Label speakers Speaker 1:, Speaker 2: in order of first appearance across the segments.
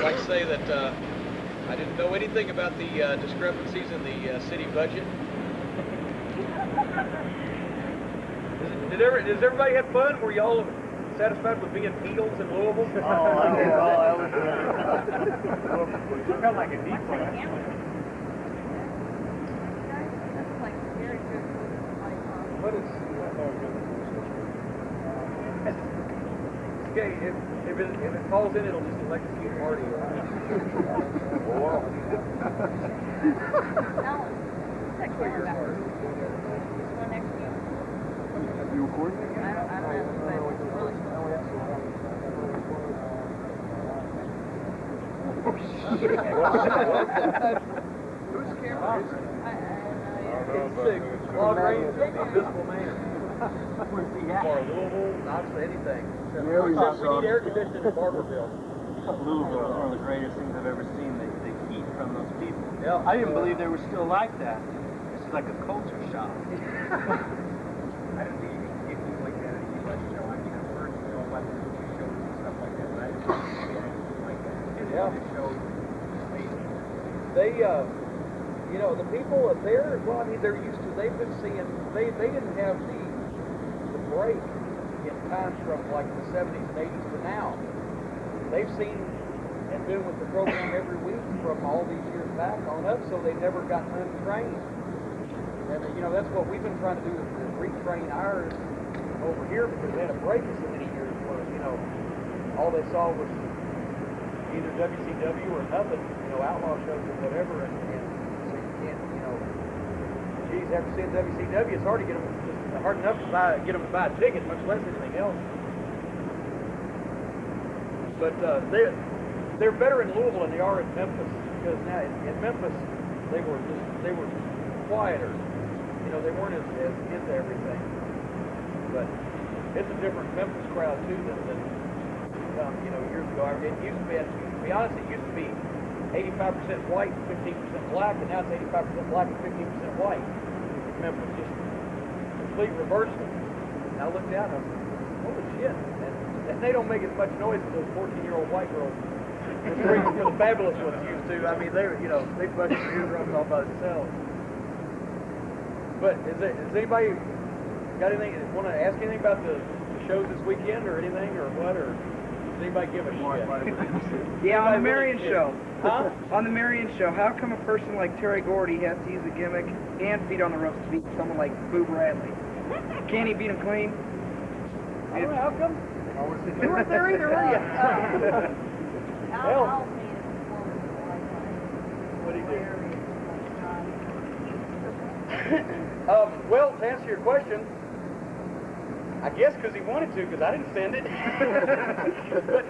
Speaker 1: like to say that I didn't know anything about the discrepancies in the city budget. Does everybody have fun? Were y'all satisfied with being heels in Louisville?
Speaker 2: Oh, that was good.
Speaker 3: Felt like a deep one.
Speaker 1: What is? Okay, if it falls in, it'll just electrocute Marty.
Speaker 2: You recording?
Speaker 4: I don't know, but it's really
Speaker 1: Whose camera is it?
Speaker 4: It's
Speaker 1: Long range, invisible man.
Speaker 3: Where's he at?
Speaker 1: For Louisville, not anything.
Speaker 2: Yeah, we
Speaker 1: Except we
Speaker 2: saw
Speaker 1: need air conditioning in Barberville.
Speaker 3: Louisville is one of the greatest things I've ever seen, the heat from those people.
Speaker 1: Yeah.
Speaker 3: I didn't believe they were still like that. It's like a culture shock.
Speaker 5: I don't think you can get things like that at a U.S. show. I mean, I've heard, you know, about the movie shows and stuff like that, but I didn't think anything like that. And
Speaker 1: Yeah.
Speaker 5: the show is amazing.
Speaker 1: They, you know, the people up there, well, I mean, they're used to, they've been seeing, they didn't have the break in times from like the 70s and 80s to now. They've seen and been with the program every week from all these years back on up, so they never got untrained. And, you know, that's what we've been trying to do is retrain ours over here because they had a break of so many years where, you know, all they saw was either WCW or nothing, you know, Outlaw shows or whatever, and so you can't, you know, geez, after seeing WCW, it's hard to get them, just hard enough to get them to buy a ticket, much less anything else. But they're better in Louisville than they are in Memphis, because now in Memphis they were quieter, you know, they weren't as into everything. But it's a different Memphis crowd too than you know, years ago. It used to be, to be honest, it used to be 85% white, 15% black, and now it's 85% black and 15% white. Memphis, just complete reversal. And I looked out and I was like, holy shit. And they don't make as much noise as those 14-year-old white girls the fabulous ones used to. I mean, they, you know, they busted their eardrums all by themselves. But is anybody got anything, want to ask anything about the shows this weekend or anything or what, or does anybody give a shit?
Speaker 6: Yeah, on the Marion show.
Speaker 1: Huh?
Speaker 6: On the Marion show, how come a person like Terry Gordy has to use a gimmick and feet on the ropes to beat someone like Boo Bradley? Can he beat him clean?
Speaker 1: I don't know, how come?
Speaker 6: You weren't there either, were you?
Speaker 1: Hell. What do you do? Well, to answer your question, I guess because he wanted to, because I didn't send it. But,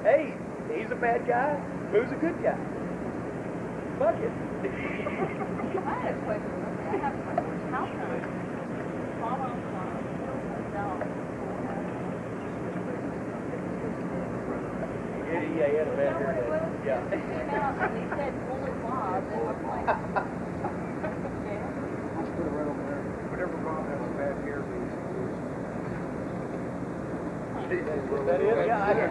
Speaker 1: hey, he's a bad guy. Boo's a good guy. Fuck it.
Speaker 4: I had a question. How come Paul
Speaker 1: Yeah, he had a bad hair. Yeah.
Speaker 4: He came out and he said fully Bob, and I'm like,
Speaker 5: Whatever Bob has a bad hair means.
Speaker 1: Is that it? Yeah.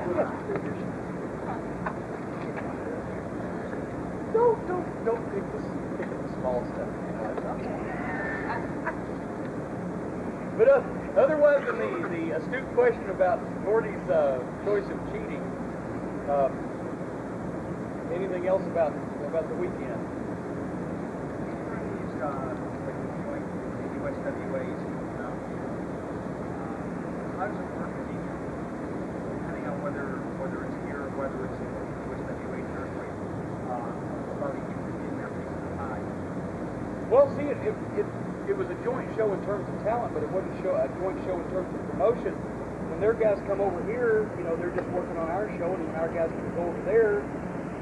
Speaker 1: Don't pick the small stuff. But otherwise than the astute question about Gordy's choice of cheating, anything else about the weekend?
Speaker 5: He's like joint the USWA's, how does it work? Depending on whether it's here or whether it's in USWA territory, about you in that piece of the pie.
Speaker 1: Well, see, it was a joint show in terms of talent, but it wasn't a joint show in terms of promotion. When their guys come over here, you know, they're just working on our show, and when our guys can go over there,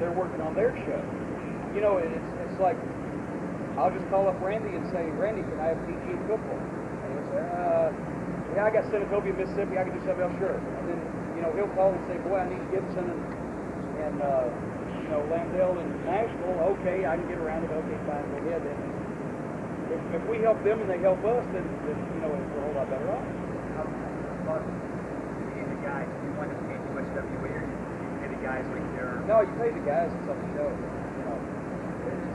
Speaker 1: they're working on their show. You know, it's like, I'll just call up Randy and say, Randy, can I have PG football? And he'll say, yeah, I got Senatobia, Mississippi, I can do something else, sure. And then, you know, he'll call and say, boy, I need Gibson and you know, Landell and Nashville. Okay, I can get around it. Okay, fine, go ahead. And if we help them and they help us, then you know, we're a whole lot better off.
Speaker 5: And the guys, you want to pay USWA or you pay the guys like they're
Speaker 1: No, you pay the guys that's on the show. You know,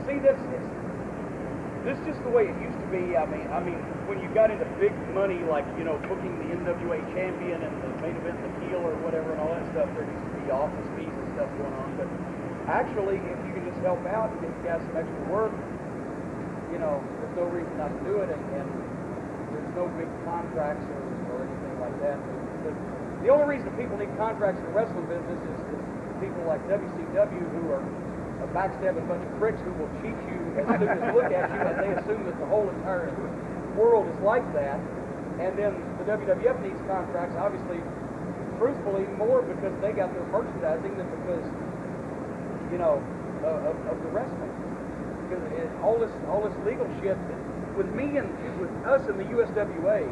Speaker 1: see, this is just the way it used to be. I mean, when you got into big money, like booking the NWA champion and the main event, the heel or whatever, and all that stuff, there used to be office fees and stuff going on. But actually, if you can just help out and get the guys some extra work, there's no reason not to do it, and there's no big contracts or anything like that. The only reason people need contracts in the wrestling business is people like WCW who are a backstabbing bunch of pricks who will cheat you as soon as they look at you, and they assume that the whole entire world is like that. And then the WWF needs contracts, obviously, truthfully, more because they got their merchandising than because, of the wrestling. Because all this legal shit, with me and with us in the USWA,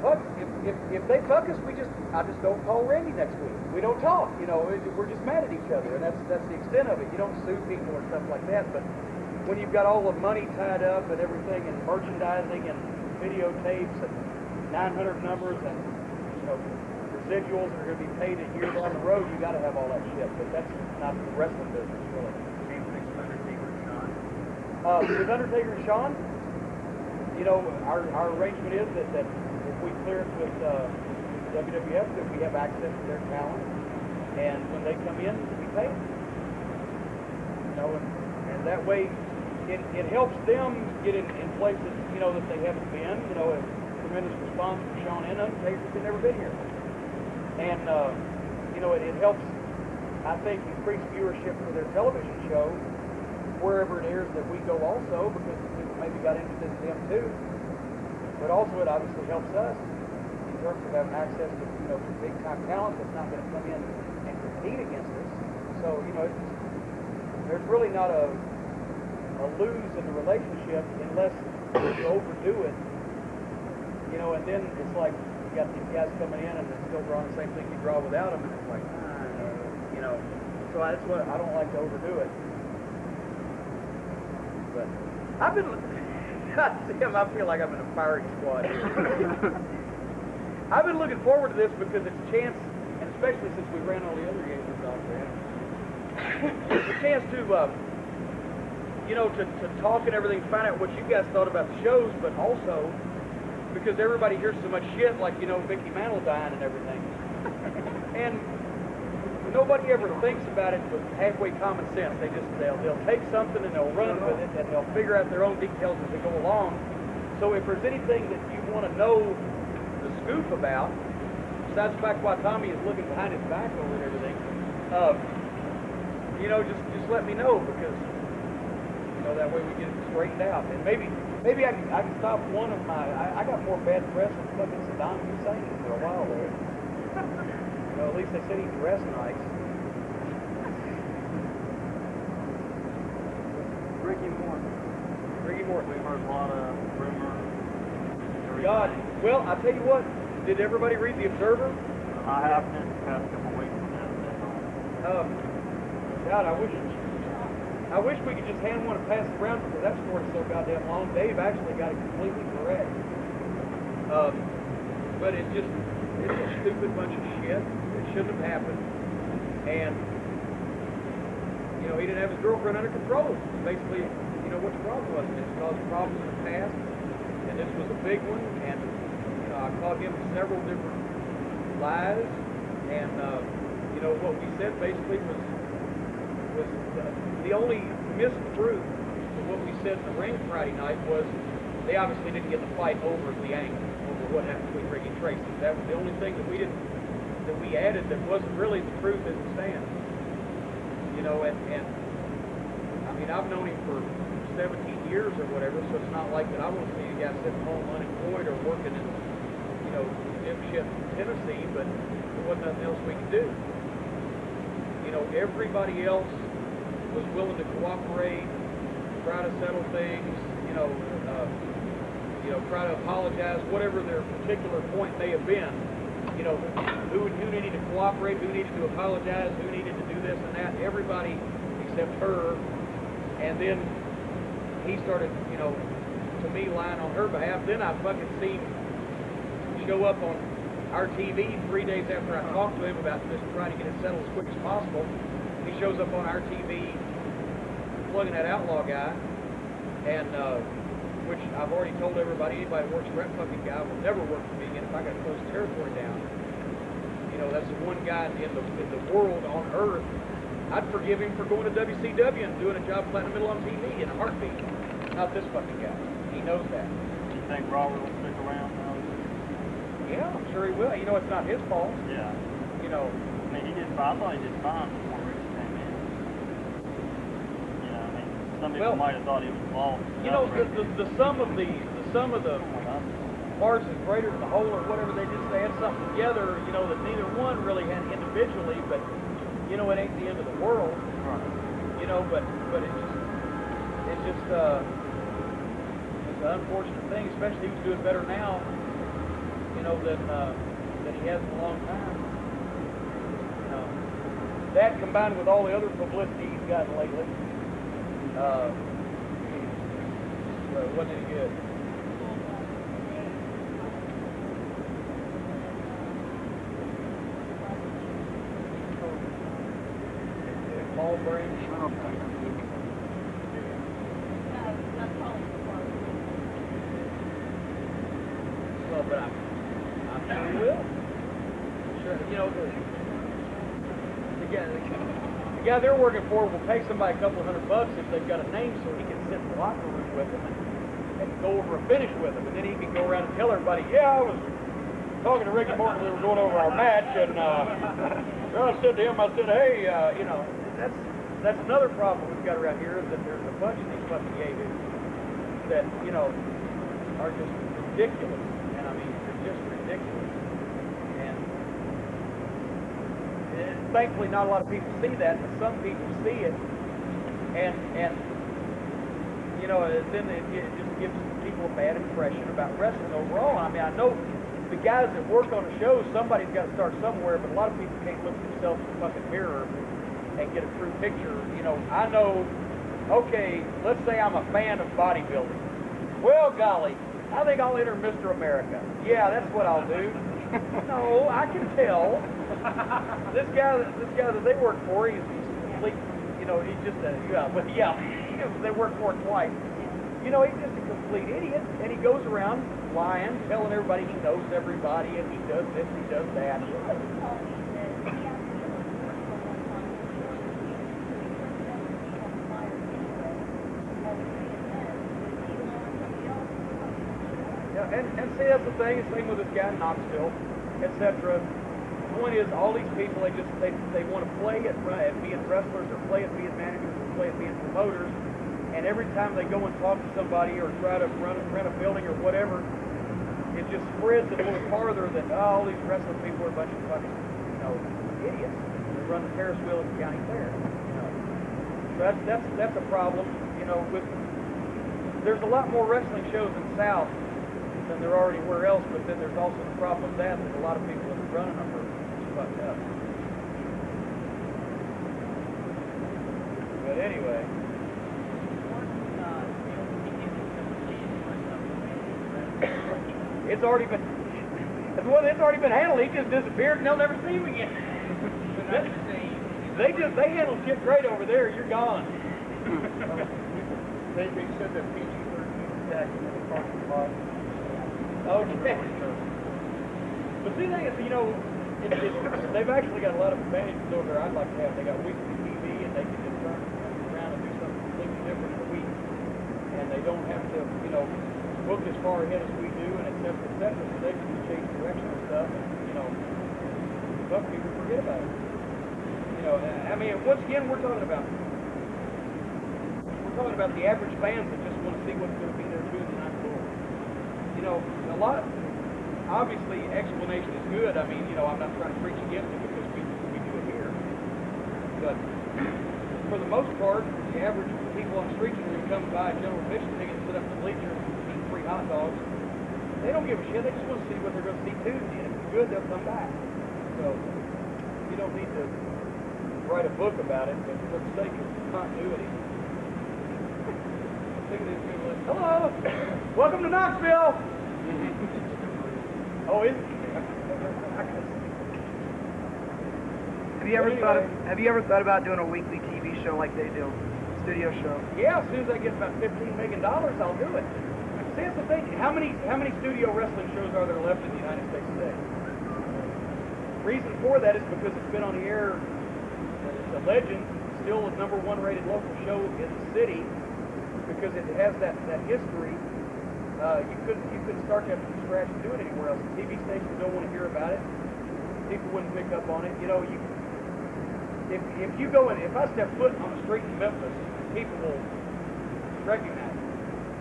Speaker 1: fuck, if they fuck us, I just don't call Randy next week. We don't talk, we're just mad at each other, and that's the extent of it. You don't sue people or stuff like that, but when you've got all the money tied up and everything, and merchandising and videotapes and 900 numbers and residuals that are going to be paid a year down the road, you got to have all that shit. But that's not the wrestling business, really. With Undertaker and Shawn, our arrangement is that if we clear it with WWF, that we have access to their talent, and when they come in, we pay them. And that way, it helps them get in places, that they haven't been. A tremendous response from Shawn and Undertaker, they've never been here. And, it helps, I think, increase viewership for their television show, wherever it airs that we go also, because people maybe got interested in them too. But also it obviously helps us in terms of having access to, big time talent that's not going to come in and compete against us. So, there's really not a lose in the relationship unless you overdo it. And then it's like you got these guys coming in and they're still drawing the same thing you draw without them, and it's like, so that's what I don't like to overdo it. But I've been, Tim, I feel like I'm in a firing squad here. I've been looking forward to this because it's a chance, and especially since we ran all the other games off there, it's a chance to, to talk and everything, find out what you guys thought about the shows, but also because everybody hears so much shit, like, Vicky Mantle dying and everything. And nobody ever thinks about it with halfway common sense. They'll take something and they'll run with it, and they'll figure out their own details as they go along. So if there's anything that you want to know the scoop about, besides the fact why Tommy is looking behind his back over and everything, just let me know, because that way we get it straightened out. And maybe I can stop one of my. I got more bad press than fucking Saddam Hussein for a while there. At least they said he dressed nice. Ricky Morton. We've heard a lot of rumors. God, well, I tell you what. Did everybody read The Observer?
Speaker 3: I have been the past couple of weeks.
Speaker 1: God, I wish we could just hand one and pass it around, because that story's so goddamn long. Dave actually got it completely correct. But it's a stupid bunch of shit. It shouldn't have happened. And, he didn't have his girlfriend under control. Basically, what the problem was. And it's caused problems in the past. And this was a big one. And, I caught him several different lies. And, what we said basically was the only mistruth of what we said in the ring Friday night was they obviously didn't get the fight over the angle, over what happened between Ricky and Tracy. That was the only thing that we added that wasn't really the truth as it stands. And I mean, I've known him for 17 years or whatever, so it's not like that I want to see a guy sitting home unemployed or working in, dipshit Tennessee, but there wasn't nothing else we could do. Everybody else was willing to cooperate, try to settle things, try to apologize, whatever their particular point may have been. Who needed to cooperate, who needed to apologize, who needed to do this and that. Everybody except her. And then he started, to me, lying on her behalf. Then I fucking seen show up on, our TV 3 days after I talked to him about just trying to get it settled as quick as possible. He shows up on our TV plugging that Outlaw guy, and which I've already told everybody, anybody that works for that fucking guy will never work for me again if I got to close territory down. You know, that's the one guy in the world on earth. I'd forgive him for going to WCW and doing a job playing in the middle on TV in a heartbeat. Not this fucking guy. He knows that.
Speaker 3: You think Robert will stick around now?
Speaker 1: Yeah, I'm sure he will. You know, it's not his fault.
Speaker 3: Yeah.
Speaker 1: You know.
Speaker 3: I mean, I thought he did fine before Rich came in. You know, I mean, some people might have thought he was involved.
Speaker 1: You know, the sum of the parts is greater than the whole, or whatever. They had something together. You know, that neither one really had individually, but you know, it ain't the end of the world.
Speaker 3: Right.
Speaker 1: You know, but it's just it's an unfortunate thing. Especially he's doing better now. You know, than he has in a long time. You know, that combined with all the other publicity he's gotten lately, wasn't any good. Paul Branch. Well, but I'm sure he will. Sure, you know, the guy they're working for will pay somebody a couple $100 if they've got a name, so he can sit in the locker room with them and go over a finish with them, and then he can go around and tell everybody, yeah, I was talking to Ricky Morton, we were going over our match, and well, I said to him, I said, hey, you know, that's another problem we've got around here, is that there's a bunch of these fucking gay dudes that, you know, are just ridiculous. And I mean, they're just ridiculous. And thankfully not a lot of people see that, but some people see it. And you know, then it just gives people a bad impression about wrestling overall. I mean, I know the guys that work on the shows, somebody's got to start somewhere, but a lot of people can't look at themselves in the fucking mirror and get a true picture. You know, I know, okay, let's say I'm a fan of bodybuilding. Well, golly, I think I'll enter Mr. America. Yeah, that's what I'll do. No, I can tell. This guy that they work for, he's complete, you know, he's just a, but yeah, they work for him twice. You know, he's just a complete idiot, and he goes around lying, telling everybody he knows everybody, and he does this, he does that. And see, that's the thing. Same with this guy in Knoxville, etc. The point is, all these people, they want to play at being wrestlers, or play at being managers, or play at being promoters. And every time they go and talk to somebody or try to rent a building or whatever, it just spreads it a little farther that all these wrestling people are a bunch of fucking, you know, idiots. They run the Ferris wheel at the county fair. You know, so that's a problem. You know, there's a lot more wrestling shows in the South than there are anywhere else, but then there's also the problem with that a lot of people that are running them are fucked up. But anyway. It's already been handled. He just disappeared and they'll never see him again. They handle shit great over there. You're gone.
Speaker 5: They said that PG-13 attack in the parking lot.
Speaker 1: Okay. But see, you know, they've actually got a lot of advantages over there. I'd like to have. They got weekly TV, and they can just run around and do something completely different in a week, and they don't have to, you know, book as far ahead as we do, and et cetera, so they can just change direction and stuff, and, you know, fuck, people forget about it. You know, I mean, once again, we're talking about the average fans that just want to see what's going to be there Tuesday night forward. You know, a lot, obviously, explanation is good. I mean, you know, I'm not trying to preach against it because we do it here. But for the most part, the average people on the streets are going to come by a general admission ticket and sit up in the bleachers and eat 3 hot dogs. They don't give a shit. They just want to see what they're going to see Tuesday. And if it's good, they'll come back. So you don't need to write a book about it, but for the sake of continuity. Look at these people. Hello! Welcome to Knoxville! Oh, is it?
Speaker 6: Have you ever thought about doing a weekly TV show like they do, studio show?
Speaker 1: Yeah, as soon as I get about $15 million, I'll do it. See, that's the thing. How many studio wrestling shows are there left in the United States today? Reason for that is because it's been on the air. The Legend, still the #1 rated local show in the city, because it has that history. You couldn't start that from scratch and do it anywhere else. The TV stations don't want to hear about it. People wouldn't pick up on it. You know, if you go in, if I step foot on the street in Memphis, people will recognize me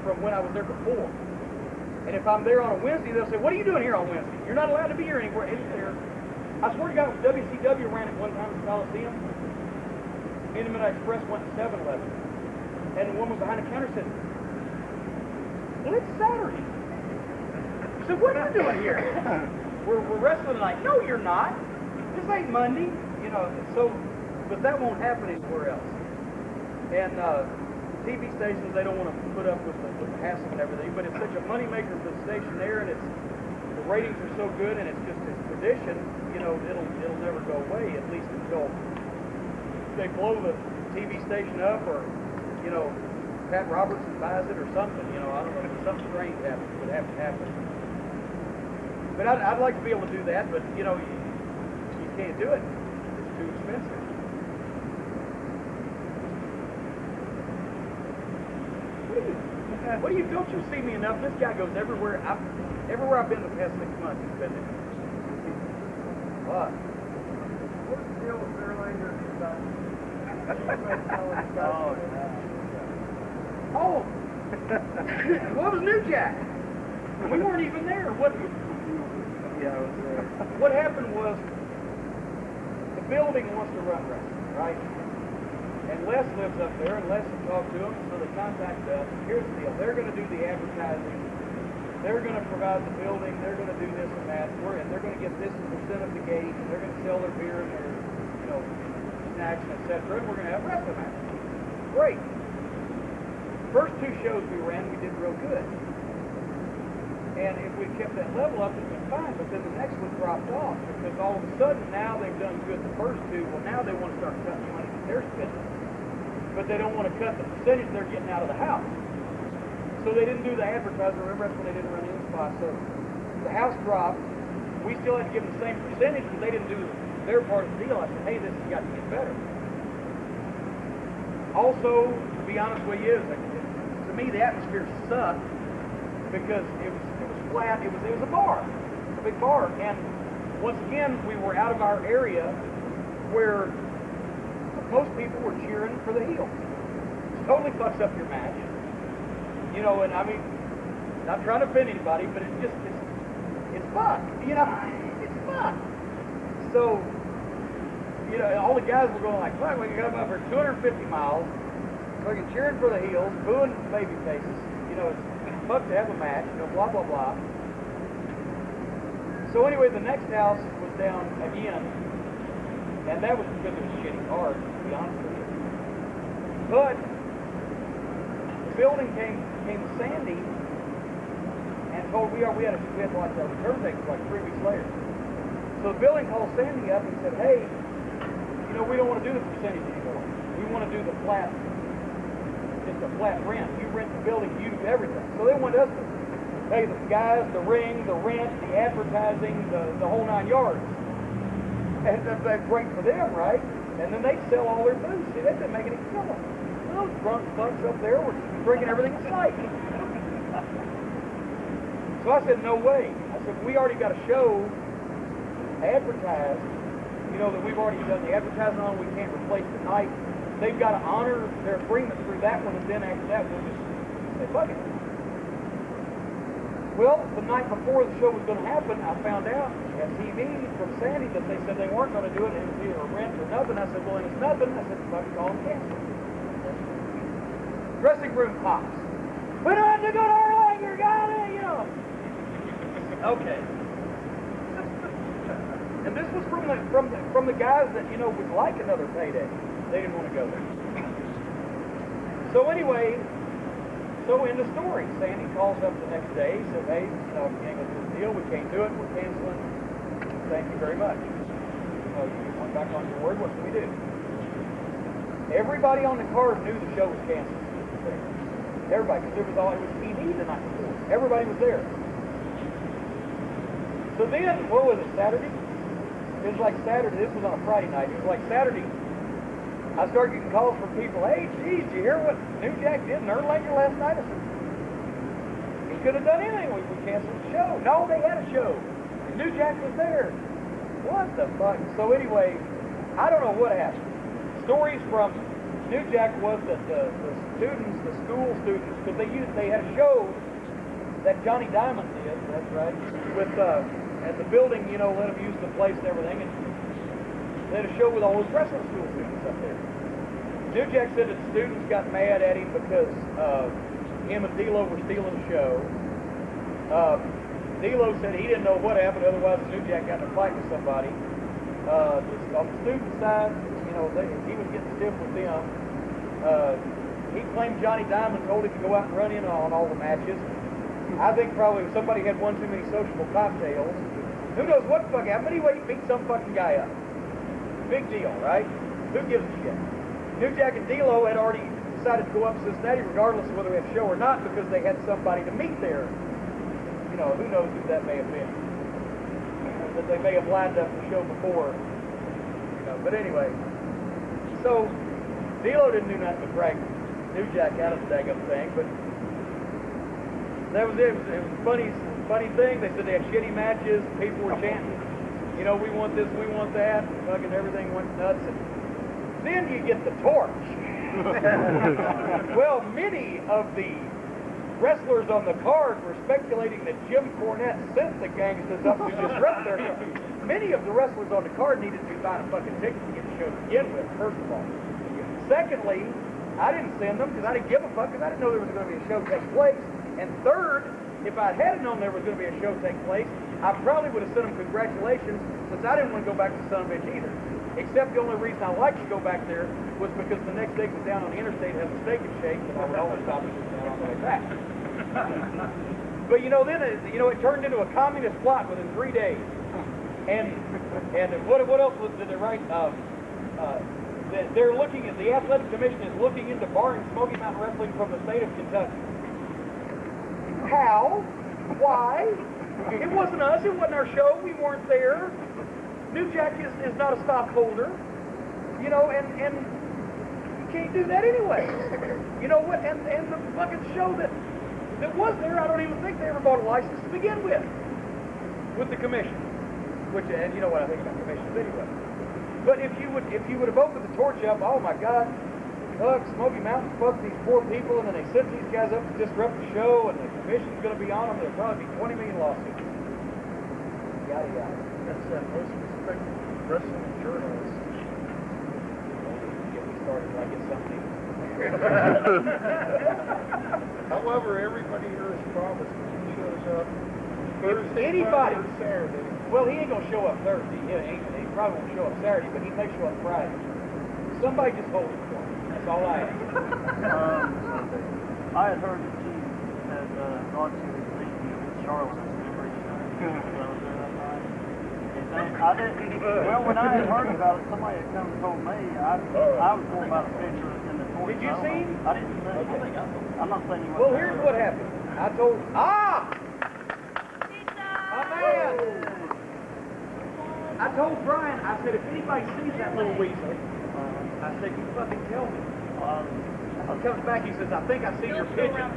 Speaker 1: from when I was there before. And if I'm there on a Wednesday, they'll say, "What are you doing here on Wednesday? You're not allowed to be here anywhere." Anywhere. I swear to God, WCW ran it one time at the Coliseum. Me and the Midnight Express went to 7-Eleven. And the woman behind the counter said, "Well, it's Saturday." I said, "What are you doing here?" We're wrestling tonight. "No, you're not. This ain't Monday." You know, so, but that won't happen anywhere else. And TV stations, they don't want to put up with the hassle and everything, but it's such a money maker for the station there, and the ratings are so good, and it's tradition. You know, it'll never go away, at least until they blow the TV station up, or you know, Pat Robertson buys it or something. You know, I don't know, if something strange would have to happen. But I'd like to be able to do that, but you know, you can't do it. It's too expensive. What do you, don't you see me enough? This guy goes everywhere. Everywhere I've been the past 6 months, he's been there. What?
Speaker 5: What's the deal with Fairlander stuff?
Speaker 1: Oh! What was New Jack? We weren't even there. What?
Speaker 6: Yeah, I was there.
Speaker 1: What happened was the building wants to run wrestling, right? And Les lives up there, and Les had talked to him, so they contacted us. Here's the deal: they're going to do the advertising, they're going to provide the building, they're going to do this and that, and they're going to get this % of the gate, and they're going to sell their beer and their, you know, snacks, etc. And we're going to have wrestling matches. Great. First 2 shows we ran, we did real good. And if we kept that level up, it'd been fine. But then the next one dropped off because all of a sudden now they've done good the first 2. Well, now they want to start cutting money that they're spending, but they don't want to cut the percentage they're getting out of the house. So they didn't do the advertising. Remember, that's when they didn't run any spots. So the house dropped. We still had to give them the same percentage, but they didn't do their part of the deal. I said, "Hey, this has got to get better." Also, to be honest with you, to me the atmosphere sucked because it was flat. It was a bar, a big bar, and once again we were out of our area where most people were cheering for the heels. It totally fucks up your match, you know. And I mean, not trying to offend anybody, but it's fuck, you know. It's fuck. So, you know, all the guys were going like, "Fuck, we got up for 250 miles, fucking cheering for the heels, booing baby faces." You know, it's fuck to have a match, you know, blah, blah, blah. So anyway, the next house was down again, and that was because it was shitty hard, to be honest with you. But the building came Sandy and told we had like our return date was like 3 weeks later. So the building called Sandy up and said, "Hey, you know, we don't want to do the percentage anymore. We want to do the flat, just a flat rent. You rent the building, you do everything." So they want us to pay the guys, the ring, the rent, the advertising, the whole 9 yards. And that's great for them, right? And then they sell all their booze. See, they've been making a killing. Those drunk fucks up there were drinking everything in sight. So I said, "No way." I said, "We already got a show advertised, you know, that we've already done the advertising on. We can't replace the night. They've got to honor their agreement through that one, and then after that we'll just say, fuck it." Well, the night before the show was going to happen, I found out at TV from Sandy that they said they weren't going to do it, and it was either a rent or nothing. I said, "Well, it's nothing." I said, "Fucking call and cancel." Dressing room pops. "We don't have to go to Erlanger, got it, you know. Okay. And this was from the guys that, you know, would like another payday. They didn't want to go there. So anyway, so in the story, Sandy calls up the next day, says, "Hey, you know, we ain't gonna do the deal. We can't do it. We're canceling. Thank you very much." You know, you went back back on your word. What should we do? Everybody on the card knew the show was canceled. Everybody, because it was TV the night before. Everybody was there. So then, what was it, Saturday? It was like Saturday. This was on a Friday night. It was like Saturday. I started getting calls from people. Hey, geez, did you hear what New Jack did in Erlanger last night? I said, he could have done anything. We canceled the show. No, they had a show. And New Jack was there. What the fuck? So anyway, I don't know what happened. Stories from New Jack was that the students, the school students, because they had a show that Johnny Diamond did. That's right. With at the building, you know, let them use the place and everything. And they had a show with all those wrestling school students up there. New Jack said that the students got mad at him because him and D'Lo were stealing the show. D'Lo said he didn't know what happened, otherwise New Jack got in a fight with somebody. On the student side, you know, he was getting stiff with them. He claimed Johnny Diamond told him to go out and run in on all the matches. I think probably somebody had one too many sociable cocktails. Who knows what the fuck happened? Anyway, he beat some fucking guy up. Big deal, right? Who gives a shit? New Jack and D'Lo had already decided to go up to Cincinnati regardless of whether we have a show or not because they had somebody to meet there. You know, who knows who that may have been. That they may have lined up the show before. You know, but anyway. So, D'Lo didn't do nothing but drag New Jack out of the daggum thing, but that was it. It was a funny thing. They said they had shitty matches. People were chanting, you know, we want this, we want that. Fucking everything went nuts. And then you get the torch. Well, many of the wrestlers on the card were speculating that Jim Cornette sent the Gangstas up to disrupt their show. Many of the wrestlers on the card needed to be buying a fucking ticket to get the show to begin with, first of all. Secondly, I didn't send them because I didn't give a fuck because I didn't know there was going to be a show take place. And third, if I had known there was going to be a show take place, I probably would have sent them congratulations since I didn't want to go back to Son of a Bitch either. Except the only reason I liked to go back there was because the next day was down on the interstate has a steak and shake, and I would always stop and sit down on the way back. But you know, then it turned into a communist plot within 3 days. And what else did they write? They're looking at the athletic commission is looking into barring Smoky Mountain Wrestling from the state of Kentucky. How? Why? It wasn't us. It wasn't our show. We weren't there. New Jack is not a stockholder, you know, and you can't do that anyway. You know what? And the fucking show that was there, I don't even think they ever bought a license to begin with the commission. Which, and you know what I think about commissions anyway. But if you would have opened the torch up, oh my God, look, Smoky Mountain fucked these poor people, and then they sent these guys up to disrupt the show, and the commission's going to be on them. There'll probably be 20 million lawsuits. Yada yada.
Speaker 2: That's that most respected wrestling journalist.
Speaker 1: Get me started like it's something.
Speaker 2: However, everybody here has promised that he shows up Thursday,
Speaker 1: Anybody.
Speaker 2: Friday, or Saturday.
Speaker 1: Well, he ain't going to show up Thursday. He probably won't show up Saturday, but he may show up Friday. Somebody just hold it for him. That's all I ask.
Speaker 3: I had heard that she had gone to the meeting with Charlotte. Remember, I didn't. Well, when I had heard about it, somebody had come and told me. I was told about a picture in the torch.
Speaker 1: Did you see him?
Speaker 3: I didn't see him.
Speaker 1: Okay.
Speaker 3: I'm not saying you.
Speaker 1: Well, here's what happened. I told my man. I told Brian. I said, if anybody sees that little weasel, I said, you fucking tell me. He comes back. He says, I think I see your pigeon.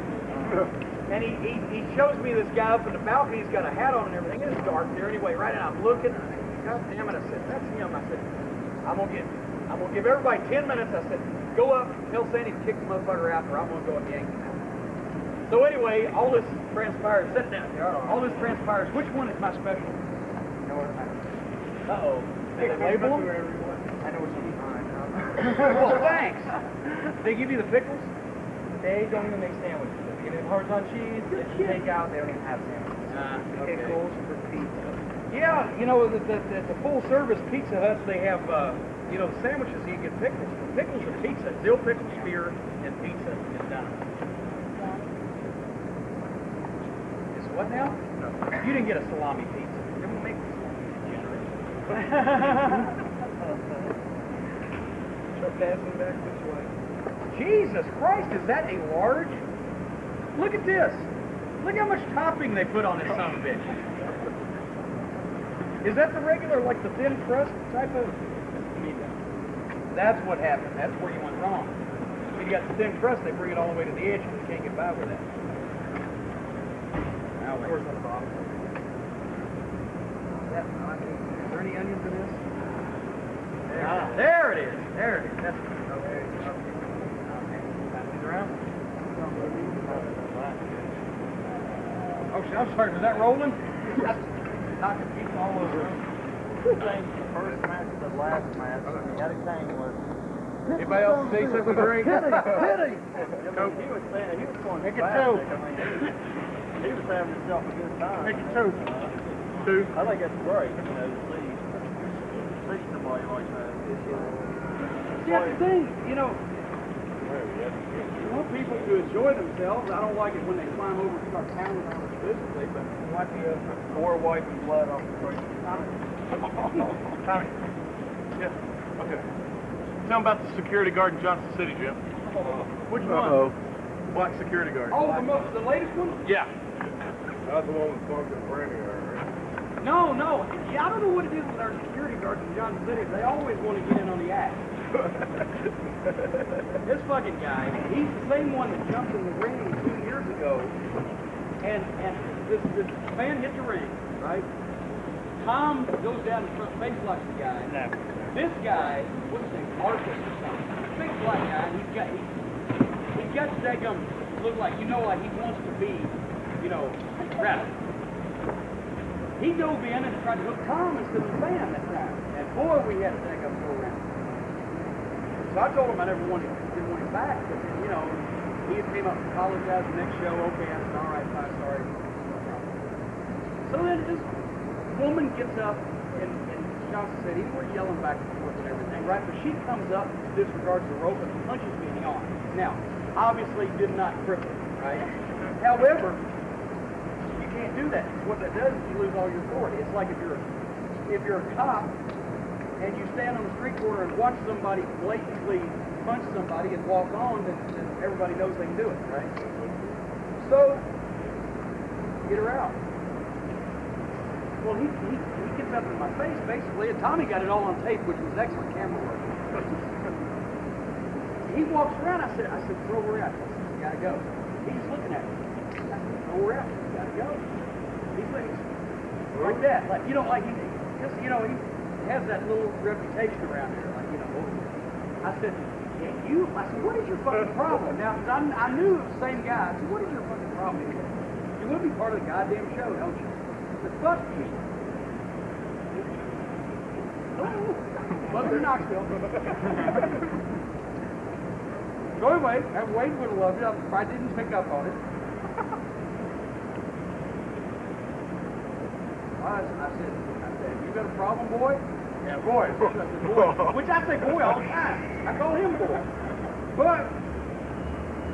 Speaker 1: And he shows me this guy up in the balcony. He's got a hat on and everything. It's dark there anyway, right? And I'm looking. God damn it! I said, that's him. I said, I'm gonna give everybody 10 minutes. I said, go up, tell Sandy to kick the motherfucker out, or I'm gonna go and yank him out. So anyway, all this transpires. Sit down here. All this transpires. Which one is my special? Uh-oh. Did they label them?
Speaker 6: I know what's on mine.
Speaker 1: Well, thanks. They give you the pickles?
Speaker 6: They don't even make sandwiches. They give you Parmesan cheese, they take out, they don't even have sandwiches.
Speaker 1: Okay.
Speaker 6: Pickles for pizza.
Speaker 1: Yeah, you know, the full-service Pizza Huts, they have, you know, the sandwiches, you get pickles. Pickles are pizza. Dill pickles, beer, and pizza is done. Is what now? No. You didn't get a salami pizza. They won't make salami.
Speaker 6: passing back this way.
Speaker 1: Jesus Christ, is that a large? Look at this. Look how much topping they put on this son of a bitch. Is that the regular, like the thin crust type of? That's what happened. That's where you went wrong. When you got the thin crust, they bring it all the way to the edge because you can't get by with that. Now, of course, on the bottom. Is there any onions in this? There it is. There it is. That's okay. Pass these around. Oh, I'm sorry. Was that rolling? Knocking people all over.
Speaker 3: The first match to the last match, got a cane was.
Speaker 1: Anybody else say something to drink?
Speaker 3: Hit him! He was saying, he was going
Speaker 1: Make it
Speaker 3: fast.
Speaker 1: two.
Speaker 3: I mean, he was having himself a good time.
Speaker 1: Make it two. Two.
Speaker 3: I think that's great, you know, to see somebody like that.
Speaker 1: Yeah, the thing, you know, you want people to enjoy themselves. I don't like it when they climb over and start pounding on us physically, but it might be a
Speaker 3: Or wiping blood off the face.
Speaker 2: Tommy. Yeah. Okay. Tell them about the security guard in Johnson City, Jim.
Speaker 1: Which one?
Speaker 2: Black security guard.
Speaker 1: Oh, the latest one?
Speaker 2: Yeah.
Speaker 7: That's the one with fucking Brandy, right?
Speaker 1: No. Yeah, I don't know what it is with our security guards in Johnson City. They always want to get in on the act. This fucking guy, he's the same one that jumped in the ring 2 years ago. And this man hit the ring, right? Tom goes down in front, face locks the guy.
Speaker 3: No.
Speaker 1: This guy, what's his name, Marcus or something, big black guy, he's got Segum look like, you know, like he wants to be, you know, rattled. He dove in and tried to hook Tom instead of the fan that time. And boy, we had Segum go around. So I told him I didn't want him back, but then, you know, he came up and apologized the next show. Okay, I said, all right, fine, sorry. No problem. So then this woman gets up in Johnson City, we're yelling back and forth and everything, right? But she comes up, disregards the rope, and punches me in the arm. Now, obviously did not cripple, right? However, you can't do that. What that does is you lose all your authority. It's like if you're a cop and you stand on the street corner and watch somebody blatantly punch somebody and walk on, then everybody knows they can do it, right? So, get her out. Well, he gets up in my face, basically, and Tommy got it all on tape, which was excellent camera work. He walks around, I said, throw her out. I said, you gotta go. He's looking at me. I said, throw her out. You gotta go. He's like that. Like, you know, like he has that little reputation around here. Like, you know, I said, what is your fucking problem? Now, because I knew it was the same guy. I said, what is your fucking problem? You want to be part of the goddamn show, don't you? I said, fuck you. Fuck your Knoxville. So anyway, Wade would have loved it. I didn't pick up on it. I said, you got a problem, boy? Yeah, boy. I said, boy. Which I say boy all the time. I call him boy. But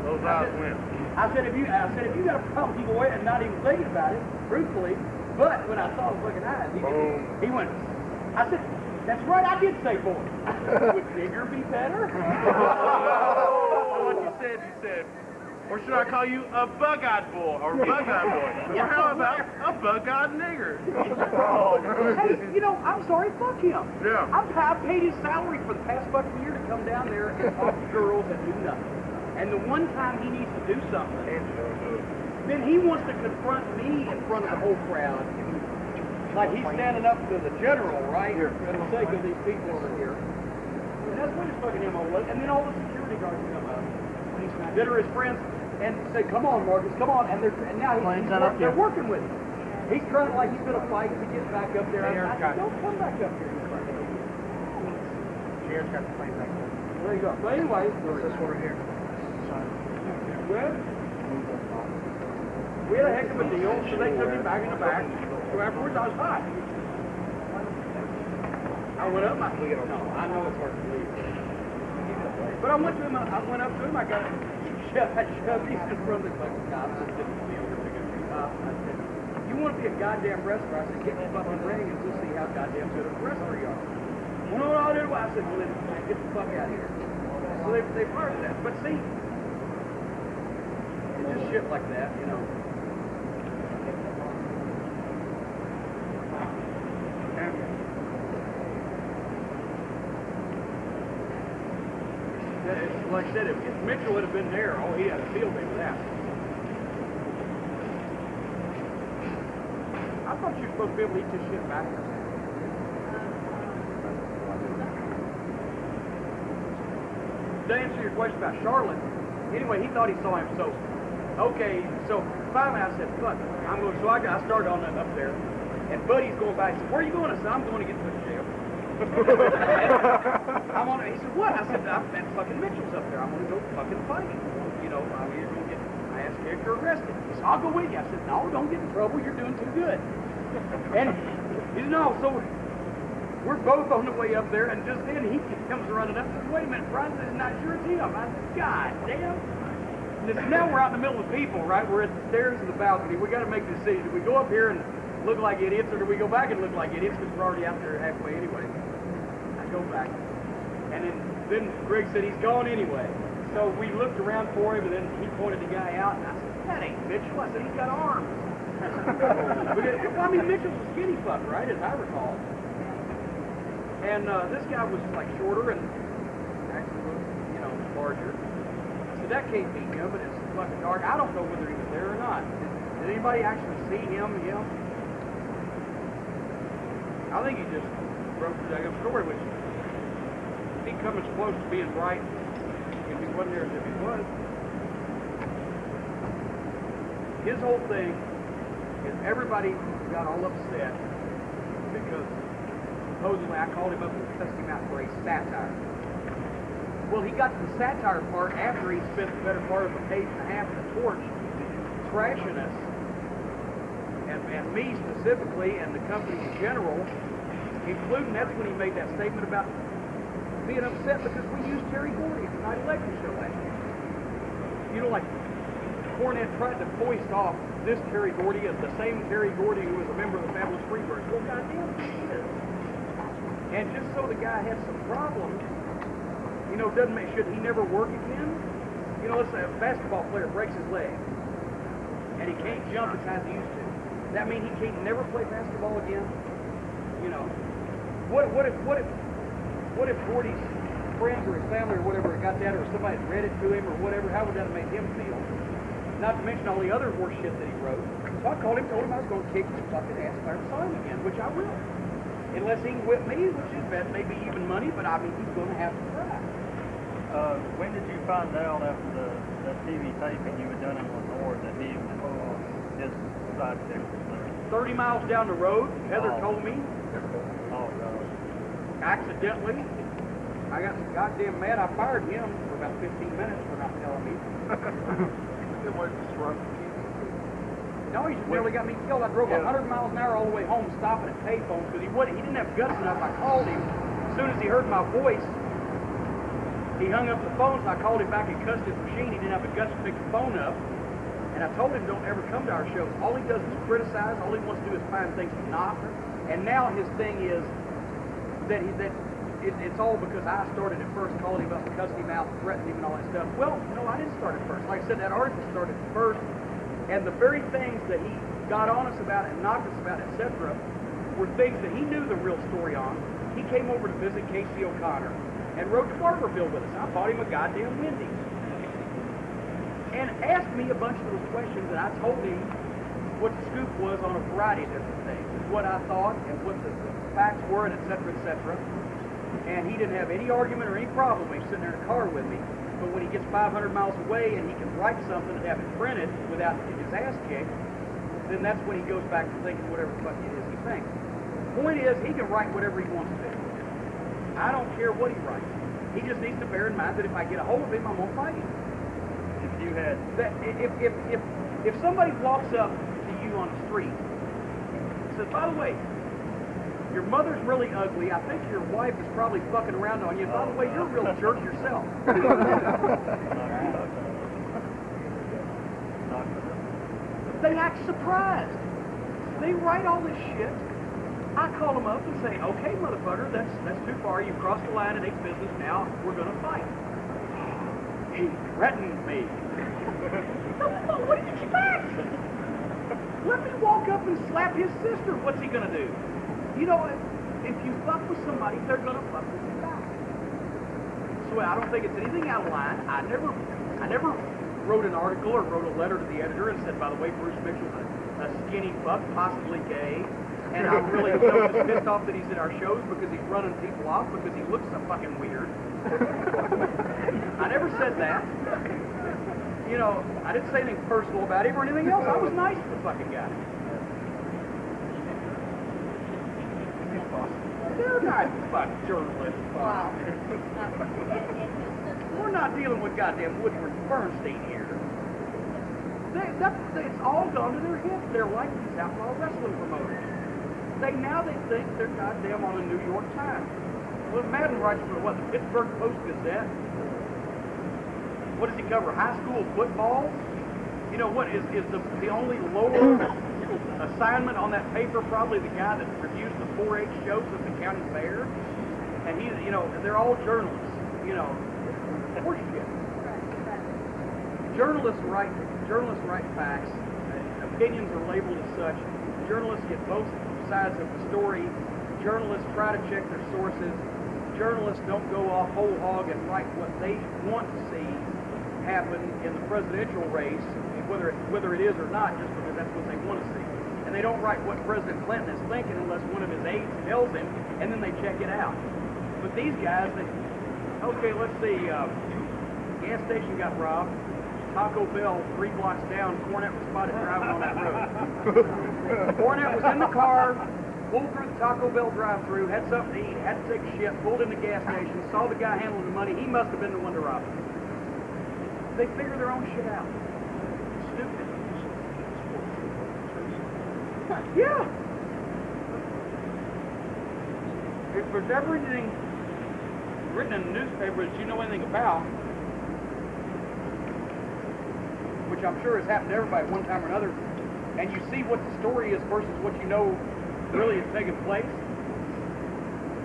Speaker 2: Those eyes win.
Speaker 1: I said if you got a problem, boy, and not even thinking about it, truthfully. But when I saw the fucking eyes, he went. I said, that's right, I did say boy. Would bigger be better?
Speaker 2: What you said, or should I call you a bug-eyed boy, or bug-eyed boy? Or how about a bug-eyed nigger?
Speaker 1: Hey, you know, I'm sorry, fuck him.
Speaker 2: Yeah.
Speaker 1: I paid his salary for the past fucking year to come down there and talk to girls that do nothing. And the one time he needs to do something, then he wants to confront me in front of the whole crowd. Like he's standing up to the general, right? For the sake of these people over here. And that's what his fucking MO was. And then all the security guards come up that are his friends and say, come on, Marcus, come on. And now they're working with him. He's trying like he's going to fight to get back up there. I said, don't come back up here.
Speaker 6: Jared's got the plane back there.
Speaker 1: There you go. But anyway,
Speaker 6: This one right here.
Speaker 1: good. We had a heck of a deal, so they took him back in the back. So afterwards, I was hot. I went up, I know it's hard to believe. But I went up to him, I got shoved him in front of the fucking cops. I said, you want to be a goddamn wrestler? I said, get in the fucking ring and we'll see how goddamn good of a wrestler you are. Well, no, I said, well, then get the fuck out of here. So they fired that. But see, it's just shit like that, you know. Like I said, if Mitchell would have been there, oh, he had a field day with that. I thought you were supposed to be able to eat this shit backwards. To answer your question about Charlotte, anyway, he thought he saw him, so, okay, so finally I said, fuck, I'm going, so I started on up there, and Buddy's going by, he said, where are you going? I said, I'm going to get put in jail. I'm on it. He said, what? I said, I'm at fucking Mitchell's up there. I'm going to go fucking fight him. You know, I mean, you're going to get, I asked if you're arrested. He said, I'll go with you. I said, no, don't get in trouble. You're doing too good. And he said, no, so we're both on the way up there, and just then he comes running up and says, wait a minute, Brian, this is not sure it's him. I said, God damn. And so now we're out in the middle of people, right? We're at the stairs of the balcony. We got to make a decision. Do we go up here and look like idiots, or do we go back and look like idiots because we're already out there halfway anyway? Go back. And then Greg said he's gone anyway. So we looked around for him, and then he pointed the guy out, and I said, that ain't Mitchell. I said, he's got arms. Well, I mean, Mitchell's a skinny fuck, right, as I recall. And this guy was like shorter and actually was, you know, larger. So that can't be him, but it's fucking dark. I don't know whether he was there or not. Did anybody actually see him? Yeah. I think he just broke the daggum story, which he come as close to being right if he wasn't there as if he was. His whole thing is everybody got all upset because supposedly I called him up and cussed him out for a satire. Well, he got to the satire part after he spent the better part of a page and a half in the torch trashing us, and me specifically, and the company in general, including that's when he made that statement about being upset because we used Terry Gordy at the night election show last year. You know, like Cornette tried to foist off this Terry Gordy as the same Terry Gordy who was a member of the Fabulous Freebirds. Well, goddamn, he is. And just so the guy had some problems, you know, doesn't make should he never work again? You know, let's say a basketball player breaks his leg and he can't jump as high as he used to. Does that mean he can't never play basketball again? You know, what if Gordy's friends or his family or whatever got that, or somebody had read it to him or whatever? How would that have made him feel? Not to mention all the other horse shit that he wrote. So I called him, told him I was going to kick his fucking ass if I ever saw him again, which I will. Unless he can whip me, which is bad, maybe even money, but I mean, he's going to have to try.
Speaker 3: When did you find out after that TV taping you had done in Lenore that he his sidekick was there?
Speaker 1: 30 miles down the road, Heather told me.
Speaker 3: Oh, God.
Speaker 1: Accidentally. I got so goddamn mad, I fired him for about 15 minutes for not telling me. No, he just nearly got me killed. I drove 100 miles an hour all the way home, stopping at payphones because he didn't have guts enough. I called him. As soon as he heard my voice, he hung up the phone, so I called him back and cussed his machine. He didn't have the guts to pick the phone up. And I told him, don't ever come to our shows. All he does is criticize. All he wants to do is find things to knock. And now his thing is that it's all because I started at first, called him up, cussed him out, threatened him and all that stuff. Well, no, I didn't start at first. Like I said, that article started first. And the very things that he got on us about and knocked us about, etc., were things that he knew the real story on. He came over to visit Casey O'Connor and rode to Barberville with us. I bought him a goddamn Wendy's. And asked me a bunch of those questions, and I told him what the scoop was on a variety of different things, what I thought and what the facts were, and etc., etc. And he didn't have any argument or any problem when he was sitting there in a car with me. But when he gets 500 miles away and he can write something and have it printed without getting his ass kicked, then that's when he goes back to thinking whatever the fuck it is he thinks. Point is, he can write whatever he wants to. I don't care what he writes. He just needs to bear in mind that if I get a hold of him, I'm gonna fight him.
Speaker 3: If you had
Speaker 1: that, if somebody walks up to you on the street and says, by the way, your mother's really ugly. I think your wife is probably fucking around on you. By the way, you're a real jerk yourself. They act surprised. They write all this shit. I call them up and say, okay, motherfucker, that's too far. You've crossed the line. It ain't business now. We're going to fight.
Speaker 8: He threatened me. What did you expect? Let me walk up and slap his sister. What's he gonna do? You know, if you fuck with somebody, they're gonna fuck with you back. So I don't think it's anything out of line. I never wrote an article or wrote a letter to the editor and said, by the way, Bruce Mitchell's a skinny fuck, possibly gay, and I'm really so just pissed off that he's in our shows because he's running people off because he looks so fucking weird. I never said that. You know, I didn't say anything personal about him or anything else. I was nice to the fucking guy. They're not fucking journalists.
Speaker 4: Wow.
Speaker 8: We're not dealing with goddamn Woodward Bernstein here. It's all gone to their heads. They're like these outlaw wrestling promoters. Now they think they're goddamn on the New York Times. Well, Madden writes for what, the Pittsburgh Post-Gazette? What does he cover? High school football? You know what is the only lower assignment on that paper probably the guy that reviews the 4-H shows at the county fair? And he's, you know, they're all journalists. You know, horseshit. Journalists write facts. Opinions are labeled as such. Journalists get both sides of the story. Journalists try to check their sources. Journalists don't go off whole hog and write what they want to see happen in the presidential race, whether it is or not, just because that's what they want to see. And they don't write what President Clinton is thinking unless one of his aides tells him, and then they check it out. But these guys, okay, let's see, gas station got robbed. Taco Bell 3 blocks down, Cornette was spotted driving on that road. Cornette was in the car, pulled through the Taco Bell drive-thru, had something to eat, had to take a shit, pulled in the gas station, saw the guy handling the money. He must have been the one to rob him. They figure their own shit out. Stupid. Yeah. If there's ever anything written in the newspaper that you know anything about, which I'm sure has happened to everybody one time or another, and you see what the story is versus what you know really is taking place,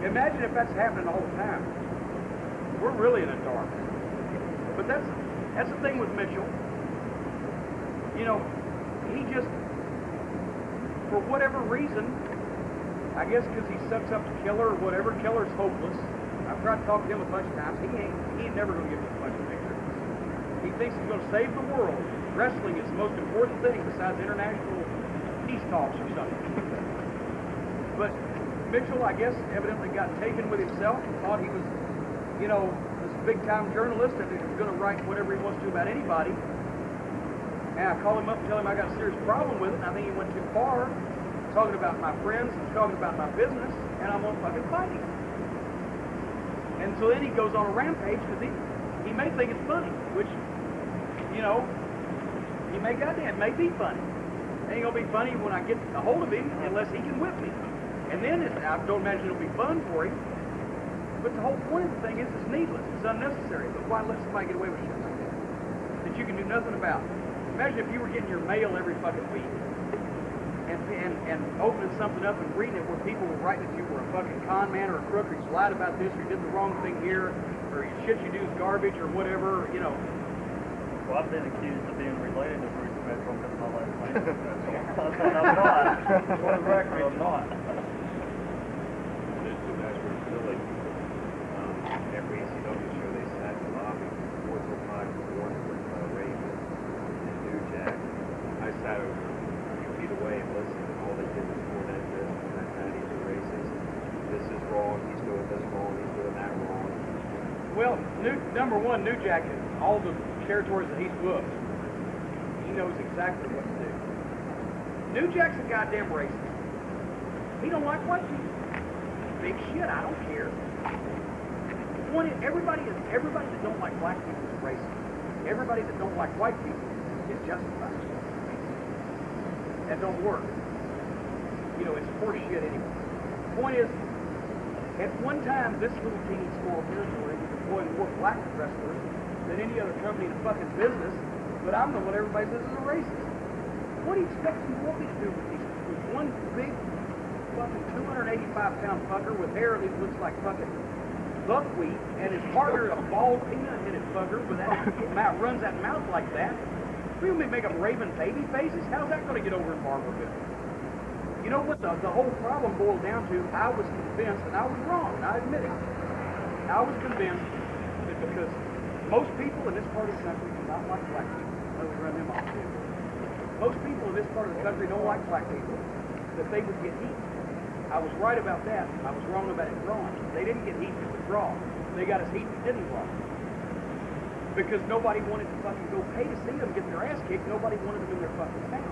Speaker 8: imagine if that's happening all the time. We're really in the dark. But that's the thing with Mitchell. You know, he just, for whatever reason, I guess because he sucks up to Killer or whatever, Killer's hopeless. I've tried to talk to him a bunch of times. He ain't never going to give us much picture. He thinks he's going to save the world. Wrestling is the most important thing besides international peace talks or something. But Mitchell, I guess, evidently got taken with himself and thought he was, you know, this big-time journalist and he was going to write whatever he wants to about anybody. And I called him up and tell him I got a serious problem with it, and I think he went too far, talking about my friends and talking about my business, and I'm going to fucking fight him. And so then he goes on a rampage because he may think it's funny, which, you know, he may may be funny. It ain't gonna be funny when I get a hold of him unless he can whip me. And then I don't imagine it'll be fun for him. But the whole point of the thing is it's needless, it's unnecessary. But why let somebody get away with shit like that? That you can do nothing about. Imagine if you were getting your mail every fucking week and opening something up and reading it where people were writing that you were a fucking con man or a crook or you lied about this or you did the wrong thing here or shit you do is garbage or whatever, you know.
Speaker 3: Well, I've been accused of being related to Bruce Mitchell because of my last name. I'm not. For the record, I'm not.
Speaker 9: Every ECW show they sat in the lobby, 4 till 5 in the morning with Raven and New Jack. I sat over a few feet away and listened, and all they did was Cornette this, Cornette that, he's a racist. This is wrong, he's doing this wrong, he's doing that wrong.
Speaker 8: Well, number one, New Jack, all the territories that he's booked, he knows exactly what to do. New Jack's a goddamn racist. He don't like white people. Big shit, I don't care. Everybody that don't like black people is racist. Everybody that don't like white people is justified. That don't work. You know, it's horse shit anyway. The point is, at one time, this little teeny small territory was employing more black wrestlers than any other company in the fucking business, but I'm the one everybody says is a racist. What do you expect you want me to do with one big fucking 285-pound fucker with hair that looks like fucking buckwheat, and his partner a bald peanut-headed bugger with that mouth runs that mouth like that. We make up Raven baby faces. How's that going to get over in Barberville? You know what the whole problem boiled down to? I was convinced, and I was wrong, and I admit it. I was convinced that because most people in this part of the country do not like black people. Let me run them off too. Most people in this part of the country don't like black people, that they would get heat. I was right about that. I was wrong about it drawing. They didn't get heat that would draw. They got us heat that didn't draw. Because nobody wanted to fucking go pay to see them get their ass kicked. Nobody wanted them in their fucking town.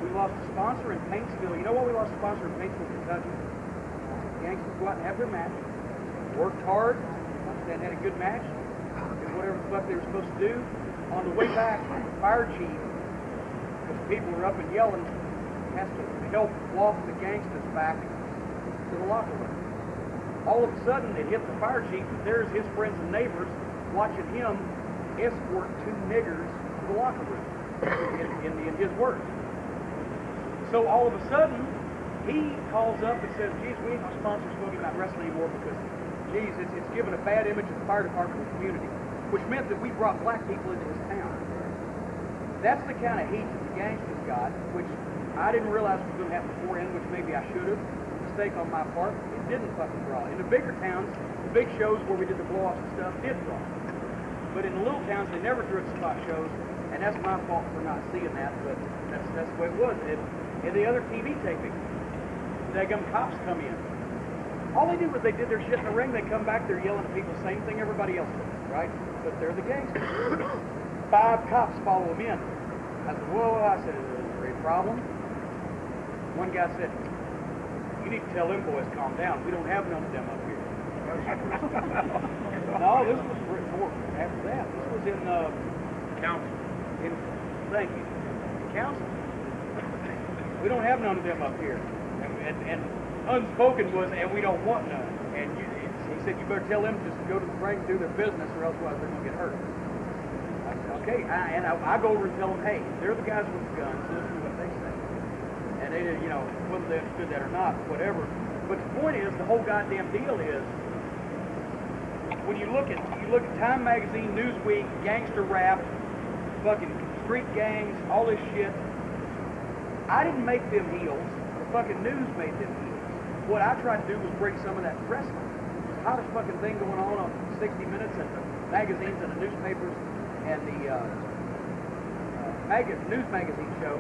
Speaker 8: We lost a sponsor in Paintsville. You know why we lost a sponsor in Paintsville, Kentucky? Gangstas go out and have their match. Worked hard. Then had a good match. Did whatever the fuck they were supposed to do. On the way back, the fire chief, because people were up and yelling, has to help walk the Gangstas back to the locker room. All of a sudden, it hit the fire chief that there's his friends and neighbors watching him escort 2 niggers to the locker room, in his words. So all of a sudden, he calls up and says, geez, we ain't gonna sponsor Smoky Mountain Wrestling anymore because, geez, it's given a bad image of the fire department and the community, which meant that we brought black people into his town. That's the kind of heat that the Gangstas got, which I didn't realize was going to happen beforehand, which maybe I should have. Mistake on my part. It didn't fucking draw. In the bigger towns, the big shows where we did the blow-offs and stuff did draw. But in the little towns, they never drew at spot shows, and that's my fault for not seeing that, but that's the way it was. In the other TV taping, daggum cops come in. All they did was they did their shit in the ring, they come back, they're yelling at people, same thing everybody else did, right? But they're the Gangstas. 5 cops follow them in. I said, whoa, I said, is there a problem? One guy said, you need to tell them boys calm down. We don't have none of them up here. No, this was after that. This was in council. Thank you. Council. We don't have none of them up here. And unspoken was, and we don't want none. And he said, you better tell them just to go to the ring and do their business, or else they're going to get hurt. I said, okay. I go over and tell them, hey, they're the guys with the guns. Listen to what they say. And they did, whether they understood that or not, whatever. But the point is, the whole goddamn deal is, when you look at Time Magazine, Newsweek, Gangster Rap, fucking street gangs, all this shit, I didn't make them heels. The fucking news made them heels. What I tried to do was bring some of that to wrestling. It's the hottest fucking thing going on 60 Minutes and the magazines and the newspapers and the news magazine show.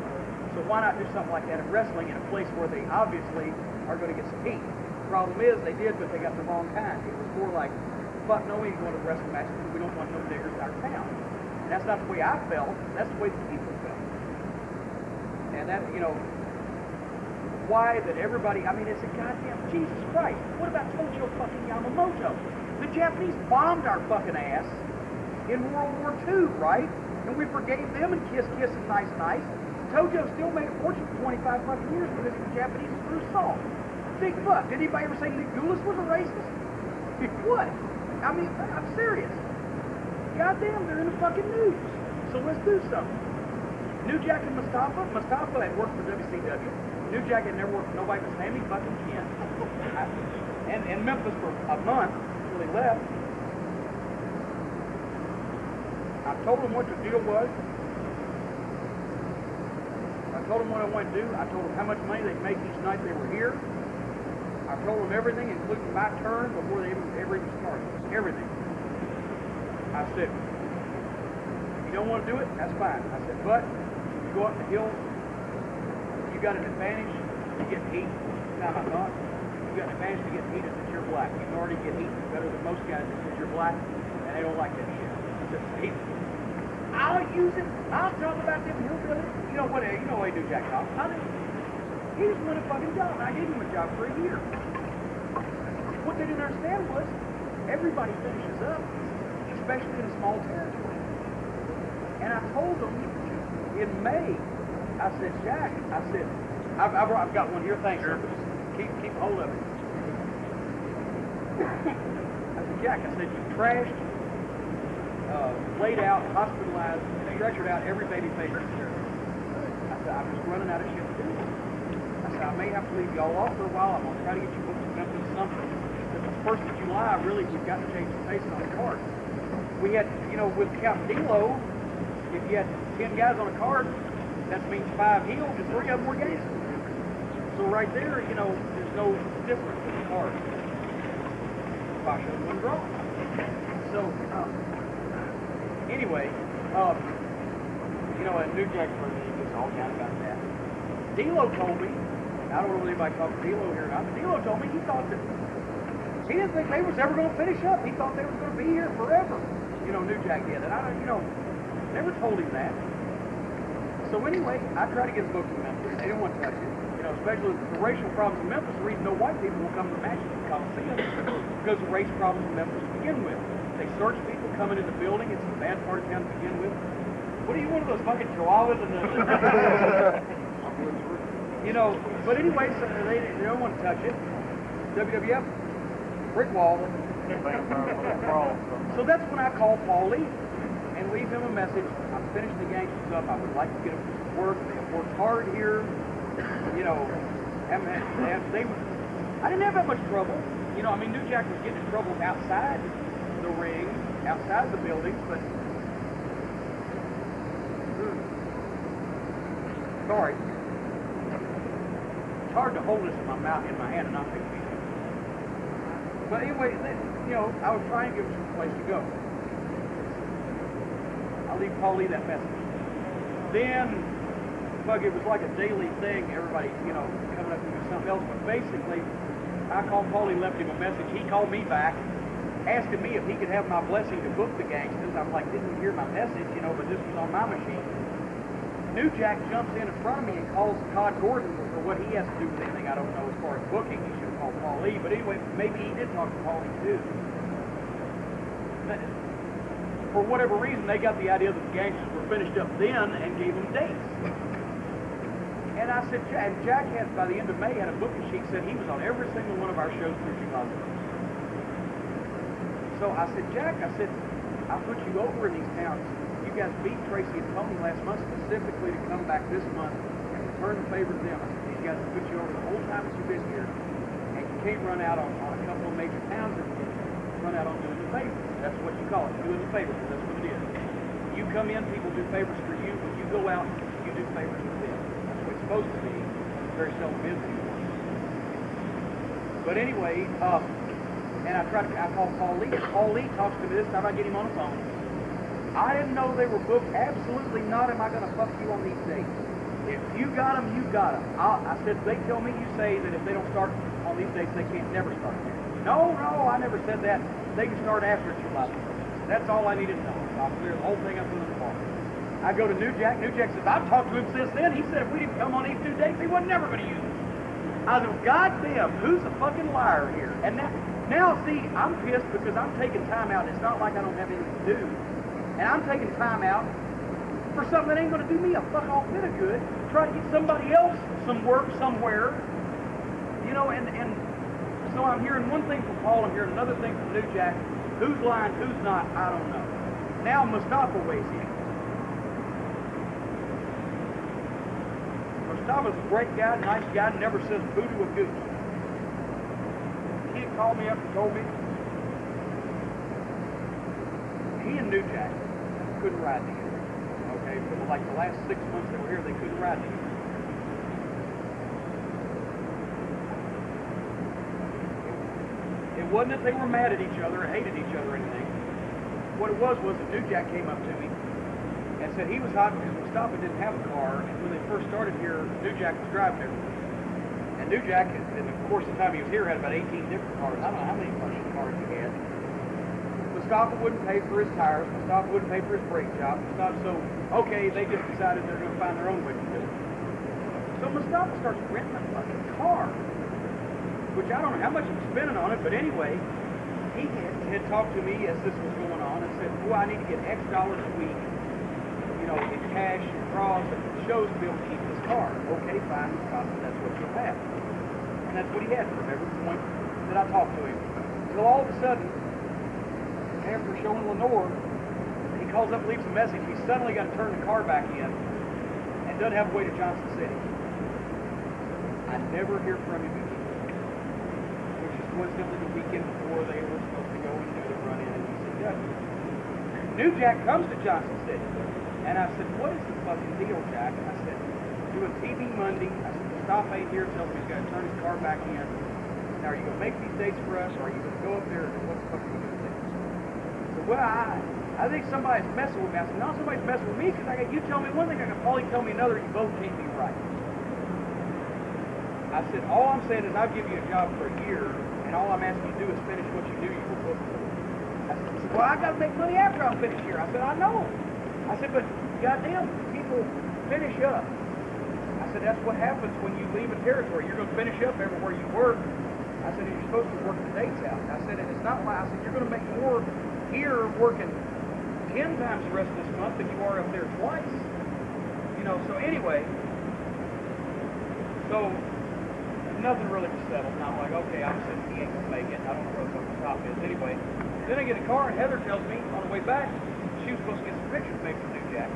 Speaker 8: So why not do something like that in wrestling in a place where they obviously are going to get some heat? The problem is they did, but they got the wrong kind. It was more like, fuck no, we ain't going to wrestling matches because we don't want no niggers in our town. And that's not the way I felt. That's the way the people felt. And that, why that everybody, I mean, it's a goddamn, Jesus Christ. What about Tojo fucking Yamamoto? The Japanese bombed our fucking ass in World War II, right? And we forgave them and kiss and nice. Tojo still made a fortune for 25 fucking years because the Japanese threw salt. Big fuck. Did anybody ever say Nick Goulas was a racist? What? I mean, I'm serious. Goddamn, they're in the fucking news. So let's do something. New Jack and Mustafa had worked for WCW. New Jack had never worked for nobody but Sammy fucking Ken. And Memphis for a month until he left. I told him what the deal was. I told him what I wanted to do. I told him how much money they'd make each night they were here. I told them everything, including my turn, before they ever even started. Everything. I said, if you don't want to do it, that's fine. I said, but you go up the hill, you got an advantage to get heat. Now I thought, you got an advantage to get heat if you're black. You can already get heat better than most guys if you're black, and they don't like that shit. I said, heat. I'll use it. I'll talk about them hillbillies. You know what they do, Jack Top. He just won a fucking job. I gave him a job for a year. What they didn't understand was everybody finishes up, especially in a small territory. And I told them in May, I said, Jack, I've got one here, thanks, sir. Just keep hold of it. I said, Jack, you trashed, laid out, hospitalized, stretchered out every baby face in there. I said, I'm just running out of shit to do. I said, I may have to leave y'all off for a while. I'm going to try to get you booked to Memphis something. 1st of July, really, we've got to change the pace on the card. We had, you know, with Count D-Lo, if you had 10 guys on a card, that means 5 heels and 3 of them were Gangstas. So right there, you know, there's no difference in the card. I should have won draw. So, anyway, you know, at New Jack for me, he gets all down about that. D-Lo told me, I don't know if anybody talked to D-Lo here or not, but D-Lo told me he thought that he didn't think they was ever going to finish up. He thought they was going to be here forever. You know, New Jack did. And I don't, you know, never told him that. So anyway, I tried to get them booked in Memphis. They didn't want to touch it. You know, especially the racial problems in Memphis. The reason no white people will come to the matches in the Coliseum because of race problems in Memphis to begin with. They search people coming in the building. It's a bad part of town to begin with. What are you, one of those fucking chihuahuas in the... You know, but anyway, so they don't want to touch it. WWF, brick wall. So that's when I call Paul Lee and leave him a message. I'm finishing the Gangstas up. I would like to get them to work. They have worked hard here. You know, I didn't have that much trouble. You know, I mean, New Jack was getting in trouble outside the ring, outside the buildings, but... Sorry. It's hard to hold this in my mouth, in my hand, and not take it. But anyway, you know, I was trying to give him some place to go. I'll leave Paul Lee that message. Then, fuck, it was like a daily thing. Everybody, you know, coming up to do something else. But basically, I called Paul Lee, left him a message. He called me back, asking me if he could have my blessing to book the Gangstas. I'm like, didn't hear my message, you know, but this was on my machine. New Jack jumps in front of me and calls Todd Gordon for what he has to do with anything I don't know as far as booking. He should have called Paul Lee, but anyway, maybe he did talk to Paul Lee too. But for whatever reason, they got the idea that the Gangstas were finished up then and gave them dates. And I said, Jack had, by the end of May, had a booking sheet, said he was on every single one of our shows through Chicago. So I said, Jack, I said, I'll put you over in these towns. You guys beat Tracy and Tony last month specifically to come back this month and return the favor to them. I said, these guys will put you over the whole time that you've been here. And you can't run out on a couple of major towns and run out on doing the favors. That's what you call it, doing the favors. That's what it is. You come in, people do favors for you. When you go out, you do favors for them. That's what it's supposed to be. It's very seldom is anymore. But anyway, and I called Paul Lee. Paul Lee talks to me this time. I get him on the phone. I didn't know they were booked. Absolutely not am I going to fuck you on these dates. If you got them, you got them. I said, they tell me you say that if they don't start on these dates, they can't never start there. No, I never said that. They can start after July 1st. That's all I needed to know. I'll clear the whole thing up in the bar. I go to New Jack. New Jack says, I've talked to him since then. He said if we didn't come on these 2 dates, he wasn't never going to use us. I said, God damn, who's the fucking liar here? And now, see, I'm pissed because I'm taking time out. It's not like I don't have anything to do. And I'm taking time out for something that ain't going to do me a fuck all bit of good. Try to get somebody else some work somewhere. You know, and so I'm hearing one thing from Paul, I'm hearing another thing from New Jack. Who's lying, who's not, I don't know. Now Mustafa weighs in. Mustafa's a great guy, nice guy, never says boo to a goose. He called me up and told me he and New Jack couldn't ride together. Okay, for like the last 6 months they were here, they couldn't ride together. It wasn't that they were mad at each other or hated each other or anything. What it was that New Jack came up to me and said he was hot because Mustafa didn't have a car, and when they first started here, New Jack was driving everything. And New Jack, in the course of the time he was here, had about 18 different cars. I don't know how many fucking cars he had. Mustafa wouldn't pay for his tires. Mustafa wouldn't pay for his brake job. So, okay, they just decided they're going to find their own way to do it. So Mustafa starts renting a fucking car, which I don't know how much he was spending on it, but anyway, he had talked to me as this was going on and said, boy, I need to get X dollars a week, you know, in cash and draws and shows to be able to keep this car. Okay, fine, Mustafa, that's what you'll have. And that's what he had from every point that I talked to him. Until all of a sudden, after showing Lenore, he calls up and leaves a message. He's suddenly got to turn the car back in and doesn't have a way to Johnson City. I never hear from him again, which is coincidentally the weekend before they were supposed to go and do the run-in in ECW. New Jack comes to Johnson City, and I said, what is the fucking deal, Jack? And I said, doing TV Monday. I said, the stop aid here tells me he's got to turn his car back in. Now, are you going to make these dates for us, or are you going to go up there, and what the fuck are you going to do? So, well, I think somebody's messing with me. I said, no, somebody's messing with me, because you tell me one thing, I can probably tell me another, you both can't be right. I said, all I'm saying is I'll give you a job for a year, and all I'm asking you to do is finish what you do, you will book it. I said, well, I got to make money after I'm finished here. I said, I know. I said, but goddamn, people finish up. I said, that's what happens when you leave a territory. You're going to finish up everywhere you work. I said, you're supposed to work the dates out. I said, and it's not like, I said, you're going to make more here working 10 times the rest of this month than you are up there twice. You know, so anyway, so nothing really was settled. And I'm like, okay, I'm sitting, he ain't going to make it. I don't know what the top is. Anyway, then I get a car, and Heather tells me on the way back, she was supposed to get some pictures made for New Jack.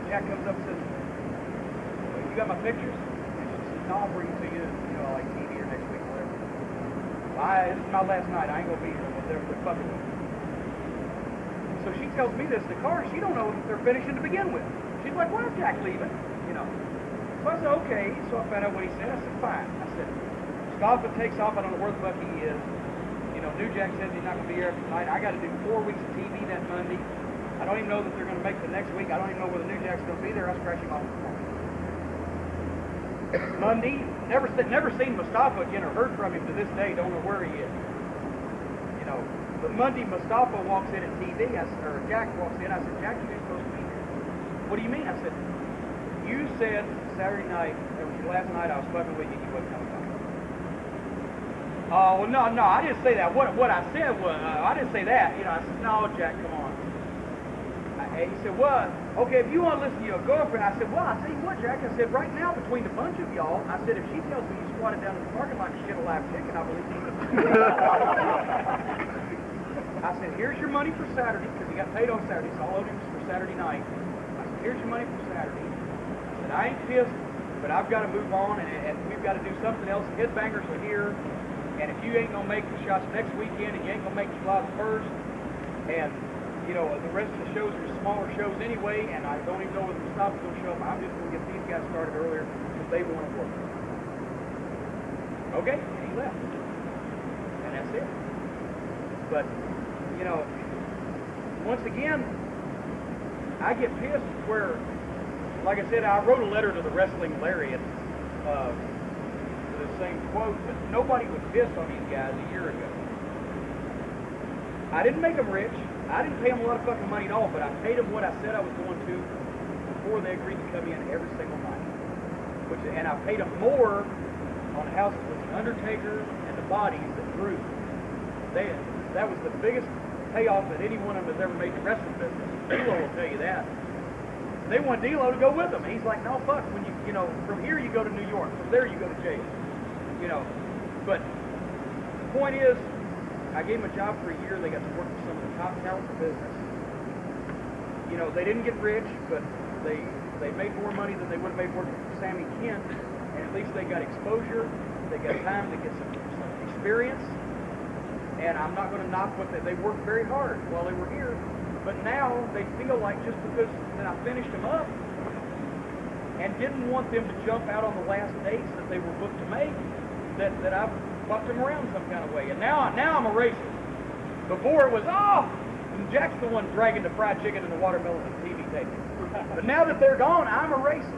Speaker 8: Jack comes up and says, you got my pictures? And she says, no, I'll bring it to you, like TV or next week, whatever. This is my last night. I ain't going to be here. They're fucking with me. So she tells me this in the car. She don't know if they're finishing to begin with. She's like, why is Jack leaving? So I said, okay. So I found out what he said. I said, fine. I said, Mustafa takes off. I don't know where the fuck he is. New Jack says he's not going to be here tonight. I got to do 4 weeks of TV that Monday. I don't even know that they're going to make the next week. I don't even know whether New Jack's going to be there. I'll scratch him off the phone. Monday, never seen Mustafa again or heard from him to this day. Don't know where he is. But Monday, Mustafa walks in at TV. Or Jack walks in. I said, Jack, you ain't supposed to be here. What do you mean? I said, you said Saturday night, last night I was fucking with you. You wasn't coming back. Oh, well, no, I didn't say that. What I said was, I didn't say that. I said, no, Jack, come on. And he said, what? Okay, if you want to listen to your girlfriend, I said, well, I'll tell you what, Jack. I said, right now, between the bunch of y'all, I said, if she tells me you squatted down in the parking lot and shit a live chicken, I believe you. I said, here's your money for Saturday, because he got paid on Saturday, so all owed him was for Saturday night. I said, here's your money for Saturday. I said, I ain't pissed, but I've got to move on, and we've got to do something else. Headbangers are here. And if you ain't going to make the shots next weekend, and you ain't going to make July the 1st, and, the rest of the shows are smaller shows anyway, and I don't even know whether Mustafa's going to show up, I'm just going to get these guys started earlier because they want to work. Okay? And he left. And that's it. But, once again, I get pissed where, like I said, I wrote a letter to the Wrestling Lariat, the same quote, but nobody was pissed on these guys a year ago. I didn't make them rich. I didn't pay them a lot of fucking money at all, but I paid them what I said I was going to before they agreed to come in every single night. And I paid them more on houses with the Undertaker and the Bodies that grew. That was the biggest payoff that any one of them has ever made in the wrestling business. D'Lo will tell you that. They want D'Lo to go with them. He's like, no, fuck. When from here you go to New York. From there you go to jail. But the point is, I gave them a job for a year. They got to work with some of the top talent in the business. They didn't get rich, but they made more money than they would have made working for Sammy Kent. And at least they got exposure. They got time to get some experience. And I'm not going to knock what they worked very hard while they were here. But now they feel like just because that I finished them up and didn't want them to jump out on the last dates that they were booked to make, that I've fucked them around some kind of way. And now I'm a racist. Before it was, Jack's the one dragging the fried chicken and the watermelon and TV taping. But now that they're gone, I'm a racist.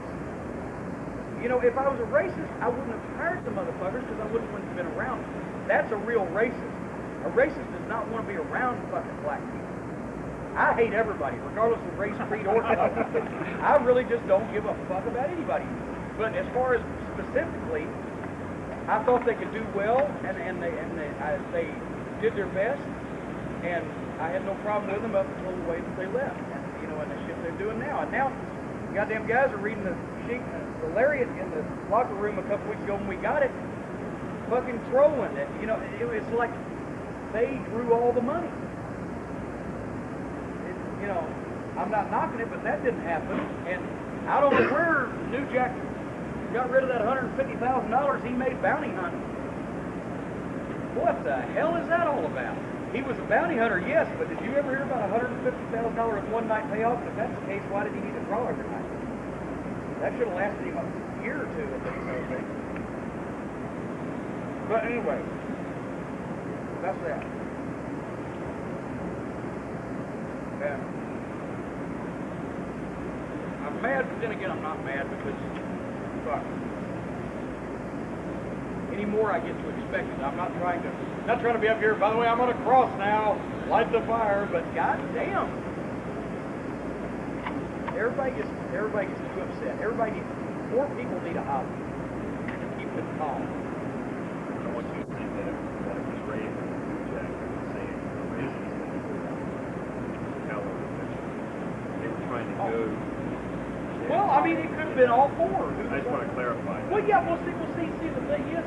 Speaker 8: If I was a racist, I wouldn't have hired the motherfuckers because I wouldn't have been around them. That's a real racist. A racist does not want to be around fucking black people. I hate everybody, regardless of race, creed, or color. I really just don't give a fuck about anybody. But as far as specifically, I thought they could do well, and they did their best, and I had no problem with them up until the way that they left, and the shit they're doing now. And now, the goddamn guys are reading the Lariat in the locker room a couple weeks ago when we got it, fucking trolling it. It's like they drew all the money. I'm not knocking it, but that didn't happen. And I don't know where New Jack got rid of that $150,000 he made bounty hunting. What the hell is that all about? He was a bounty hunter, yes, but did you ever hear about $150,000 in one night payoff? If that's the case, why did he need to draw every night? That should have lasted him a year or two at least, I think. But anyway, that's that. Yeah. I'm mad, but then again, I'm not mad because, fuck. Any more I get to expect it. I'm not trying to be up here, by the way, I'm on a cross now, light the fire, but goddamn. Everybody gets too upset. More people need a hobby to keep them calm.
Speaker 9: I want you to think that it was Ray and Jack saying the reasons how they were trying to go.
Speaker 8: Well, I mean, it could have been all four.
Speaker 9: I just want to clarify.
Speaker 8: Well, yeah, we'll see, the thing is,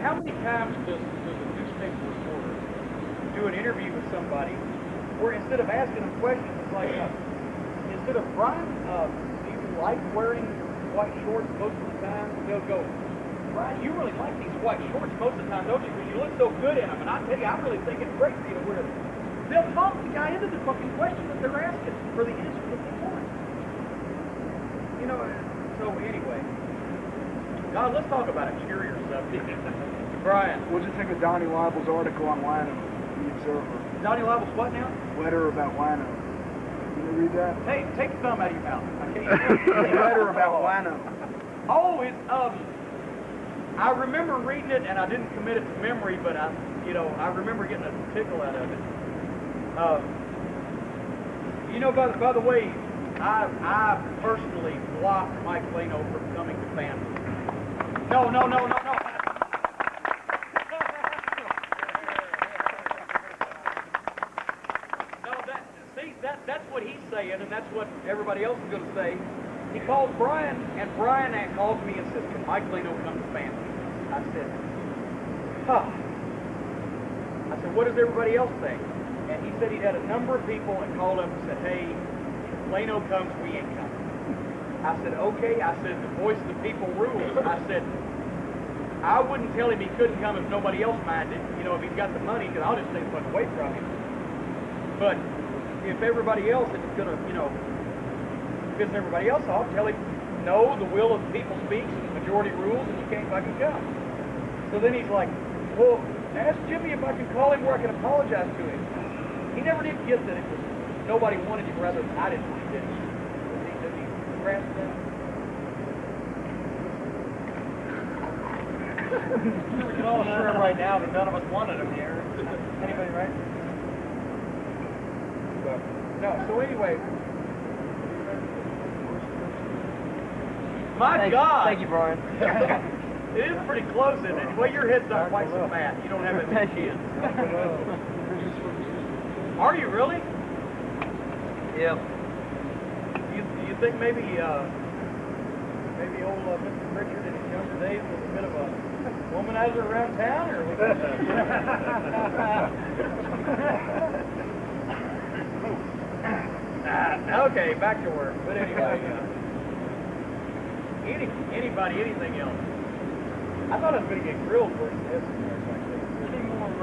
Speaker 8: how many times does a newspaper reporter do an interview with somebody where instead of asking them questions, it's like, instead of, Brian, do you like wearing white shorts most of the time? They'll go, Brian, you really like these white shorts most of the time, don't you? Because you look so good in them. And I tell you, I really think it's great for you to wear them. They'll talk the guy into the fucking question that they're asking for the answer that they want. You know, so anyway. God, let's talk about a cheerier subject. Brian.
Speaker 6: What'd you think of Donnie Libel's article on Wino in the Observer?
Speaker 8: Donnie Libel's what now?
Speaker 6: Letter about Wino. Can you read that?
Speaker 8: Hey, take the thumb out of your mouth. Okay.
Speaker 6: Letter about Wino.
Speaker 8: Oh, it's I remember reading it and I didn't commit it to memory, but I remember getting a tickle out of it. By the way, I personally blocked Mike Lano from coming to Phantom. No. That's what he's saying, and that's what everybody else is going to say. He called Brian, and Brian called me and says, "Can Mike Lano come to Phantom?" I said, "Huh." I said, "What does everybody else think?" And he said he'd had a number of people and called up and said, "Hey, if Lano comes, we ain't coming." I said, "Okay." I said, "The voice of the people rules." I said, "I wouldn't tell him he couldn't come if nobody else minded. If he's got the money, because I'll just stay the fuck away from him. But if everybody else is going to, piss everybody else off, tell him, no, the will of the people speaks, and the majority rules, and you can't fucking come." So then he's like, "Well, ask Jimmy if I can call him where I can apologize to him." He never did get that it was nobody wanted him rather than I didn't want him, did he? Does he grasp that? We can all assure him right now that none of us wanted him here. Anybody, right? No, so anyway. My God!
Speaker 10: Thank you, Brian.
Speaker 8: It is pretty close, isn't it? Well, your head's not quite so fat. You don't have that many kids. Are you really?
Speaker 10: Yeah.
Speaker 8: Do you think maybe old Mr. Prichard in his younger days was a bit of a womanizer around town, or was okay, back to work. But anyway, anything else? I thought I was going to get grilled for this.
Speaker 3: Any more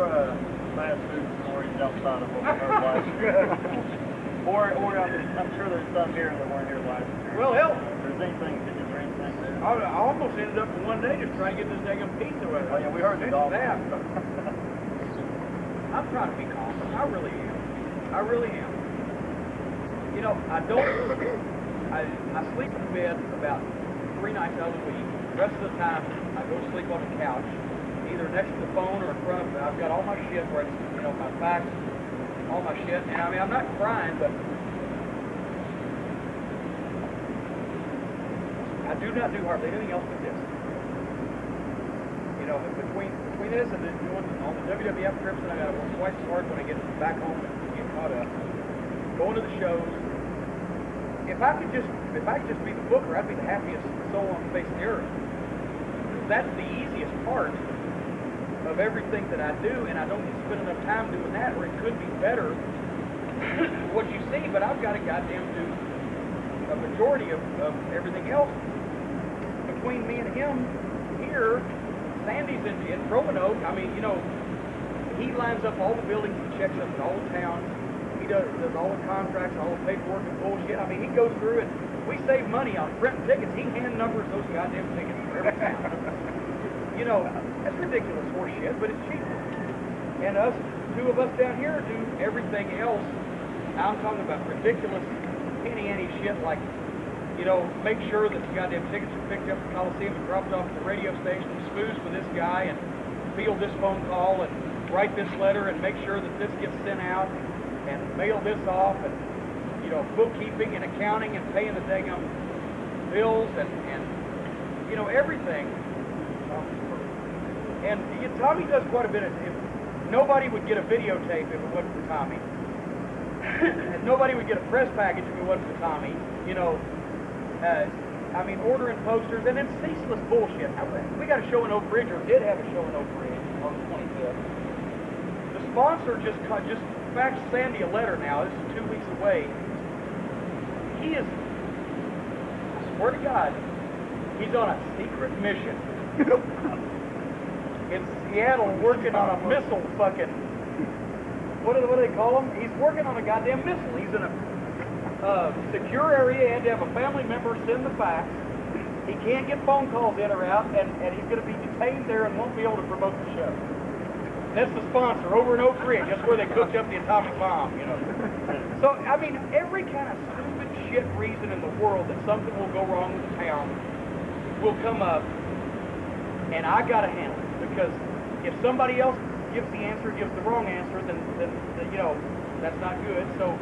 Speaker 3: fast food stories outside of what we heard last year? or I'm sure there's some here that weren't here last year.
Speaker 8: Well, hell.
Speaker 3: If there's anything, is there anything there?
Speaker 8: I almost ended up for one day just trying to get this dang pizza with it.
Speaker 3: Oh, yeah, we heard the dog.
Speaker 8: I'm trying to be calm. I really am. I sleep in bed about 3 nights out of the week. The rest of the time, I go to sleep on the couch, either next to the phone or in front of it. I've got all my shit where it's, my facts, all my shit. And I mean, I'm not crying, but I do not do hardly anything else but this. Between this and doing all the WWF trips that I got to work twice as hard when I get back home and get caught up, going to the shows. If I could just be the booker, I'd be the happiest soul on the face of the earth. That's the easiest part of everything that I do, and I don't spend enough time doing that, or it could be better what you see, but I've got to goddamn do a majority of everything else. Between me and him here, Sandy's in Roanoke. I mean, you know, he lines up all the buildings, he checks up in all the towns. He does all the contracts, all the paperwork and bullshit. I mean, he goes through it. We save money on printing tickets. He hand numbers those goddamn tickets for every town. You know, that's ridiculous horse shit, but it's cheap. And us, two of us down here do everything else. I'm talking about ridiculous penny-ante shit like, you know, make sure that the goddamn tickets are picked up at the Coliseum and dropped off at the radio station, spooze with this guy and field this phone call and write this letter and make sure that this gets sent out and mail this off and, you know, bookkeeping and accounting and paying the daggum bills and you know, everything. And Tommy does quite a bit of it. Nobody would get a videotape if it wasn't for Tommy. And nobody would get a press package if it wasn't for Tommy. You know, I mean, ordering posters and then ceaseless bullshit. We got a show in Oak Ridge, or did have a show in Oak Ridge on the 25th. The sponsor just faxed Sandy a letter now. This is 2 weeks away. He is, I swear to God, he's on a secret mission in Seattle working on a missile fucking, what do they call him? He's working on a goddamn missile. He's in a secure area and to have a family member send the fax. He can't get phone calls in or out, and he's going to be detained there and won't be able to promote the show. That's the sponsor over in Oak Ridge. That's where they cooked up the atomic bomb, you know. So, I mean, every kind of stupid shit reason in the world that something will go wrong with the town will come up, and I got to handle it. Because if somebody else gives the answer, gives the wrong answer, then you know, that's not good. So,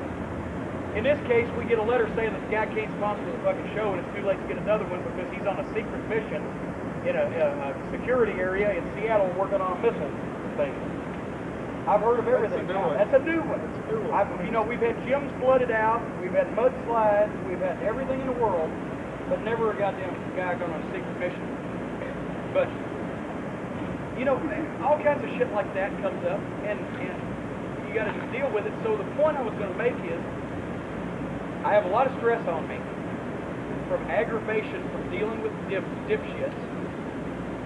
Speaker 8: in this case, we get a letter saying that the guy can't sponsor the fucking show, and it's too late to get another one because he's on a secret mission in a security area in Seattle working on a missile thing. I've heard of everything. That's a new one. You know, we've had gyms flooded out, we've had mudslides, we've had everything in the world, but never a goddamn guy going on a secret mission. But, you know, all kinds of shit like that comes up, and you got to deal with it. So the point I was going to make is, I have a lot of stress on me from aggravation from dealing with dipshits,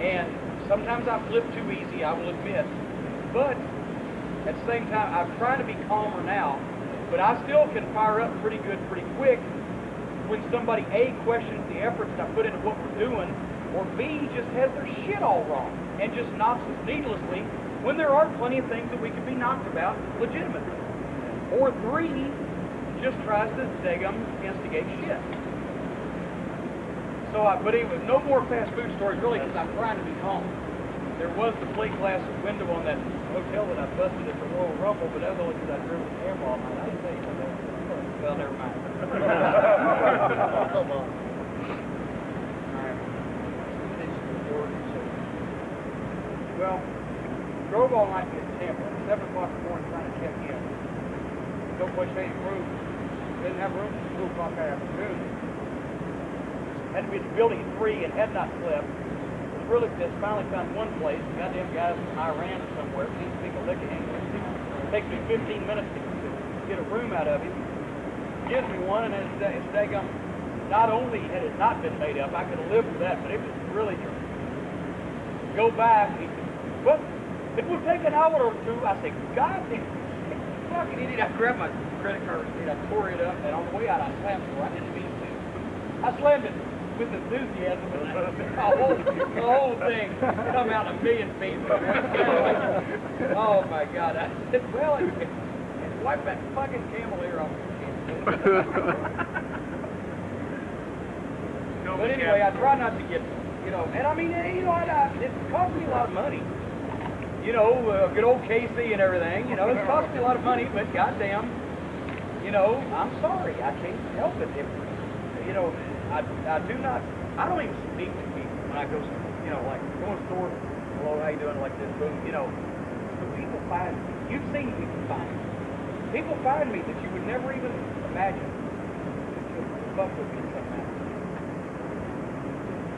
Speaker 8: and sometimes I flip too easy, I will admit. But at the same time, I'm trying to be calmer now, but I still can fire up pretty good, pretty quick when somebody A, questions the efforts that I put into what we're doing, or B, just has their shit all wrong and just knocks us needlessly when there are plenty of things that we could be knocked about legitimately. Or 3, just tries to daggum instigate shit. So, but anyway, no more fast food stories really, because I'm trying to be calm. There was the plate glass window on that hotel that I busted at the Royal Rumble, but that was only because I drove the camera all night. I didn't say anything about it. Well, never mind. Come on. Well, drove all night to get to Tampa. 7 o'clock in the morning trying to check in. No place to room. Didn't have room for 2 o'clock that afternoon. Had to be at the building at 3 and had not slept. Was really pissed. Finally found one place. The goddamn guys from Iran or somewhere. Can't speak a lick of English. It takes me 15 minutes to get a room out of him. Gives me one, and it's daggum. Not only had it not been made up, I could have lived with that, but it was really go back. He said, well, it would take an hour or 2. I said, God damn. Fucking idiot. I grabbed my credit card receipt, I tore it up, and on the way out I slammed it. I didn't mean to. I slammed it with enthusiasm, and the whole thing come out 1,000,000 feet. Oh my God. I said, well, wipe that fucking camel ear off. But anyway, I try not to get, you know, and I mean, you know, it cost me a lot of money. You know, good old Casey and everything, you know, it cost me a lot of money, but goddamn, you know, I'm sorry, I can't help it. If, you know, I don't even speak to people when I go, you know, like, go in the store, hello, how you doing, like this, boom, you know, so people find me. You've seen people find me. People find me that you would never even imagine that you would fuck with me somehow.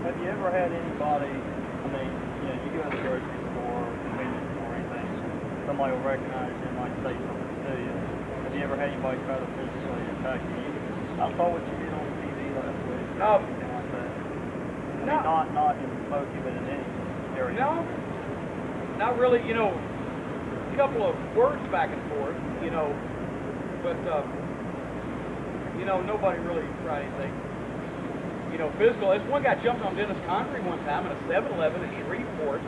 Speaker 3: Have you ever had anybody, I mean, you know, you go to the grocery store, convenience store, anything, somebody will recognize you and might say something to you. Have you ever had anybody try to physically attack you? I saw what you did on TV last week. Anything like that. I mean, not in Smoky, but in any area?
Speaker 8: No, not really. You know, a couple of words back and forth. You know, but you know, nobody really tried anything. You know, physical. This one guy jumped on Dennis Connery one time in a 7-Eleven in Shreveport,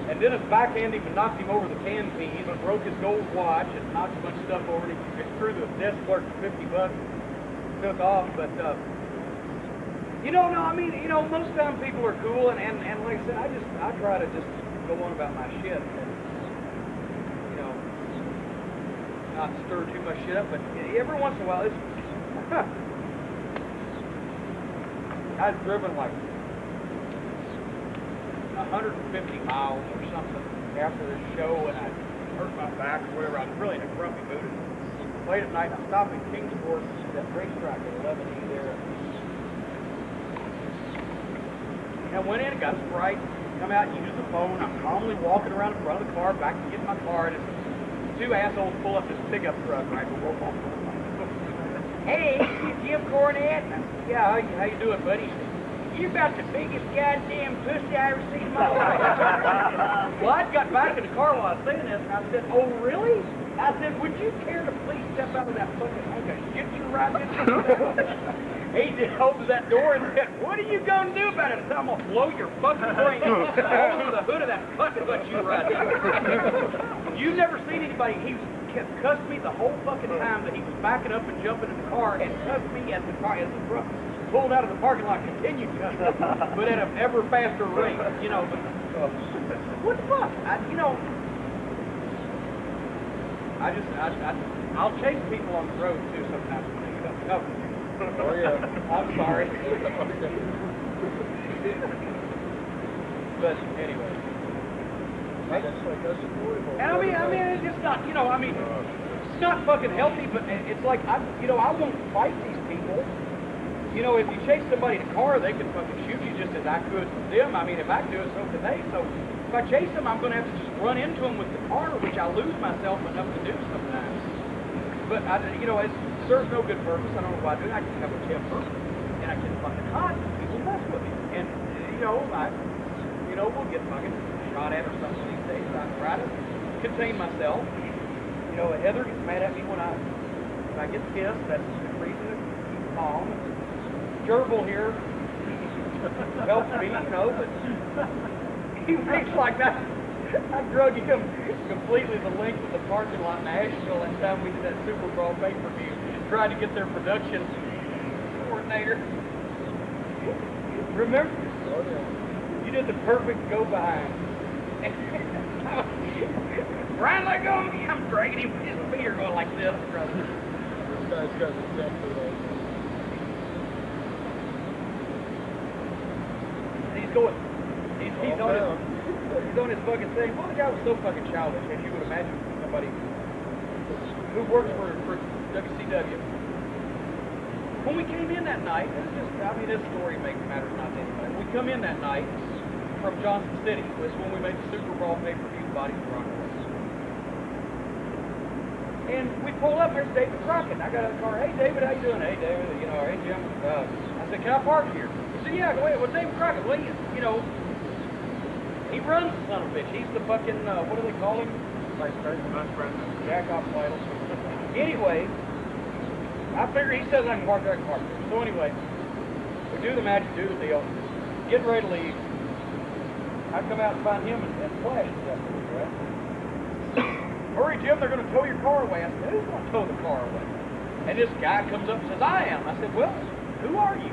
Speaker 8: and Dennis backhanded him and knocked him over the can peas and broke his gold watch and knocked a bunch of stuff over, and he threw the desk clerk for $50, took off. But you know, no, I mean, you know, most of the time people are cool, and like I said, I try to just go on about my shit, and you know, not stir too much shit up. But every once in a while, it's I'd driven like 150 miles or something after this show, and I hurt my back or whatever. I was really in a grumpy mood. Late at night, I stopped in Kingsport, that racetrack at 11E there. And I went in and got a Sprite, come out and use the phone. I'm calmly walking around in front of the car, back to get my car, and two assholes pull up this pickup truck, right? Hey, you Jim Cornette? Yeah, how you doing, buddy? You're about the biggest goddamn pussy I ever seen in my life. Well, I got back in the car while I was saying this, and I said, oh, really? I said, would you care to please step out of that fucking shit you right in? He just opened that door and said, what are you going to do about it? I said, I'm going to blow your fucking brain all through the hood of that fucking butt you right in. You've never seen anybody, he cussed me the whole fucking time that he was backing up and jumping in the car, and cussed me as the truck pulled out of the parking lot, continued cussing, but at an ever faster rate, you know. But, what the fuck? You know, I'll chase people on the road too sometimes when they come cover.
Speaker 1: Oh yeah.
Speaker 8: I'm sorry. But anyway.
Speaker 1: That's enjoyable.
Speaker 8: And I mean, it's just not, you know, I mean, it's not fucking healthy, but it's like, I won't fight these people. You know, if you chase somebody in a car, they can fucking shoot you just as I could them. I mean, if I do it, so can they. So if I chase them, I'm going to have to just run into them with the car, which I lose myself enough to do sometimes. But, you know, it serves no good purpose. I don't know why I do it. I just have a temper, and I get fucking hot, and people mess with me. And, you know, we'll get fucking shot at or something these days. I try to contain myself. You know, Heather gets mad at me when I get pissed. That's the reason to keep calm. Gerbil here helps me, you know, but he makes like that. I drug him completely the length of the parking lot in Nashville that time we did that Super Bowl pay-per-view. Tried to get their production coordinator. Remember?
Speaker 1: Oh, yeah.
Speaker 8: You did the perfect go behind. Brian, let go of me. I'm dragging him with his feet going like this.
Speaker 1: This guy's got exactly right.
Speaker 8: He's on his fucking thing. Well, the guy was so fucking childish, as you would imagine somebody who works for WCW. When we came in that night, this story makes matters not to anybody. We come in that night from Johnson City. This is when we made the Super Bowl pay-per-view Body of Rockaway. And we pull up, there's David Crockett. I got out of the car, hey David, how you doing? Hey David, you know, hey Jim. I said, can I park here? He said, yeah, go ahead. Well, David Crockett, well, you know, he runs the son of a bitch. He's the fucking, what do they call him?
Speaker 1: Vice President.
Speaker 8: Jack off title. Anyway, I figure he says I can park there, I can park there. So anyway, we do the match, do the deal, getting ready to leave. I come out and find him and Flash is up there, right? Hurry, Jim, they're going to tow your car away. I said, who's going to tow the car away? And this guy comes up and says, I am. I said, well, who are you?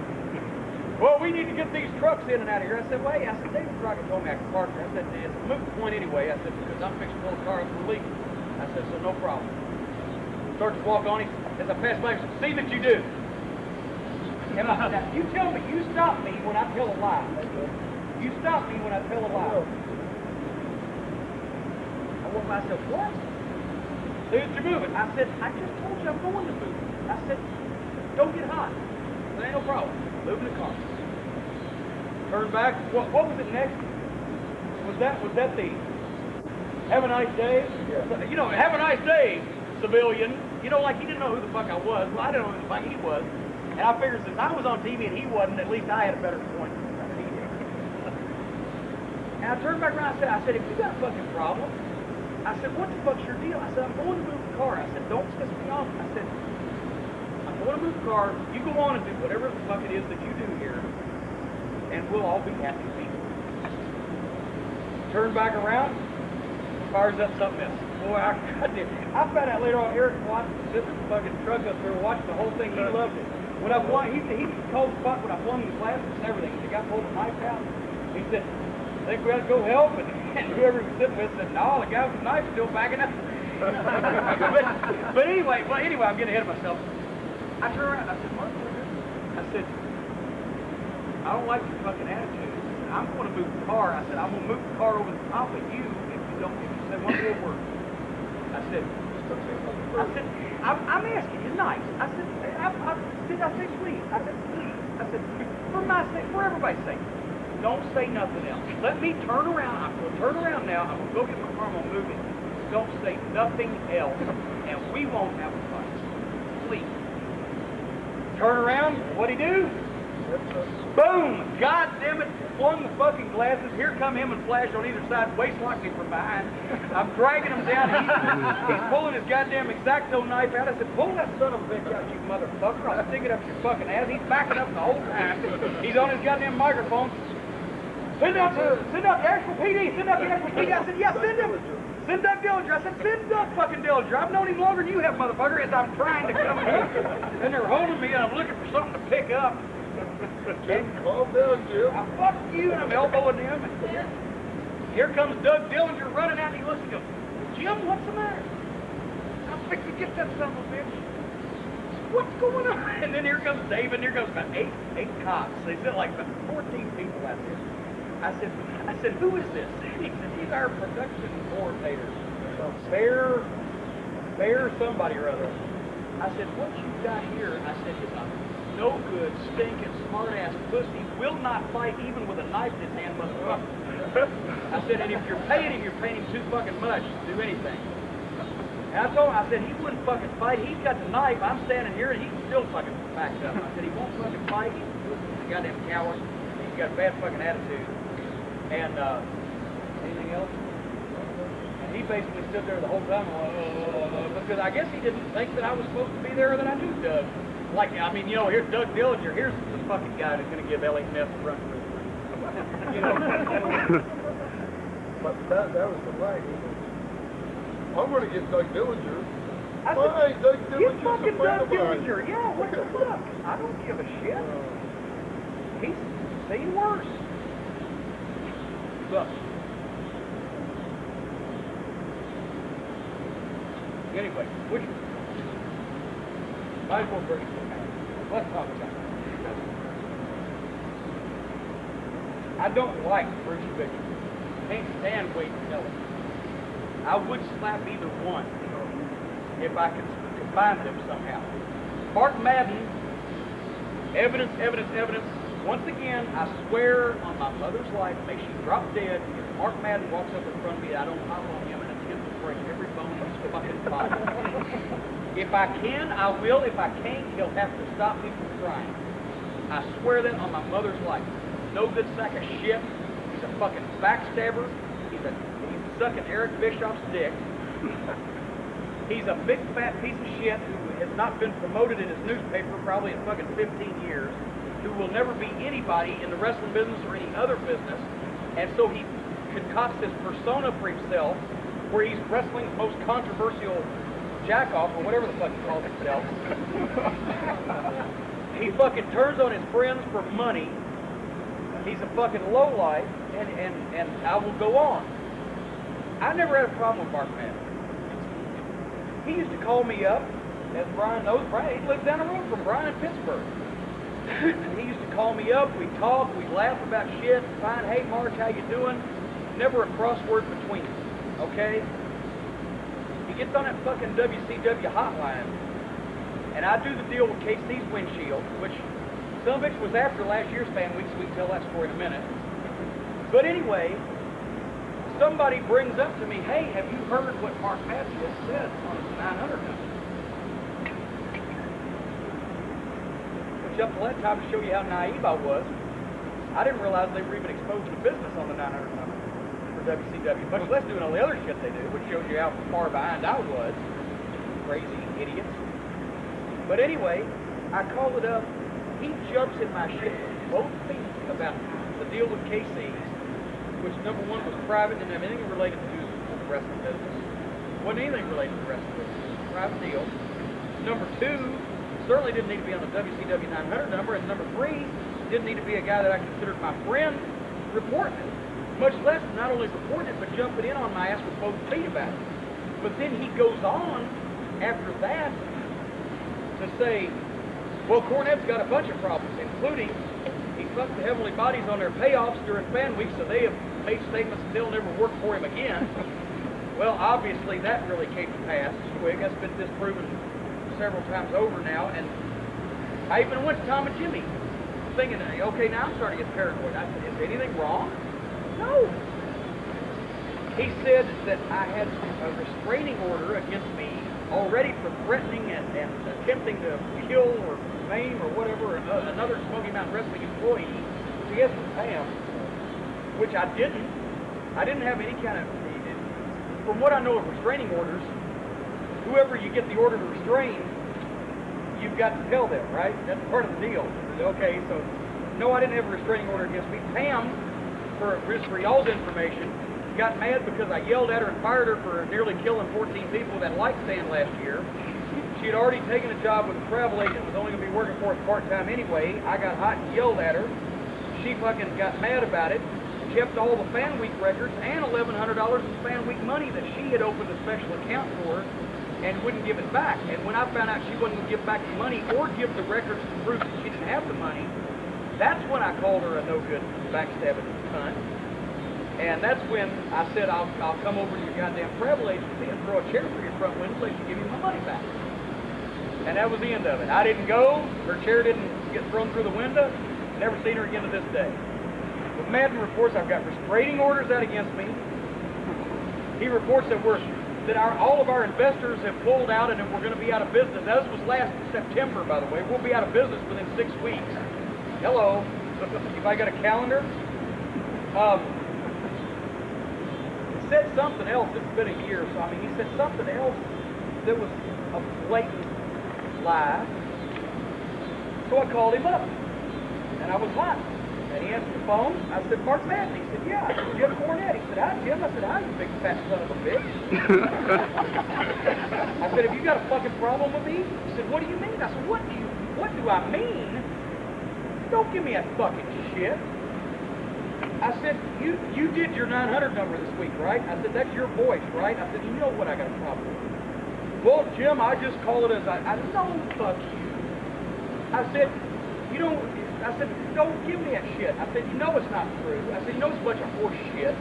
Speaker 8: Well, we need to get these trucks in and out of here. I said, wait. I said, David Crockett told me I could park there. I said, it's a moot point anyway. I said, because I'm fixing to pull the car up for leak. I said, so no problem. Starts to walk on him. As I pass by him, see that you do. And now, you tell me, you stop me when I tell a lie. You stop me when I tell a lie. I want myself, what? Dude, you're moving. I said, I just told you I'm going to move. I said, don't get hot. There ain't no problem. Moving the car. Turn back. What was it next? Was that the have a nice day? Yeah. You know, have a nice day, civilian. You know, like he didn't know who the fuck I was. Well, I didn't know who the fuck he was. And I figured since I was on TV and he wasn't, at least I had a better point than he did. And I turned back around, I said, if you got a fucking problem, I said, what the fuck's your deal? I said, I'm going to move the car. I said, don't piss me off. I said, I'm going to move the car. You go on and do whatever the fuck it is that you do here, and we'll all be happy people. Turn back around, fires up something else. Boy, I found out later on, Eric watched the fucking truck up there, watched the whole thing. He loved it. When I flung, he called the spot when I flung the glasses and everything. The guy pulled the knife out. He said, I think we ought to go help. And whoever he was sitting with said, no, the guy with the knife's still backing up. but anyway, I'm getting ahead of myself. I turned around, I said, I said, I don't like your fucking attitude. I'm going to move the car. I said, I'm going to move the car over the top of you if you say one more word. I said, I'm asking you nice. I said, please. I said, please. I said, for my sake, for everybody's sake, don't say nothing else. Let me turn around. I'm going to turn around now. I'm going to go get my car. I'm going to move it. Don't say nothing else, and we won't have a fight. Please. Turn around. What'd he do? Boom! God damn it! Flung the fucking glasses. Here come him and Flash on either side, waist locked me from behind. I'm dragging him down. He's pulling his goddamn X-Acto knife out. I said, pull that son of a bitch out, you motherfucker. I'll stick it up your fucking ass. He's backing up the whole time. He's on his goddamn microphone. Send out the actual PD. Send out the actual PD. I said, yeah, send him. Send Doug Dillinger. I said, send Doug fucking Dillinger. I've known him longer than you have, motherfucker, as I'm trying to come in. And they're holding me, and I'm looking for something to pick up.
Speaker 7: Calm down, Jim.
Speaker 8: I fuck you, and I'm elbowing him. And here comes Doug Dillinger running out, and he looks and goes, Jim, what's the matter? I'm fixing to get that son of a bitch. What's going on? And then here comes Dave, and here goes about eight cops. They said like about 14 people out there. I said, who is this? He said, he's our production coordinator. Bear somebody or other. I said, what you got here? I said, is a no good, stinking, smart-ass pussy, will not fight even with a knife in his hand, motherfucker. I said, and if you're paying him too fucking much to do anything. And I told him, I said, he wouldn't fucking fight. He's got the knife. I'm standing here, and he's still fucking backed up. I said, he won't fucking fight. He's a goddamn coward. He's got a bad fucking attitude. And, anything else? And he basically stood there the whole time, because I guess he didn't think that I was supposed to be there or that I knew Doug. Like, I mean, you know, here's Doug Dillinger. Here's the fucking guy that's going to give Elliot Neff a run for his money. You know?
Speaker 7: But that was the right. I'm going to get Doug Dillinger.
Speaker 8: Why?
Speaker 7: Doug Dillinger's
Speaker 8: Get fucking
Speaker 7: a friend
Speaker 8: Doug
Speaker 7: of mine.
Speaker 8: Dillinger. Yeah, what the fuck? I don't give a shit. He's seen worse. Look. Anyway, which might as well bring it. Let's talk about it. I don't like Bruce Bischoff. Can't stand Wade Kelly. I would slap either one if I could combine them somehow. Mark Madden, evidence. Once again, I swear on my mother's life, make she drop dead. If Mark Madden walks up in front of me, I don't hop on him and attempt to break every bone in his fucking body. If I can, I will. If I can't, he'll have to stop me from trying. I swear that on my mother's life. No good sack of shit. He's a fucking backstabber. He's sucking Eric Bischoff's dick. He's a big fat piece of shit who has not been promoted in his newspaper probably in fucking 15 years, who will never be anybody in the wrestling business or any other business, and so he concocts this persona for himself where he's wrestling's most controversial jack-off, or whatever the fuck he calls himself. He fucking turns on his friends for money. He's a fucking lowlife, and I will go on. I never had a problem with Mark Madden. He used to call me up, as Brian knows. Brian, he lives down the road from Brian in Pittsburgh. And he used to call me up, we'd talk, we'd laugh about shit, fine, hey Mark, how you doing? Never a crossword between us, okay? He gets on that fucking WCW hotline, and I do the deal with KC's windshield, which some of it was after last year's fan week, so we can tell that story in a minute. But anyway, somebody brings up to me, hey, have you heard what Mark Madden just said on his 900 number? Which up to that time, to show you how naive I was, I didn't realize they were even exposing the business on the 900 number. for WCW, much less doing all the other shit they do, which shows you how far behind I was. Crazy idiots. But anyway, I called it up. He jumps in my shit with both feet about the deal with KC's, which number one was private, didn't have anything related to the wrestling business. Wasn't anything related to the wrestling business. It was a private deal. Number two, certainly didn't need to be on the WCW 900 number, and number three, didn't need to be a guy that I considered my friend reporting it. Much less not only reporting it, but jumping in on my ass with both feet about it. But then he goes on after that to say, well, Cornette's got a bunch of problems, including he fucked the Heavenly Bodies on their payoffs during fan week, so they have made statements that they'll never work for him again. Well, obviously that really came to pass quick. That's been disproven several times over now, and I even went to Tom and Jimmy thinking, okay, now I'm starting to get paranoid. I said, is anything wrong? No. He said that I had a restraining order against me already for threatening and attempting to kill or maim or whatever another Smoky Mountain Wrestling employee. So yes, from Pam, which I didn't. I didn't have any kind of, from what I know of restraining orders, whoever you get the order to restrain, you've got to tell them, right? That's part of the deal. Okay, so no, I didn't have a restraining order against me. Pam, for y'all's information, got mad because I yelled at her and fired her for nearly killing 14 people with that light stand last year. She had already taken a job with a travel agent, was only going to be working for us part-time anyway. I got hot and yelled at her. She fucking got mad about it, kept all the fan week records and $1,100 in fan week money that she had opened a special account for and wouldn't give it back. And when I found out she wasn't going to give back the money or give the records to prove that she didn't have the money, that's when I called her a no-good backstabbing cunt. And that's when I said, I'll come over to your goddamn travel agency and throw a chair through your front window so you can give me my money back. And that was the end of it. I didn't go. Her chair didn't get thrown through the window. Never seen her again to this day. But Madden reports I've got restraining orders out against me. He reports that all of our investors have pulled out and that we're going to be out of business. Now, this was last September, by the way. We'll be out of business within 6 weeks. Hello. If I got a calendar. He said something else. It's been a year, so I mean, he said something else that was a blatant lie. So I called him up, and I was hot. And he answered the phone. I said, Mark Madden. He said, yeah. I said, Jim Cornette. He said, hi, Jim. I said, hi, you big fat son of a bitch. I said, have you got a fucking problem with me? He said, what do you mean? I said, what do I mean? Don't give me that fucking shit. I said, you did your 900 number this week, right? I said, that's your voice, right? I said, you know what I got a problem with. Well, Jim, I just call it as I said, no, fuck you. I said, don't give me that shit. I said, you know it's not true. I said, you know it's a bunch of horse shit.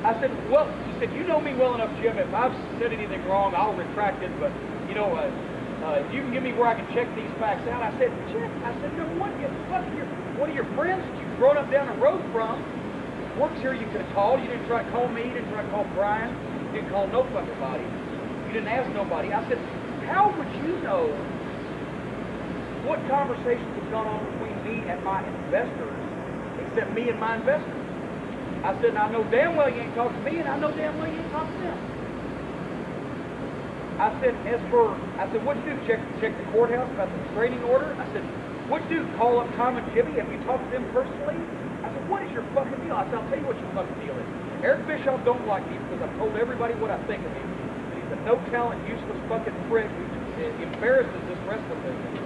Speaker 8: I said, well, he said, you know me well enough, Jim, if I've said anything wrong, I'll retract it, but, you know, you can give me where I can check these facts out. I said, check. I said, number one, one of your friends that you've grown up down the road from works here. You could have called. You didn't try to call me. You didn't try to call Brian. You didn't call no fucking body. You didn't ask nobody. I said, how would you know what conversations have gone on between me and my investors, except me and my investors? I said, and I know damn well you ain't talked to me, and I know damn well you ain't talked to them. I said, what'd you do? Check the courthouse about the restraining order? I said, what'd you do? Call up Tom and Jimmy? Have you talked to them personally? I said, what is your fucking deal? I said, I'll tell you what your fucking deal is. Eric Bischoff don't like me because I've told everybody what I think of him. That he's a no-talent, useless fucking prick who embarrasses this wrestling business.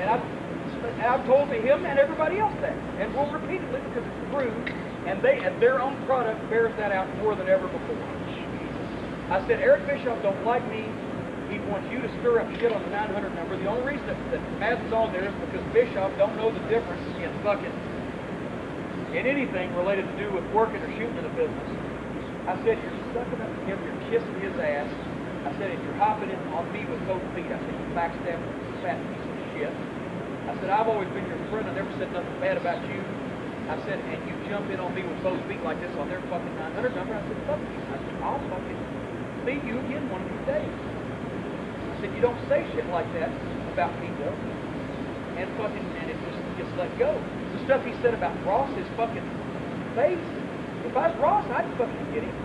Speaker 8: And I've told him and everybody else that. And we'll repeatedly because it's true. And their own product bears that out more than ever before. I said, Eric Bischoff don't like me. He wants you to stir up shit on the 900 number. The only reason that Madden's on there is because Bischoff don't know the difference in fucking in anything related to do with working or shooting in the business. I said, you're sucking up to him, you're kissing his ass. I said, and you're hopping in on me with both feet. I said, you backstabbing fat piece of shit. I said, I've always been your friend. I never said nothing bad about you. I said, and you jump in on me with both feet like this on their fucking 900 number. I said, fuck you. I said, I'll fucking see you again one of these days. I said, you don't say shit like that about people, and it just gets let go. The stuff he said about Ross's fucking face, If I was Ross, I'd fucking get him.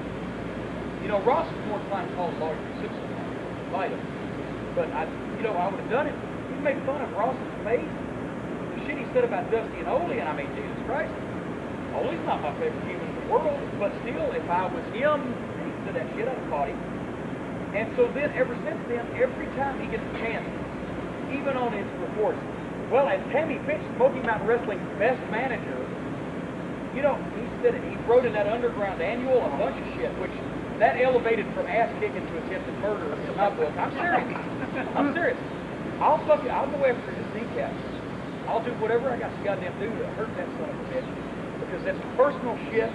Speaker 8: You know, Ross is more inclined to call a lawyer and fight him. But I would have done it. He made fun of Ross's face. The shit he said about Dusty and Ole, and I mean, Jesus Christ. Ole's not my favorite human in the world, but still, if I was him, he said that shit, I'd have fought him. And so then, ever since then, every time he gets a chance, even on his reports, well, as Tammy Fitch, Smoky Mountain Wrestling's best manager, you know, he said he wrote in that Underground Annual a bunch of shit, which that elevated from ass kicking to attempted murder in my book. I'm serious. I'm serious. I'll go after his kneecaps. I'll do whatever I got to goddamn do to hurt that son of a bitch. Because that's personal shit.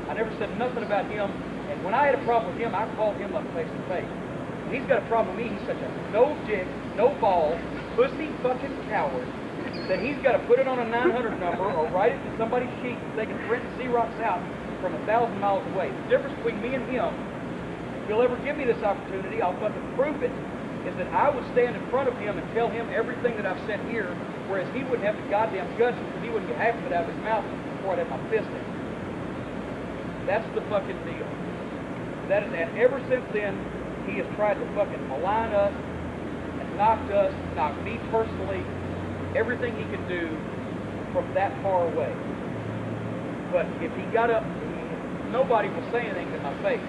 Speaker 8: I never said nothing about him. And when I had a problem with him, I called him up face to face. And he's got a problem with me. He's such a no dick, no ball, pussy fucking coward that he's got to put it on a 900 number or write it to somebody's sheet so they can print Xerox out from 1,000 miles away. The difference between me and him, if he'll ever give me this opportunity, I'll fucking prove it, is that I would stand in front of him and tell him everything that I've said here, whereas he wouldn't have the goddamn guts because he wouldn't get half of it out of his mouth before I'd have my fist in. That's the fucking deal. That is, and ever since then, he has tried to fucking malign us and knock me personally, everything he could do from that far away. But if he got up, nobody will say anything to my face.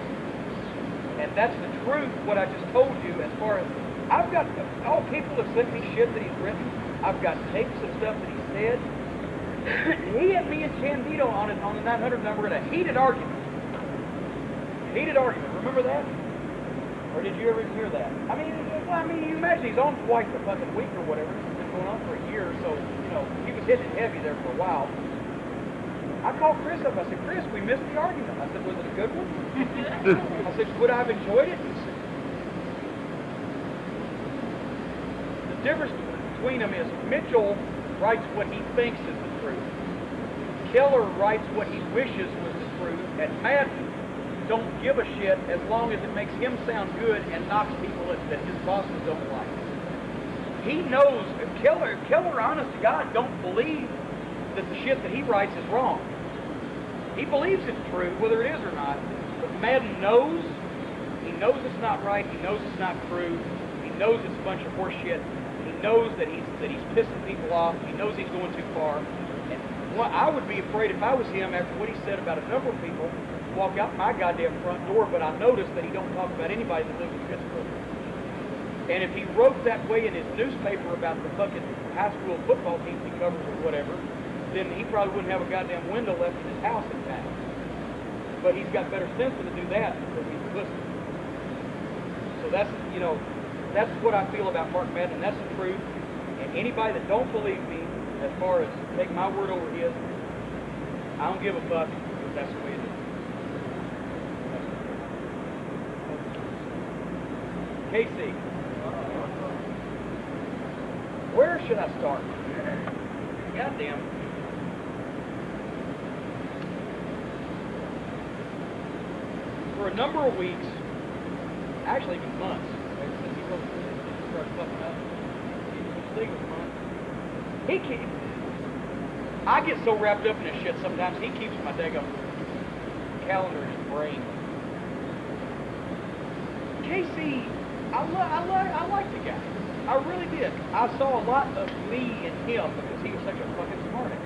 Speaker 8: And that's the truth, what I just told you, as far as, I've got, all people have sent me shit that he's written. I've got tapes of stuff that he said. He had me and Candito on the 900 number in a heated argument. Remember that? Or did you ever hear that? I mean, you imagine he's on twice a fucking week or whatever. This has been going on for a year, so, you know, he was hitting it heavy there for a while. I called Chris up. I said, Chris, we missed the argument. I said, was it a good one? I said, would I have enjoyed it? He said, the difference between them is Mitchell writes what he thinks is the truth. Keller writes what he wishes was the truth, and Madden don't give a shit as long as it makes him sound good and knocks people that his bosses don't like. He knows, if Keller, honest to God, don't believe that the shit that he writes is wrong. He believes it's true, whether it is or not. But Madden knows. He knows it's not right. He knows it's not true. He knows it's a bunch of horse shit. He knows that he's pissing people off. He knows he's going too far. And I would be afraid if I was him after what he said about a number of people, walk out my goddamn front door. But I noticed that he don't talk about anybody that lives in Pittsburgh. And if he wrote that way in his newspaper about the fucking high school football teams he covers or whatever, then he probably wouldn't have a goddamn window left in his house in town. But he's got better sense than to do that because he's a pussy. So that's, you know, that's what I feel about Mark Madden, and that's the truth. And anybody that don't believe me, as far as take my word over his, I don't give a fuck, because that's the way it is. Casey, where should I start? Goddamn. For a number of weeks, actually even months, since he started fucking up, I get so wrapped up in this shit sometimes, he keeps my daggum calendar in his brain. Casey, I like the guy. I really did. I saw a lot of me in him because he was such a fucking smartass.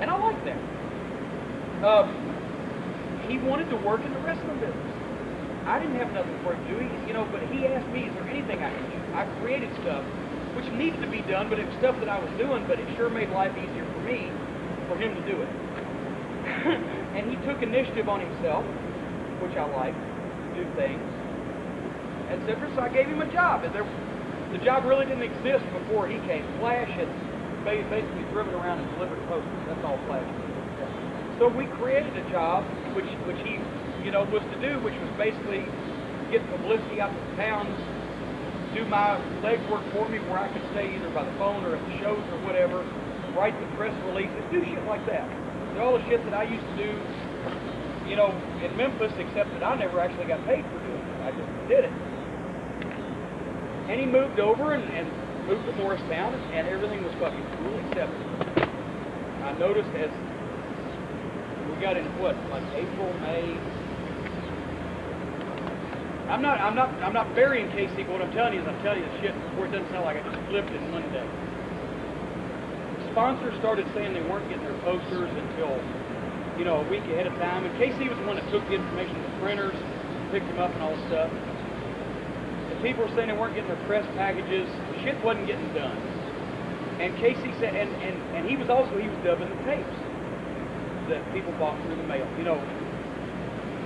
Speaker 8: And I like that. He wanted to work in the wrestling business. I didn't have nothing for him to do, you know, but he asked me, is there anything I can do? I created stuff which needed to be done, but it was stuff that I was doing, but it sure made life easier for me, for him to do it. And he took initiative on himself, which I like, to do things, etc. So I gave him a job. And the job really didn't exist before he came. Flash had basically driven around and delivered posters. That's all Flash did. So we created a job, which he, you know, was to do, which was basically get publicity out to the towns, do my legwork for me where I could stay either by the phone or at the shows or whatever, write the press releases, do shit like that. So all the shit that I used to do, you know, in Memphis, except that I never actually got paid for doing it. I just did it. And he moved over and moved to Morristown, and everything was fucking cool, except I noticed as we got in what, like April, May. I'm not burying KC, but what I'm telling you is I'm telling you the shit before it doesn't sound like I just flipped it in one day. Sponsors started saying they weren't getting their posters until, you know, a week ahead of time. And KC was the one that took the information to the printers, picked them up and all this stuff. The people were saying they weren't getting their press packages. Shit wasn't getting done. And KC said, and he was dubbing the tapes that people bought through the mail. You know,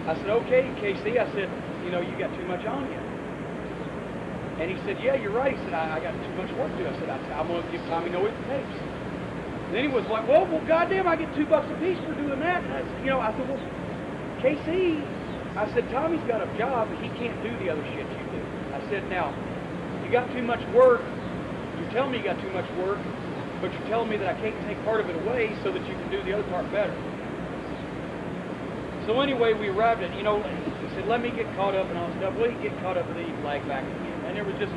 Speaker 8: I said, okay, KC, I said, you know, you got too much on you. And he said, yeah, you're right. He said, I got too much work to do. I said, I'm going to give Tommy Noe the tapes. And then he was like, well, goddamn, I get $2 a piece for doing that. And I said, you know, I said, well, KC, I said, Tommy's got a job, but he can't do the other shit you do. I said, now, you got too much work. You're telling me you got too much work, but you're telling me that I can't take part of it away so that you can do the other part better. So anyway, we arrived at, you know, he said, let me get caught up and all this stuff. Well, he'd get caught up and then he'd flag back again. And there was just,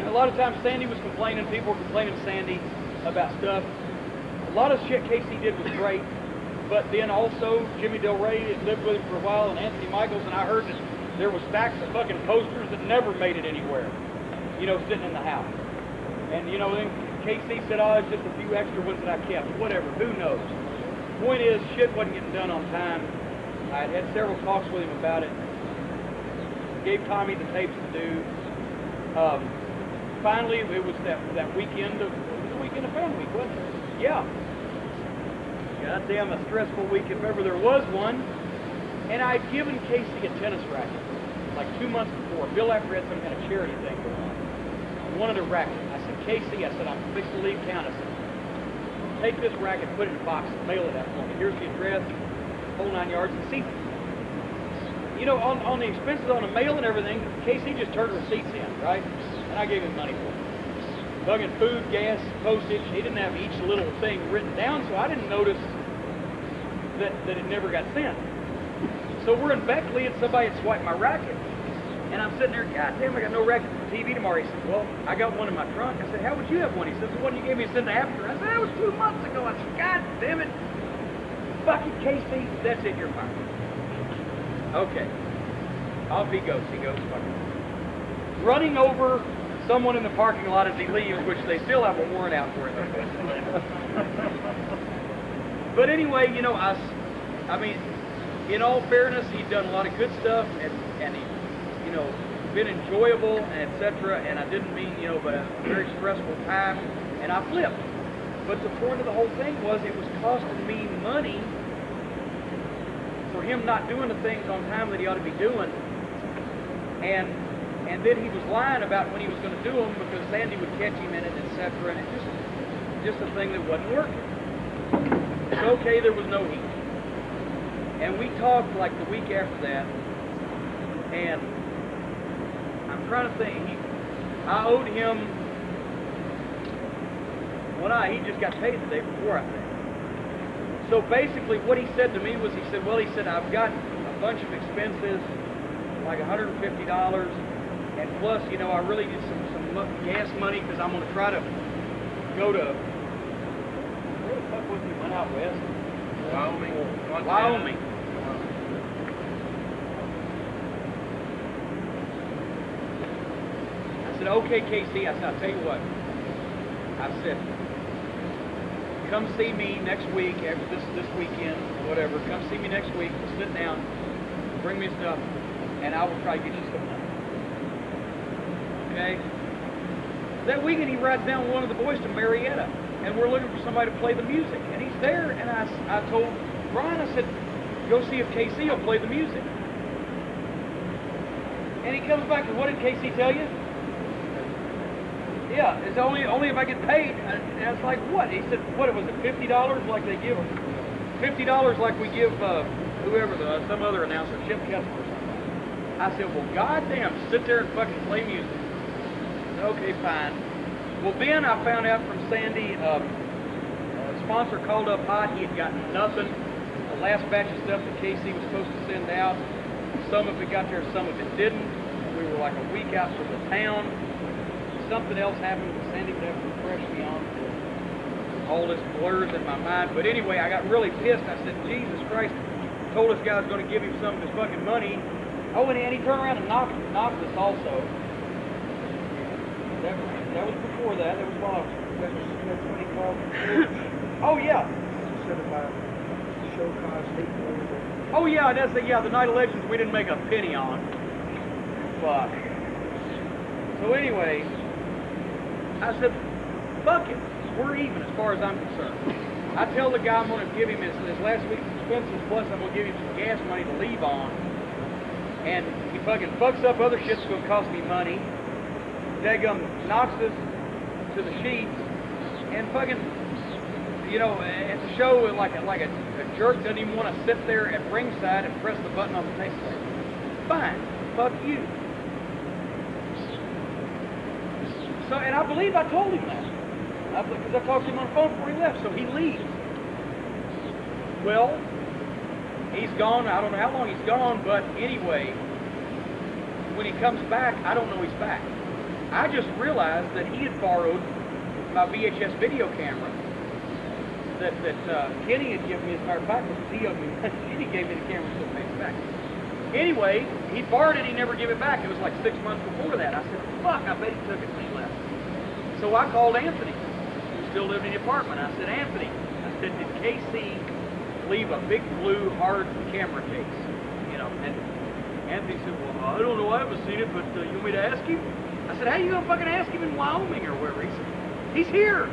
Speaker 8: a lot of times Sandy was complaining, people were complaining to Sandy about stuff. A lot of shit Casey did was great, but then also Jimmy Del Rey had lived with him for a while, and Anthony Michaels, and I heard that there was stacks of fucking posters that never made it anywhere, you know, sitting in the house. And, you know, then Casey said, oh, it's just a few extra ones that I kept. Whatever, who knows? Point is, shit wasn't getting done on time. I had several talks with him about it. Gave Tommy the tapes to do. Finally, it was that weekend of Fan Week, wasn't it? Yeah. Goddamn, a stressful week if ever there was one. And I'd given Casey a tennis racket like 2 months before. Bill After had some kind of charity thing going on. I wanted a racket. I said, Casey, I said, I'm fixing to leave town. I said, take this racket, put it in a box, and mail it out for me. Here's the address, whole 9 yards, and see. You know, on the expenses on the mail and everything, Casey just turned receipts in, right? And I gave him money for it. Bugging food, gas, postage. He didn't have each little thing written down, so I didn't notice that it never got sent. So we're in Beckley, and somebody had swiped my racket. And I'm sitting there, God damn, I got no racket for TV tomorrow. He said, well, I got one in my trunk. I said, how would you have one? He says, the one you gave me to send after. I said, that was 2 months ago. I said, God damn it. Fucking Casey, that's it, you're fine. Okay. Off he goes. He goes fucking running over someone in the parking lot as he leaves, which they still have a warrant out for him. But anyway, you know, I mean, in all fairness, he'd done a lot of good stuff, and he, you know, been enjoyable, and etc. And I didn't mean, you know, but a very stressful time, and I flipped. But the point of the whole thing was it was costing me money for him not doing the things on time that he ought to be doing, and then he was lying about when he was going to do them because Sandy would catch him in it, etc. And it just a thing that wasn't working. It's okay, there was no heat. And we talked like the week after that, and I'm trying to think, I owed him, he just got paid the day before, I think. So basically what he said to me was, he said, I've got a bunch of expenses, like $150, and plus, you know, I really need some gas money because I'm going to try to go to, where the fuck was he went out west? Wyoming. I said, okay, KC, I said, I'll tell you what. I said, come see me next week, after this weekend, whatever. Come see me next week. We'll sit down, bring me stuff, and I will try to get you some money. Okay? That weekend, he rides down with one of the boys to Marietta, and we're looking for somebody to play the music. And he's there, and I told Brian, I said, go see if KC will play the music. And he comes back, and what did KC tell you? Yeah, it's only if I get paid. And I was like, what? He said, what was it, $50 like they give them? $50 like we give whoever, some other announcer, Chip Kessler or something. I said, well, goddamn, sit there and fucking play music. I said, okay, fine. Well, then I found out from Sandy, a sponsor called up hot. He had gotten nothing. The last batch of stuff that KC was supposed to send out, some of it got there, some of it didn't. We were like a week out from the town. Something else happened that Sandy would have to refresh me on. all this blurs in my mind. But anyway, I got really pissed. I said, Jesus Christ, told this guy I was going to give him some of his fucking money. Oh, and he turned around and knocked us also. That was before that. That was while
Speaker 6: That's when he called.
Speaker 8: Oh, yeah.
Speaker 6: Said about show cause hate.
Speaker 8: Oh, yeah, that's the night elections we didn't make a penny on. Fuck. So anyway, I said, fuck it. We're even as far as I'm concerned. I tell the guy I'm going to give him his last week's expenses, plus I'm going to give him some gas money to leave on. And he fucking fucks up other shit's going to cost me money. Daggum knocks us to the sheets. And fucking, you know, at the show, like a jerk doesn't even want to sit there at ringside and press the button on the tape player. Fine. Fuck you. So, and I believe I told him that. Because I talked to him on the phone before he left, so he leaves. Well, he's gone. I don't know how long he's gone, but anyway, when he comes back, I don't know he's back. I just realized that he had borrowed my VHS video camera that Kenny had given me. As a matter of fact, he gave me the camera so pays back. Anyway, he borrowed it, he never gave it back. It was like 6 months before that. I said, fuck, I bet he took it when he left. So I called Anthony, who still lived in the apartment. I said, Anthony, I said, did KC leave a big blue hard camera case? You know, and Anthony said, well, I don't know, I haven't seen it, but you want me to ask him? I said, how you gonna fucking ask him in Wyoming or wherever? He said, he's here.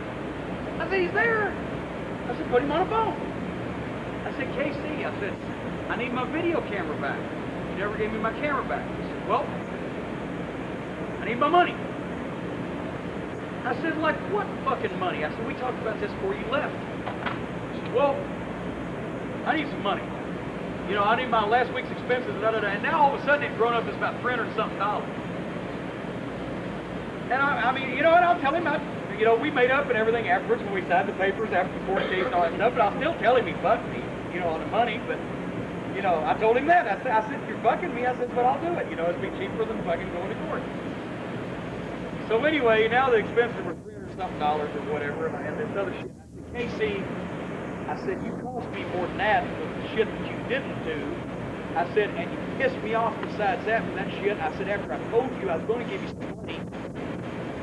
Speaker 8: I said, he's there. I said, put him on a phone. I said, KC, I said, I need my video camera back. You never gave me my camera back. He said, well, I need my money. I said, like, what fucking money? I said, we talked about this before you left. He said, well, I need some money. You know, I need my last week's expenses, and now all of a sudden it's grown up to about $300-something. And I mean, you know what, I'll tell him, you know, we made up and everything afterwards when we signed the papers after the court case and all that stuff, but I'll still tell him he fucked me, you know, on the money, but, you know, I told him that. I said, if you're fucking me, I said, but I'll do it. You know, it'd be cheaper than fucking going to court. So anyway, now the expenses were $300-something or whatever, and this other shit. I said, KC, I said, you cost me more than that for the shit that you didn't do. I said, and you pissed me off besides that for that shit. I said, after I told you I was going to give you some money.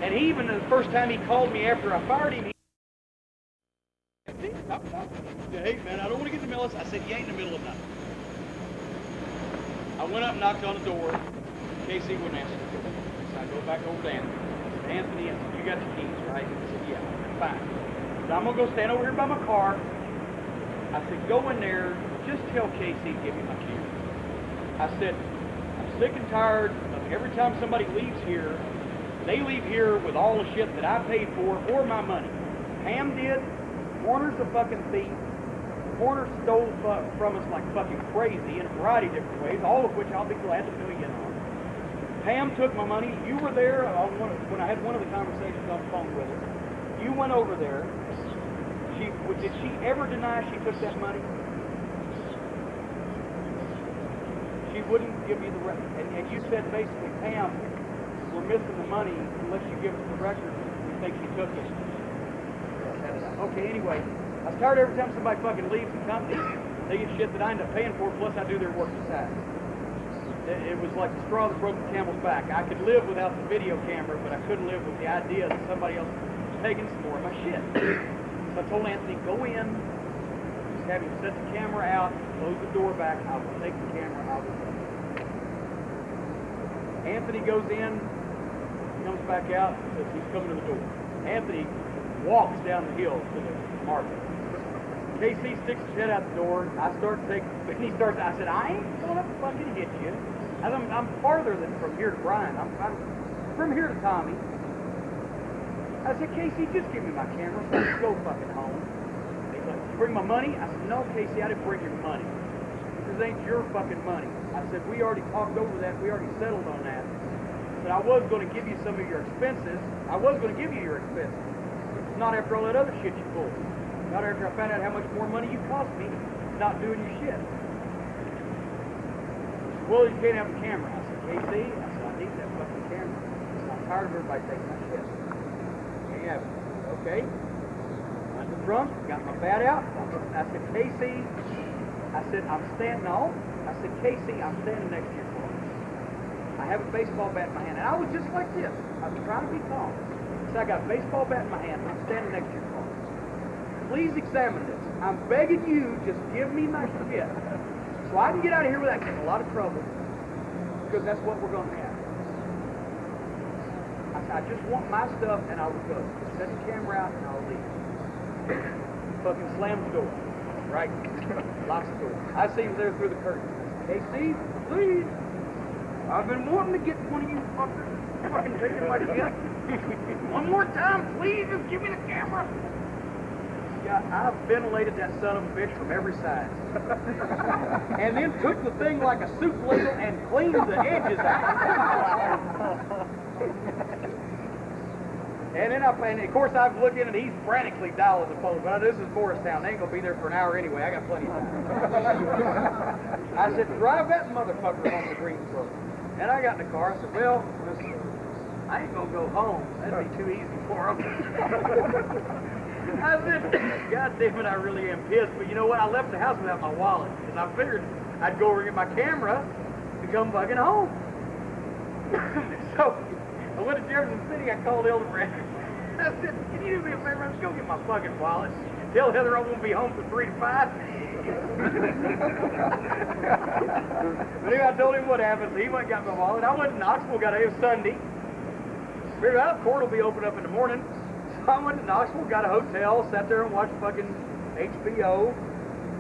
Speaker 8: And he even, the first time he called me after I fired him, he said, hey man, I don't want to get in the middle of this. I said, you ain't in the middle of nothing. I went up and knocked on the door. KC wouldn't answer the door. So I go back over to Anthony. I said, Anthony, you got the keys, right? He said, yeah. I said, fine. So I'm going to go stand over here by my car. I said, go in there, just tell KC to give me my keys. I said, I'm sick and tired of every time somebody leaves here, they leave here with all the shit that I paid for or my money. Pam did. Warner's a fucking thief. Warner stole from us like fucking crazy in a variety of different ways, all of which I'll be glad to fill you in on. Pam took my money. You were there when I had one of the conversations on the phone with her. You went over there. Did she ever deny she took that money? She wouldn't give you the record. And you said basically, Pam, we're missing the money unless you give us the record. We think she took it. Okay, anyway, I was tired every time somebody fucking leaves the company, they get shit that I end up paying for, plus I do their work besides. It was like the straw that broke the camel's back. I could live without the video camera, but I couldn't live with the idea that somebody else was taking some more of my shit. So I told Anthony, go in, just have him set the camera out, close the door back, I will take the camera out of the way. Anthony goes in, comes back out, says he's coming to the door. Anthony walks down the hill to the market. KC sticks his head out the door. I start taking, and he starts, I said, I ain't gonna fucking hit you. I'm farther than from here to Brian. I'm from here to Tommy. I said, KC, just give me my camera so I can go fucking home. He's like, you bring my money? I said, no, KC, I didn't bring your money. This ain't your fucking money. I said, we already talked over that. We already settled on that. I said, I was going to give you some of your expenses. I was going to give you your expenses. Not after all that other shit you pulled. Not after I found out how much more money you cost me not doing your shit. Well, you can't have the camera. I said, KC, I said, I need that fucking camera. I said, I'm tired of everybody taking my shit. Can't have it. Okay. I said, drunk, got my bat out. I said, Casey, I said, I'm standing on. I said, Casey, I'm standing next to your car. I have a baseball bat in my hand. And I was just like this. I was trying to be calm. So I got a baseball bat in my hand. I'm standing next to your car. Please examine this. I'm begging you, just give me my shit. So I can get out of here without getting in a lot of trouble. Because that's what we're going to have. I said, I just want my stuff and I'll go. Set the camera out and I'll leave. Fucking slams the door. Right? Locks the door. I see him there through the curtain. Hey, Steve, please. I've been wanting to get one of you fuckers fucking taking my shit. One more time, please. Just give me the camera. Yeah, I've ventilated that son of a bitch from every side. And then took the thing like a soup ladle and cleaned the edges out. And then of course I'm looking and he's frantically dialing the phone. But this is Morristown. They ain't gonna be there for an hour anyway. I got plenty of time. I said, drive that motherfucker home to Greensboro. And I got in the car. I said, well, listen, I ain't gonna go home. That'd be too easy for him. I said, God damn it, I really am pissed. But you know what? I left the house without my wallet. Because I figured I'd go over and get my camera to come fucking home. So I went to Jefferson City. I called Hildebrand. I said, can you do me a favor? Let's go get my fucking wallet. Tell Heather I won't be home for 3 to 5. But anyway, I told him what happened. He went and got my wallet. I went to Knoxville, got it was Sunday. Figured out court will be open up in the morning. So I went to Knoxville, got a hotel, sat there and watched fucking HBO.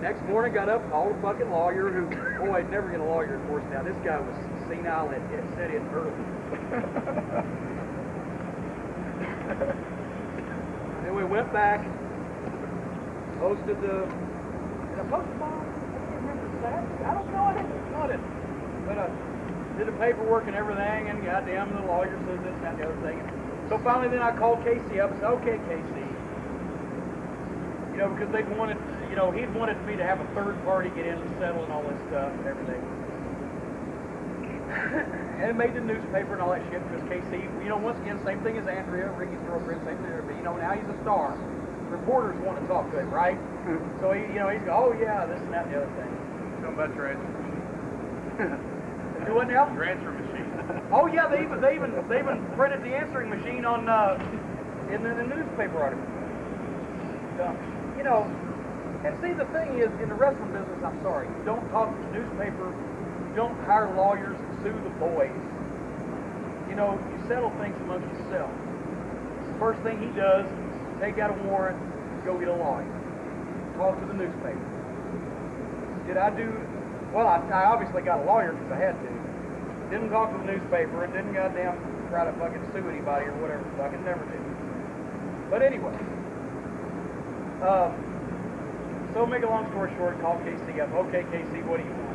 Speaker 8: Next morning, got up, called a fucking lawyer who, boy, I'd never get a lawyer, of course. Now, this guy was senile and it set in early. Then we went back, posted the, did I post the bond? I can't remember the stats. I don't know, I didn't. But I did the paperwork and everything, and goddamn, the lawyer says this, that, and the other thing. So finally, then I called Casey up and said, okay, Casey. You know, because they'd wanted, you know, he'd wanted me to have a third party get in and settle and all this stuff and everything. And it made the newspaper and all that shit because Casey, you know, once again, same thing as Andrea, Ricky's girlfriend, same thing, but you know, now he's a star. Reporters want to talk to him, right? So he, you know, he's go, oh yeah, this and that and the other thing.
Speaker 2: Something about transfer machine.
Speaker 8: Do what now?
Speaker 2: Transfer machine.
Speaker 8: Oh yeah, they even printed the answering machine on in the newspaper article. You know, and see the thing is, in the wrestling business, I'm sorry, you don't talk to the newspaper, you don't hire lawyers and sue the boys. You know, you settle things amongst yourself. First thing he does, take out a warrant, go get a lawyer. Talk to the newspaper. Did I do, well, I obviously got a lawyer because I had to. Didn't talk to the newspaper and didn't goddamn try to fucking sue anybody or whatever. Fucking never did. But anyway, so make a long story short, call Casey up. Okay, Casey, what do you want?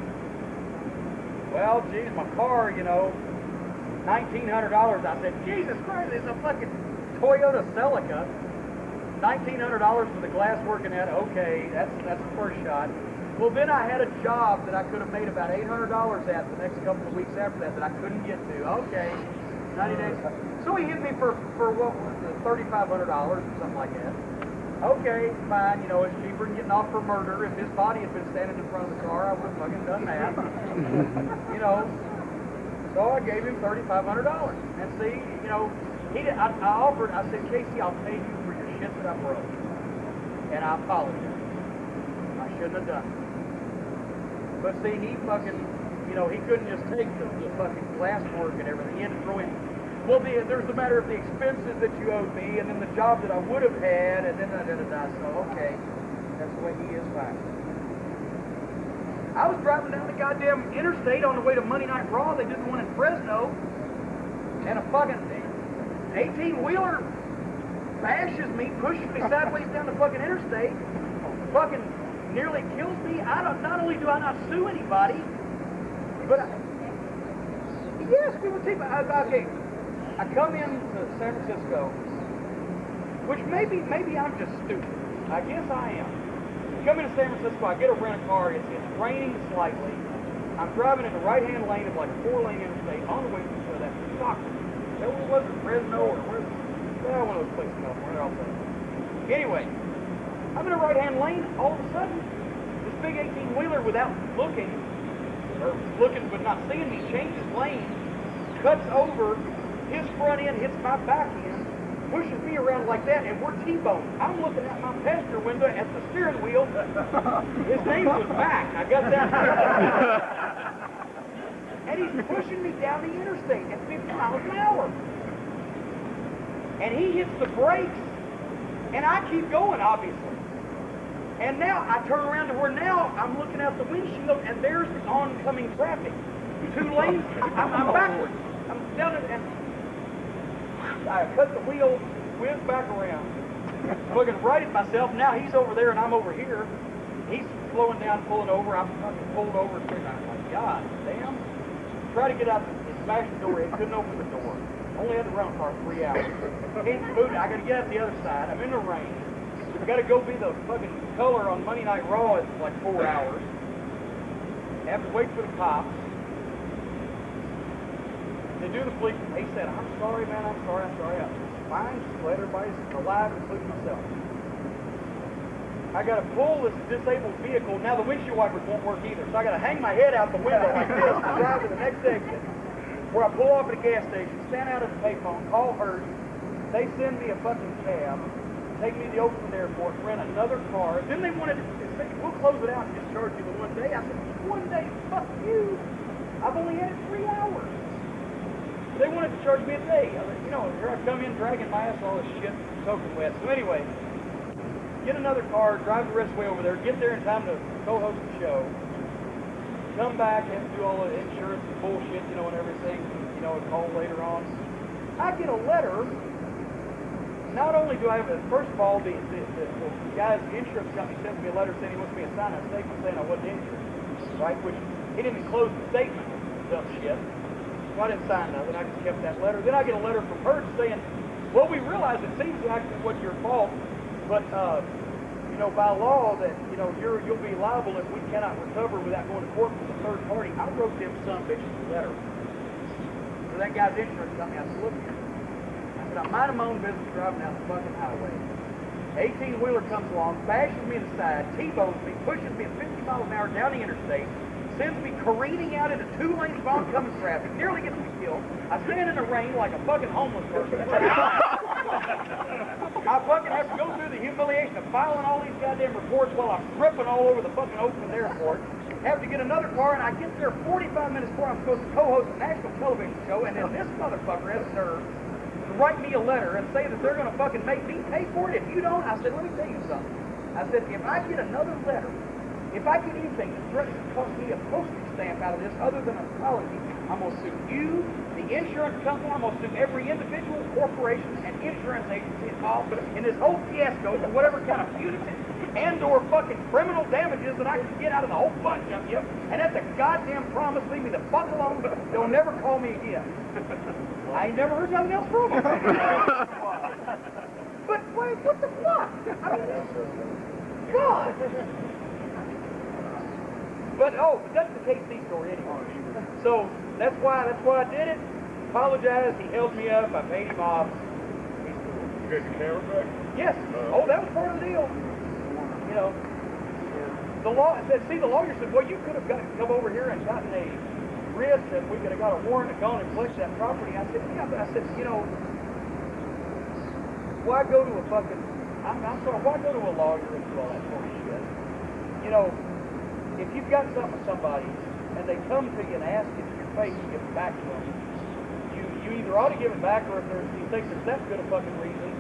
Speaker 8: Well, geez, my car, you know, $1,900. I said, Jesus Christ, it's a fucking Toyota Celica. $1,900 for the glass working at. Okay, that's the first shot. Well, then I had a job that I could have made about $800 at the next couple of weeks after that I couldn't get to. Okay, 90 days. So he hit me for what was it, $3,500 or something like that. Okay, fine, you know, it's cheaper than getting off for murder. If his body had been standing in front of the car, I would have fucking done that. You know, so I gave him $3,500. And see, you know, I offered, I said, Casey, I'll pay you for your shit that I broke. And I apologize. I shouldn't have done it. But see, he fucking, you know, he couldn't just take the fucking glass work and everything. He had to throw in, well, there's the matter of the expenses that you owed me, and then the job that I would have had, and then da-da-da-da. So, okay, that's the way he is, fine. I was driving down the goddamn interstate on the way to Monday Night Raw. They did the one in Fresno, and a fucking 18-wheeler bashes me, pushes me sideways down the fucking interstate, fucking nearly kills me. Not only do I not sue anybody, but yes, we would take. Okay, I come into San Francisco, which maybe I'm just stupid. I guess I am. I come into San Francisco, I get a rent-a-car. It's raining slightly. I'm driving in the right-hand lane of like a 4-lane interstate on the way to that fuck. That was Fresno or where? One of those places in California. Anyway. I'm in a right-hand lane. All of a sudden, this big 18-wheeler, without looking, or looking but not seeing me, changes lanes, cuts over, his front end hits my back end, pushes me around like that, and we're T-boned. I'm looking at my passenger window at the steering wheel. His name was Mac. I got that. And he's pushing me down the interstate at 50 miles an hour. And he hits the brakes, and I keep going, obviously. And now I turn around to where now I'm looking out the windshield, and there's the oncoming traffic. 2 lanes. I'm backwards. I'm down it, and I cut the wheel, whiz back around, looking right at myself. Now he's over there, and I'm over here. He's slowing down, pulling over. I'm fucking pulled over. And I'm like, God damn. Try to get out, smashed the door in, couldn't open the door. Only had the rental car 3 hours. Can't move it. I gotta get out the other side. I'm in the rain. I gotta go be the fucking color on Monday Night Raw in like 4 hours. I have to wait for the cops. They do the police. He said, I'm sorry, man, I'm sorry. I said, fine, just let everybody alive, including myself. I got to pull this disabled vehicle. Now the windshield wipers won't work either, so I got to hang my head out the window like this and drive to the next exit, where I pull off at a gas station, stand out at the payphone, call Hurt. They send me a fucking cab, take me to the Oakland airport, rent another car. Then they wanted to say, we'll close it out and just charge you the 1 day. I said, 1 day? Fuck you. I've only had it 3 hours. They wanted to charge me a day. I mean, you know, here I come in dragging my ass all this shit, soaking wet. So anyway, get another car, drive the rest of the way over there, get there in time to co-host the show, come back and do all the insurance and bullshit, you know, and everything, you know, and call later on. I get a letter. Not only do I have a, first of all, the guy's insurance company sent me a letter saying he wants me to sign a statement saying I wasn't injured, right? Which he didn't enclose the statement, dumb shit. So I didn't sign nothing. I just kept that letter. Then I get a letter from her saying, well, we realize it seems like it was your fault, but you know, by law that, you know, you'll be liable if we cannot recover without going to court with a third party. I wrote them some bitches a letter. So that guy's insurance company, I said, look here. I said, I'm minding my own business driving down the fucking highway. 18-wheeler comes along, bashes me in the side, T-bones me, pushes me at 50 miles an hour down the interstate, sends me careening out into 2 lanes of oncoming traffic, nearly gets me killed. I stand in the rain like a fucking homeless person. I fucking have to go through the humiliation of filing all these goddamn reports while I'm tripping all over the fucking Oakland airport. Have to get another car, and I get there 45 minutes before I'm supposed to co-host a national television show, and then this motherfucker has nerve to write me a letter and say that they're going to fucking make me pay for it. If you don't, I said, let me tell you something. I said, if I get another letter, if I get anything that threatens to cost me a postage stamp out of this other than an apology, I'm going to sue you, the insurance company, I'm going to sue every individual, corporation, and insurance agency involved in this whole fiasco for whatever kind of punitive and or fucking criminal damages that I can get out of the whole bunch of you. And that's a goddamn promise. Leave me the fuck alone. They'll never call me again. I ain't never heard nothing else from them. But wait, what the fuck? I mean, God. But that's the KC story anyway. So that's why I did it. Apologized. He held me up. I paid him off.
Speaker 7: You got your camera back?
Speaker 8: Yes. Oh, that was part of the deal. You know, the law said. See, the lawyer said, "Well, you could have come over here and gotten a writ, and we could have got a warrant and gone and collected that property." I said, "Yeah," but I said, you know, why go to a fucking? I'm sorry. Why go to a lawyer and do all that sort of shit? You know. If you've got something with somebody and they come to you and ask you to your face to give it back to them, you either ought to give it back, or if you think there's that good a fucking reason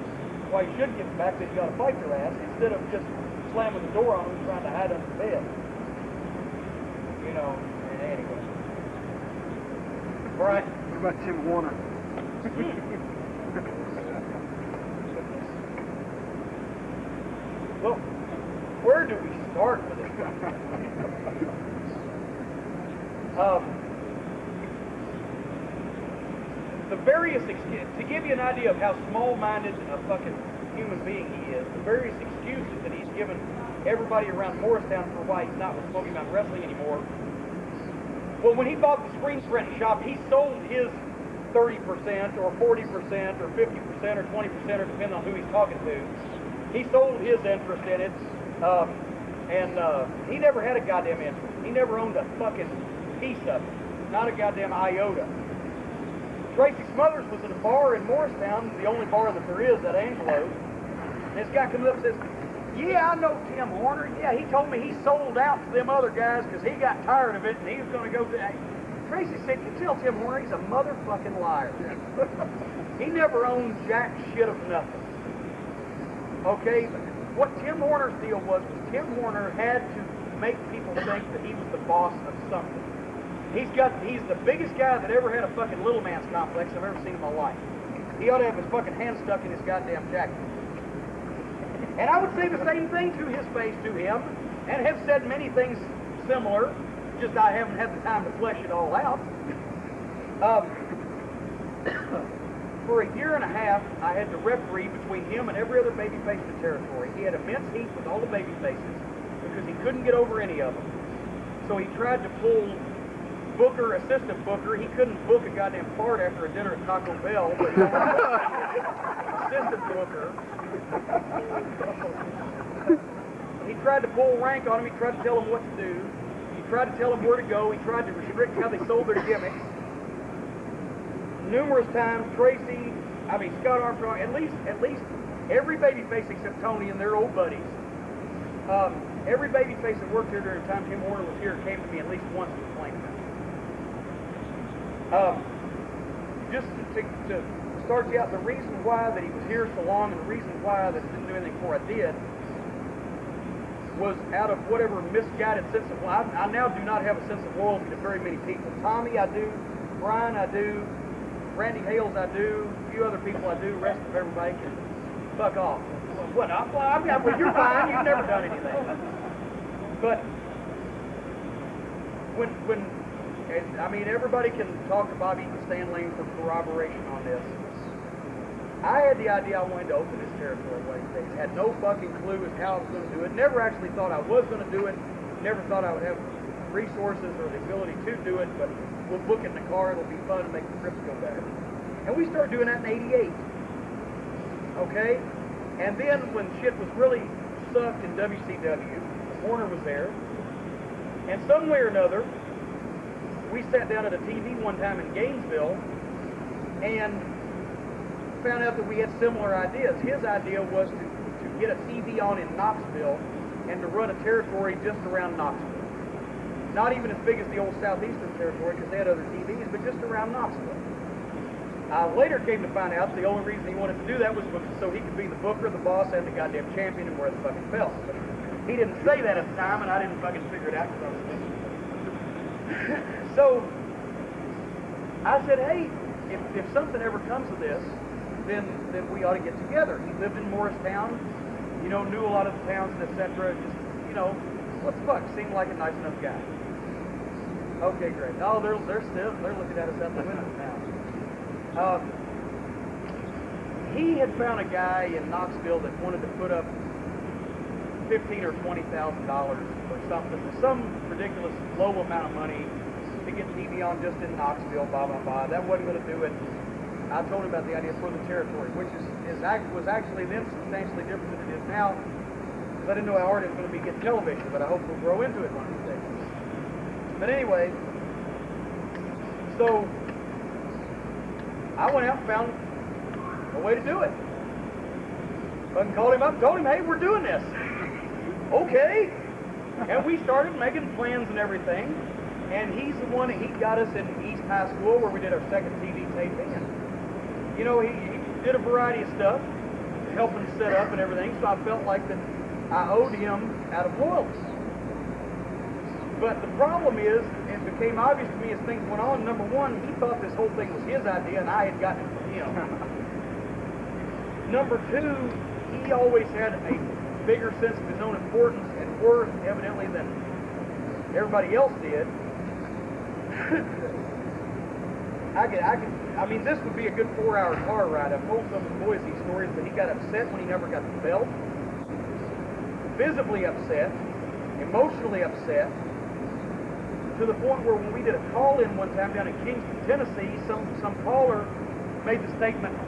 Speaker 8: why you should give it back, then you got to fight their ass instead of just slamming the door on them and trying to hide under the bed. You know, and anyway. Right.
Speaker 6: What about Tim Warner?
Speaker 8: Well, where do we start with it? The various, to give you an idea of how small-minded a fucking human being he is, the various excuses that he's given everybody around Morristown for why he's not with Smoky Mountain Wrestling anymore. Well, when he bought the screen printing shop, he sold his 30% or 40% or 50% or 20%, or depending on who he's talking to He sold his interest in it, and he never had a goddamn interest. He never owned a fucking piece of it. Not a goddamn iota. Tracy Smothers was at a bar in Morristown, the only bar that there is at Angelo's. And this guy comes up and says, yeah, I know Tim Horner. Yeah, he told me he sold out to them other guys because he got tired of it and he was going to go to... Tracy said, you tell Tim Horner he's a motherfucking liar. He never owned jack shit of nothing. Okay? What Tim Horner's deal was Tim Horner had to make people think that he was the boss of something. He's the biggest guy that ever had a fucking little man's complex I've ever seen in my life. He ought to have his fucking hand stuck in his goddamn jacket. And I would say the same thing to his face to him, and have said many things similar, just I haven't had the time to flesh it all out. For a year and a half, I had to referee between him and every other babyface in the territory. He had immense heat with all the babyfaces because he couldn't get over any of them. So he tried to pull Booker, assistant Booker. He couldn't book a goddamn fart after a dinner at Taco Bell, but assistant Booker. He tried to pull rank on him. He tried to tell him what to do. He tried to tell him where to go. He tried to restrict how they sold their gimmicks. Numerous times, Scott Armstrong, at least every babyface except Tony and their old buddies. Every babyface that worked here during the time Tim Horner was here came to me at least once to complain about it. Just to start you out, the reason why that he was here so long and the reason why that I didn't do anything before I did was out of whatever misguided sense of, I now do not have a sense of loyalty to very many people. Tommy, I do. Brian, I do. Randy Hales, I do. A few other people, I do. The rest of everybody can fuck off. What? Well, you're fine. You've never done anything. But everybody can talk to Bobby Stanley for corroboration on this. I had the idea I wanted to open this territory one of these days. Had no fucking clue as how I was going to do it. Never actually thought I was going to do it. Never thought I would have resources or the ability to do it, but we'll book it in the car. It'll be fun to make the trips go better. And we started doing that in '88. Okay? And then when shit was really sucked in WCW, Horner was there, and some way or another, we sat down at a TV one time in Gainesville and found out that we had similar ideas. His idea was to get a TV on in Knoxville and to run a territory just around Knoxville. Not even as big as the old Southeastern territory because they had other TVs, but just around Knoxville. I later came to find out the only reason he wanted to do that was so he could be the booker, the boss, and the goddamn champion and wear the fucking belt. But he didn't say that at the time, and I didn't fucking figure it out because I was thinking. So I said, hey, if something ever comes of this, then we ought to get together. He lived in Morristown, knew a lot of the towns, etc. Just, what the fuck, seemed like a nice enough guy. Okay, great. Oh, they're looking at us out the window now. He had found a guy in Knoxville that wanted to put up $15,000 or $20,000 or something, some ridiculous low amount of money to get TV on just in Knoxville, blah, blah, blah. That wasn't going to do it. I told him about the idea for the territory, which was actually then substantially different than it is now, because I didn't know how hard it was going to be getting television, but I hope we'll grow into it one of these days. But anyway, so I went out and found a way to do it. Fucking called him up and told him, hey, we're doing this. Okay. And we started making plans and everything. And he's the one that he got us in East High School where we did our second TV taping. And, he did a variety of stuff, helping set up and everything. So I felt like that I owed him out of loyalty. But the problem is, it became obvious to me as things went on. Number one, he thought this whole thing was his idea and I had gotten it from him. Number two, he always had a bigger sense of his own importance and worth, evidently, than everybody else did. This would be a good 4-hour car ride. I've told some of the boys these stories, but he got upset when he never got the belt. Visibly upset, emotionally upset, to the point where when we did a call-in one time down in Kingston, Tennessee, some caller made the statement,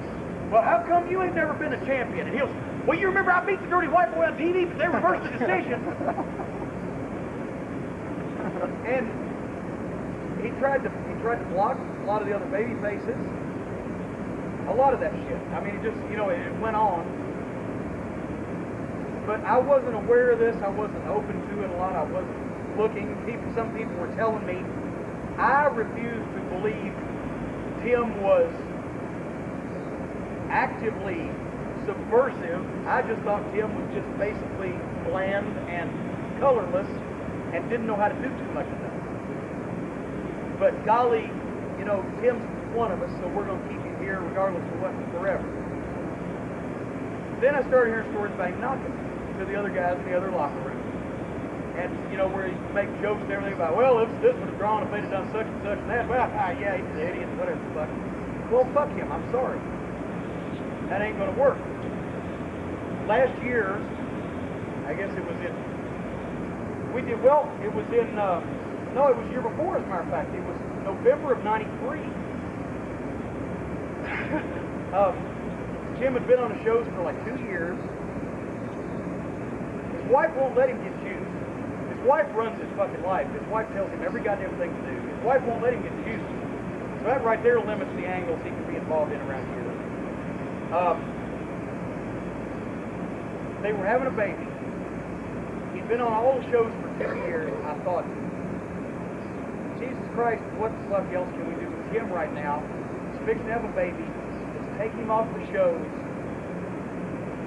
Speaker 8: well, how come you ain't never been a champion? And Well, you remember I beat the dirty white boy on TV, but they reversed the decision. And he tried to block a lot of the other baby faces. A lot of that shit. I mean, it just, you know, it went on. But I wasn't aware of this. I wasn't open to it a lot. I wasn't looking. Some people were telling me. I refused to believe Tim was actively subversive. I just thought Tim was just basically bland and colorless and didn't know how to do too much of that. But golly, you know, Tim's one of us, so we're going to keep him here regardless of what, forever. Then I started hearing stories about him knocking to the other guys in the other locker room. And, you know, where he make jokes and everything about, well, this would have drawn if they'd have done such and such and that. Well, yeah, he's an idiot, whatever the fuck. Well, fuck him, I'm sorry. That ain't going to work. Last year, I guess it was in, we did, well, it was in, no, it was year before, as a matter of fact. It was November of '93. Jim had been on the shows for like 2 years. His wife won't let him get juiced. His wife runs his fucking life. His wife tells him every goddamn thing to do. His wife won't let him get juiced. So that right there limits the angles he can be involved in around here. They were having a baby. He'd been on all the shows for 2 years. I thought, Jesus Christ, what the fuck else can we do with him right now? He's fixing to have a baby. Let's take him off the shows.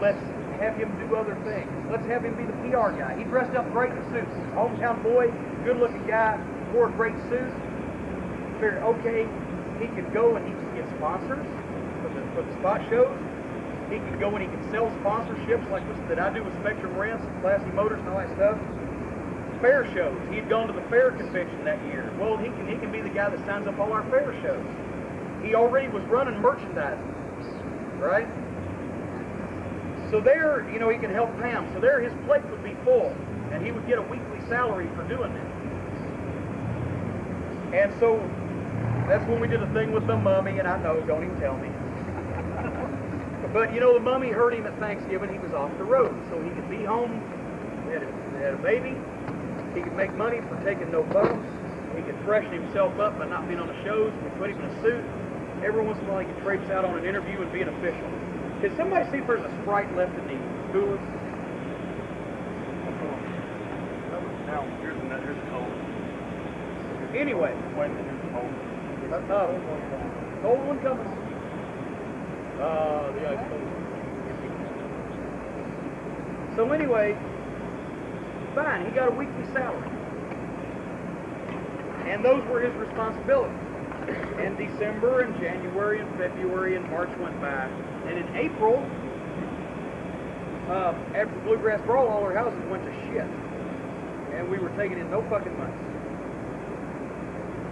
Speaker 8: Let's have him do other things. Let's have him be the PR guy. He dressed up great in suits. He's a hometown boy, good-looking guy, wore a great suit. Figured, okay, he could go and he could get sponsors for the spot shows. He could go and he could sell sponsorships like this that I do with Spectrum Rents, Classy Motors, and all that stuff. Fair shows. He'd gone to the fair convention that year. Well, he can be the guy that signs up all our fair shows. He already was running merchandising, right? So there, you know, he can help Pam. So there, his plate would be full, and he would get a weekly salary for doing that. And so that's when we did a thing with the mummy, and I know, don't even tell me. But, you know, the mummy hurt him at Thanksgiving. He was off the road, so he could be home. They had a baby. He could make money for taking no bumps. He could freshen himself up by not being on the shows. We put him in a suit. Every once in a while, he could traipse out on an interview and be an official. Can somebody see if there's a Sprite left in the coolers?
Speaker 3: Now, here's the cold.
Speaker 8: Anyway.
Speaker 3: Wait a minute, here's the cold.
Speaker 8: Cold one coming. The ice cold. So anyway, fine, he got a weekly salary. And those were his responsibilities. And December and January and February and March went by. And in April, after the Bluegrass Brawl, all our houses went to shit. And we were taking in no fucking money.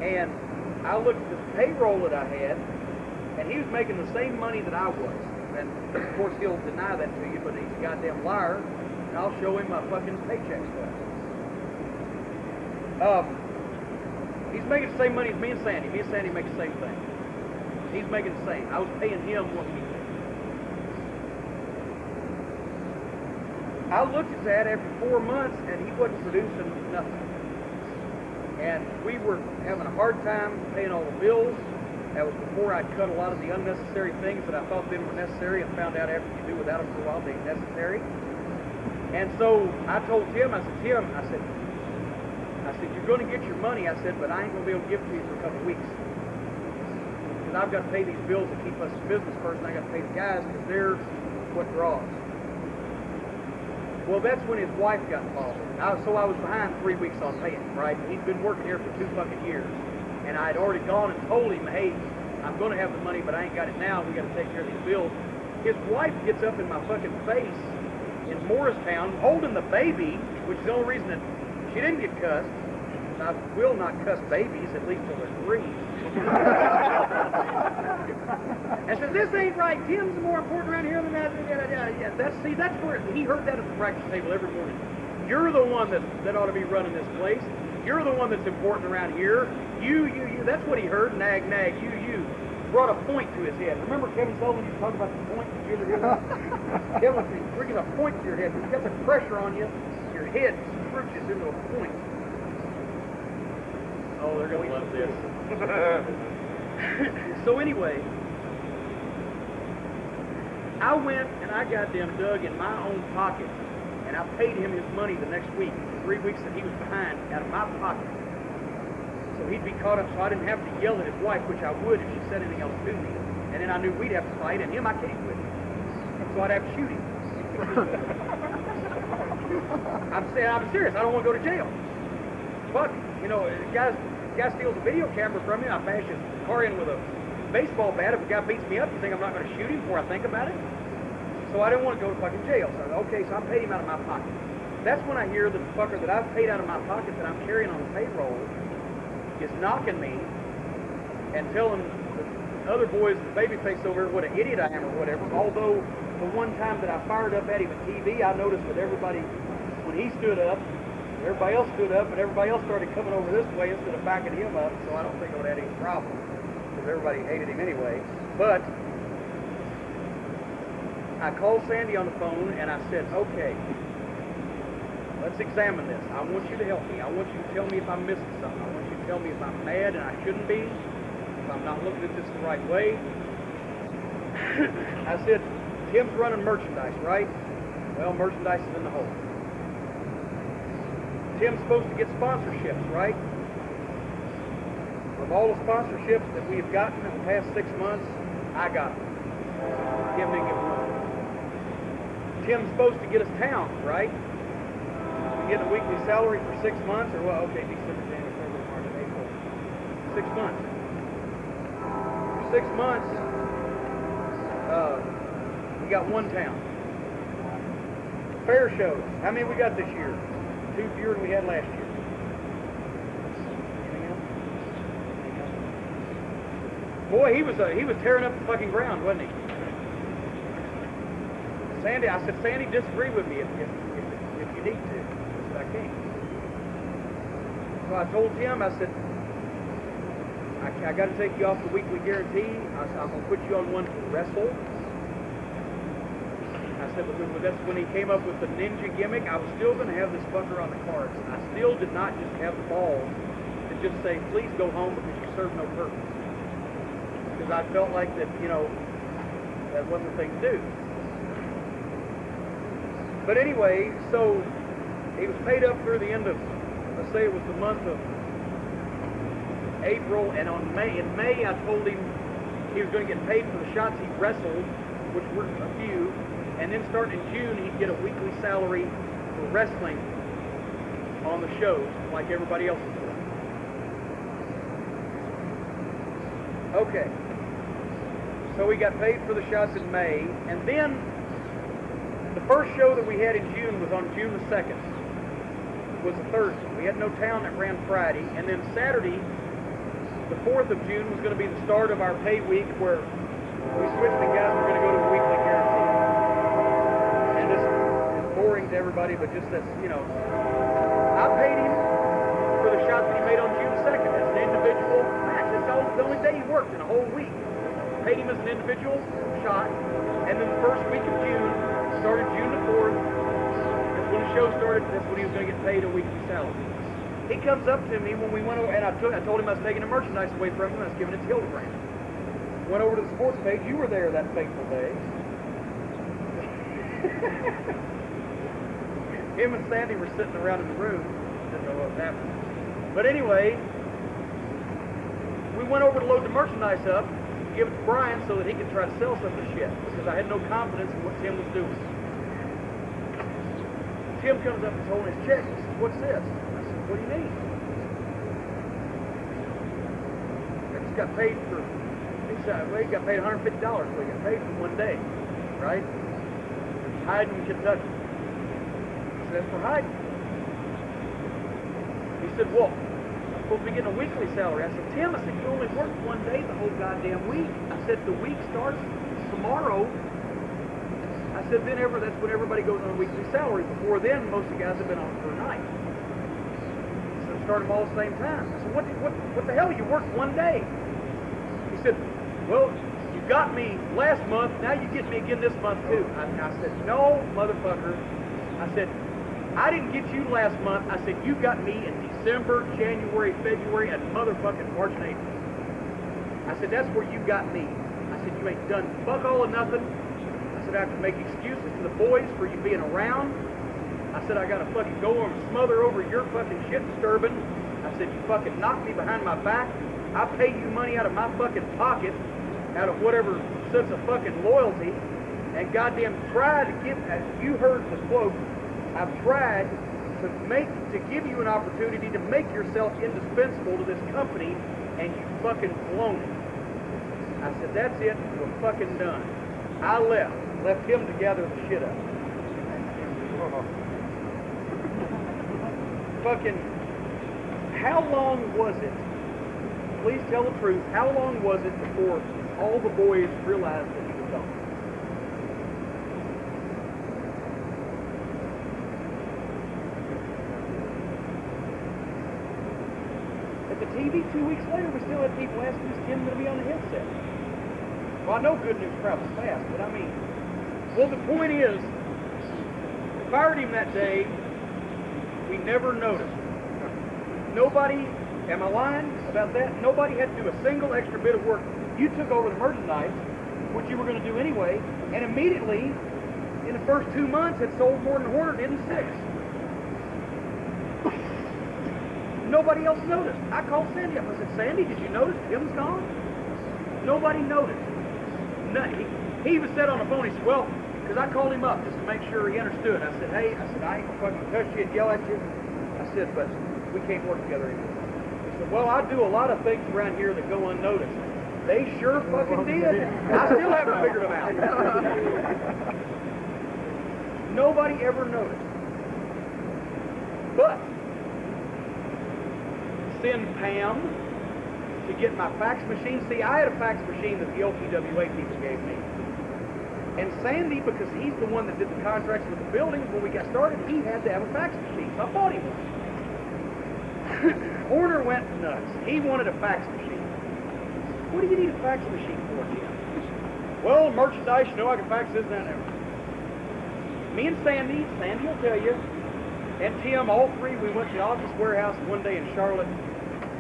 Speaker 8: And I looked at the payroll that I had, and he was making the same money that I was. And of course he'll deny that to you, but he's a goddamn liar. And I'll show him my fucking paycheck stuff. He's making the same money as me and Sandy. Me and Sandy make the same thing. He's making the same. I was paying him what he did. I looked at that after 4 months, and he wasn't producing nothing. And we were having a hard time paying all the bills. That was before I'd cut a lot of the unnecessary things that I thought then were necessary and found out after you do without them for a while being necessary. And so I told Tim, I said, Tim, I said, you're going to get your money, I said, but I ain't going to be able to give it to you for a couple of weeks. Because I've got to pay these bills to keep us in business first, and I got to pay the guys because they're what draws. Well, that's when his wife got involved. So I was behind 3 weeks on paying, right? He'd been working here for 2 fucking years. And I'd already gone and told him, hey, I'm going to have the money, but I ain't got it now. We got to take care of these bills. His wife gets up in my fucking face in Morristown holding the baby, which is the only reason that she didn't get cussed. I will not cuss babies, at least till they're 3. And says, this ain't right. Tim's more important around here than that. Yeah, that's where he heard that at the practice table every morning. You're the one that ought to be running this place. You're the one that's important around here. You. That's what he heard. Nag, you. brought a point to his head. Remember Kevin Sullivan used to talk about the point? Did you ever hear that? Kevin was bringing a point to your head. When you got the pressure on you, your head scrunches into a point.
Speaker 3: Oh, they're going to love this.
Speaker 8: So anyway, I went and I got them dug in my own pocket, and I paid him his money the next week, 3 weeks that he was behind, out of my pocket. So he'd be caught up, so I didn't have to yell at his wife, which I would if she said anything else to me. And then I knew we'd have to fight, and him I can't with. So I'd have to shoot him. I'm serious. I don't want to go to jail. But, you know, guy steals a video camera from me, I bash his car in with a baseball bat. If a guy beats me up, you think I'm not going to shoot him before I think about it? So I didn't want to go to fucking jail. So I thought, okay, so I paid him out of my pocket. That's when I hear the fucker that I've paid out of my pocket that I'm carrying on the payroll is knocking me and telling the other boys, the babyface over here, what an idiot I am or whatever. Although the one time that I fired up at him at TV, I noticed that everybody, when he stood up, everybody else stood up, and everybody else started coming over this way instead of backing him up, so I don't think I would have had any problem, because everybody hated him anyway. But I called Sandy on the phone, and I said, okay, let's examine this. I want you to help me. I want you to tell me if I'm missing something. I want you to tell me if I'm mad and I shouldn't be, if I'm not looking at this the right way. I said, Tim's running merchandise, right? Well, merchandise is in the hole. Tim's supposed to get sponsorships, right? From all the sponsorships that we have gotten in the past 6 months, I got them. Tim didn't get one. Tim's supposed to get us towns, right? We get a weekly salary for 6 months, or well, okay, December, January, February, March, April. 6 months. For 6 months, we got one town. Fair shows. How many we got this year? 2 fewer than we had last year. Anything else? Boy, he was tearing up the fucking ground, wasn't he? Sandy, I said, Sandy, disagree with me if you need to. I said, I can't. So I told Tim, I said, I got to take you off the weekly guarantee. I said, I'm going to put you on one to wrestle. I said, but that's when he came up with the ninja gimmick. I was still going to have this fucker on the cards. And I still did not just have the balls to just say, please go home because you serve no purpose. Because I felt like that, you know, that wasn't the thing to do. But anyway, so he was paid up through the end of, let's say it was the month of April, and in May I told him he was going to get paid for the shots he wrestled, which were a few, and then starting in June he'd get a weekly salary for wrestling on the shows like everybody else is doing. Okay, so we got paid for the shots in May, and then the first show that we had in June was on June the 2nd. It was a Thursday. We had no town that ran Friday. And then Saturday, the 4th of June, was going to be the start of our pay week where we switched the guys. We're going to go to the weekly guarantee. And this is boring to everybody, but just that's, you know. I paid him for the shot that he made on June 2nd as an individual match. That's the only day he worked in a whole week. Paid him as an individual shot. And then the first week of June, started June the 4th. That's when the show started. That's when he was going to get paid a weekly salary. He comes up to me when we went over, and I told him I was taking the merchandise away from him. I was giving it to Hildebrand. Went over to the sports page. You were there that fateful day. Him and Sandy were sitting around in the room. Didn't know what was happening. But anyway, we went over to load the merchandise up, give it to Brian so that he could try to sell some of the shit, because I had no confidence in what Tim was doing. Tim comes up and told his check. He says, what's this? I said, what do you mean? I just got paid for, he said, well, he got paid $150, so he got paid for one day, right? Hyden, Kentucky. I said, that's for Hyden. He said, well, I'm supposed to be getting a weekly salary. I said, Tim, I said, you only worked one day the whole goddamn week. I said, the week starts tomorrow. I said, then that's when everybody goes on a weekly salary. Before then, most of the guys have been on for a night. So start them all at the same time. I said, what the hell? You worked one day. He said, well, you got me last month, now you get me again this month too. I said, no, motherfucker. I said, I didn't get you last month. I said, you got me in December, January, February, and motherfucking March and April. I said, that's where you got me. I said, you ain't done fuck all or nothing. I said, I have to make excuses to the boys for you being around. I said, I gotta fucking go and smother over your fucking shit disturbing. I said, you fucking knocked me behind my back. I pay you money out of my fucking pocket, out of whatever sense of fucking loyalty, and goddamn tried to give, as you heard the quote, I've tried to give you an opportunity to make yourself indispensable to this company, and you fucking blown it. I said, that's it, we're fucking done. I left him to gather the shit up. Fucking, how long was it? Please tell the truth. How long was it before all the boys realized that he was gone? At the TV 2 weeks later, we still had people asking, is Tim going to be on the headset? Well, I know good news travels fast, but I mean, well, the point is, we fired him that day. We never noticed. Nobody, am I lying about that? Nobody had to do a single extra bit of work. You took over the merchandise, which you were going to do anyway, and immediately, in the first 2 months, had sold more than Horner did in 6. Nobody else noticed. I called Sandy up. I said, Sandy, did you notice Tim's gone? Nobody noticed. No, he even said on the phone, he said, well, because I called him up just to make sure he understood. I said, hey, I ain't gonna fucking touch you and yell at you. I said, but we can't work together anymore. He said, well, I do a lot of things around here that go unnoticed. They sure fucking did. I still haven't figured them out. Nobody ever noticed. But send Pam to get my fax machine. See, I had a fax machine that the LPWA people gave me. And Sandy, because he's the one that did the contracts with the buildings when we got started, he had to have a fax machine. So I bought him one. Horner went nuts. He wanted a fax machine. What do you need a fax machine for, Tim? Well, merchandise, you know, I can fax this and that and everything. Me and Sandy will tell you, and Tim, all three, we went to the office warehouse one day in Charlotte,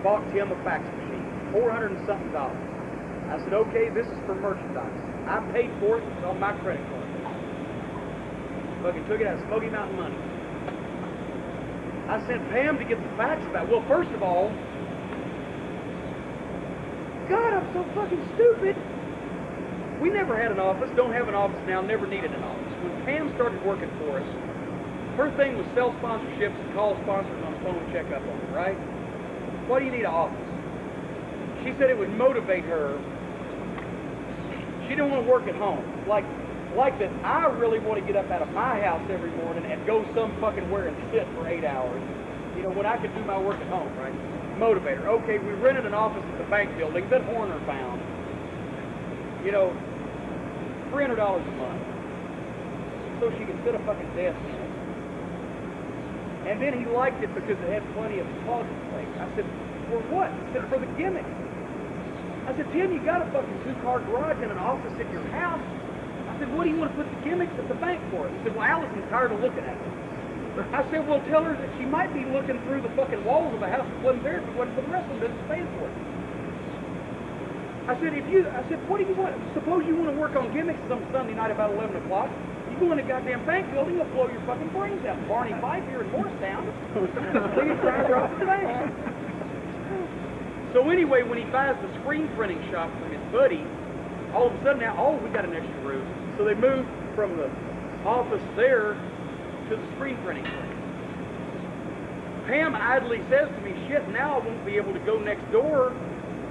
Speaker 8: bought Tim a fax machine, $400 and something. I said, okay, this is for merchandise. I paid for it, it's on my credit card. Fucking took it out of Smoky Mountain money. I sent Pam to get the fax back. Well, first of all, God, I'm so fucking stupid. We never had an office, don't have an office now, never needed an office. When Pam started working for us, her thing was sell sponsorships and call sponsors on the phone and check up on them, right? Why do you need an office? She said it would motivate her. She didn't want to work at home. Like that I really want to get up out of my house every morning and go some fucking where and sit for 8 hours. You know, when I could do my work at home, right? Motivator. Okay, we rented an office at the bank building that Horner found. You know, $300 a month. So she could sit a fucking desk in it. And then he liked it because it had plenty of closet space. I said, for what? He said, for the gimmick. I said, Tim, you got a fucking 2-car garage and an office at your house. I said, what do you want to put the gimmicks at the bank for? He said, well, Allison's tired of looking at it. I said, well, tell her that she might be looking through the fucking walls of a house that wasn't there if it wasn't for the wrestling business paying for it. I said, what do you want? Suppose you want to work on gimmicks some Sunday night about 11 o'clock. You go in the goddamn bank building, you'll blow your fucking brains out. Barney Fife here in Morristown. So you try to rob the bank. So anyway, when he buys the screen printing shop from his buddy, all of a sudden now, oh, we got an extra room. So they moved from the office there to the screen printing place. Pam idly says to me, shit, now I won't be able to go next door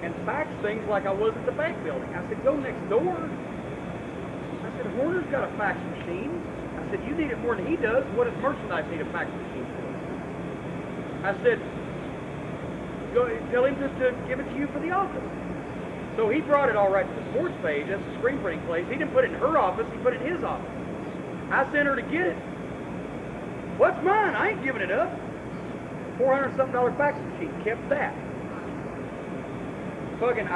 Speaker 8: and fax things like I was at the bank building. I said, go next door? I said, Horner's got a fax machine. I said, you need it more than he does. What does merchandise need a fax machine for? I said, go tell him just to give it to you for the office. So he brought it all right to the sports page. That's the screen printing place. He didn't put it in her office. He put it in his office. I sent her to get it. What's mine? I ain't giving it up. $400 something fax machine. Kept that. Fucking,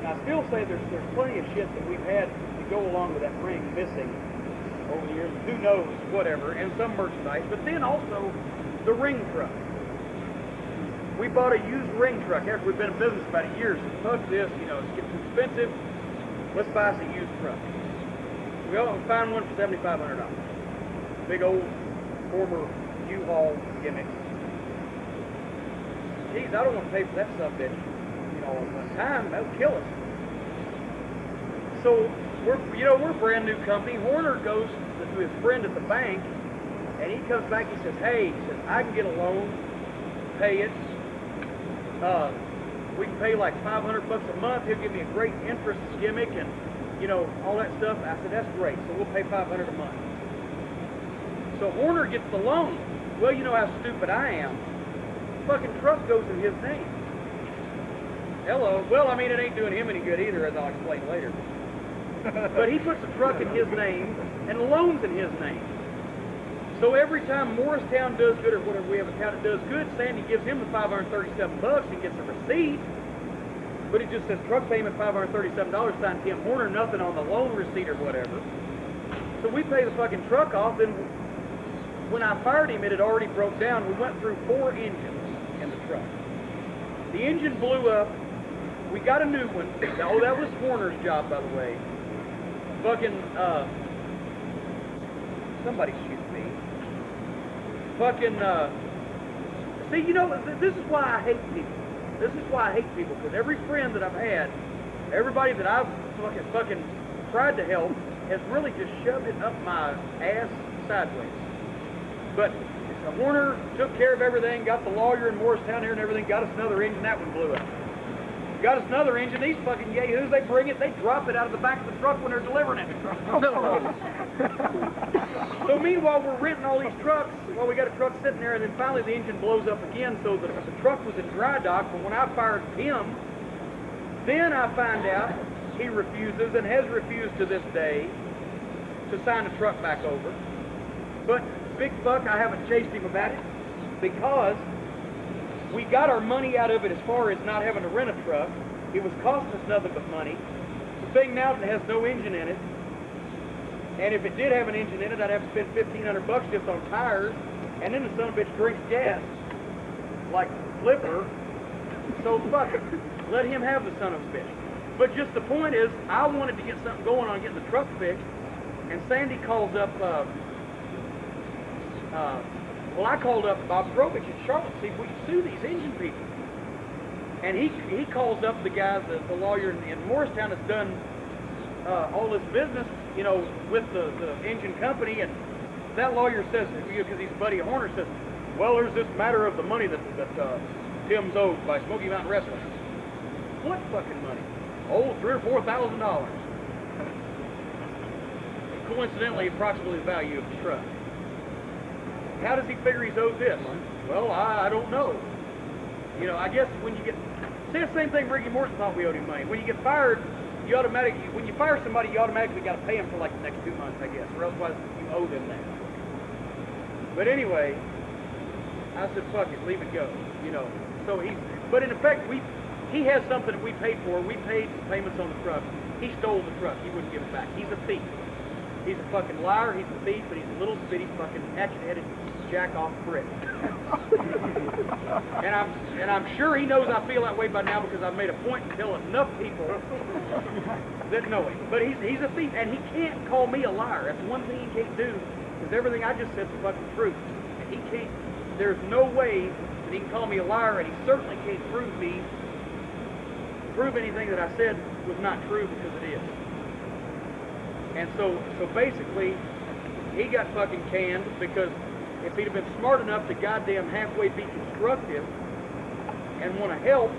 Speaker 8: And I still say there's plenty of shit that we've had to go along with that ring missing over the years. Who knows, whatever, and some merchandise. But then also the ring truck. We bought a used ring truck after we've been in business about a year. So fuck this, you know, it's getting too expensive. Let's buy us a used truck. We go and find one for $7,500. Big old former U-Haul gimmick. Geez, I don't want to pay for that subbitch, you know, at one time. That would kill us. So we're a brand new company. Horner goes to his friend at the bank, and he comes back. He says, "Hey," he says, "I can get a loan, pay it. We can pay like $500 a month. He'll give me a great interest gimmick and, you know, all that stuff." I said, "That's great. So we'll pay $500 a month." So Horner gets the loan. Well, you know how stupid I am. Fucking truck goes in his name. Hello. Well, I mean, it ain't doing him any good either, as I'll explain later. But he puts the truck in his name and the loan's in his name. So every time Morristown does good, or whatever we have a town that does good, Sandy gives him the $537 and gets a receipt. But it just says truck payment $537, signed Tim Horner, nothing on the loan receipt or whatever. So we pay the fucking truck off, and when I fired him, it had already broke down. We went through 4 engines in the truck. The engine blew up. We got a new one. Oh, that was Horner's job, by the way. Fucking, somebody shoot me. Fucking, see, you know, this is why I hate people. This is why I hate people, because every friend that I've had, everybody that I've fucking tried to help, has really just shoved it up my ass sideways. But Horner took care of everything, got the lawyer in Morristown here and everything, got us another engine, that one blew up. Got us another engine, these fucking yahoos, they bring it, they drop it out of the back of the truck when they're delivering it. So meanwhile, we're renting all these trucks, well, we got a truck sitting there, and then finally the engine blows up again, so the truck was in dry dock, but when I fired him, then I find out he refuses, and has refused to this day, to sign the truck back over. But big fuck, I haven't chased him about it, because we got our money out of it as far as not having to rent a truck. It was costing us nothing but money. The thing now that it has no engine in it, and if it did have an engine in it, I'd have to spend $1,500 just on tires, and then the son of a bitch drinks gas like Flipper. So fuck it, let him have the son of a bitch. But just the point is, I wanted to get something going on getting the truck fixed, and Sandy calls up, well, I called up Bob Grovich in Charlotte to see if we could sue these engine people. And he calls up the guy, the lawyer in Morristown that's done all this business, you know, with the engine company, and that lawyer says, because he's a buddy of Horner, says, well, there's this matter of the money that Tim's owed by Smoky Mountain Wrestling. What fucking money? Oh, $3,000 or $4,000. Coincidentally, approximately the value of the truck. How does he figure he's owed this? Well, I don't know. You know, I guess when you get, say the same thing Ricky Morton thought we owed him money. When you get fired, you automatically, when you fire somebody, you automatically got to pay them for like the next 2 months, I guess, or otherwise you owe them that. But anyway, I said, fuck it, leave it go, you know. So but in effect, he has something that we paid for. We paid payments on the truck. He stole the truck. He wouldn't give it back. He's a thief. He's a fucking liar, he's a thief, but he's a little bitty fucking hatchet-headed jack-off prick. and I'm sure he knows I feel that way by now, because I've made a point to tell enough people that know him. But he's a thief, and he can't call me a liar. That's one thing he can't do, because everything I just said is the fucking truth. And he can't, there's no way that he can call me a liar, and he certainly can't prove anything that I said was not true, because it is. And so basically, he got fucking canned, because if he'd have been smart enough to goddamn halfway be constructive and want to help,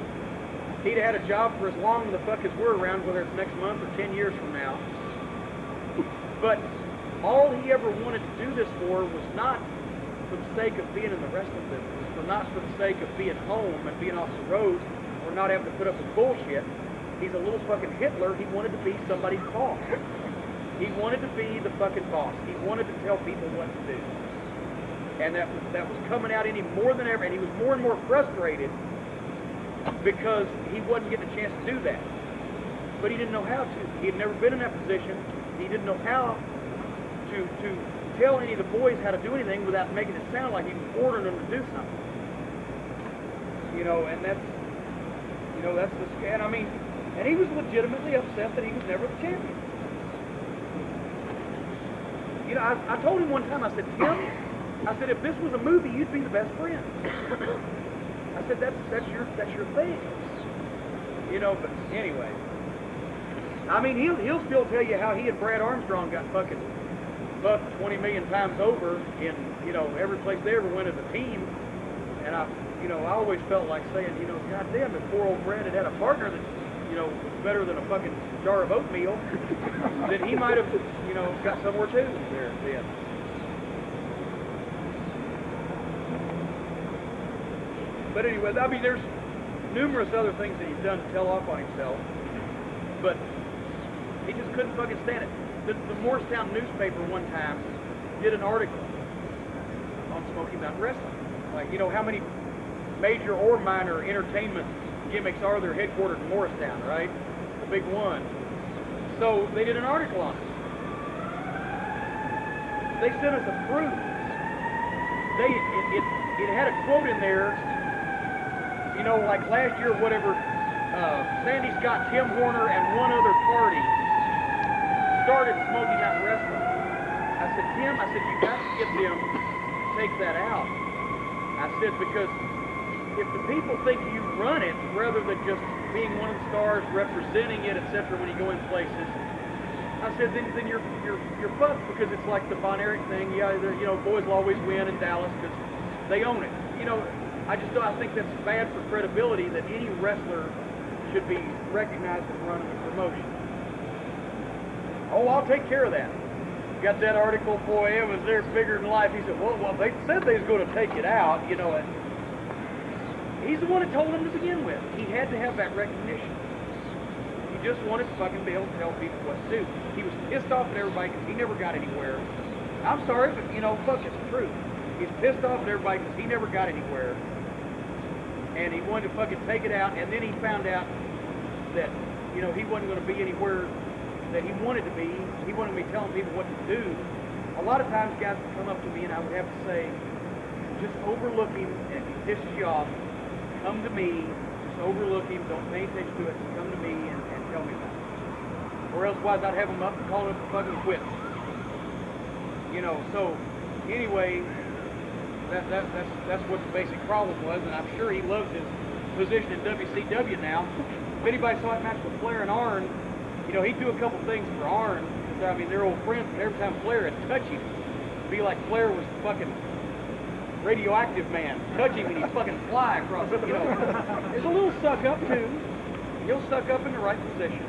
Speaker 8: he'd have had a job for as long as the fuck as we're around, whether it's next month or 10 years from now. But all he ever wanted to do this for was not for the sake of being in the wrestling business, or not for the sake of being home and being off the road, or not having to put up with bullshit. He's a little fucking Hitler. He wanted to be somebody's boss. He wanted to be the fucking boss. He wanted to tell people what to do. And that was coming out in him more than ever, and he was more and more frustrated because he wasn't getting a chance to do that. but he didn't know how to. He had never been in that position. He didn't know how to tell any of the boys how to do anything without making it sound like he was ordering them to do something. You know, and that's the, and I mean, and he was legitimately upset that he was never the champion. You know, I told him one time, I said, Tim, I said, if this was a movie, you'd be the best friend. I said, that's your thing. You know, but anyway. I mean, he'll still tell you how he and Brad Armstrong got fucking bucked 20 million times over in, you know, every place they ever went as a team. And I always felt like saying, you know, goddamn, if poor old Brad had had a partner that, you know, was better than a fucking jar of oatmeal, then he might have, you know, got somewhere too there at the end. But anyway, I mean, there's numerous other things that he's done to tell off on himself, but he just couldn't fucking stand it. The Morristown newspaper one time did an article on Smoky Mountain Wrestling. Like, you know, how many major or minor entertainment gimmicks are there headquartered in Morristown, right? The big one. So they did an article on it. They sent us a proof. It had a quote in there, you know, like last year, whatever, Sandy Scott, Tim Horner, and one other party started Smoky Mountain Wrestling. I said, Tim, I said, you got to get them to take that out. I said, because if the people think you run it rather than just being one of the stars, representing it, etc., when you go in places, I said, then you're fucked, because it's like the Von Erich thing. Yeah, you know, boys will always win in Dallas because they own it. You know, I think that's bad for credibility that any wrestler should be recognized as running the promotion. Oh, I'll take care of that. Got that article, boy, it was there bigger than life. He said, well, they said they was going to take it out, you know, and he's the one that told him to begin with. He had to have that recognition. He just wanted to fucking be able to tell people what to do. He was pissed off at everybody because he never got anywhere. I'm sorry, but, you know, fuck, it's the truth. He's pissed off at everybody because he never got anywhere. And he wanted to fucking take it out, and then he found out that, you know, he wasn't going to be anywhere that he wanted to be. He wanted me telling people what to do. A lot of times guys would come up to me and I would have to say, just overlook him, and if he pisses you off, come to me, just overlook him, don't pay attention to it, come to me and tell me about it. Or elsewise I'd have him up and call him up to fucking quit. You know, so anyway, that's what the basic problem was, and I'm sure he loves his position in WCW now. If anybody saw that match with Flair and Arn, you know, he'd do a couple things for Arn. I mean, they're old friends, but every time Flair would touch him, it'd be like Flair was the fucking radioactive man. Touch him and he'd fucking fly across, you know. There's a little suck up too. He'll suck up in the right position.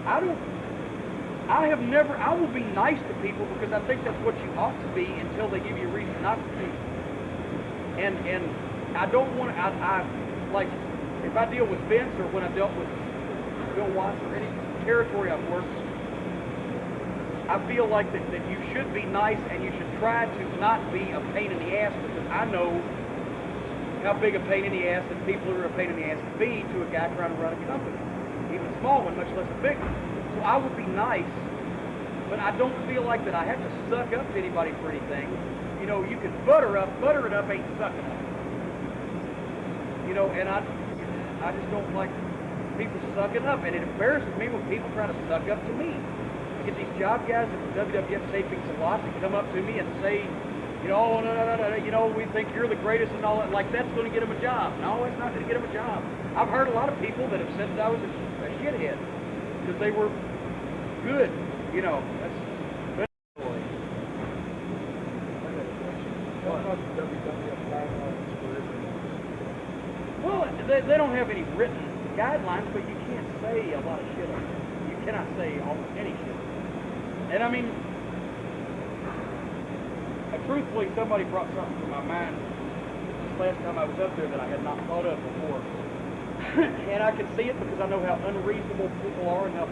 Speaker 8: I will be nice to people because I think that's what you ought to be until they give you a reason not to be. And I don't want to, like, if I deal with Vince or when I dealt with Bill Watts or any territory I've worked, I feel like that you should be nice and you should try to not be a pain in the ass, because I know how big a pain in the ass that people who are a pain in the ass can be to a guy trying to run a company, even a small one, much less a big one. So I would be nice, but I don't feel like that I have to suck up to anybody for anything. You know, you can butter it up ain't sucking up. You know, and I just don't like people sucking up, and it embarrasses me when people try to suck up to me. I get these job guys at the WWF tapings a lot that come up to me and say, you know, oh, no, you know, we think you're the greatest and all that, like that's going to get them a job. No, it's not going to get them a job. I've heard a lot of people that have said that I was a shithead because they were good, you know. Well, they don't have any written guidelines, but you can't say a lot of shit on it. You cannot say almost any shit. And I mean, truthfully, somebody brought something to my mind this last time I was up there that I had not thought of before. And I can see it because I know how unreasonable people are and how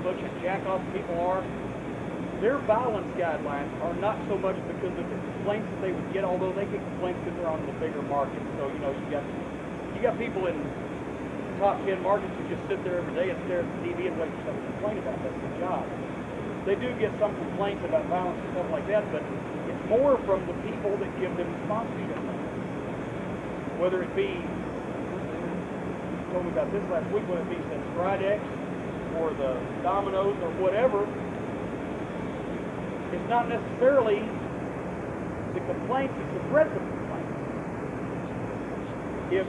Speaker 8: bunch of jack-off people are. Their violence guidelines are not so much because of the complaints that they would get, although they get complaints because they're on the bigger market. So, you know, you got people in top 10 markets who just sit there every day and stare at the TV and wait for someone to complain about. That's their job. They do get some complaints about violence and stuff like that, but it's more from the people that give them sponsorship money. Whether it be, you told me about this last week, whether it be Stridex or the Domino's or whatever, it's not necessarily the complaints, it's the breadth of complaints. If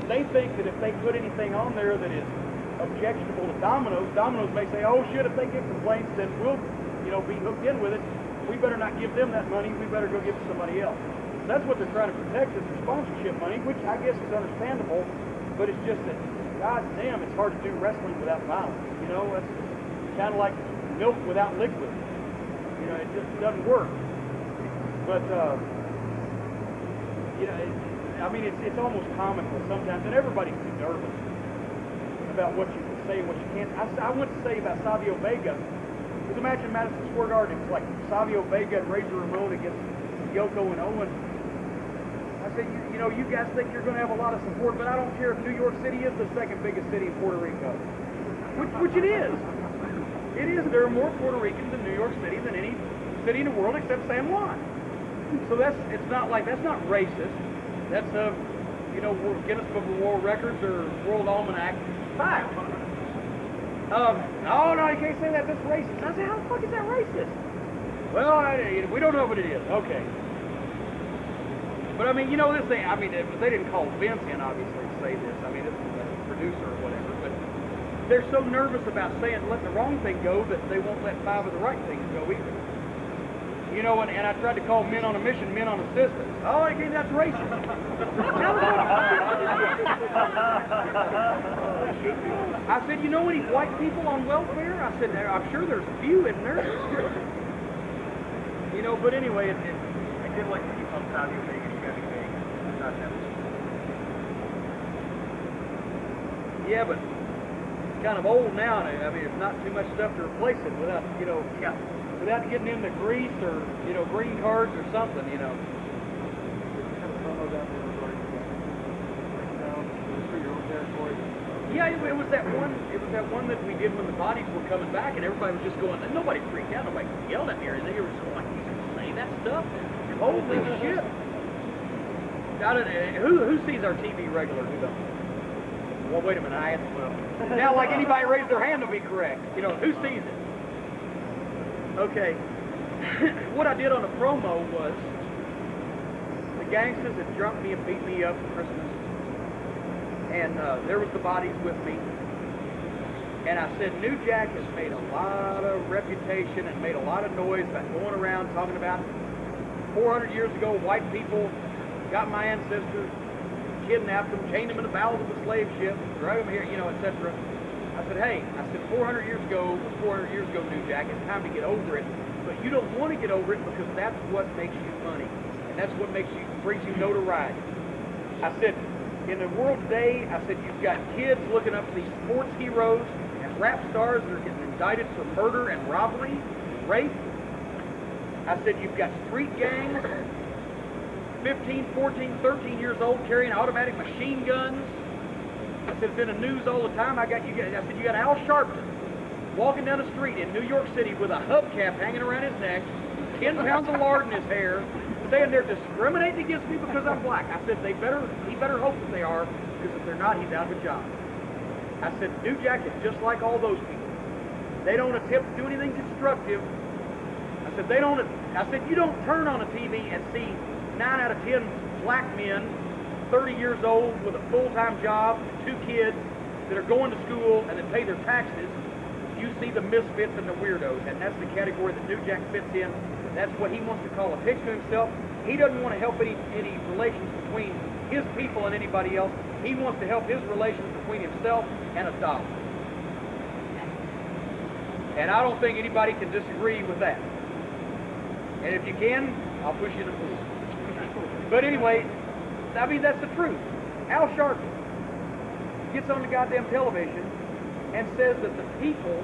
Speaker 8: they think that if they put anything on there that is objectionable to Domino's, Domino's may say, oh shit, if they get complaints, then we'll, be hooked in with it. We better not give them that money. We better go give it to somebody else. So that's what they're trying to protect is their sponsorship money, which I guess is understandable, but it's just that, god damn, it's hard to do wrestling without violence. It's kind of like milk without liquid. It just doesn't work. But, it's almost comical sometimes, and everybody's too nervous about what you can say and what you can't. I want to say about Savio Vega, because imagine Madison Square Garden, it's like Savio Vega and Razor Ramon against Yoko and Owen. I said, you guys think you're going to have a lot of support, but I don't care if New York City is the second biggest city in Puerto Rico. Which it is. It is. There are more Puerto Ricans in New York City than any city in the world except San Juan. So that's not racist. That's Guinness Book of World Records or World Almanac fact. No, you can't say that. That's racist. I said, how the fuck is that racist? Well, we don't know what it is. Okay. But this thing. They didn't call Vince in obviously to say this. This is a producer or whatever. But they're so nervous about letting the wrong thing go that they won't let 5 of the right things go either. And I tried to call men on a mission, men on assistance. Oh, again, that's racist. I said, any white people on welfare? I said, I'm sure there's a few in there. But anyway, I did like to keep on Savio Vega, Chevy Vega. Not that much. Yeah, but it's kind of old now. It's not too much stuff to replace it without, without getting into grease or, green cards or something, Yeah, it was that one that we did when the bodies were coming back and everybody was just going, and nobody freaked out, nobody yelled at me or they were just going like, you can say that stuff? Holy shit. Who sees our TV regular? Who don't? Well, wait a minute, now like anybody raise their hand will be correct. Who sees it? Okay, what I did on the promo was the Gangstas had drunk me and beat me up for Christmas, and there was the bodies with me, and I said New Jack has made a lot of reputation and made a lot of noise about going around talking about 400 years ago white people got my ancestors, kidnapped them, chained them in the bowels of a slave ship, drug them here, etc. I said, hey, 400 years ago, New Jack, it's time to get over it. But you don't want to get over it because that's what makes you money. And that's what brings you notoriety. I said, in the world today, I said, you've got kids looking up to these sports heroes and rap stars that are getting indicted for murder and robbery, rape. I said, you've got street gangs, 15, 14, 13 years old carrying automatic machine guns. I said, it's in the news all the time. I said, you got Al Sharpton walking down the street in New York City with a hubcap hanging around his neck, 10 pounds of lard in his hair, saying they're discriminating against me because I'm black. I said, he better hope that they are, because if they're not, he's out of a job. I said, New Jack is just like all those people. They don't attempt to do anything constructive. I said, you don't turn on a TV and see 9 out of 10 black men 30 years old with a full-time job, 2 kids that are going to school and that pay their taxes. You see the misfits and the weirdos, and that's the category that New Jack fits in. That's what he wants to call a pitch to himself. He doesn't want to help any relations between his people and anybody else. He wants to help his relations between himself and a dollar. And I don't think anybody can disagree with that. And if you can, I'll push you to the pool. But anyway, that's the truth. Al Sharpton gets on the goddamn television and says that the people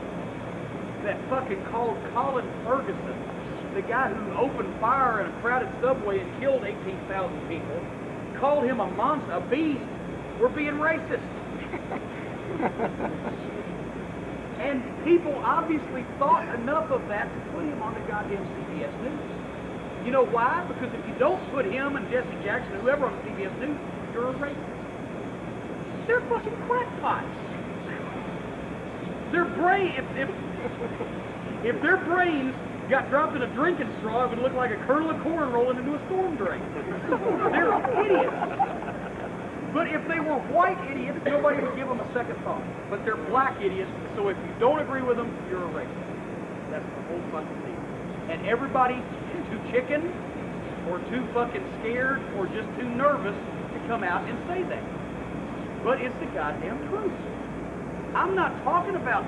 Speaker 8: that fucking called Colin Ferguson, the guy who opened fire in a crowded subway and killed 18,000 people, called him a monster, a beast, were being racist. And people obviously thought enough of that to put him on the goddamn CBS News. You know why? Because if you don't put him and Jesse Jackson, whoever on CBS News, you're a racist. They're fucking crackpots. Their brain, if their brains got dropped in a drinking straw, it would look like a kernel of corn rolling into a storm drain. They're idiots. But if they were white idiots, nobody would give them a second thought. But they're black idiots, so if you don't agree with them, you're a racist. That's the whole fucking deal. And everybody is too chicken, or too fucking scared, or just too nervous to come out and say that. But it's the goddamn truth. I'm not talking about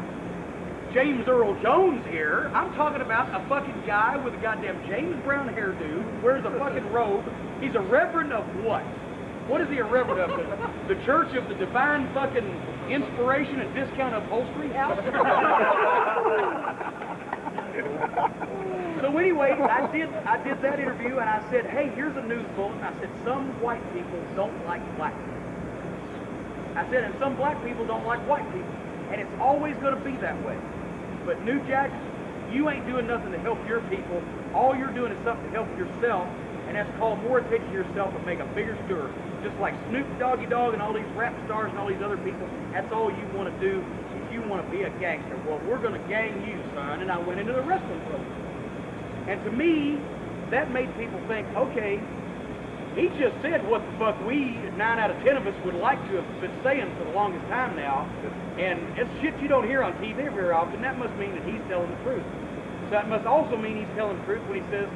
Speaker 8: James Earl Jones here. I'm talking about a fucking guy with a goddamn James Brown hairdo, wears a fucking robe. He's a reverend of what? What is he a reverend of? The Church of the Divine fucking Inspiration and Discount Upholstery House? So anyway, I did that interview and I said, hey, here's a news bulletin. I said, some white people don't like black people. I said, and some black people don't like white people. And it's always going to be that way. But New Jack, you ain't doing nothing to help your people. All you're doing is something to help yourself. And that's called more attention to yourself and make a bigger stir. Just like Snoop Doggy Dogg and all these rap stars and all these other people, that's all you want to do if you want to be a gangster. Well, we're going to gang you, son. And I went into the wrestling program. And to me, that made people think, okay, he just said what the fuck we, 9 out of 10 of us, would like to have been saying for the longest time now. And it's shit you don't hear on TV very often. That must mean that he's telling the truth. So that must also mean he's telling the truth when he says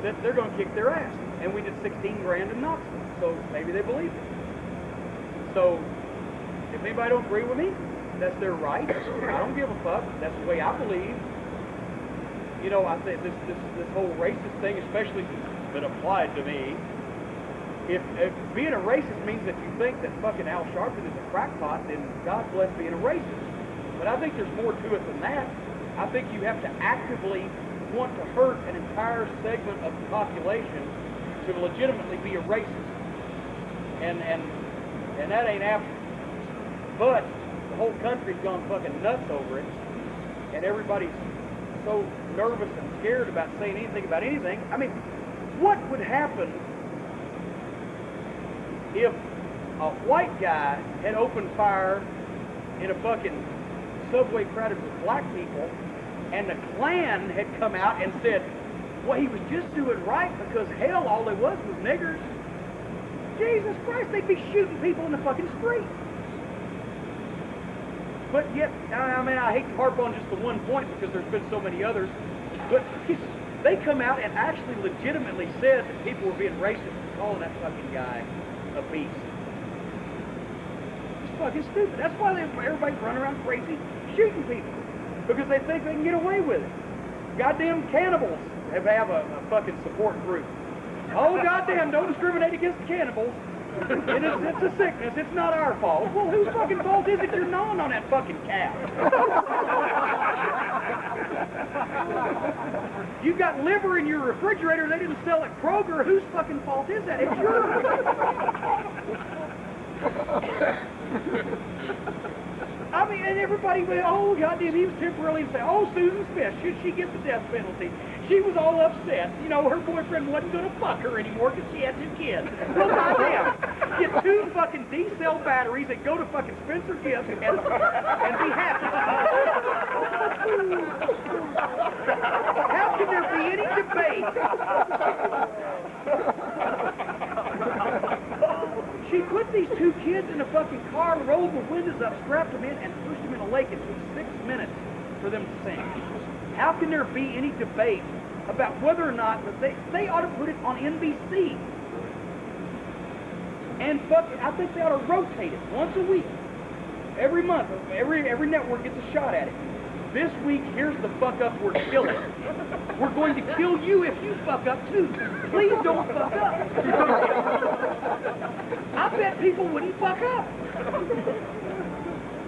Speaker 8: that they're going to kick their ass. And we did 16 grand in Knoxville. So maybe they believe it. So if anybody don't agree with me, that's their right. I don't give a fuck. That's the way I believe. You know, I think this whole racist thing, especially since it's been applied to me, if being a racist means that you think that fucking Al Sharpton is a crackpot, then God bless being a racist. But I think there's more to it than that. I think you have to actively want to hurt an entire segment of the population to legitimately be a racist. And that ain't happening. But the whole country's gone fucking nuts over it, and everybody's so nervous and scared about saying anything about anything. I mean, what would happen if a white guy had opened fire in a fucking subway crowded with black people, and the Klan had come out and said, well, he was just doing right because hell, all there was niggers. Jesus Christ, they'd be shooting people in the fucking street. But yet, I mean, I hate to harp on just the one point because there's been so many others, but they come out and actually legitimately said that people were being racist and calling that fucking guy a beast. It's fucking stupid. That's why everybody's running around crazy shooting people, because they think they can get away with it. Goddamn cannibals have a fucking support group. Oh, goddamn, don't discriminate against the cannibals. It's a sickness. It's not our fault. Well, whose fucking fault is it you're gnawing on that fucking cow? You got liver in your refrigerator they didn't sell at Kroger. Whose fucking fault is that? It's yours. I mean, and everybody went, oh, goddamn, he was temporarily saying, oh, Susan Smith, should she get the death penalty? She was all upset. You know, her boyfriend wasn't going to fuck her anymore because she had 2 kids. Well, goddamn, get 2 fucking D-cell batteries and go to fucking Spencer Gifts and be happy. How can there be any debate? She put these 2 kids in a fucking car, rolled the windows up, strapped them in, and pushed them in a lake. It took 6 minutes for them to sink. How can there be any debate about whether or not that they ought to put it on NBC? And I think they ought to rotate it once a week, every month. Every network gets a shot at it. This week, here's the fuck up we're killing. We're going to kill you if you fuck up too. Please don't fuck up. I bet people wouldn't fuck up.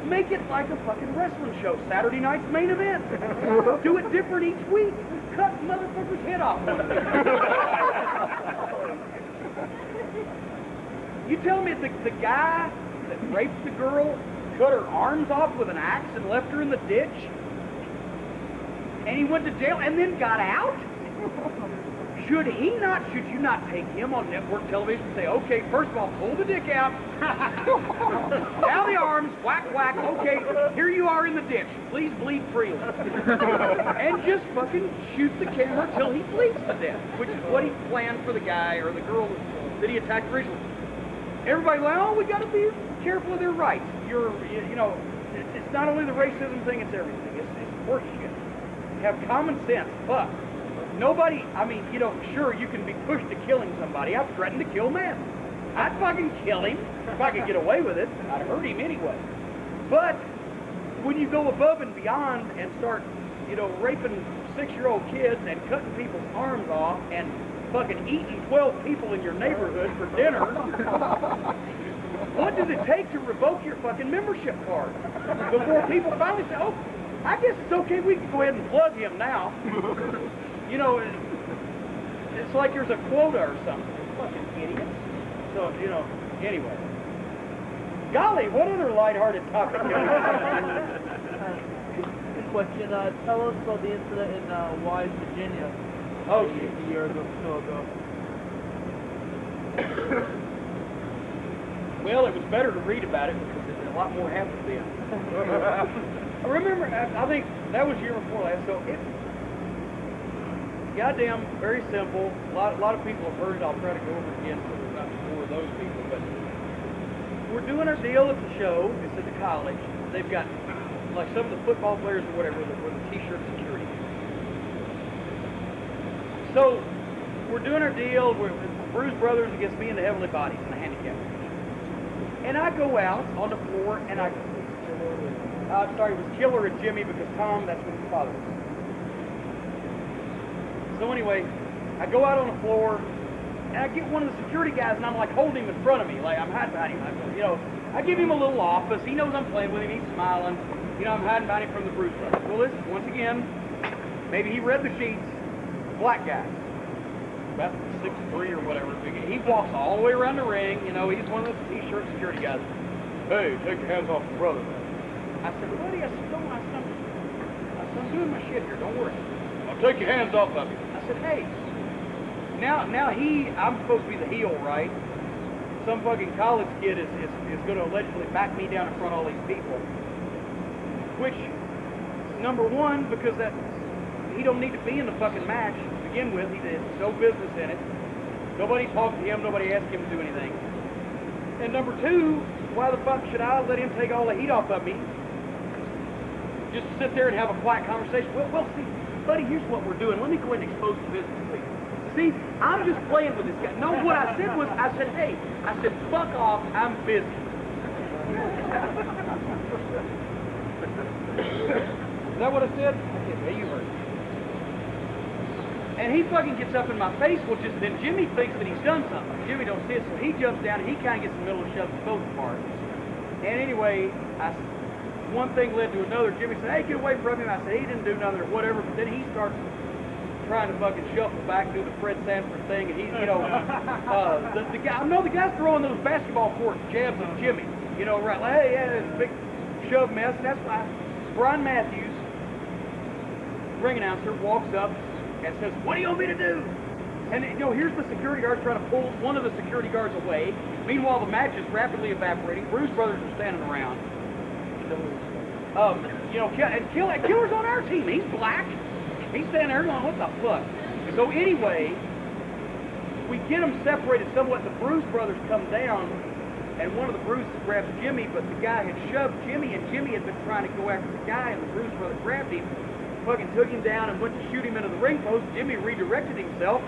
Speaker 8: Make it like a fucking wrestling show. Saturday night's main event. Do it different each week. Cut motherfucker's head off one week. You tell me the guy that raped the girl cut her arms off with an axe and left her in the ditch? And he went to jail and then got out? Should you not take him on network television and say, okay, first of all, pull the dick out, now the arms, whack, whack, okay, here you are in the ditch, please bleed freely. And just fucking shoot the camera till he bleeds to death, which is what he planned for the guy or the girl that he attacked originally. Everybody, well, we got to be careful of their rights. It's not only the racism thing, it's everything. It's horseshit. Have common sense, fuck. Nobody, sure, you can be pushed to killing somebody. I've threatened to kill Madden. I'd fucking kill him if I could get away with it. I'd hurt him anyway. But when you go above and beyond and start, raping 6-year-old kids and cutting people's arms off and fucking eating 12 people in your neighborhood for dinner, what does it take to revoke your fucking membership card before people finally say, oh, I guess it's okay, we can go ahead and plug him now. It's like there's a quota or something. Fucking idiots. So, anyway. Golly, what other lighthearted topic?
Speaker 10: Good question. Tell us about the incident in Wise, Virginia.
Speaker 8: Oh,
Speaker 10: a year ago, so ago.
Speaker 8: Well, it was better to read about it because a lot more happened then. I remember, I think that was year before last, so it's goddamn very simple. A lot of people have heard it. I'll try to go over it again so there's not more of those people. But we're doing our deal at the show. It's at the college. They've got, like some of the football players or whatever, that wear the t-shirt security. So we're doing our deal. We're Bruise Brothers against me and the Heavenly Bodies in the handicap. And I go out on the floor and it was Killer and Jimmy because Tom, that's what his father was. So anyway, I go out on the floor and I get one of the security guys and I'm like holding him in front of me, like I'm hiding behind him. I give him a little office. He knows I'm playing with him. He's smiling. I'm hiding behind him from the Bruise Brothers. Well, this, once again, maybe he read the sheets. Black guy, about 6'3" or whatever. He walks all the way around the ring. He's one of those t-shirt security guys. Hey, take your hands off your brother. I said, buddy, I said, don't, I'm doing my shit here. Don't worry. I'll take your hands off of you. I said, hey. Now I'm supposed to be the heel, right? Some fucking college kid is going to allegedly back me down in front of all these people. Which, number one, because he don't need to be in the fucking match to begin with. He has no business in it. Nobody talked to him. Nobody asked him to do anything. And number two, why the fuck should I let him take all the heat off of me? Just to sit there and have a quiet conversation. Well, see, buddy, here's what we're doing. Let me go ahead and expose the business to you. See, I'm just playing with this guy. No, what I said was, hey, fuck off, I'm busy. Is that what I said? Yeah, you heard it. And he fucking gets up in my face, then Jimmy thinks that he's done something. Jimmy don't see it, so he jumps down and he kind of gets in the middle and shoves us both apart. And anyway, one thing led to another. Jimmy said, hey, get away from him. I said, he didn't do nothing or whatever, but then he starts trying to fucking shuffle back, do the Fred Sanford thing, and he's, the guy's throwing those basketball court jabs at Jimmy. Right, like, hey, yeah, it's a big shove mess, and that's why Brian Matthews, ring announcer, walks up and says, what do you want me to do? And, here's the security guards trying to pull one of the security guards away. Meanwhile, the match is rapidly evaporating. Bruise Brothers are standing around. And Killer's on our team. He's black. He's standing there going, what the fuck? So anyway, we get them separated somewhat. The Bruise Brothers come down, and one of the Bruises grabs Jimmy, but the guy had shoved Jimmy, and Jimmy had been trying to go after the guy, and the Bruise Brothers grabbed him, fucking took him down, and went to shoot him into the ring post. Jimmy redirected himself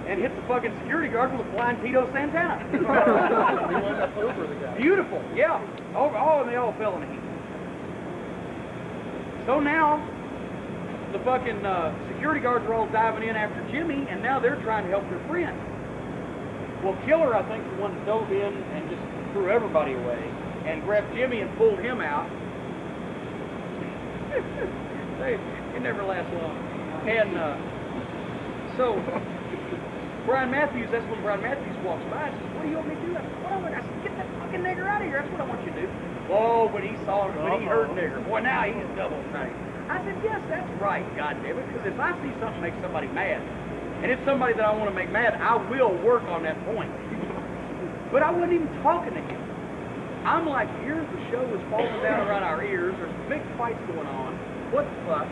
Speaker 8: and hit the fucking security guard with a flying Tito Santana. Beautiful, yeah. And they all fell in the heat. So now, the fucking security guards are all diving in after Jimmy, and now they're trying to help their friend. Well, Killer, I think, is the one that dove in and just threw everybody away and grabbed Jimmy and pulled him out. It never lasts long. And so, Brian Matthews, that's when Brian Matthews walks by and says, what do you want me to do? I said, get that fucking nigger out of here. That's what I want you to do. Whoa, when he heard nigger, boy, now he's double trained. I said, yes, that's right, goddammit, because if I see something make somebody mad, and it's somebody that I want to make mad, I will work on that point. But I wasn't even talking to him. I'm like, here the show is falling down around our ears, there's big fights going on, what the fuck?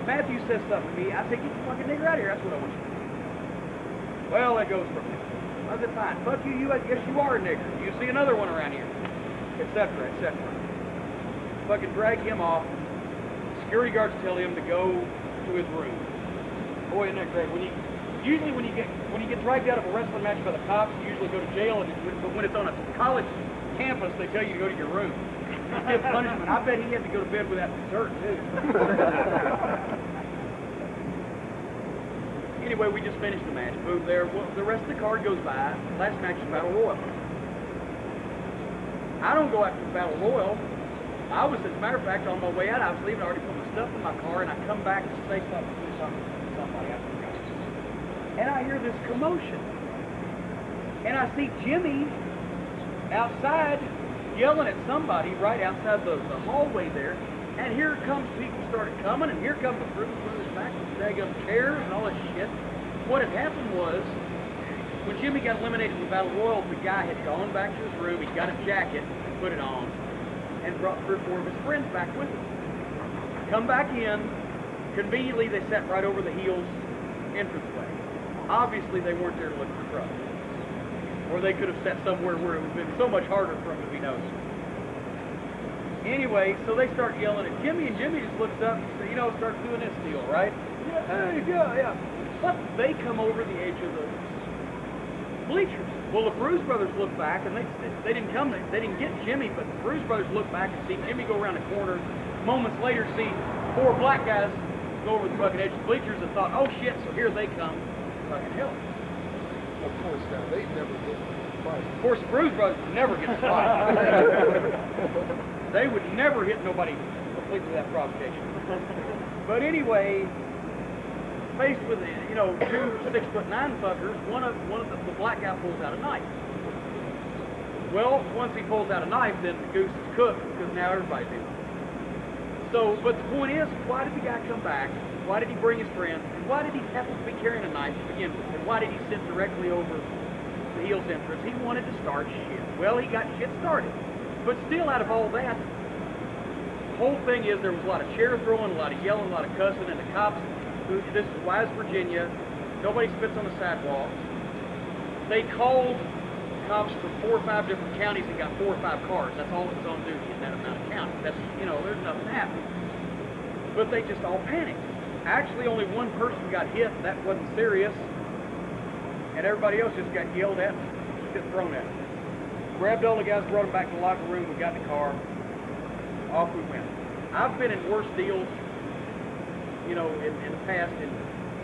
Speaker 8: Matthew says something to me, I say, get the fucking nigger out of here, that's what I want you to do. Well, that goes from there. I said, fine, fuck you, I guess you are a nigger. You see another one around here, etc., etc. Fucking drag him off. Security guards tell him to go to his room. Boy, isn't that great? Usually when you get dragged out of a wrestling match by the cops, you usually go to jail, but when it's on a college campus, they tell you to go to your room. It's punishment. I bet he had to go to bed without dessert, too. Anyway, we just finished the match. Moved there. Well, the rest of the card goes by. Last match is Battle Royal. I don't go after the Battle Royal. I was, as a matter of fact, on my way out, I was leaving. I already put my stuff in my car, and I come back to say something to somebody. I forgot. And I hear this commotion. And I see Jimmy outside yelling at somebody right outside the hallway there. And here comes people started coming, and here come the Bruce Brothers back with daggum chairs and all this shit. What had happened was, when Jimmy got eliminated in the Battle Royal, the guy had gone back to his room, he got a jacket, put it on, and brought 3 or 4 of his friends back with him. Come back in, conveniently they sat right over the heels entranceway. Obviously they weren't there to look for trouble. Or they could have sat somewhere where it would have been so much harder for them to be noticed. Anyway, so they start yelling at Jimmy, and Jimmy just looks up and starts doing this deal, right? Yeah. But they come over the edge of the bleachers. Well, the Bruce Brothers look back, and they didn't come. They didn't get Jimmy, but the Bruce Brothers look back and see Jimmy go around the corner. Moments later, see 4 black guys go over the fucking edge of the bleachers and thought, oh shit, so here they come. Fucking hell.
Speaker 7: Of course, now they never get fight.
Speaker 8: Of course, the Bruce Brothers would never get fight. They would never hit nobody completely without provocation. But anyway, faced with 2 6'9" fuckers, one of the black guy pulls out a knife. Well, once he pulls out a knife, then the goose is cooked because now everybody's in. So, but the point is, why did the guy come back? Why did he bring his friends? And why did he happen to be carrying a knife to begin with? And why did he sit directly over the heels entrance? He wanted to start shit. Well, he got shit started. But still, out of all that, the whole thing is there was a lot of chair throwing, a lot of yelling, a lot of cussing, and the cops, this is Wise, Virginia, nobody spits on the sidewalk. They called cops from 4 or 5 different counties and got 4 or 5 cars. That's all that was on duty in that amount of counties. That's, there's nothing happening. But they just all panicked. Actually, only one person got hit, and that wasn't serious. And everybody else just got yelled at and just thrown at them. Grabbed all the guys, brought them back to the locker room, we got in the car, off we went. I've been in worse deals, in the past in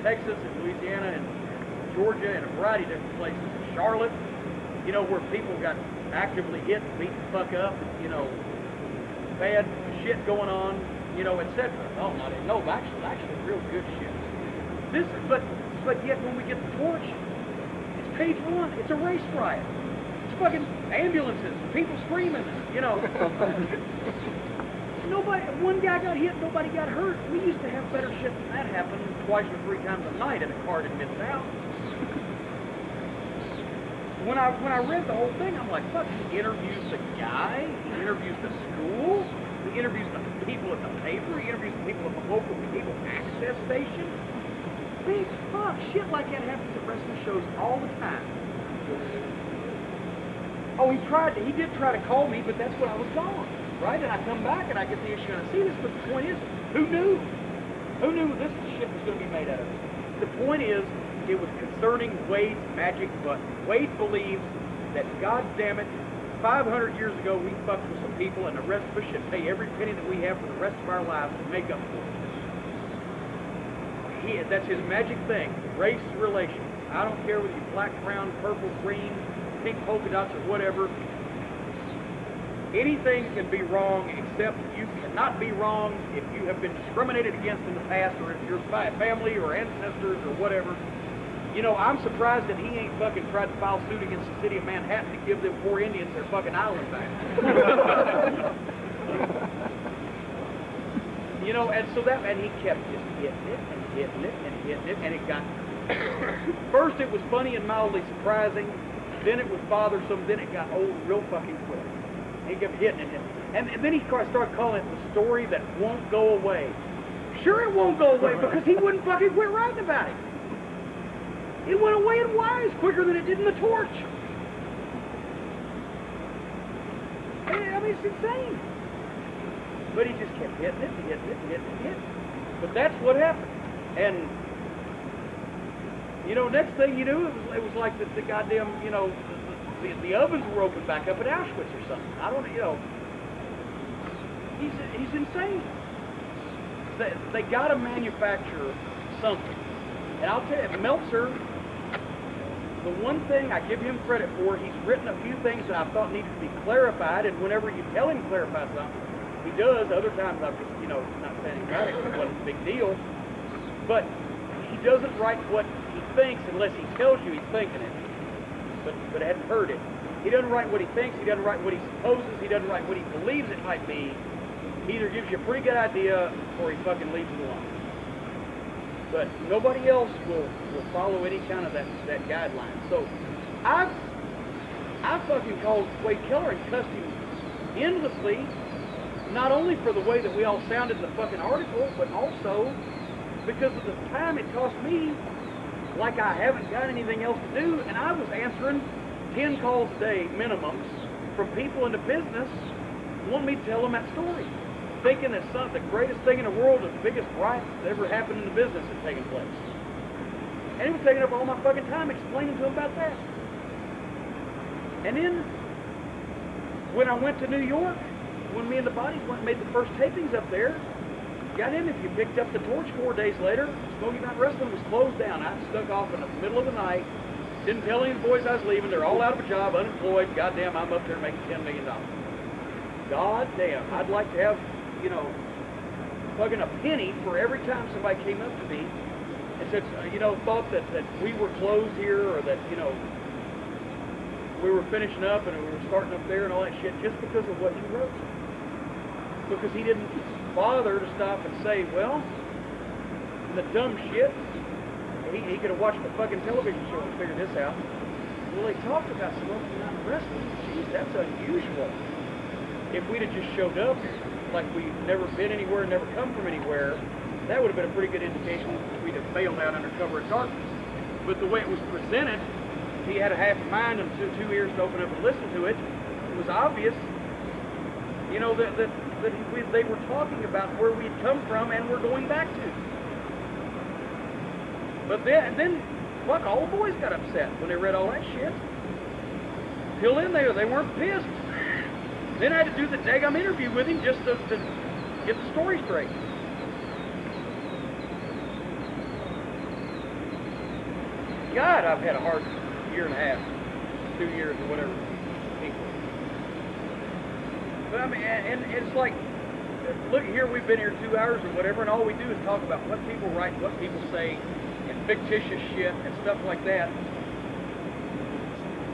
Speaker 8: Texas and Louisiana and Georgia and a variety of different places. In Charlotte, where people got actively hit and beat the fuck up, bad shit going on, etc. Oh, actually real good shit. But yet when we get the torch, it's page 1. It's a race riot. It's fucking ambulances, people screaming, Nobody, one guy got hit, nobody got hurt. We used to have better shit than that happen 2 or 3 times a night in a car that missed out. When I read the whole thing, I'm like, fuck, he interviews the guy, he interviews the school, he interviews the people at the paper, he interviews the people at the local cable access station. Big fuck, shit like that happens at wrestling shows all the time. Oh, he did try to call me, but that's when I was gone, right? And I come back and I get the issue and I see this, but the point is, who knew? Who knew this shit was going to be made out of it? The point is, it was concerning Wade's magic button. Wade believes that, God damn it, 500 years ago we fucked with some people and the rest of us should pay every penny that we have for the rest of our lives to make up for it. That's his magic thing, race relations. I don't care whether you're black, brown, purple, green, pink polka dots or whatever. Anything can be wrong, except you cannot be wrong if you have been discriminated against in the past, or if you're by family or ancestors or whatever. You know, I'm surprised that he ain't fucking tried to file suit against the city of Manhattan to give them poor Indians their fucking island back. You know, and so that, and he kept just hitting it and hitting it and hitting it, and it got, first it was funny and mildly surprising, then it was bothersome, then it got old real fucking quick. He kept hitting it, and then he started calling it the story that won't go away. Sure it won't go away, because he wouldn't fucking quit writing about it. It went away in wise quicker than it did in the Torch. I mean, it's insane. But he just kept hitting it and hitting it and hitting it and hitting it. But that's what happened. And, you know, next thing you knew, it was like the goddamn, you know, the ovens were opened back up at Auschwitz or something. I don't, you know. He's insane. They got to manufacture something. And I'll tell you, Meltzer, the one thing I give him credit for, he's written a few things that I thought needed to be clarified, and whenever you tell him to clarify something, he does. Other times I've just, you know, not saying about it, it wasn't a big deal. But he doesn't write what he thinks unless he tells you he's thinking it. But I hadn't heard it. He doesn't write what he thinks, he doesn't write what he supposes, he doesn't write what he believes it might be. He either gives you a pretty good idea or he fucking leaves it alone. But nobody else will follow any kind of that guideline. So I fucking called Wade Keller and cussed him endlessly, not only for the way that we all sounded in the fucking article, but also because of the time it cost me, like I haven't got anything else to do, and I was answering 10 calls a day minimums from people in the business wanting me to tell them that story, thinking that the greatest thing in the world, the biggest riot that ever happened in the business had taken place. And he was taking up all my fucking time explaining to him about that. And then, when I went to New York, when me and the Bodies went and made the first tapings up there, goddamn, if you picked up the Torch 4 days later, Smoky Mountain Wrestling was closed down. I stuck off in the middle of the night, didn't tell any of the boys I was leaving. They're all out of a job, unemployed. Goddamn, I'm up there making $10 million. Goddamn, I'd like to have, you know, fucking a penny for every time somebody came up to me and said, you know, thought that we were closed here, or that, you know, we were finishing up and we were starting up there and all that shit, just because of what he wrote. Because he didn't bother to stop and say, well, the dumb shit, he could have watched the fucking television show and figured this out. Well, they talked about Smoky Mountain Wrestling. Jeez, that's unusual. If we'd have just showed up like we'd never been anywhere, never come from anywhere, that would have been a pretty good indication that we'd have failed out under cover of darkness. But the way it was presented, he had a half a mind and two ears to open up and listen to it. It was obvious, you know, that they were talking about where we'd come from and we're going back to. But then, fuck, all the boys got upset when they read all that shit. Till then, they weren't pissed. Then I had to do the daggum interview with him just to get the story straight. God, I've had a hard year and a half, 2 years or whatever. But I mean, and it's like, look here, we've been here 2 hours or whatever, and all we do is talk about what people write, what people say, and fictitious shit and stuff like that.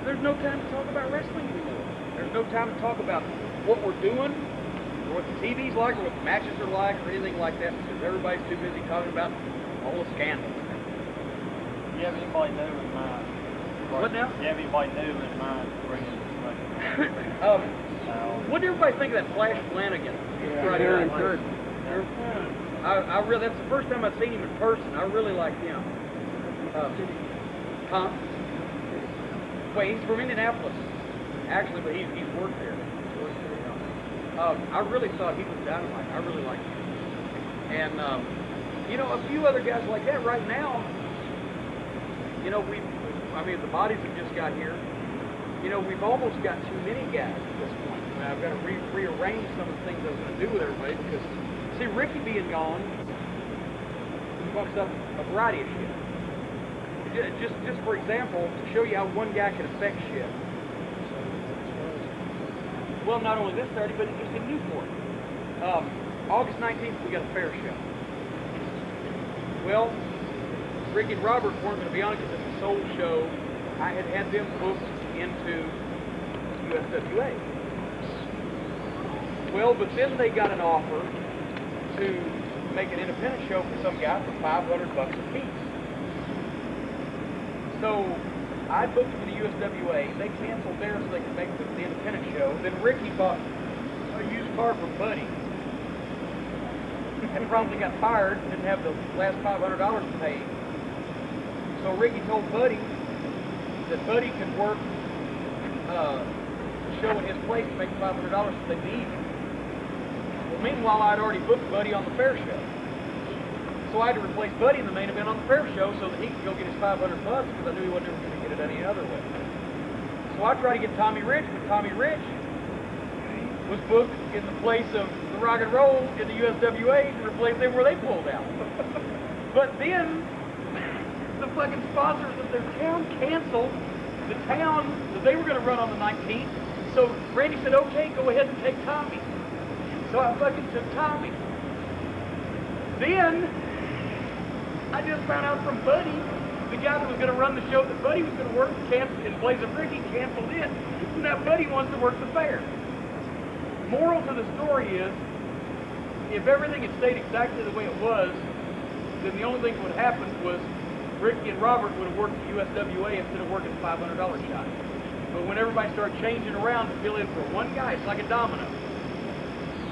Speaker 8: There's no time to talk about wrestling anymore. There's no time to talk about what we're doing, or what the TV's like, or what the matches are like, or anything like that, because everybody's too busy talking about all the scandals.
Speaker 3: Do you have anybody new in mind?
Speaker 8: What now?
Speaker 3: Do you have anybody new in mind to bring in this
Speaker 8: what did everybody think of that Flash Flanagan? Right here. I really, that's the first time I've seen him in person. I really like him. Wait, he's from Indianapolis, actually, but he's worked there. I really thought he was dynamite. I really liked him. And, you know, a few other guys like that right now, you know, the Bodies have just got here. You know, we've almost got too many guys at this point. I mean, I've got to rearrange some of the things I was going to do with everybody, because, see, Ricky being gone fucks up a variety of shit. Just for example, to show you how one guy can affect shit. Well, not only this Saturday, but just in Newport. August 19th, we got a fair show. Well, Ricky and Robert weren't going to be on it because it's a soul show. I had had them booked into USWA. Well, but then they got an offer to make an independent show for some guy for $500 a piece. So I booked for the USWA. They canceled theirs so they could make the independent show. Then Ricky bought a used car from Buddy and promptly got fired, didn't have the last $500 to pay. So Ricky told Buddy that Buddy could work the show in his place to make $500 if they need him. Well, meanwhile, I'd already booked Buddy on the fair show. So I had to replace Buddy in the main event on the fair show so that he could go get his $500 because I knew he wasn't ever going to get it any other way. So I tried to get Tommy Rich, but Tommy Rich was booked in the place of the Rock and Roll in the USWA to replace them where they pulled out. But then the fucking sponsors of their town canceled the town that they were going to run on the 19th. So Randy said, okay, go ahead and take Tommy. So I fucking took Tommy. Then I just found out from Buddy, the guy that was going to run the show that Buddy was going to work in place of Ricky canceled it. And now Buddy wants to work the fair. Moral to the story is, if everything had stayed exactly the way it was, then the only thing that would have happened was Ricky and Robert would have worked the USWA instead of working the $500 shot. But when everybody started changing around to fill in for one guy, it's like a domino.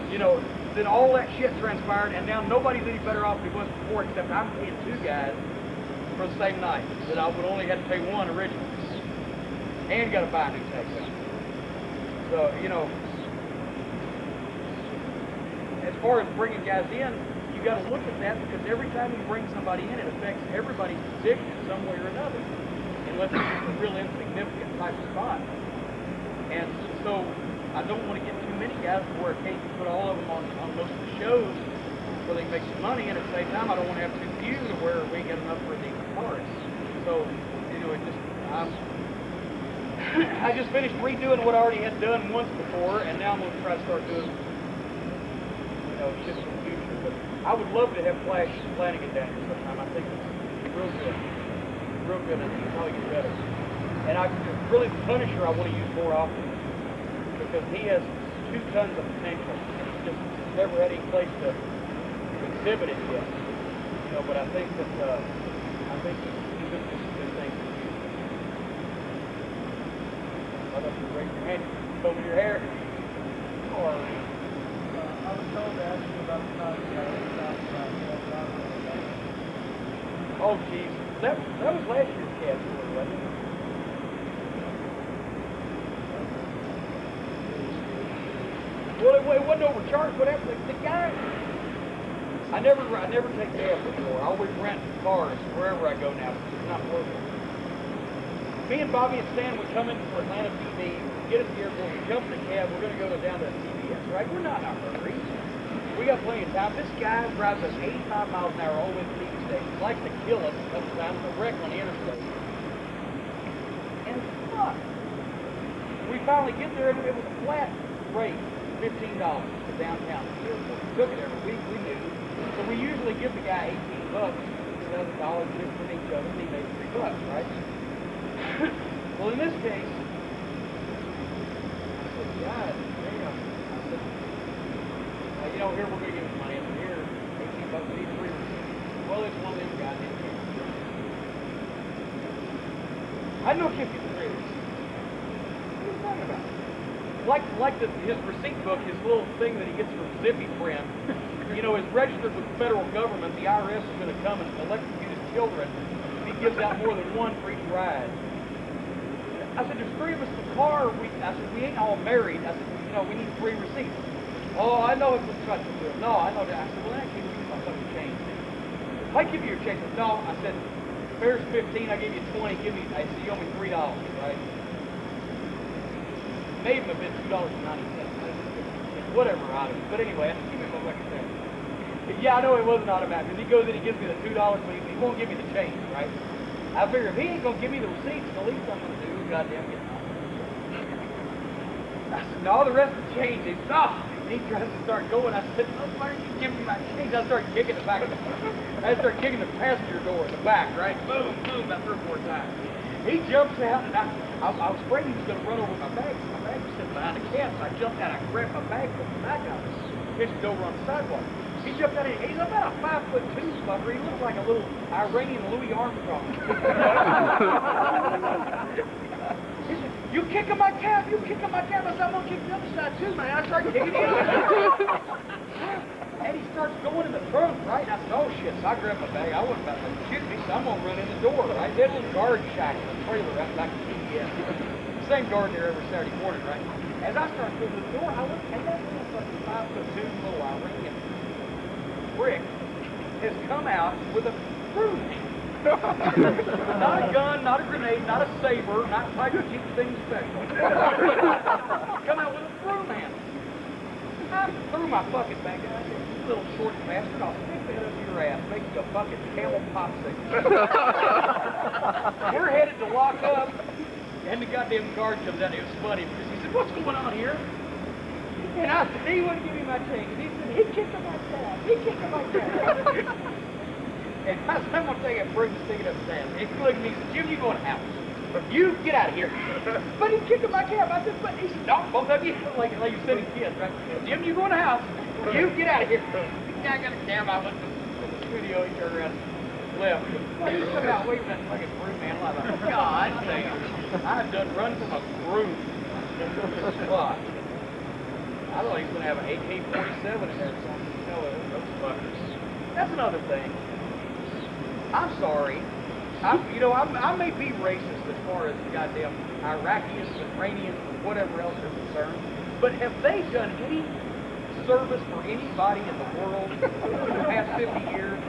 Speaker 8: You know, then all that shit transpired, and now nobody's any better off than he was before, except I'm paying two guys for the same night that I would only have to pay one originally, and got to buy a new takedown. So, you know, as far as bringing guys in, you got to look at that because every time you bring somebody in, it affects everybody's position in some way or another, unless it's just a real insignificant type of spot. And so I don't want to get too many guys where I can't put all of them on most of the shows where they can make some money, and at the same time I don't want to have too few to where we ain't got enough for the guitarists. So, you know, it just, I just finished redoing what I already had done once before, and now I'm going to try to start doing, you know, shit for the future. But I would love to have Flash Flanagan down here sometime. I think it's real good. Real good, and he'll probably get better. And I really, the Punisher I want to use more often, because he has 2 tons of potential, and he's just never had any place to exhibit it yet. You know, but I think that he could do some good things in the future. Why don't you raise your hand, comb your hair? Or
Speaker 10: I was told to ask you about the time
Speaker 8: oh, geez, that was last year's cast, wasn't it? Well, it wasn't overcharged. What happened? The guy, I never take cabs anymore. I always rent cars wherever I go now because it's not worth it. Me and Bobby and Stan would come into Atlanta TV, get us to the airport, we jump in the cab, we're going to go down to CBS, right? We're not in a hurry. We got plenty of time. This guy drives us 85 miles an hour all the way to the TV station. He likes to kill us a couple times with a wreck on the interstate. And fuck. We finally get there, and it was a flat rate. $15 to downtown to the airport. We took it every week, we knew. So we usually give the guy $18, another dollar just from each other, and he made $3, right? Well, in this case, I said, God damn. I said, you know, here we're going to give him money. I said, here, $18, we need 3 receipts. Well, it's one of them guys in here. I know 53 receipts. What are you talking about? Like his receipt book, his little thing that he gets from Zippy Friend, you know, is registered with the federal government. The IRS is going to come and electrocute his children if he gives out more than one for each ride. I said, there's 3 of us in the car. I said, we ain't all married. I said, you know, we need 3 receipts. Oh, I know it's what's cut to do. No, I know that. I said, well, then I can't give you my fucking change. If I give you your change, no, I said, fare's 15, I give you 20, I said, you owe me $3, right? May even have been $2.90. Whatever out of it. But anyway, I said, give me my fucking change. Yeah, I know it wasn't automatic, because he goes in, he gives me the $2, but he won't give me the change, right? I figure if he ain't gonna give me the receipts, the least I'm gonna do is goddamn get mine. I said, no, the rest of the change is no. he tries to start going. I said, "No, why are you giving me my change?" I started kicking the back. I started kicking the passenger door in the back, right? Boom, boom, about 3 or 4 times. He jumps out, and I was afraid he was going to run over my bag. My bag was sitting behind the cab, so I jumped out. I grabbed my bag from the back out, pitched it over on the sidewalk. He jumped out. He's about a 5'2" fucker. He looks like a little Iranian Louis Armstrong. He said, "You kicking my cab? You kicking my cab?" I said, "I'm gonna kick the other side too, man." I started kicking the other side. And he starts going in the trunk, right? And I said, "Oh shit!" So I grabbed my bag. I wasn't about to shoot me, so I'm gonna run in the door, right? That little guard shack in the trailer right back to TDS. Same guard there every Saturday morning, right? As I started going to the door, I looked, and that little fucking 5'2" little Iranian brick has come out with a broom hand. Not a gun, not a grenade, not a saber, not Tiger Jeep thing special. Come out with a broom hand. I threw my fucking bag out. I said, "You little short bastard, I'll stick that up your ass, make you a fucking camel popsicle." We're headed to lock up, and the goddamn guard comes out. It was funny because he said, "What's going on here?" And I said, "He wouldn't give me my change." And he said, "He kicked my tab. He kicked my tab." And I said, "I'm going to take a broom and stick it up his ass." And he looked at me and said, "Jim, you going to house. You get out of here." But he's kicking my cab. I said, "But," he said, "No, both of you." Like you're sending kids, right? "Jim, you going to house. You get out of here." I got a camera. I went to the studio. He turned around and left. He come out waving that fucking broom, man. I'm like, God damn. I've done run from a broom. Fuck. I thought he was going to have an AK-47 in there or something. You know, those fuckers. That's another thing. I'm sorry. I may be racist as far as the goddamn Iraqis, Iranians, and whatever else are concerned, but have they done any service for anybody in the world in the past 50 years?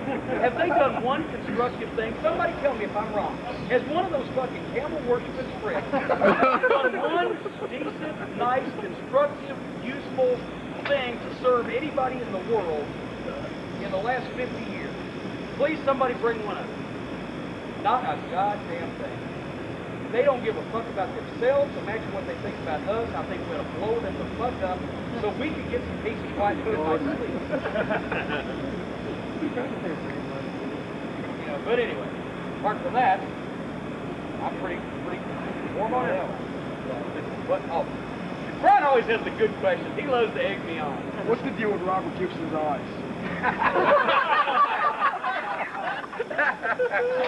Speaker 8: Have they done one constructive thing? Somebody tell me if I'm wrong. Has one of those fucking camel-worshiping pricks done one decent, nice, constructive, useful thing to serve anybody in the world in the last 50 years? Please, somebody bring one up. Not a goddamn thing. They don't give a fuck about themselves. Imagine what they think about us. I think we're going to blow them the fuck up so we can get some peace and quiet and good night's sleep. You know, but anyway, apart from that, I'm pretty warm on it. But, oh, Brian always has the good questions. He loves to egg me on.
Speaker 6: What's the deal with Robert Gibson's eyes?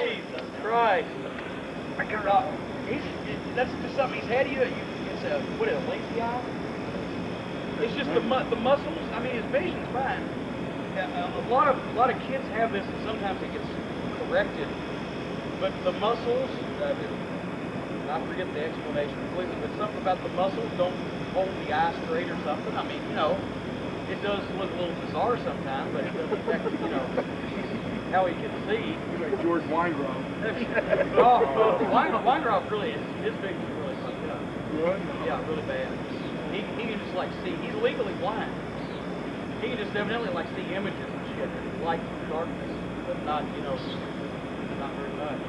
Speaker 8: Jesus Christ. That's just something he's had. It's a, what is it, lazy eye? It's just the muscles. I mean, his vision's fine. A lot of kids have this, and sometimes it gets corrected. But the muscles, I forget the explanation completely, but something about the muscles don't hold the eye straight or something. I mean, you know, it does look a little bizarre sometimes, but it doesn't affect, you know, how he can see.
Speaker 6: Like George Weingrove.
Speaker 8: Weingrove really, his vision's really fucked up.
Speaker 6: Really?
Speaker 8: Yeah, really bad. He can just like see, he's legally blind. He can just evidently like see images and shit, light and darkness, but not, you know, not very much.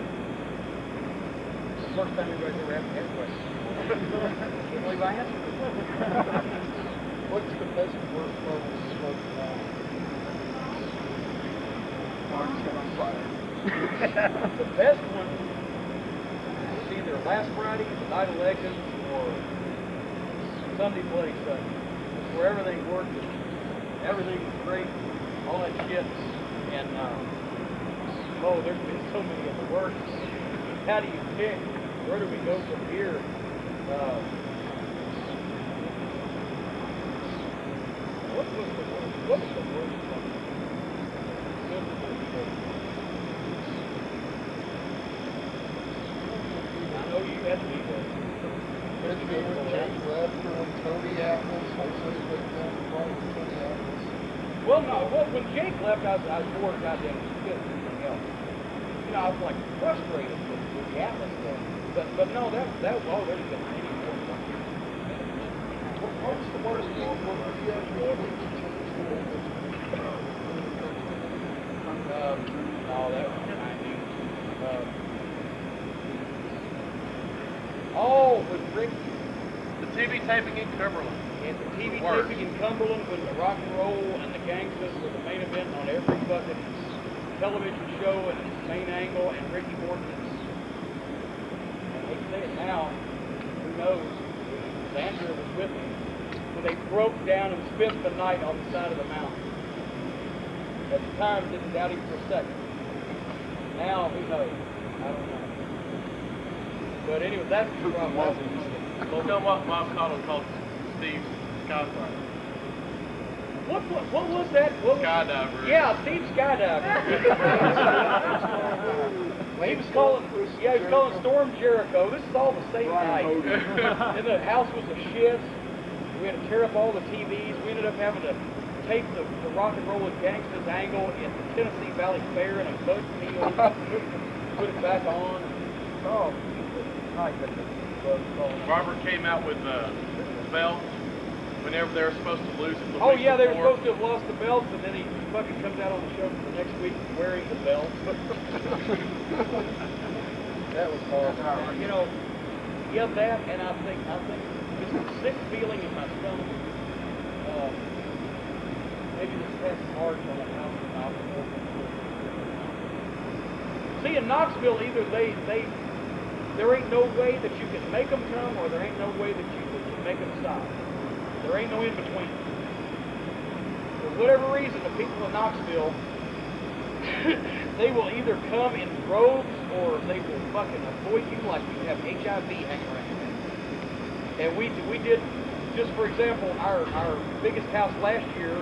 Speaker 8: It's the first time anybody's ever asked me that question. Can't believe I answered it.
Speaker 7: What's the best and worst part of Smoky Mountain?
Speaker 8: The best one is either last Friday, the Night of Legends, or Sunday Bloody Sunday. It's where everything worked, everything was great, all that shit, and oh, there's been so many of the works. How do you pick? Where do we go from here? What was the worst? What was the worst one? I know you had to be there.
Speaker 7: Did you go with Jake left when Tony Atlas? I said he went down to fight with Tony Atlas.
Speaker 8: Well, no. Well, when Jake left, I was more goddamn shit than anything else. You know, I was like frustrated with the Atlas thing. But no, that there's been many more ones.
Speaker 7: What was the worst one? What was the actual
Speaker 8: No, that was 90. Oh, with Ricky.
Speaker 2: The TV taping in Cumberland.
Speaker 8: at the TV taping in Cumberland when the rock and roll and the Gangstas were the main event on every fucking television show and main angle, and Ricky Morton. And they say it now, who knows? Andrea was with me when they broke down and spent the night on the side of the mountain. At the time, didn't doubt him for a second. Now, who knows? I don't know. But anyway, that's the problem.
Speaker 2: You know what Bob Cottle called Steve Skydiver?
Speaker 8: What was that? What was
Speaker 2: Skydiver.
Speaker 8: Yeah, Steve Skydiver. He was calling Storm Jericho. This is all the same night. And the house was a shit. We had to tear up all the TVs. We ended up having to tape the rock and roll and Gangstas angle in the Tennessee Valley Fair in a mud field. Put it back on. Oh,
Speaker 2: Robert came out with the belt whenever they were supposed to lose it.
Speaker 8: Oh yeah, they were supposed to have lost the belts, and then he fucking comes out on the show for the next week wearing the belt. That was horrible. You know, yeah, that, and I think just a sick feeling in my stomach. Maybe this past March on the house in Knoxville. See, in Knoxville, either there ain't no way that you can make them come, or there ain't no way that you can make them stop. There ain't no in between. For whatever reason, the people in Knoxville, they will either come in droves, or they will fucking avoid you like you have HIV hanging around. And we did, just for example, our biggest house last year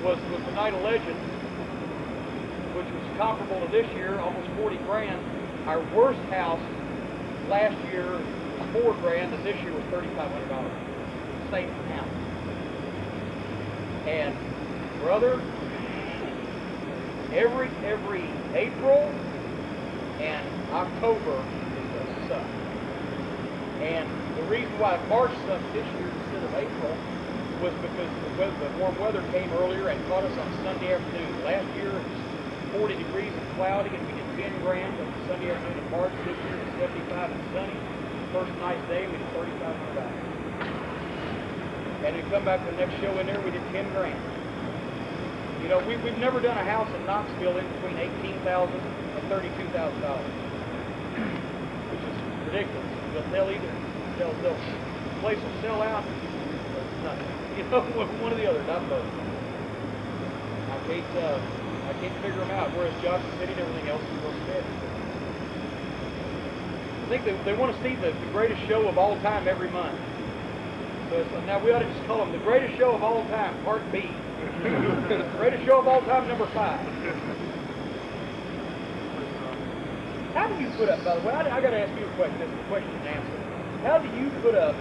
Speaker 8: was the Night of Legends, which was comparable to this year, almost 40 grand. Our worst house last year was $4 grand, and this year was $3,500. Same house. And brother, every April and October is gonna suck. And the reason why March sucked this year instead of April was because the warm weather came earlier and caught us on Sunday afternoon. Last year it was 40 degrees and cloudy, and we did 10 grand on Sunday afternoon in March. This year it was 75 and sunny. First nice day, we did $3,500. And we come back to the next show in there, we did 10 grand. You know, we've never done a house in Knoxville in between $18,000 and $32,000, which is ridiculous. But they'll either the place will sell out, or nothing. You know, one or the other, not both. I can't figure them out. Whereas Johnson City and everything else is real steady. I think they want to see the greatest show of all time every month. So now we ought to just call them the greatest show of all time, Part B. Greatest show of all time, number 5. How do you put up, by the way, I got to ask you a question. This is a question and answer. How do you put up,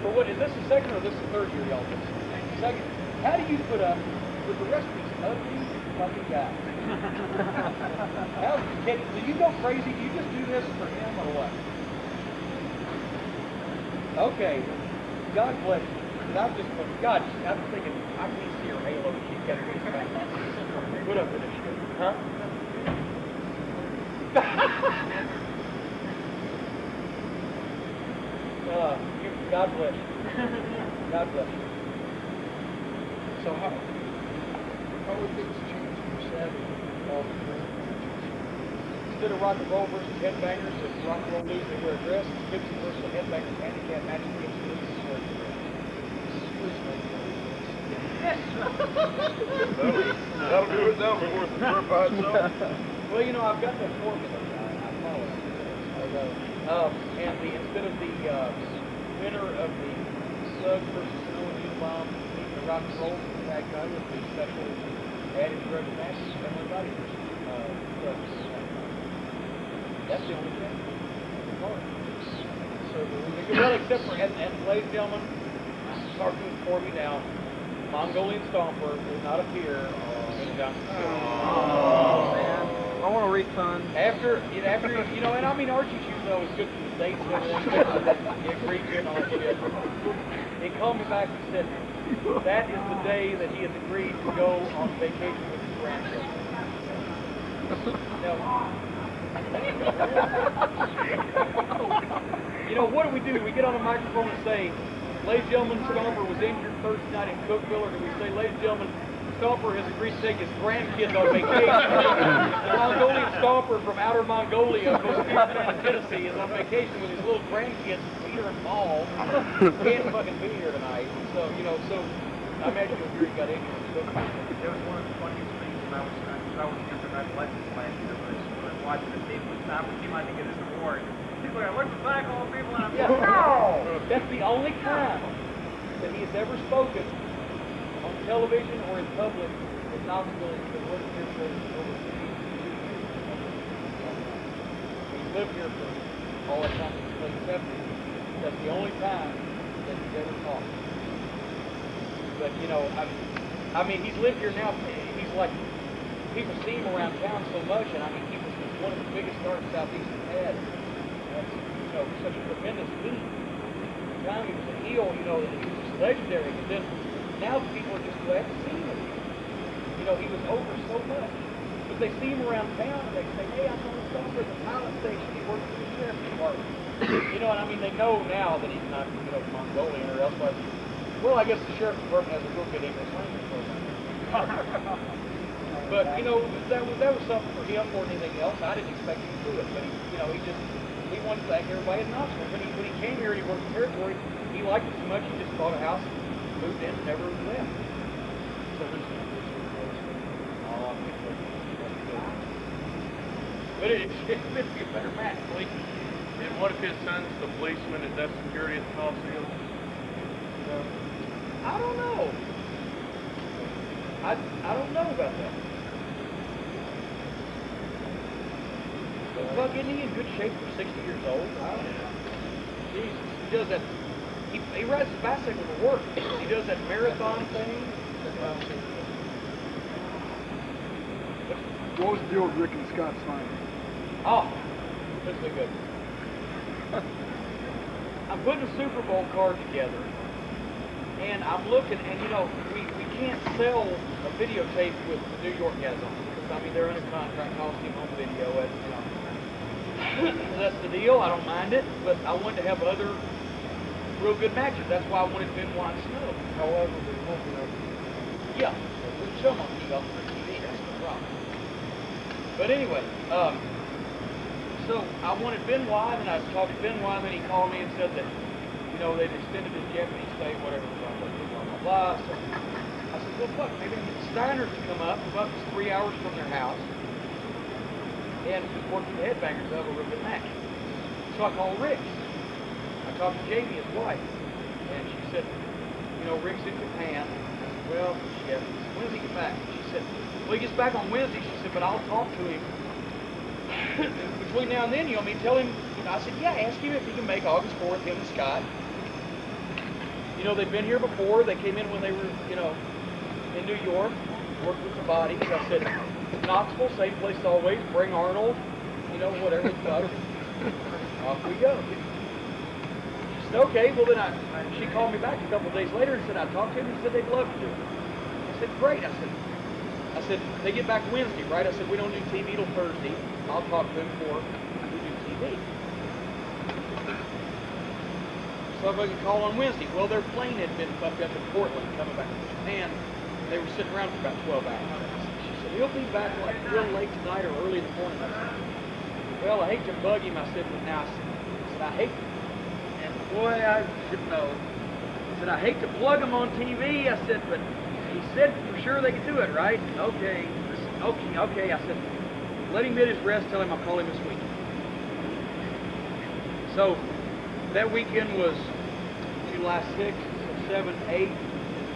Speaker 8: for what, is this the second or this the third year y'all did? Second. How do you put up with the rest of these ugly fucking guys? Do you go crazy? Do you just do this for him or what? Okay. God bless you. I'm thinking, I can't see her halo, but she's got her face back. Put up with this shit. Huh? God bless you. God bless you.
Speaker 7: So how would things change for Saturday?
Speaker 8: Instead of rock and roll versus headbangers, if rock and roll lose, they wear a dress. It's Gibson versus the headbangers handicap match. Gibson loses, wears a dress.
Speaker 2: That'll do it now before it's certified itself.
Speaker 8: Well, you know, I've got that formula. I follow it. And instead of the winner of the Suggs versus Snow and U-Bomb beating the rock and roll tag title with the special added drug match, family body versus Suggs. That's the only thing. So, well, except for, and ladies and gentlemen, I'm talking for you now. Mongolian Stomper will not appear in Johnson City.
Speaker 6: Oh, man. I want a refund.
Speaker 8: After, you know, and I mean, Archie Chuzo is good for the dates and everything. He agreed to it and all that shit. He called me back and said, that is the day that he has agreed to go on vacation with his grandchildren. You know, what do? We get on the microphone and say, ladies and gentlemen, Stomper was injured Thursday night in Cookville, or do we say, ladies and gentlemen, Stomper has agreed to take his grandkids on vacation. The Mongolian Stomper from outer Mongolia, goes to Tennessee, is on vacation with his little grandkids, Peter and Paul. Can't fucking be here tonight. So, you know, so I imagine you'll hear he got injured.
Speaker 5: It was one of the funniest things when I was international legends last year. When I was watching the team with Stomper, he might get his award. People are like, look back, all the people, and I'm like, no!
Speaker 8: That's the only time that he has ever spoken on television or in public in Knoxville. He wasn't here for over 50 years. He lived here for all that time since the late 70s. That's the only time that he's ever talked. But, you know, I mean, he's lived here now. He's like, people see him around town so much, and I mean, he was one of the biggest stars Southeast has had. That's, you know, such a tremendous heat. At the time he was a heel, you know, he was just legendary. But then now people are just glad to see him. You know, he was over so much. But they see him around town and they say, hey, I'm going to stop at the pilot station. He works for the sheriff's department. You know, and I mean, they know now that he's not, you know, Mongolian or else. Well, I guess the sheriff's department has a real good English language program. But, you know, that was something for him more than anything else. I didn't expect him to do it, but he, you know, he wanted to thank everybody in Knoxville. When he came here and he worked the territory, he liked it so much he just bought a house, moved in, and never left. So but it's been a better match, please.
Speaker 2: And what if his son's the policeman that does security at the Coliseum?
Speaker 8: I don't know. I don't know about that. But Buck, isn't he in good shape for 60 years old? Jesus, he does that. He rides his bicycle to work. He does that marathon thing.
Speaker 6: What was the deal with Rick and Scott Steiner?
Speaker 8: Oh, this will be good. I'm putting a Super Bowl card together, and I'm looking, and you know, we can't sell a videotape with the New York guys on it, because I mean, they're under contract, costing home video, and you know, that's the deal. I don't mind it, but I wanted to have other real good matches. That's why I wanted Benoit and Snow.
Speaker 7: However, they won't be able
Speaker 8: Yeah, we can show them on TV, that's no problem. But anyway, so I wanted Benoit, and I talked to Benoit, and then he called me and said that, you know, they'd extended his Japanese stay, whatever, blah, blah, blah. So I said, well, fuck, maybe I can get the Steiners to come up. Buck is 3 hours from their house, and just working the Headbangers to have a real good match. So I called Rick. I talked to Jamie, his wife, and she said, you know, Rick's in Japan. I said, well, yeah, when does he get back? She said, well, he gets back on Wednesday. She said, but I'll talk to him between now and then, you know, I mean, tell him, you know, I said, yeah, ask him if he can make August 4th, him and Scott. You know, they've been here before. They came in when they were, you know, in New York, worked with the bodies. I said, Knoxville, same place as always, bring Arnold, you know, whatever the fuck. Off we go. She said, okay, well then she called me back a couple of days later and said, I talked to him and said they'd love to do it. I said, great. I said, they get back Wednesday, right? I said, we don't do TV till Thursday. I'll talk to them before we do TV. So if I could call on Wednesday. Well, their plane had been fucked up in Portland coming back from Japan. They were sitting around for about 12 hours. She said, he'll be back like real late tonight or early in the morning. I said, well, I hate to bug him. I said, but now, I said, I hate, and boy, I should know. I said, I hate to plug him on TV. I said, but he said for sure they could do it, right? Okay. I said, okay. I said, let him get his rest. Tell him I'll call him this week. So that weekend was July 6th, 7, 8 in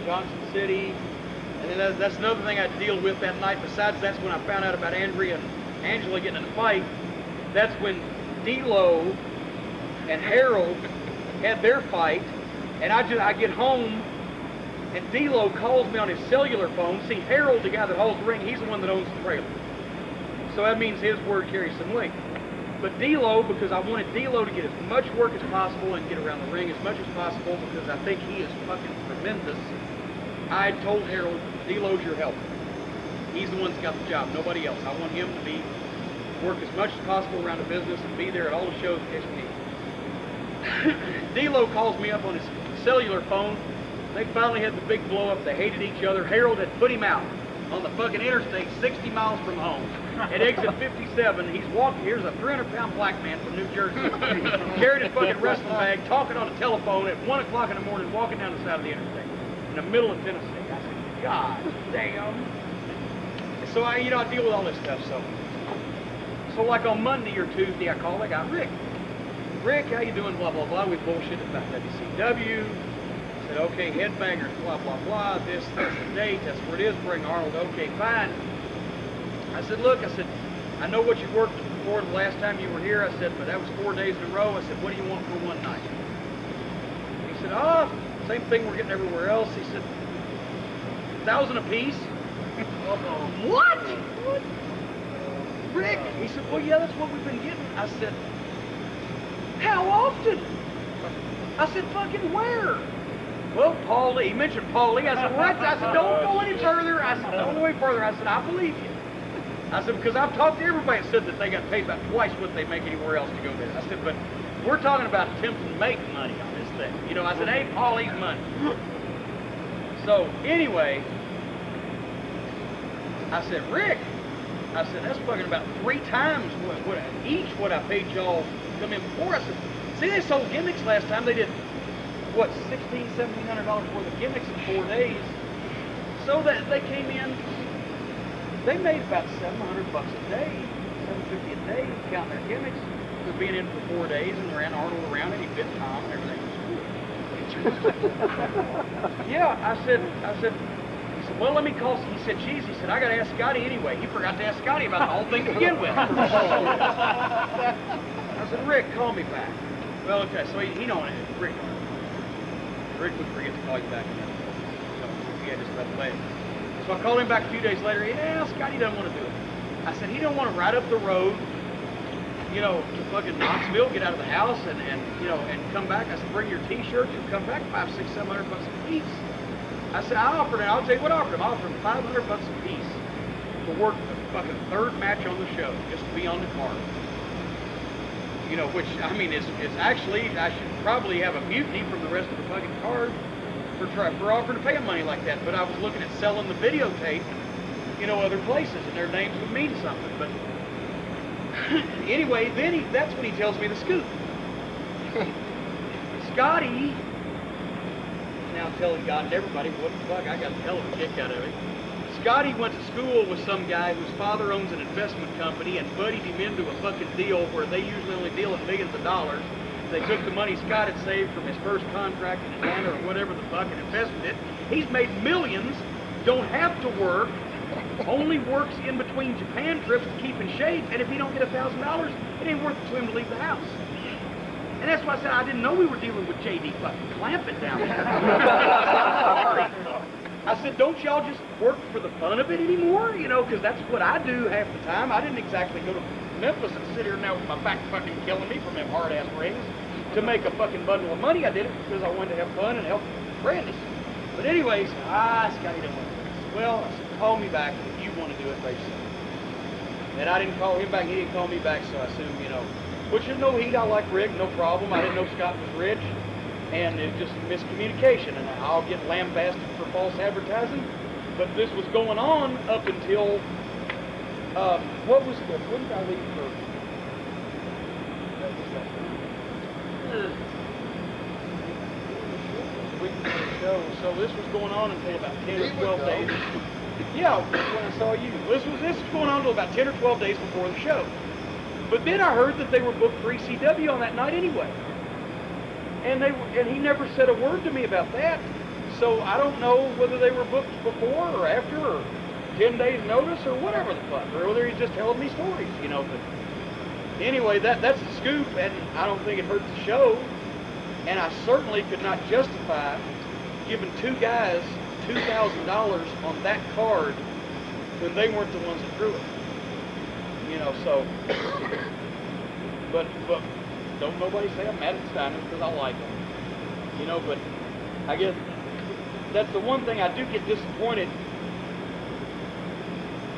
Speaker 8: Johnson City. And then that's another thing I had to deal with that night. Besides, that's when I found out about Andrea and Angela getting in a fight. That's when D-Lo and Harold had their fight. And I get home, and D-Lo calls me on his cellular phone. See, Harold, the guy that holds the ring, he's the one that owns the trailer. So that means his word carries some weight. But D-Lo, because I wanted D-Lo to get as much work as possible and get around the ring as much as possible, because I think he is fucking tremendous, I told Harold, D-Lo's your helper. He's the one that's got the job, nobody else. I want him to work as much as possible around the business and be there at all the shows in case we need. D-Lo calls me up on his cellular phone. They finally had the big blow up. They hated each other. Harold had put him out on the fucking interstate 60 miles from home. At exit 57, he's walking. Here's a 300-pound black man from New Jersey, carrying his fucking wrestling bag, talking on the telephone at 1 o'clock in the morning, walking down the side of the interstate in the middle of Tennessee. I said, God damn. So I deal with all this stuff. So like on Monday or Tuesday, I call. I got Rick. Rick, how you doing? Blah blah blah. We bullshit about WCW. I said, okay, headbangers, blah blah blah. That's the date. That's where it is. Bring Arnold. Okay, fine. I said, look. I said, I know what you worked for the last time you were here. I said, but that was 4 days in a row. I said, what do you want for one night? He said, same thing we're getting everywhere else. He said, 1,000 apiece. What? Rick? He said, well, yeah, that's what we've been getting. I said, how often? I said, fucking where? Well, Paul Lee. He mentioned Paul Lee. I said, what? I said, don't go any further. I said, don't go any further. I said, I believe you. I said, because I've talked to everybody that said that they got paid about twice what they make anywhere else to go there. I said, but we're talking about attempting to make money on this thing. I said, hey, Paul Lee's money. So, anyway, I said, Rick, I said, that's fucking about 3 times what I paid y'all to come in before. I said, see, they sold gimmicks last time. They did, what, $1,600, $1,700 worth of gimmicks in 4 days. So that they came in, they made about $700 a day, $750 a day, counting their gimmicks for being in for 4 days, and ran Arnold around, and he bit Tom, and everything was cool. Yeah, I said, he said, well, let me call. He said, geez, he said, I got to ask Scotty anyway. He forgot to ask Scotty about the whole thing to begin with. I said, Rick, call me back. Well, okay, so he don't, Rick would forget to call you back. So he had just about to lay it. So I called him back a few days later. Yeah, Scotty doesn't want to do it. I said, he don't want to ride up the road, to fucking Knoxville, get out of the house, and come back. I said, bring your T-shirts and come back, $500, $600, $700 a piece. I said, I'll tell you what I offered him. I offered him $500 a piece to work the fucking 3rd match on the show, just to be on the card. Which, I mean, is actually, I should probably have a mutiny from the rest of the fucking card for offering to pay him money like that. But I was looking at selling the videotape, other places, and their names would mean something. But anyway, then that's when he tells me the scoop. Scotty, now telling God and everybody, what the fuck, I got a hell of a kick out of it. Scotty went to school with some guy whose father owns an investment company and buddied him into a fucking deal where they usually only deal in millions of dollars. They took the money Scott had saved from his first contract in Atlanta or whatever the fuck and invested it. He's made millions, don't have to work, only works in between Japan trips to keep in shape, and if he don't get $1,000, it ain't worth it to him to leave the house. And that's why I said I didn't know we were dealing with J.D. fucking Clampett down there. I said, don't y'all just work for the fun of it anymore? Because that's what I do half the time. I didn't exactly go to Memphis and sit here now with my back fucking killing me from them hard-ass rings to make a fucking bundle of money. I did it because I wanted to have fun and help Brandy. But anyways, Scotty don't want to do this. Well, I said, call me back if you want to do it, basically. And I didn't call him back, he didn't call me back, so I assumed, which is no heat, I like Rick, no problem. I didn't know Scott was rich. And it was just miscommunication, and I'll get lambasted for false advertising. But this was going on up until, when did I leave for? So this was going on until about 10 or 12 days. Yeah, when I saw you. This was going on until about 10 or 12 days before the show. But then I heard that they were booked for ECW on that night anyway. And he never said a word to me about that. So I don't know whether they were booked before or after or 10 days notice or whatever the fuck. Or whether he's just telling me stories, But anyway, that's the scoop, and I don't think it hurts the show. And I certainly could not justify giving 2 guys $2,000 on that card when they weren't the ones that drew it. So, but don't nobody say I'm mad at Steiner because I like him. But I guess that's the one thing I do get disappointed.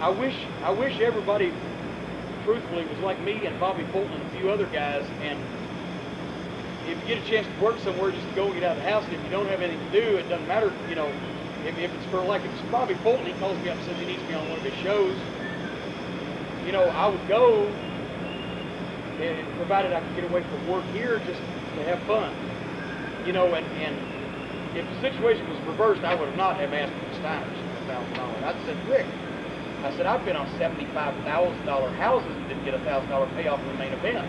Speaker 8: I wish everybody truthfully was like me and Bobby Fulton and a few other guys and
Speaker 11: if you get a chance to work somewhere, just go and get out of the house. And if you don't have anything to do, it doesn't matter, you know, if it's for, like, if it's Bobby Fulton, he calls me up and says he needs me on one of his shows, you know, I would go, and provided I could get away from work here just to have fun. You know, and if the situation was reversed, I would have not have asked for the Steiners $1,000. I said, Rick, I said, I've been on $75,000 houses and didn't get a $1,000 payoff in the main event. I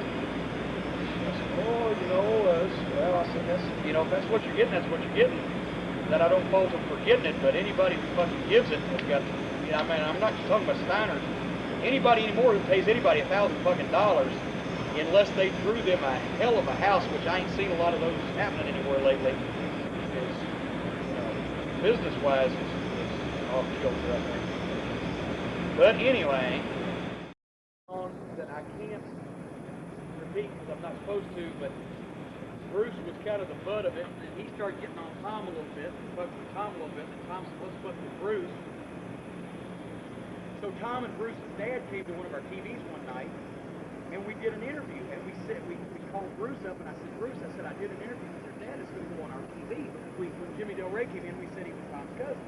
Speaker 11: said, oh, you know, well, I said, that's, you know, if that's what you're getting, that's what you're getting. That I don't fault them for getting it, but anybody who fucking gives it has got, you know, I mean, I'm not just talking about Steiners. Anybody anymore who pays anybody $1,000 fucking dollars, unless they drew them a hell of a house, which I ain't seen a lot of those happening anywhere lately, is, you know, business-wise, is off kilter, I think. But anyway, that I can't repeat because I'm not supposed to, but Bruce was kind of the butt of it, and he started getting on Tom a little bit, and fucked with Tom a little bit, and Tom said, let's fuck with Bruce. So Tom and Bruce's dad came to one of our TVs one night, and we did an interview, and we called Bruce up, and I said, Bruce, I said, I did an interview with your dad, it's going to go on our TV. When Jimmy Del Rey came in, we said he was Tom's cousin.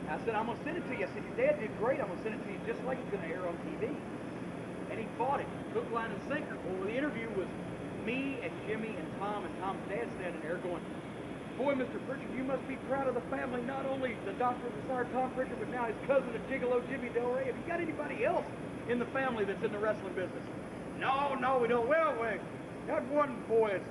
Speaker 11: I said, I'm going to send it to you. I said, your dad did great, I'm going to send it to you just like it's going to air on TV. And he bought it, hook, line, and sinker. Well, the interview was me and Jimmy and Tom's dad standing there going, boy, Mr. Prichard, you must be proud of the family, not only the doctor of the star, Tom Prichard, but now his cousin, the gigolo, Jimmy Del Rey. Have you got anybody else in the family that's in the wrestling business? No, we don't. Well, that one boy,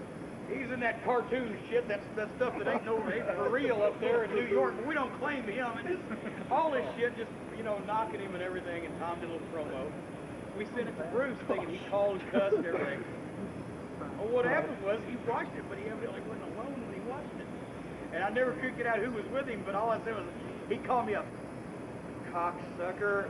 Speaker 11: he's in that cartoon shit, that stuff that ain't for real up there in New York, but we don't claim him. And just, all this shit, just, you know, knocking him and everything, and Tom did a little promo. We sent it to Bruce, thinking he called and cussed and everything. Well, what happened was he watched it, but he evidently wasn't alone when he watched it. And I never could get out who was with him, but all I said was, he called me up, cocksucker.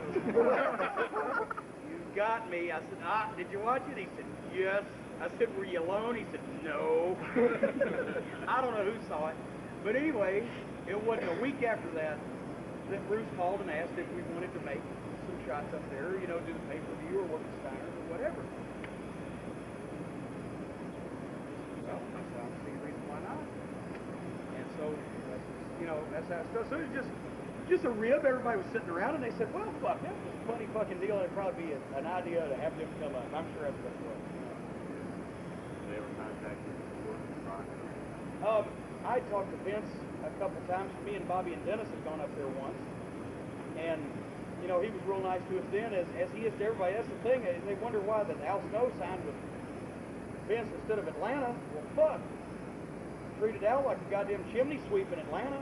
Speaker 11: You got me. I said, did you watch it? He said, yes. I said, were you alone? He said, no. I don't know who saw it. But anyway, it wasn't a week after that Bruce called and asked if we wanted to make some shots up there, you know, do the pay-per-view or work the Steiners or whatever. Well, I don't see a reason why not. And so, you know, that's how it started. So it was just a rib. Everybody was sitting around and they said, well, fuck, that was a funny fucking deal. It'd probably be an idea to have them come up. I'm sure that's what it was.
Speaker 9: Did they ever contact you before?
Speaker 11: I talked to Vince a couple times. Me and Bobby and Dennis had gone up there once. And, you know, he was real nice to us then, as he is to everybody. That's the thing. They wonder why that Al Snow signed with Vince instead of Atlanta. Well, fuck. Treated Al like a goddamn chimney sweep in Atlanta.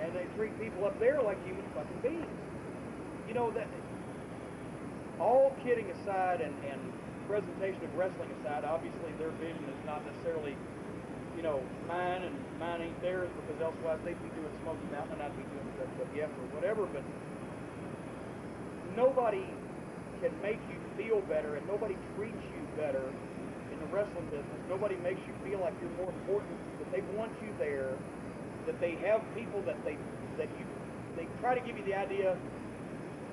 Speaker 11: And they treat people up there like human fucking beings. You know, that, all kidding aside and presentation of wrestling aside, obviously their vision is not necessarily, you know, mine, and mine ain't theirs, because elsewise they'd be doing Smoky Mountain and I'd be doing WWF or whatever, but nobody can make you feel better and nobody treats you better in the wrestling business. Nobody makes you feel like you're more important, that they want you there, that they have people that they try to give you the idea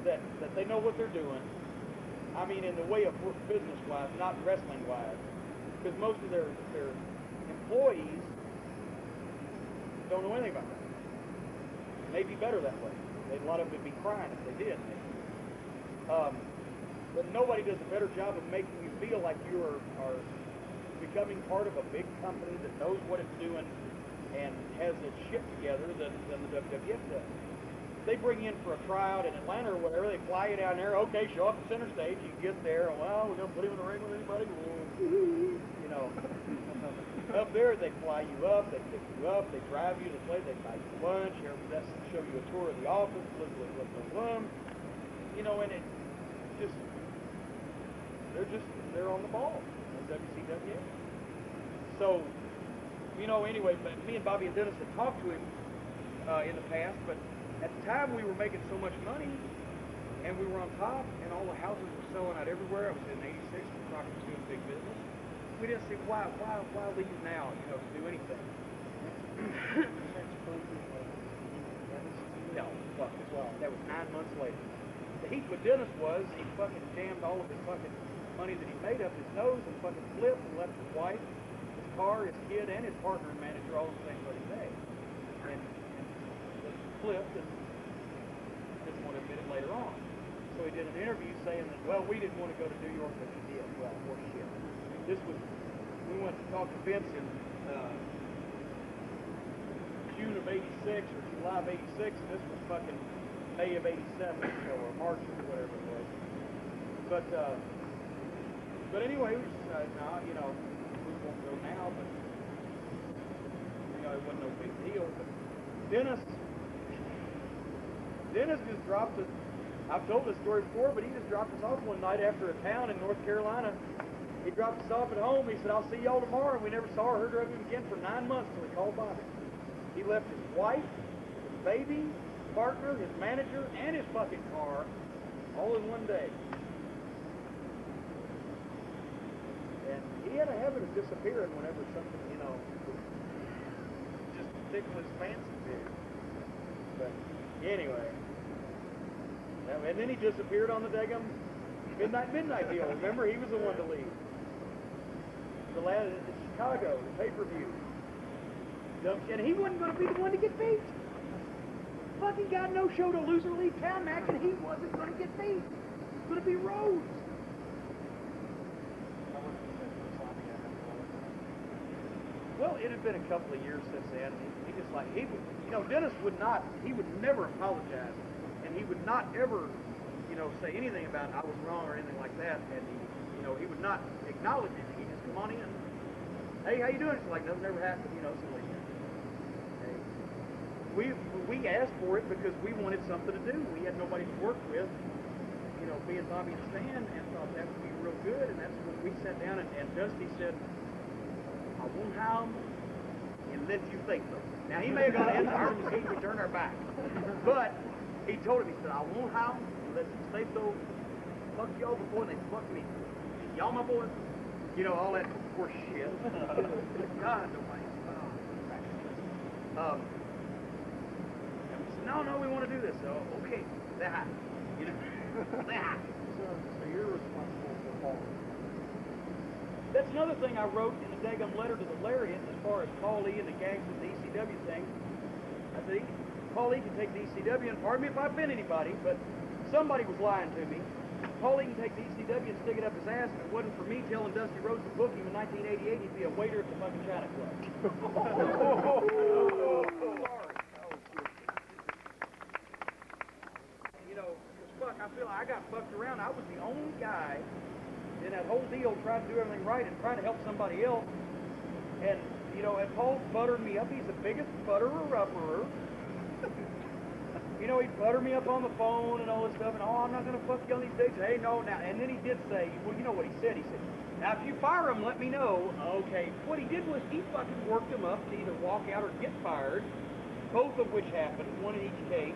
Speaker 11: that they know what they're doing. I mean, in the way of business-wise, not wrestling-wise, because most of their employees don't know anything about that. Maybe better that way. A lot of them would be crying if they did. But nobody does a better job of making you feel like you are becoming part of a big company that knows what it's doing and has its shit together than the WWF does. They bring you in for a tryout in Atlanta or whatever, they fly you down there, okay, show up at center stage, you get there, well, we're going to put him in the ring with anybody, you know. Up there, they fly you up, they pick you up, they drive you to the place, they buy you lunch, that's show you a tour of the office, you know, and it just, they're on the ball in WCW. So, you know, anyway, but me and Bobby and Dennis had talked to him in the past, but at the time we were making so much money, and we were on top, and all the houses were selling out everywhere. I was in '86, Crockett was doing big business. We didn't see why leave now, you know, to do anything. No, fuck, well, that was 9 months later. The heat with Dennis was, he fucking jammed all of his fucking money that he made up his nose and fucking flipped and left his wife, his car, his kid, and his partner and manager all on the same bloody day. And it flipped and didn't want to admit it later on. So he did an interview saying that, well, we didn't want to go to New York, but we did. Well, horseshit. This was, we went to talk to Vince in June of '86 or July of '86, and this was fucking May of '87, or March or whatever it was. But anyway, we just decided, nah, you know, we won't go now, but you know, it wasn't no big deal. But Dennis just dropped us. I've told this story before, but he just dropped us off one night after a town in North Carolina. He dropped us off at home. He said, I'll see y'all tomorrow. And we never saw or heard of him again for 9 months till he called Bobby. He left his wife, his baby, partner, his manager, and his fucking car all in one day. And he had a habit of disappearing whenever something, you know, just tickle his fancy did. But anyway. And then he disappeared on the daggum midnight deal. Remember, he was the one to leave. The lad in Chicago, the pay-per-view. And he wasn't going to be the one to get beat. Fucking guy no-showed a loser league town match, and he wasn't going to get beat. It was going to be Rhodes. Well, it had been a couple of years since then. He just like, he would, you know, Dennis would not, he would never apologize. And he would not ever, you know, say anything about I was wrong or anything like that. And he, you know, he would not acknowledge it. He'd just come on in. Hey, how you doing? It's like nothing ever happened, you know, something like that. Hey. We asked for it because we wanted something to do. We had nobody to work with, you know, being Bobby and Stan, and thought that would be real good. And that's when we sat down and Dusty said, I won't have them unless you think so. Now, he may have gone in our machine, we turned our back. But he told him, he said, I won't have them unless you say so. Fuck y'all before they fuck me. Y'all my boys. You know, all that horse shit. God, nobody. And we said, no, we want to do this. So, okay, say hi. You know, say hi.
Speaker 3: So you're responsible for Paul.
Speaker 11: That's another thing I wrote in the daggum letter to the Lariat as far as Paul Lee and the Gangstas, the ECW thing. I think Paul Lee can take the ECW, and pardon me if I offend anybody, but somebody was lying to me. Paul Lee can take the ECW and stick it up his ass. If it wasn't for me telling Dusty Rhodes to book him in 1988, he'd be a waiter at the fucking China Club. Sorry. You know, fuck, I feel like I got fucked around. I was the only guy in that whole deal trying to do everything right and trying to help somebody else. And, you know, and Paul's buttering me up. He's the biggest butterer-upperer. You know, he'd butter me up on the phone and all this stuff, and, oh, I'm not going to fuck you on these dates. Hey, no, now. And then he did say, well, you know what he said? He said, now, if you fire him, let me know. Okay. What he did was he fucking worked him up to either walk out or get fired, both of which happened, one in each case,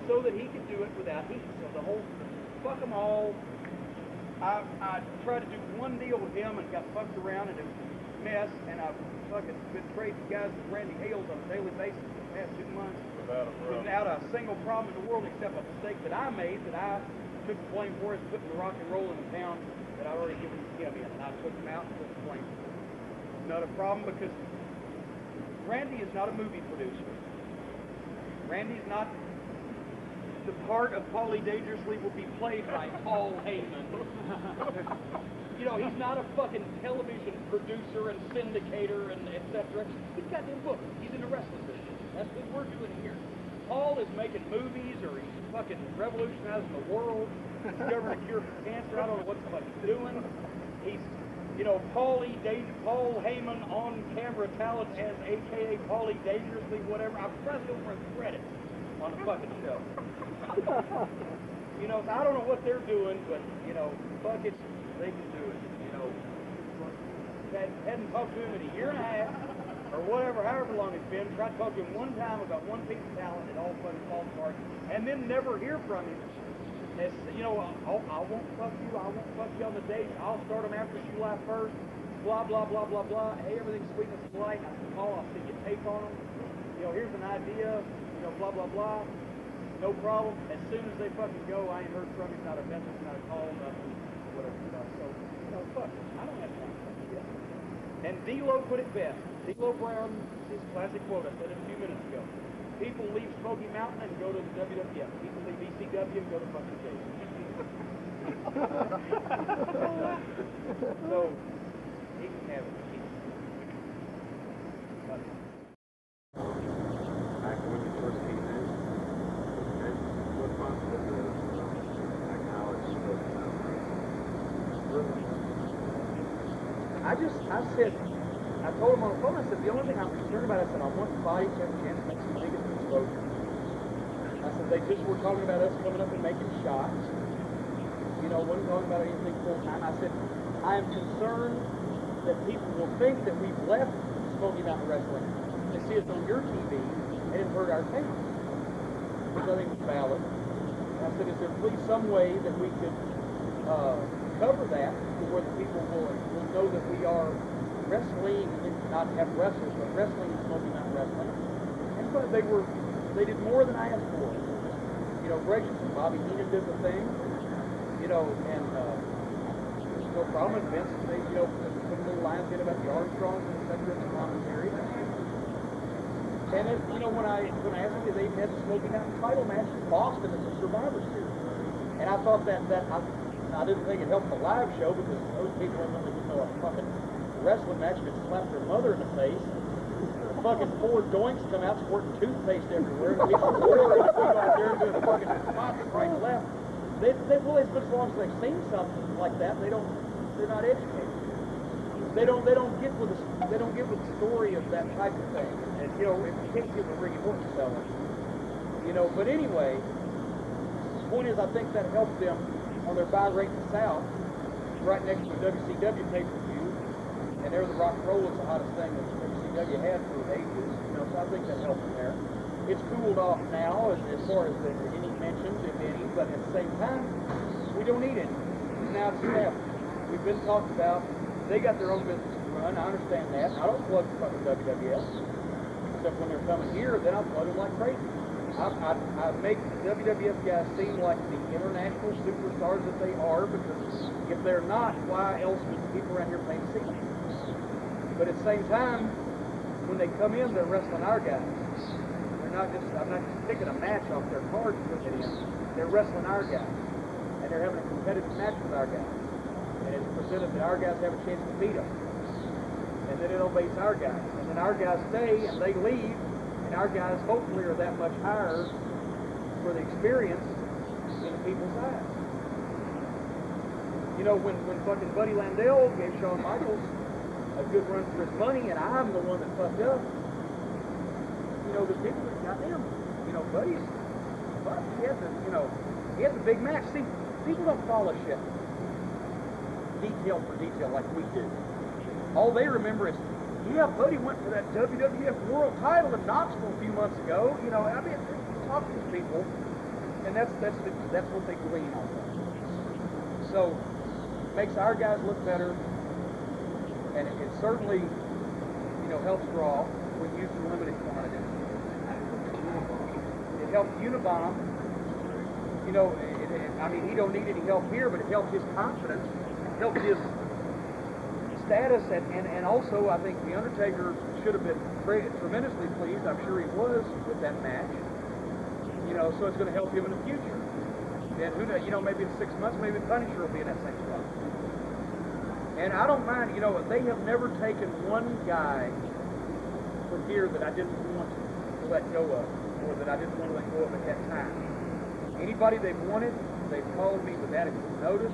Speaker 11: so that he could do it without heat. So the whole, fuck them all. I tried to do one deal with him and got fucked around, and it was a mess, and I've fucking been trading guys with Randy Hales on a daily basis for the past 2 months. Without a single problem in the world except a mistake that I made that I took the blame for, is putting the rock and roll in the town that I'd already given him in, and I took him out and took the blame for it. Not a problem because Randy is not a movie producer. Randy's not. The part of Paulie Dangerously will be played by Paul Heyman. You know, he's not a fucking television producer and syndicator and etc. He's got them books. He's in the wrestling business. That's what we're doing here. Paul is making movies, or he's fucking revolutionizing the world. He's discovering a cure for cancer. I don't know what the fuck he's doing. He's, you know, Paul Heyman on camera talent as AKA Paulie Dangerously, whatever. I'm trying to go for credit on the fucking show. You know, I don't know what they're doing, but, you know, fuck it, they can do it. You know, hadn't talked to him in a year and a half, or whatever, however long it's been. Tried to talk to him one time about one piece of talent, it all fucking falls apart, and then never hear from him. As, you know, I won't fuck you on the date, I'll start them after July 1st, blah, blah, blah, blah, blah. Hey, everything's sweetness and light. I can call, I'll send you tape on them. You know, here's an idea, you know, blah, blah, blah. No problem. As soon as they fucking go, I ain't heard from him, not a message, not a call, nothing, whatever stuff. So, you know, fuck it. I don't have time for that shit. And D-Lo put it best. D-Lo Brown, his classic quote, I said it a few minutes ago. People leave Smoky Mountain and go to the WWF. People leave ECW and go to fucking Jason. So, he can have it.
Speaker 9: Back when you first came in, and what prompted the acknowledge Smoky Mountain Wrestling?
Speaker 11: I told him on the phone, I said, the only thing I'm concerned about, I said, I want the body to have a chance to make some biggest exposure. I said, they just were talking about us coming up and making shots. You know, wasn't talking about anything full time. I said, I am concerned that people will think that we've left Smoky Mountain Wrestling to see us on your TV and it hurt our town. Which I think is valid. And I said, is there please some way that we could cover that to where the people will know that we are wrestling, not have wrestlers, but wrestling in Smoky Mountain Wrestling. And but they did more than I asked for. You know, gracious, Bobby Heenan did the thing, you know, and there's no problem with Vince. They, you know, put a little lines in about the Armstrongs and etc. in the commentary. And then, you know, when I asked them, they've had the Smoky Mountain title match in Boston at the Survivor Series. And I thought that I didn't think it helped the live show because those people in them didn't know a fucking wrestling match could slap their mother in the face. The fucking 4 doinks come out squirting toothpaste everywhere. And people out there doing fucking spots right and left. They've been as long as they've seen something like that, they're not educated. They don't get with the story of that type of thing. And you know, if you can't give a Ricky Morton selling, you know. But anyway, the point is, I think that helped them on their buy rate in the South, right next to the WCW pay-per-view. And there, the rock and roll was the hottest thing that WCW had for ages. You know, so I think that helped them there. It's cooled off now as far as any mentions, if any, but at the same time, we don't need any. Now it's established. We've been talked about. They got their own business to run. I understand that. I don't plug the fucking WWF. Except when they're coming here, then I plug them like crazy. I make the WWF guys seem like the international superstars that they are, because if they're not, why else would people around here pay to see them? But at the same time, when they come in, they're wrestling our guys. I'm not just picking a match off their card to put it in. They're wrestling our guys. And they're having a competitive match with our guys. And it's presented that our guys have a chance to beat them. And then it obeys our guys. And then our guys stay and they leave. And our guys hopefully are that much higher for the experience in people's eyes. You know, when fucking Buddy Landell gave Shawn Michaels a good run for his money, and I'm the one that fucked up, you know, the people that got him, you know, Buddy, he had the big match. See, people don't follow shit detail for detail like we do. All they remember is, yeah, Buddy went for that WWF World title in Knoxville a few months ago. You know, I mean, talk to these people, and that's what they glean on. So, it makes our guys look better, and it certainly, you know, helps draw when used in limited quantity. It helped Unabomb. You know, I mean, he don't need any help here, but it helped his confidence, helped his status, and also I think The Undertaker should have been tremendously pleased. I'm sure he was with that match. You know, so it's going to help him in the future. And who knows, you know, maybe in 6 months, maybe Punisher will be in that same spot. And I don't mind, you know, they have never taken one guy from here that I didn't want to let go of, or that I didn't want to let go of at that time. Anybody they've wanted, they've called me with adequate notice.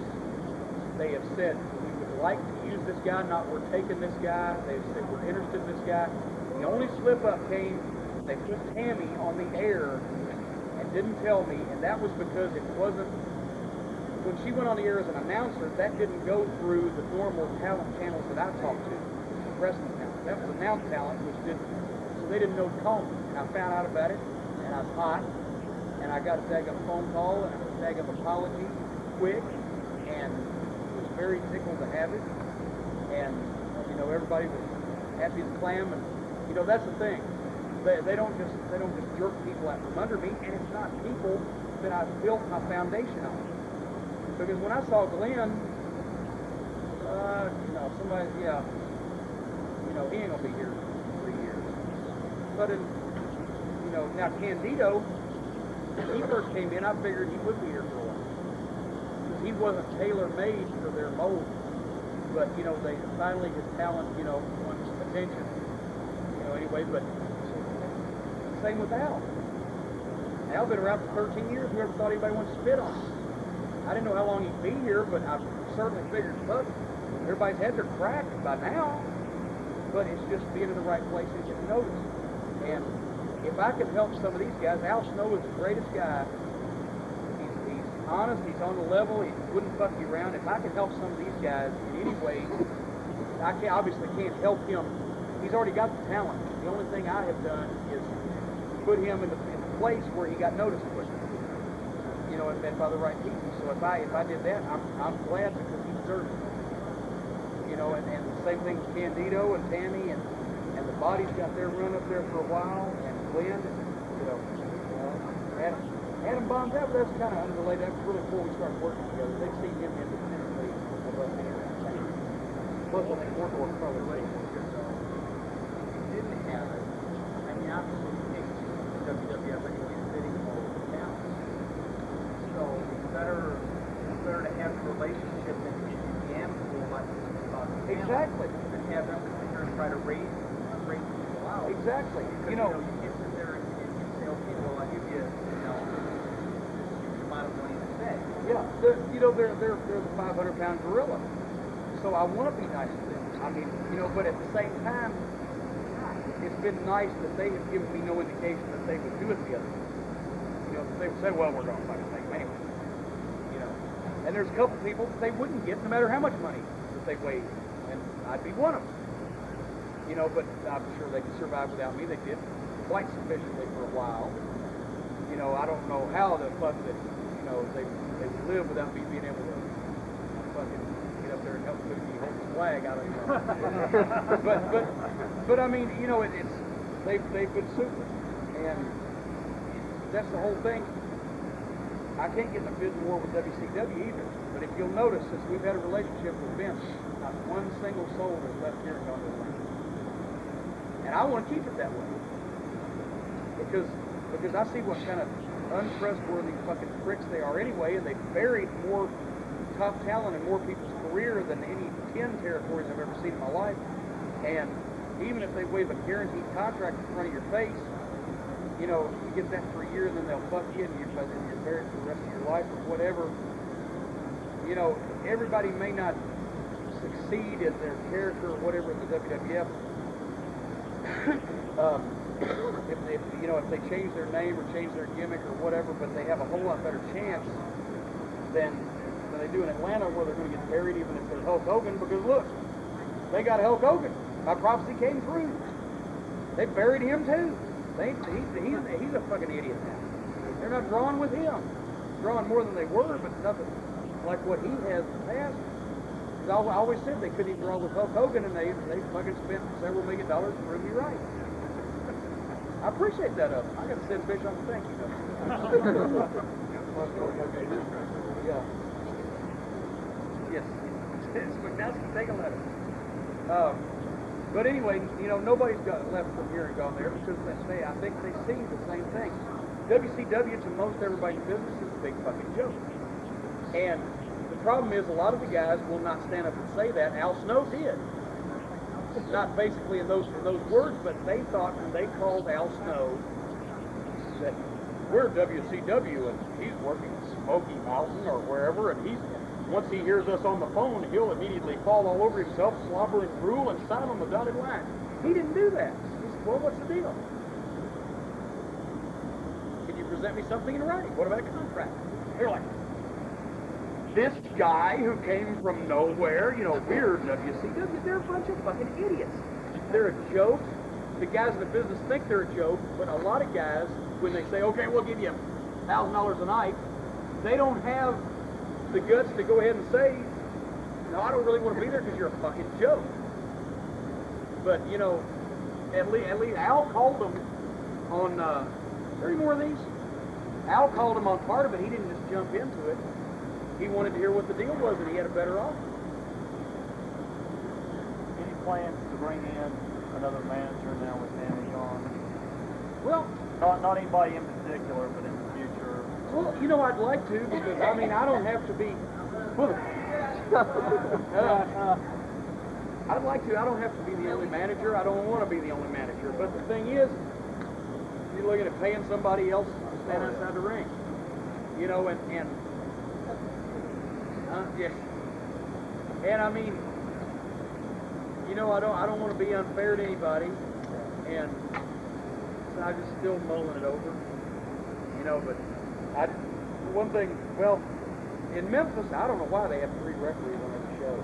Speaker 11: They have said, we would like to use this guy, not we're taking this guy. They've said, we're interested in this guy. The only slip-up came, they put Tammy on the air and didn't tell me, and that was because it wasn't, when she went on the air as an announcer, that didn't go through the normal talent channels that I talked to, wrestling talent. That was announce talent, which didn't, so they didn't know to call me. And I found out about it, and I was hot, and I got a tag-up phone call, and a tag-up apology quick, and was very tickled to have it. And, you know, everybody was happy as a clam, and, you know, that's the thing. They don't just jerk people out from under me, and it's not people that I've built my foundation on. Because when I saw Glenn, you know, somebody, yeah, he ain't gonna be here for 3 years. But now Candido, when he first came in, I figured he would be here for a while. Because he wasn't tailor-made for their mold. But, they finally, his talent, won attention. Anyway, but same with Al. Al's been around for 13 years. Whoever thought anybody wanted to spit on him? I didn't know how long he'd be here, but I certainly figured, look, everybody's heads are cracked by now. But it's just being in the right place and getting noticed. And if I could help some of these guys, Al Snow is the greatest guy. He's honest, he's on the level, he wouldn't fuck you around. If I could help some of these guys in any way, I obviously can't help him. He's already got the talent. The only thing I have done is put him in the place where he got noticed quicker. And by the right people. So if I did that, I'm glad because he deserves it. And the same thing with Candido and Tammy and the Bodies got their run up there for a while, and Glenn, Adam Bonds, that's kind of unrelated. That was really before we started working together. They've seen him independently of us anyway. Plus, I think Morton was probably ready for it.
Speaker 1: Didn't have it. I mean, obviously, the WWF anyway is fitting all the talent. So it's better to have a relationship than the amicable like
Speaker 11: exactly.
Speaker 1: And have them come here and try to raise people out.
Speaker 11: Exactly.
Speaker 1: Because, you can't sit there and say, okay, well, I'll give you, a amount of money to say.
Speaker 11: Yeah, they're the 500-pound gorilla. So I want to be nice to them. I mean, but at the same time, it's been nice that they have given me no indication that they would do it the other way. They would say, well, we're going to fucking take them anyway. And there's a couple people that they wouldn't get no matter how much money that they weighed. And I'd be one of them. But I'm sure they could survive without me. They did quite sufficiently for a while. I don't know how the fuck that, they would live without me being able to fucking get up there and help me hold the flag. I don't know. but I mean, they've been super. And that's the whole thing. I can't get in a bidding war with WCW either. But if you'll notice, since we've had a relationship with Vince, not one single soul has left here and gone to the ring. And I want to keep it that way. Because I see what kind of untrustworthy fucking pricks they are anyway, and they've buried more top talent in more people's career than any 10 territories I've ever seen in my life. And even if they waive a guaranteed contract in front of your face, you get that for a year and then they'll fuck you and you're buried for the rest of your life or whatever. Everybody may not succeed in their character or whatever in the WWF. If they change their name or change their gimmick or whatever, but they have a whole lot better chance than they do in Atlanta, where they're going to get buried even if they're Hulk Hogan, because look, they got Hulk Hogan. My prophecy came true. They buried him too. He's a fucking idiot now. They're not drawing with him. Drawing more than they were, but nothing like what he has in the past. I always said they couldn't even draw with Hulk Hogan, and they fucking spent several $1 million to prove me right. I appreciate that of them. I got to send Bischoff a thank you. Yeah. Yes. McNasty, take a letter. But anyway, nobody's got left from here and gone there because I think they see the same thing. WCW to most everybody in business is a big fucking joke. And the problem is a lot of the guys will not stand up and say that. Al Snow did. Not basically in those words, but they thought when they called Al Snow that we're WCW and he's working at Smoky Mountain or wherever, and once he hears us on the phone, he'll immediately fall all over himself, slobber and drool, and sign on the dotted line. He didn't do that. He said, well, what's the deal? Can you present me something in writing? What about a contract? They're like, this guy who came from nowhere, we're WCW, they're a bunch of fucking idiots. They're a joke. The guys in the business think they're a joke, but a lot of guys, when they say, okay, we'll give you $1,000 a night, they don't have the guts to go ahead and say, no, I don't really want to be there because you're a fucking joke. But, at least Al called them on, are there any more of these? Al called him on part of it. He didn't just jump into it. He wanted to hear what the deal was, and he had a better offer.
Speaker 3: plans to bring in another manager now with Sammy gone?
Speaker 11: Well,
Speaker 3: Not anybody in particular, but in the future.
Speaker 11: well, you know, I'd like to because I mean, I don't have to be. I'd like to. I don't have to be the only manager. I don't want to be the only manager. But the thing is, you're looking at paying somebody else to stand outside the ring. You know, and yeah. And I mean, you know, I don't want to be unfair to anybody, and so I'm just still mulling it over. You know, but one thing, well, in Memphis, I don't know why they have 3 referees on every show.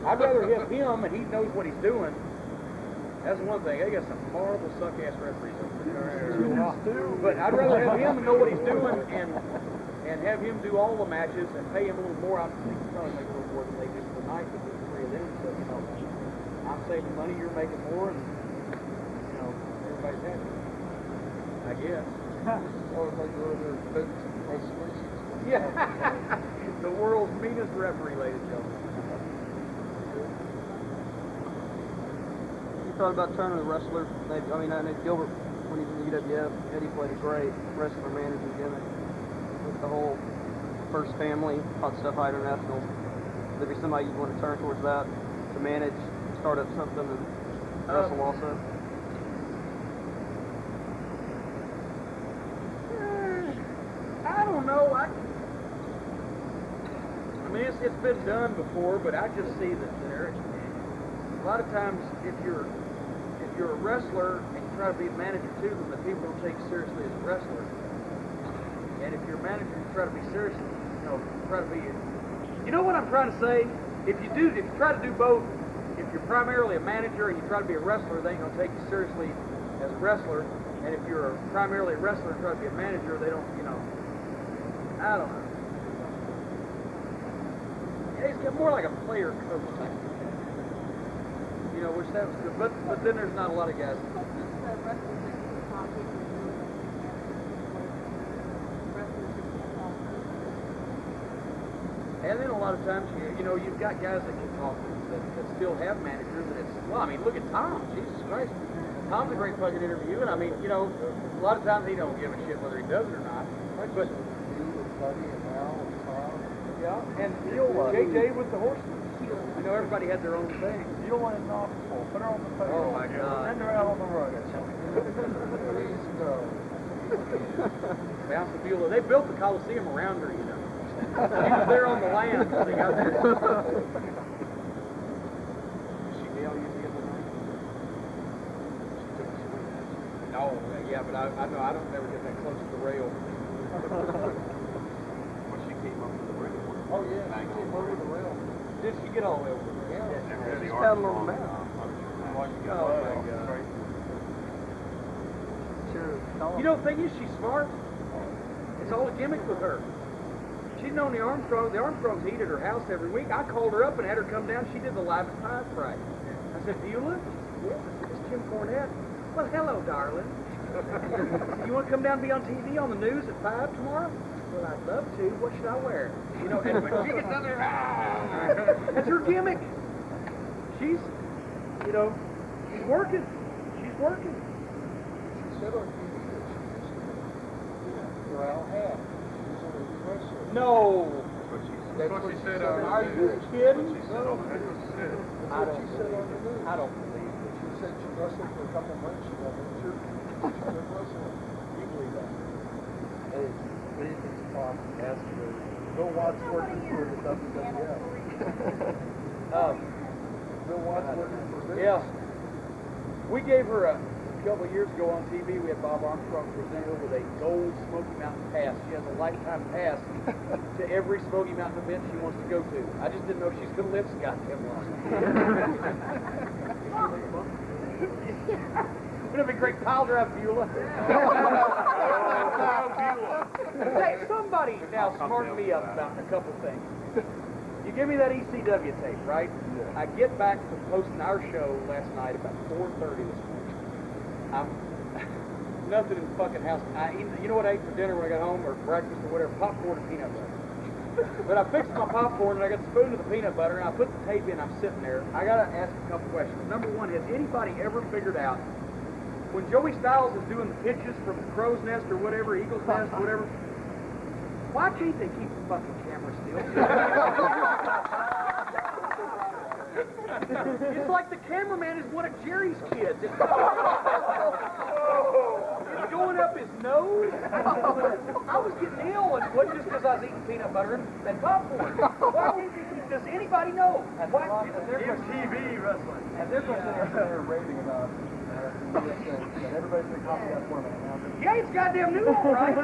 Speaker 11: I'd rather have him, and he knows what he's doing. That's one thing. They got some horrible suck-ass referees over there. But I'd rather have him and know what he's doing, and have him do all the matches, and pay him a little more. I think he's probably make a little more than they do tonight with the 3 of them. So, you know, I'm saving money, you're making more, and, you know, everybody's happy. I guess.
Speaker 7: Or if they go to their boots and press releases.
Speaker 11: Yeah. The world's meanest referee, ladies and gentlemen.
Speaker 12: You thought about turning the wrestler? I mean, I know Gilbert, when he was in the UWF, Eddie played a great wrestler manager gimmick with the whole First Family, Hot Stuff High International. Would there be somebody you'd want to turn towards that to manage, start up something and wrestle also?
Speaker 11: I don't know. I mean, it's been done before, but I just see that there. A lot of times, if you're a wrestler and you try to be a manager to them, the people don't take you seriously as a wrestler. And if you're a manager, you try to be serious. You know, try to be. You know what I'm trying to say? If you try to do both, if you're primarily a manager and you try to be a wrestler, they ain't gonna take you seriously as a wrestler. And if you're primarily a wrestler and try to be a manager, they don't. You know. I don't know. Yeah, he's got more like a player coach type. You know, which that was good. But then there's not a lot of guys. And then a lot of times, you know, you've got guys that can talk that still have managers, and it's, well, I mean, look at Tom. Jesus Christ. Tom's a great fucking interview, and I mean, you know, a lot of times he don't give a shit whether he does it or not. But
Speaker 7: Buddy and Al and Tom.
Speaker 11: yeah, and JJ with the horsemen. You know, everybody had their own thing.
Speaker 3: Beulah and Knoxville. Put her on the phone.
Speaker 11: Oh my God.
Speaker 3: Send her out on the road.
Speaker 7: Please go.
Speaker 11: Bounce the Beulah. They built the Coliseum around her, you know. She was there on the land when they got there. She Gail used to get the night? No, yeah, but I know I don't never get that close to the rail.
Speaker 9: When she came up to the ring.
Speaker 7: Oh yeah, she came over the rail.
Speaker 11: Did she get all the way over there?
Speaker 7: Yeah.
Speaker 12: She's paddling on the map.
Speaker 11: Oh my God.
Speaker 12: Sure.
Speaker 11: You know, the thing is, she's smart. It's all a gimmick with her. She's known the Armstrongs. The Armstrongs eat at her house every week. I called her up and had her come down. She did the Live at 5 Friday. I said, Beulah? Yes. I said, it's Jim Cornette. Well, hello, darling. You want to come down and be on TV on the news at 5 tomorrow? Well, I'd love to. What should I wear? You know, and when she gets down there, that's her gimmick. She's, you know, she's working. She's working.
Speaker 7: She said on TV that she used to be Al half. She was only a wrestler.
Speaker 11: No.
Speaker 7: That's what she said on
Speaker 11: Are you kidding?
Speaker 7: No, that's what she said. That's what she said on the news.
Speaker 11: I don't believe it.
Speaker 7: She said she wrestled for a couple months. She got injured. She quit wrestling.
Speaker 11: You believe that?
Speaker 12: Hey, what do you think Tom asked for? Bill Watts working for the WWF.
Speaker 7: Bill Watts working for this.
Speaker 11: Yeah. We gave her a couple of years ago on TV. We had Bob Armstrong present her with a gold Smoky Mountain pass. She has a lifetime pass to every Smoky Mountain event she wants to go to. I just didn't know she's going to live so goddamn long. Wouldn't it be great pile drive, Beulah? Hey, somebody now smarten me up about a couple things. You give me that ECW tape, right? I get back to posting our show last night about 4:30 this morning. I'm nothing in the fucking house. You know what I ate for dinner when I got home, or breakfast, or whatever? Popcorn and peanut butter. But I fixed my popcorn and I got the spoon to the peanut butter and I put the tape in. I'm sitting there. I gotta ask a couple questions. Number one, has anybody ever figured out when Joey Styles is doing the pitches from the crow's nest or whatever, eagle's nest, whatever? Why can't they keep the fucking camera still? It's like the cameraman is one of Jerry's kids. It's going up his nose. I was getting ill, and it wasn't just because I was eating peanut butter and popcorn. Why can't they keep, does anybody know? Why?
Speaker 3: TV wrestling.
Speaker 12: And they're going to sit there raving about that everybody's going to copy that format now.
Speaker 11: Yeah, it's goddamn new, all right.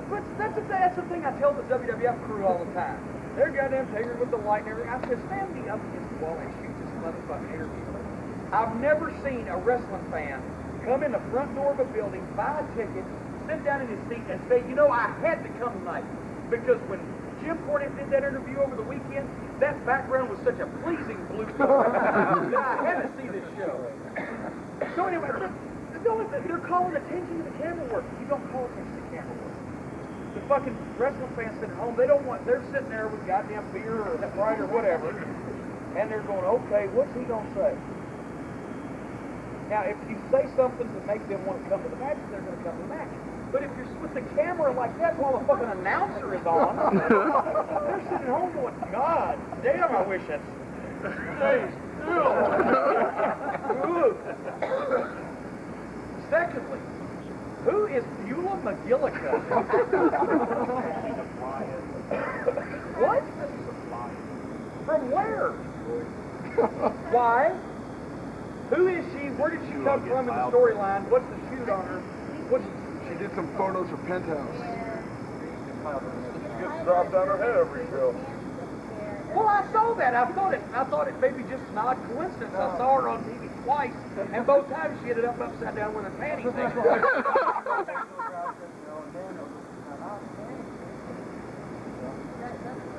Speaker 11: But that's the thing I tell the WWF crew all the time. They're goddamn figured with the light and everything. I said, stand me up against the wall and shoot this motherfucking interview. I've never seen a wrestling fan come in the front door of a building, buy a ticket, sit down in his seat and say, you know, I had to come tonight. Because when Jim Cornette did that interview over the weekend, that background was such a pleasing blue color that I had to see this show. So anyway, they're calling attention to the camera work. You don't call attention to the camera work. The fucking wrestling fans sitting at home, they're sitting there with goddamn beer or Sprite or whatever, and they're going, okay, what's he gonna say? Now, if you say something to make them want to come to the match, they're gonna come to the match. But if you're with the camera like that while the fucking announcer is on, they're sitting at home going, God damn, I wish that's... Stay still. Secondly, who is Beulah McGillicuddy? What? From where? Why? Who is she? Where did she come from in the storyline? What's the shoot on her?
Speaker 7: She did some photos for Penthouse.
Speaker 2: She gets dropped on her head every show.
Speaker 11: Well, I saw that. I thought it may be just an odd coincidence. I saw her on TV twice, and both times she ended up upside down with her panties on.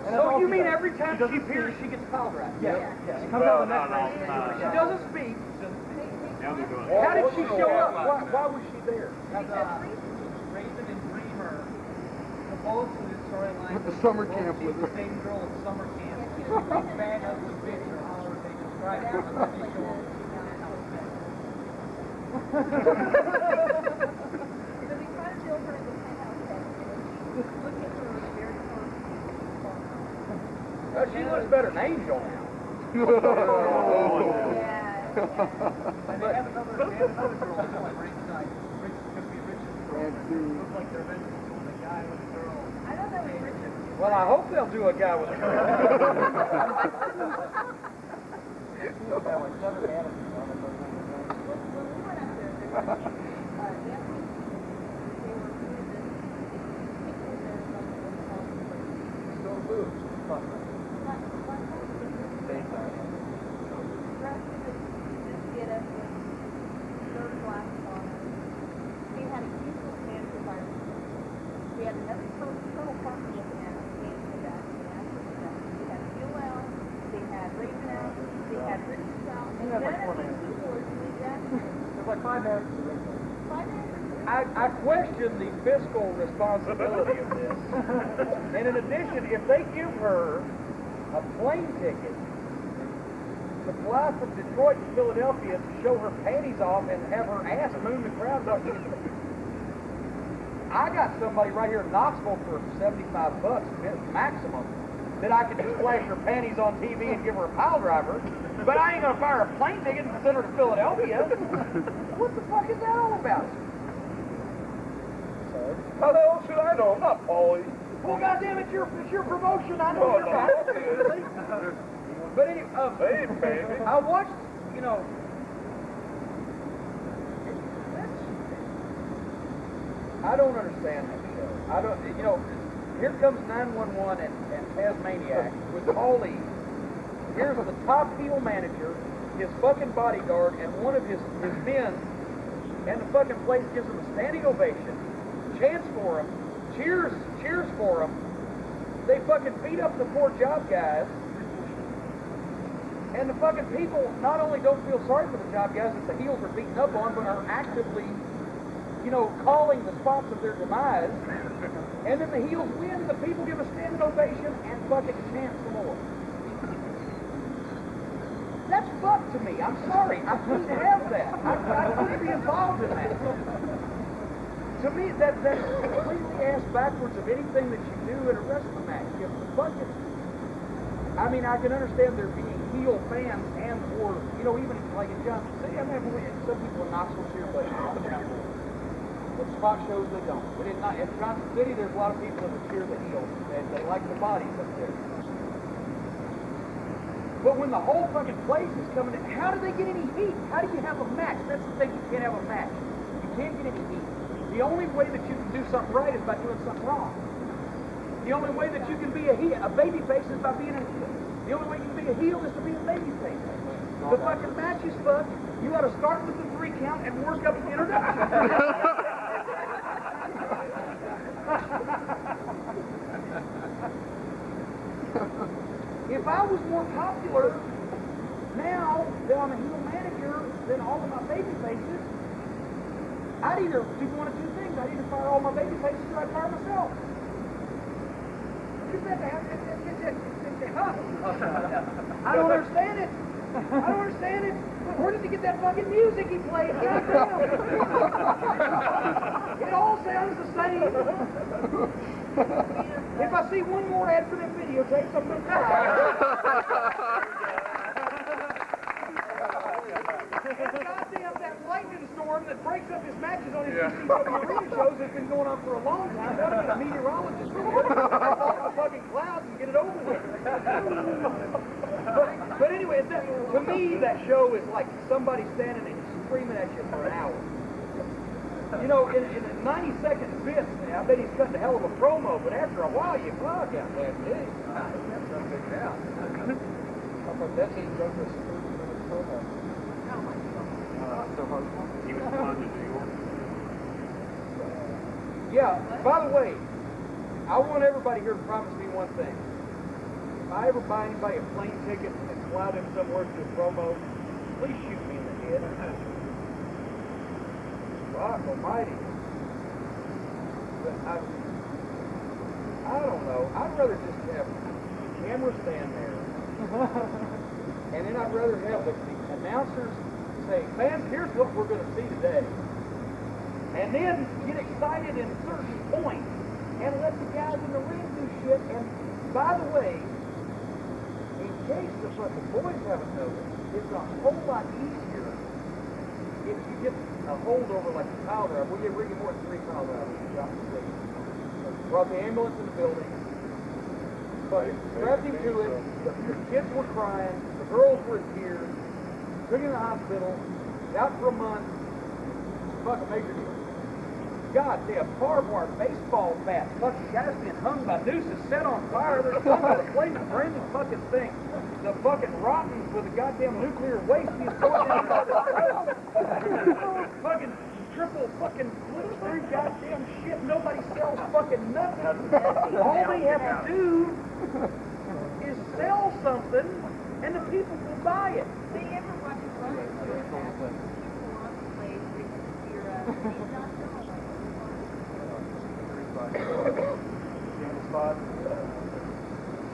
Speaker 11: So you mean every time she appears, she gets pile driven?
Speaker 12: Yeah. She comes out the next round.
Speaker 11: She doesn't speak. How did she show up? Why was she there?
Speaker 12: Raven and Dreamer, supposed to the storyline.
Speaker 7: At the summer camp with her.
Speaker 12: The same girl at summer camp. She's a big fan of the bitch or however they describe it. And then they show up.
Speaker 4: So we try to build her in the penthouse section. Look at her very first.
Speaker 11: She looks better than Angel now.
Speaker 4: Yeah.
Speaker 12: And they have another girl at ringside. Rich could be Richard's girlfriend. Looks like they're meant to do the guy with the girl.
Speaker 4: I don't know if Richard.
Speaker 11: Well, I hope they'll do a guy with a girl. I question the fiscal responsibility of this. And in addition, if they give her a plane ticket to fly from Detroit to Philadelphia to show her panties off and have her ass moon the crowd up, I got somebody right here in Knoxville for $75 maximum that I could just flash her panties on TV and give her a pile driver, but I ain't gonna buy her a plane ticket and send her to Philadelphia. What the fuck is that all about?
Speaker 2: How the hell should I know? I'm not Paulie.
Speaker 11: Well, goddamn it, it's your promotion. I know you're not. But anyway,
Speaker 2: Hey, baby.
Speaker 11: I watched, you know, I don't understand that show. I don't, you know, here comes 911 and Tasmaniac with Paulie. Here's the top heel manager, his fucking bodyguard, and one of his men, and the fucking place gives him a standing ovation. Chants for him, cheers for him. They fucking beat up the poor job guys, and the fucking people not only don't feel sorry for the job guys that the heels are beating up on, but are actively you know, calling the spots of their demise, and then the heels win, and the people give a standing ovation and fucking chant some more. That's fucked to me. I'm sorry. I couldn't have that. I couldn't be involved in that. To me, that's completely ass backwards of anything that you do in a wrestling match. If the fucking, I mean, I can understand there being heel fans and or, you know, even like in Johnson City, I mean, some people in Knoxville cheer, but spot shows they don't. But in Johnson City, there's a lot of people that cheer the heels, and they like the bodies up there. But when the whole fucking place is coming in, how do they get any heat? How do you have a match? That's the thing, you can't have a match. You can't get any heat. The only way that you can do something right is by doing something wrong. The only way that you can be a baby face is by being a heel. The only way you can be a heel is to be a baby face. The fucking match is fucked. You got to start with the 3 count and work up the introduction. If I was more popular now that I'm a heel manager than all of my baby faces, I'd either do one of 2 things. I'd either fire all my baby faces or I'd fire myself. I don't understand it. I don't understand it. Where did he get that fucking music he played? Goddamn. It all sounds the same. If I see one more ad for that videotape, I'm going to goddamn, that lightning storm that breaks up his matches on his CCW arena shows has been going on for a long time. That'll get a meteorologist to fall the fucking clouds and get it over with. But anyway, to me, that show is like somebody standing and screaming at you for an hour. You know, in 90-second bits, I bet he's cutting a hell of a promo, but after a while, you fuck out that big. That's a big out. How about that? He wrote this 30-minute promo.
Speaker 9: He was fun to New York.
Speaker 11: Yeah, by the way, I want everybody here to promise me one thing. If I ever buy anybody a plane ticket and fly them somewhere to do a promo, please shoot me in the head. Fuck almighty. But I don't know. I'd rather just have the camera stand there. And then I'd rather have the announcers say, fans, here's what we're going to see today. And then get excited in certain points and let the guys in the ring do shit. And by the way, in case the boys haven't noticed, it's a whole lot easier if you get a holdover like the pile driver. We get Ricky Morton 3 pile drivers in Johnson City. Brought the ambulance in the building. But strapped him to it. The kids were crying. The girls were in tears. Took him to the hospital. Out for a month. Fuck a major deal. Goddamn barbed wire baseball bats. Fucking guys being hung by nooses, set on fire. There's a fucking flaming brand new fucking thing. The fucking rottens with a goddamn nuclear waste being thrown in fucking triple fucking blue goddamn shit. Nobody sells fucking nothing. All they have to do is sell something and the people will buy it.
Speaker 4: They ever watch a run of people on the place,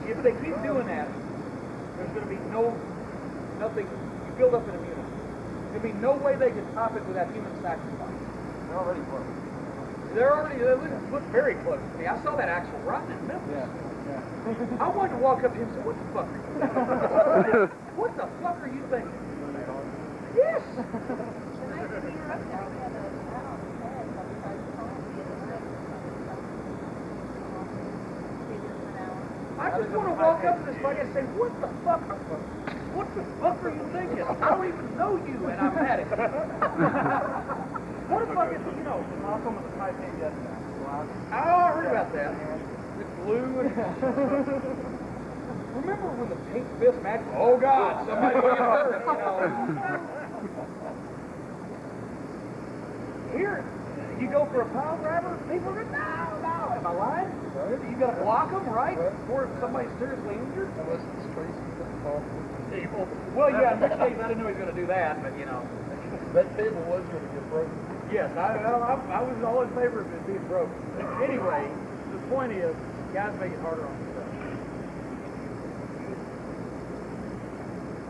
Speaker 11: If they keep doing that, there's going to be nothing, you build up an immunity. There'll be no way they can top it without human sacrifice. They're already close. They look very close to me. I saw that Axel Rotten in Memphis. Yeah. I wanted to walk up to him and say, what the fuck are you thinking? What the fuck are you thinking? Yes! I just want to walk up to this buddy and say, what the fuck are you thinking? I don't even know you, and I'm mad at you. What the fuck is, you know, Malcolm with the pipe name yesterday? Oh, I heard about that. It's blue and... Remember when the pink fist match? Oh, God, somebody will get hurt, you know. Here, you go for a pile driver, people are going, no. Am I lying? You got to block them, right? Before somebody's seriously injured? Unless it's Tracy that falls with the table. Well, yeah, in which case I didn't know he was going to do that, but you know.
Speaker 7: That table was going to get broken.
Speaker 8: Yes, I was all in favor of it being broken. Anyway, the point is, guys make it harder on themselves.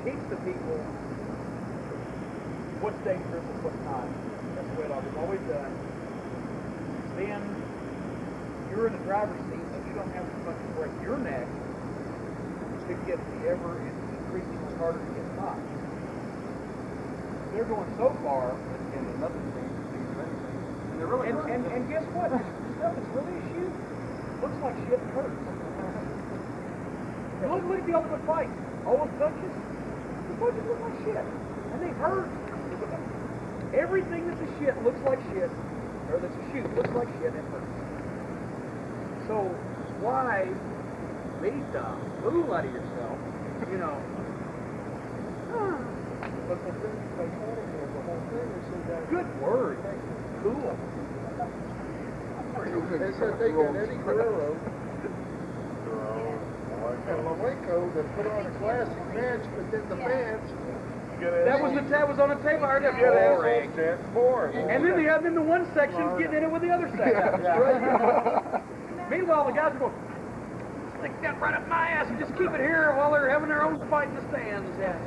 Speaker 8: Teach the people what's dangerous and what's not. That's the way I've always done. Then you're in the driver's seat, so you don't have to fucking break your neck to get ever increasingly harder to get caught. They're going so far,
Speaker 12: And nothing changes things or anything. And they're really
Speaker 8: and guess what? Stuff is really a shoot. Looks like shit and hurts. Look at the Ultimate Fight. All those punches, the punches look like shit. And they hurt. Everything that's a shit looks like shit, or that's a shoot looks like shit and hurts. So why be dumb? Fool out of yourself, you know.
Speaker 7: But the thing they told him was the whole thing is that
Speaker 8: Good word. Cool.
Speaker 7: they said they got Eddie Guerrero and Malenko that put on a classic match, but then the fans.
Speaker 8: That was on the table. I heard that.
Speaker 7: Boring.
Speaker 8: And then the one section's getting in it with the other section. Meanwhile, the guys are going, stick that right up my ass and just keep it here while they're having their own fight in the stands. Yeah.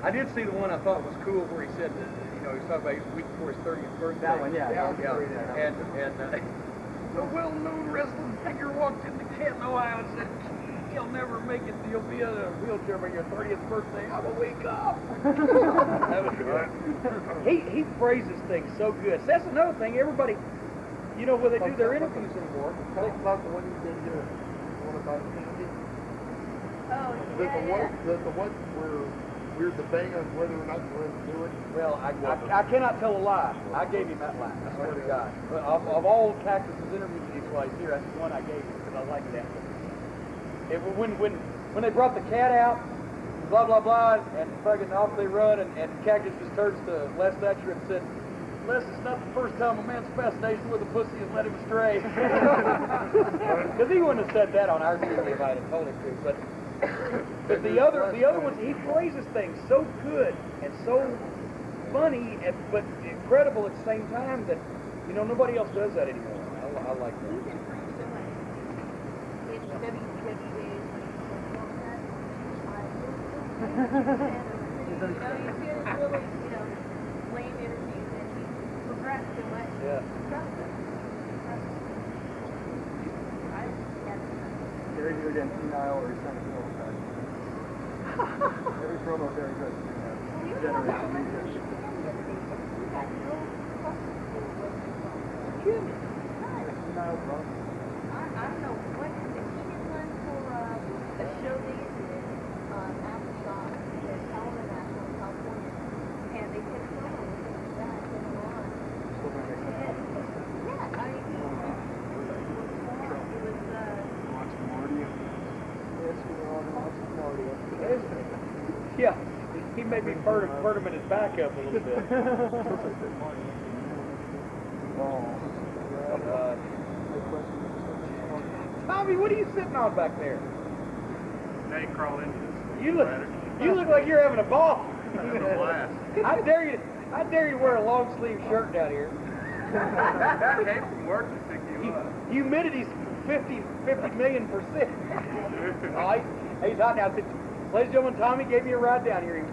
Speaker 8: I did see the one I thought was cool where he said that, you know, he was talking about his week before his 30th birthday.
Speaker 12: That one, yeah.
Speaker 8: And the well-known wrestling figure walked into Canton, Ohio and said, "You'll never make it. You'll be in a wheelchair by your 30th birthday. I'm a week off." That was good. He phrases things so good. So that's another thing. Everybody, you know, when they do their interviews anymore.
Speaker 7: Talk about the one you did do. What about Andy?
Speaker 4: Oh,
Speaker 7: The one where we're debating on whether or not we're going to do it.
Speaker 8: Well, I cannot tell a lie. I gave him that lie. I swear to God. But of all Cactus's interviews while he's here, that's the one I gave him because I like that. When they brought the cat out, blah blah blah, and fucking off they run, and Cactus just turns to Les Thatcher and said, "Les, it's not the first time a man's fascination with a pussy has led him astray." Because he wouldn't have said that on our TV if I had told him to. But the other ones, he phrases things so good and so funny, but incredible at the same time that, you know, nobody else does that anymore. I like that. Yeah.
Speaker 12: Very good and senile or he's trying to kill the guy. Every promo very good. Generation media. Senile drunk.
Speaker 4: I don't know what he did one for a show they did Aftershock in Colorado, California, and they took a promo with that going on. Yeah, I mean,
Speaker 8: Yeah, he made me burn him in his back up a little bit. Tommy, what are you sitting on back there?
Speaker 2: Now you crawl into this.
Speaker 8: You look like you're having a ball.
Speaker 2: I'm having a blast.
Speaker 8: I dare you to wear a long sleeve shirt down here.
Speaker 2: I came from work to pick you up.
Speaker 8: Humidity's 50 million%. All right, he's hot now. Ladies and gentlemen, Tommy gave me a ride down here. He was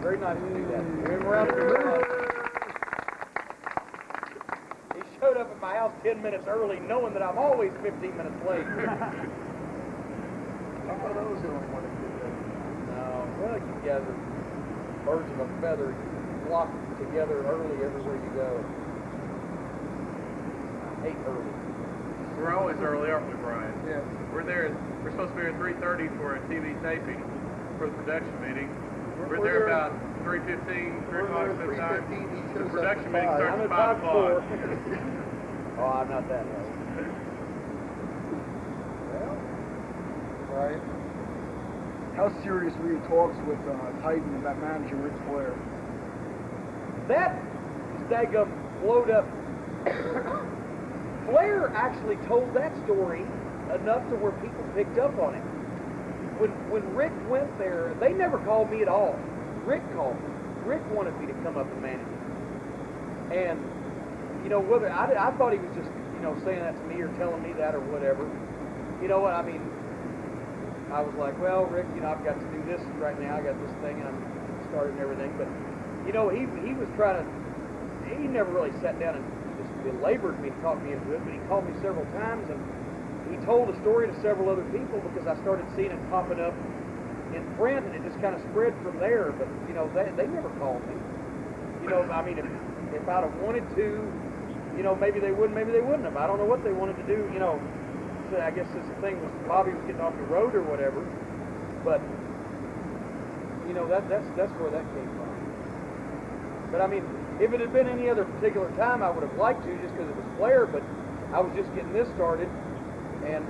Speaker 8: very nice to do that. Give him a round of applause. He showed up at my house 10 minutes early, knowing that I'm always 15 minutes late.
Speaker 7: I thought I was the only one that did that.
Speaker 8: No, well, you guys are birds of a feather. You flock together early everywhere you go. I hate early.
Speaker 2: We're always early, aren't we, Brian?
Speaker 7: Yeah.
Speaker 2: We're supposed to be here at 3:30 for a TV taping for the production meeting. We're there about 3:15, 3 o'clock sometimes. The production meeting starts at 5 o'clock.
Speaker 8: Oh, I'm not that late.
Speaker 7: Right.
Speaker 6: How serious were your talks with Titan and that manager, Ric Flair?
Speaker 8: That is daggum blowed up. Flair actually told that story enough to where people picked up on it.
Speaker 11: when Rick went there, they never called me at all. Rick called me. Rick wanted me to come up and manage it. And, you know, whether I thought he was just, you know, saying that to me or telling me that or whatever. You know what, I mean, I was like, well, Rick, you know, I've got to do this right now. I got this thing and I'm started and everything. But, you know, he was trying to, he never really sat down and just belabored me to talk me into it, but he called me several times and he told a story to several other people because I started seeing it popping up in print, and it just kind of spread from there. But, you know, they never called me. You know, I mean, if I'd have wanted to, you know, maybe they would, maybe they wouldn't have. I don't know what they wanted to do, you know. So I guess this thing was Bobby was getting off the road or whatever. But, you know, that's where that came from. But, I mean, if it had been any other particular time, I would have liked to just because it was Flair, but I was just getting this started. And,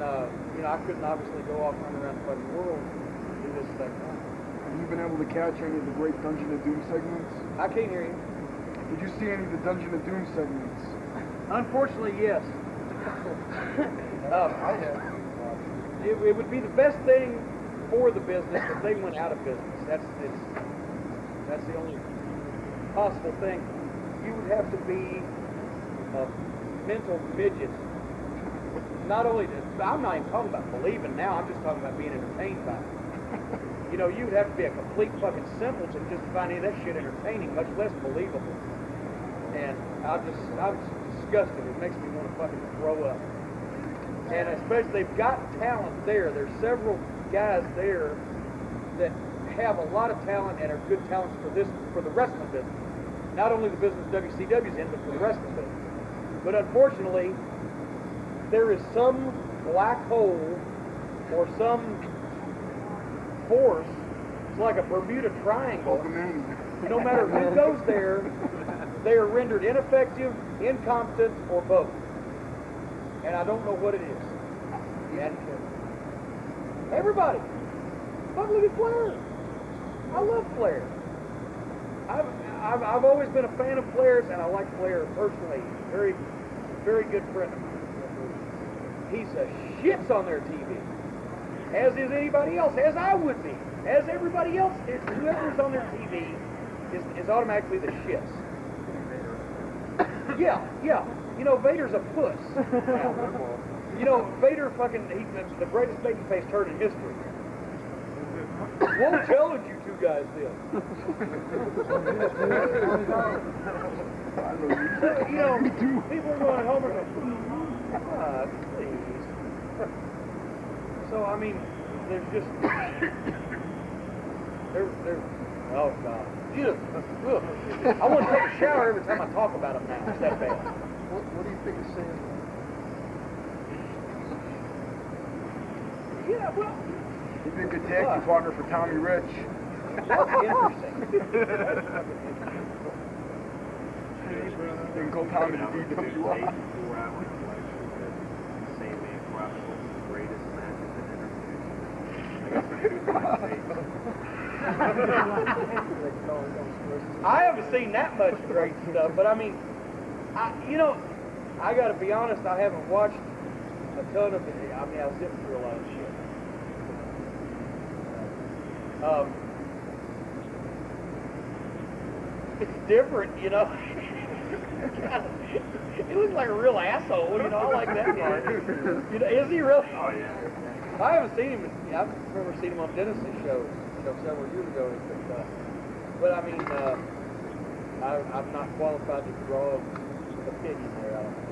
Speaker 11: you know, I couldn't obviously go off and run around the fucking world and do this thing.
Speaker 7: Have you been able to catch any of the great Dungeon of Doom segments?
Speaker 11: I can't hear you.
Speaker 7: Did you see any of the Dungeon of Doom segments?
Speaker 11: Unfortunately, yes.
Speaker 7: I have.
Speaker 11: It would be the best thing for the business if they went out of business. That's the only possible thing. You would have to be a mental midget. Not only, I'm not even talking about believing now, I'm just talking about being entertained by it. You know, you would have to be a complete fucking simpleton just to find any of that shit entertaining, much less believable. And I'm disgusted. It makes me want to fucking throw up. And especially, they've got talent there. There's several guys there that have a lot of talent and are good talents for the wrestling business. Not only the business WCW's in, but for the wrestling business. But unfortunately, there is some black hole or some force. It's like a Bermuda Triangle. No matter who goes there, they are rendered ineffective, incompetent, or both. And I don't know what it is. And everybody. Fuck, look at Flair. I love Flair. I've always been a fan of Flair's, and I like Flair personally. Very, very good friend of mine. He's a shits on their TV, as is anybody else, as I would be, as everybody else is. Whoever's on their TV is automatically the shits. Yeah. You know, Vader's a puss. You know, Vader fucking, he's the greatest babyface turd in history. What challenge you two guys did? You know, people are going home and going, God, please. So, I mean, there's just, there's, oh God. I want to take a shower every time I talk about them now. It's that bad.
Speaker 7: What do you think of Sam?
Speaker 11: Yeah, well.
Speaker 7: He'd be a good tag team partner for Tommy Rich.
Speaker 11: That's interesting.
Speaker 7: They can call Tommy to DWI.
Speaker 11: I haven't seen that much great stuff, but I mean, you know, I got to be honest, I haven't watched a ton of it. I mean, I was zipping through a lot of shit. It's different, you know. He looks like a real asshole, you know. I like that guy. You know, is he really? Oh yeah. I haven't seen him. I remember seeing him on Dennis's shows, you know, several years ago. But I mean, I'm not qualified to draw an opinion there. I don't think.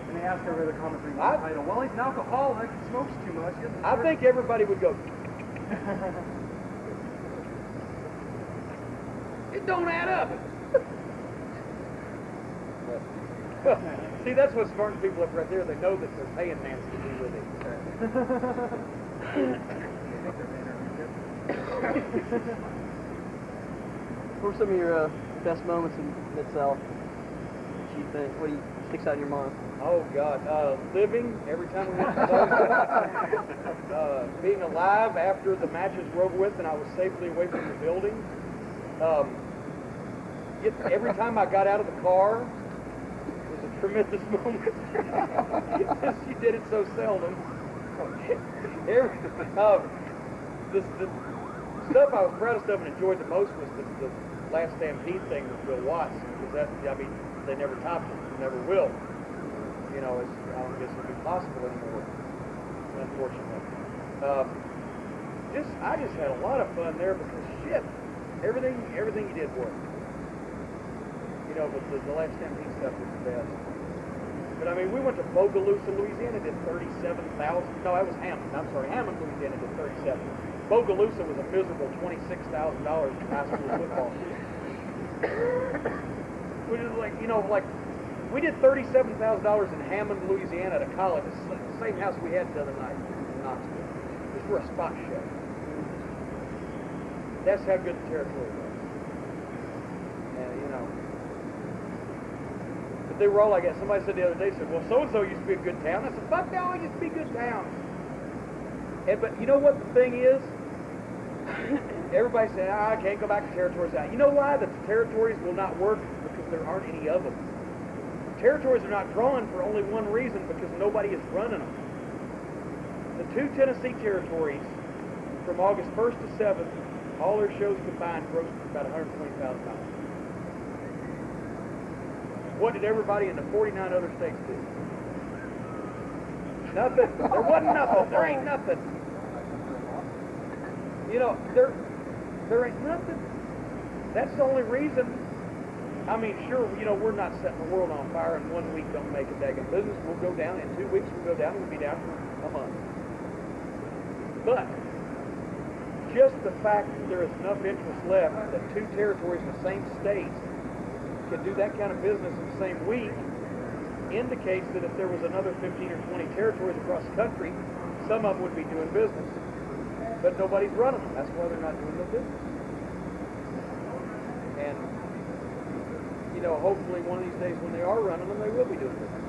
Speaker 8: And they asked her the commentary on the title. Well, he's an alcoholic. He smokes too much.
Speaker 11: I think everybody would go. It don't add up. See, that's what smart people up right there. They know that they're paying Nancy to be with him.
Speaker 12: What were some of your best moments in Mid-South? What do you sticks out in your mind?
Speaker 11: Oh God, living every time we went to those, being alive after the matches were over with and I was safely away from the building.
Speaker 8: every time I got out of the car, it was a tremendous moment. Since you did it so seldom. The stuff I was proudest of and enjoyed the most was the last Stampede thing with Bill Watts, because they never topped it, never will. You know, I don't guess it'll be possible anymore, unfortunately. I just had a lot of fun there because shit, everything you did worked. You know, but the last Stampede stuff was the best. But I mean, we went to Bogalusa, Louisiana, did 37,000. No, that was Hammond. I'm sorry, Hammond, Louisiana, did 37. Bogalusa was a miserable $26,000 in high school football. Which is like, you know, like we did $37,000 in Hammond, Louisiana, at a college. It's the same house we had the other night in Knoxville. Just for a spot show. That's how good the territory was. And you know. They were all like that. Somebody said the other day, said, well, so-and-so used to be a good town. I said, fuck no, it used to be good towns. But you know what the thing is? Everybody said, I can't go back to territories out. You know why? The territories will not work? Because there aren't any of them. Territories are not drawn for only one reason, because nobody is running them. The two Tennessee territories, from August 1st to 7th, all their shows combined grossed about $120,000. What did everybody in the 49 other states do? Nothing. There wasn't nothing. There ain't nothing. You know, there ain't nothing. That's the only reason. I mean, sure, you know, we're not setting the world on fire in 1 week. Don't make a daggone business. We'll go down in 2 weeks. We'll go down. We'll be down for a month. But just the fact that there is enough interest left that two territories in the same state can do that kind of business in the same week indicates that if there was another 15 or 20 territories across the country, some of them would be doing business. But nobody's running them. That's why they're not doing no business. And, you know, hopefully one of these days when they are running them, they will be doing business.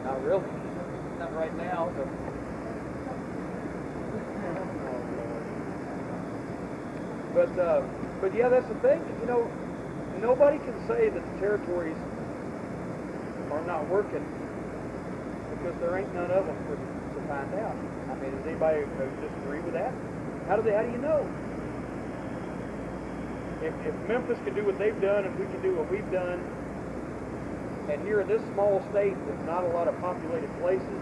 Speaker 8: Not really. Not right now, but... But yeah, that's the thing. You know, nobody can say that the territories are not working because there ain't none of them to find out. I mean, does anybody disagree with that? How do you know? If Memphis can do what they've done and we can do what we've done, and here in this small state with not a lot of populated places,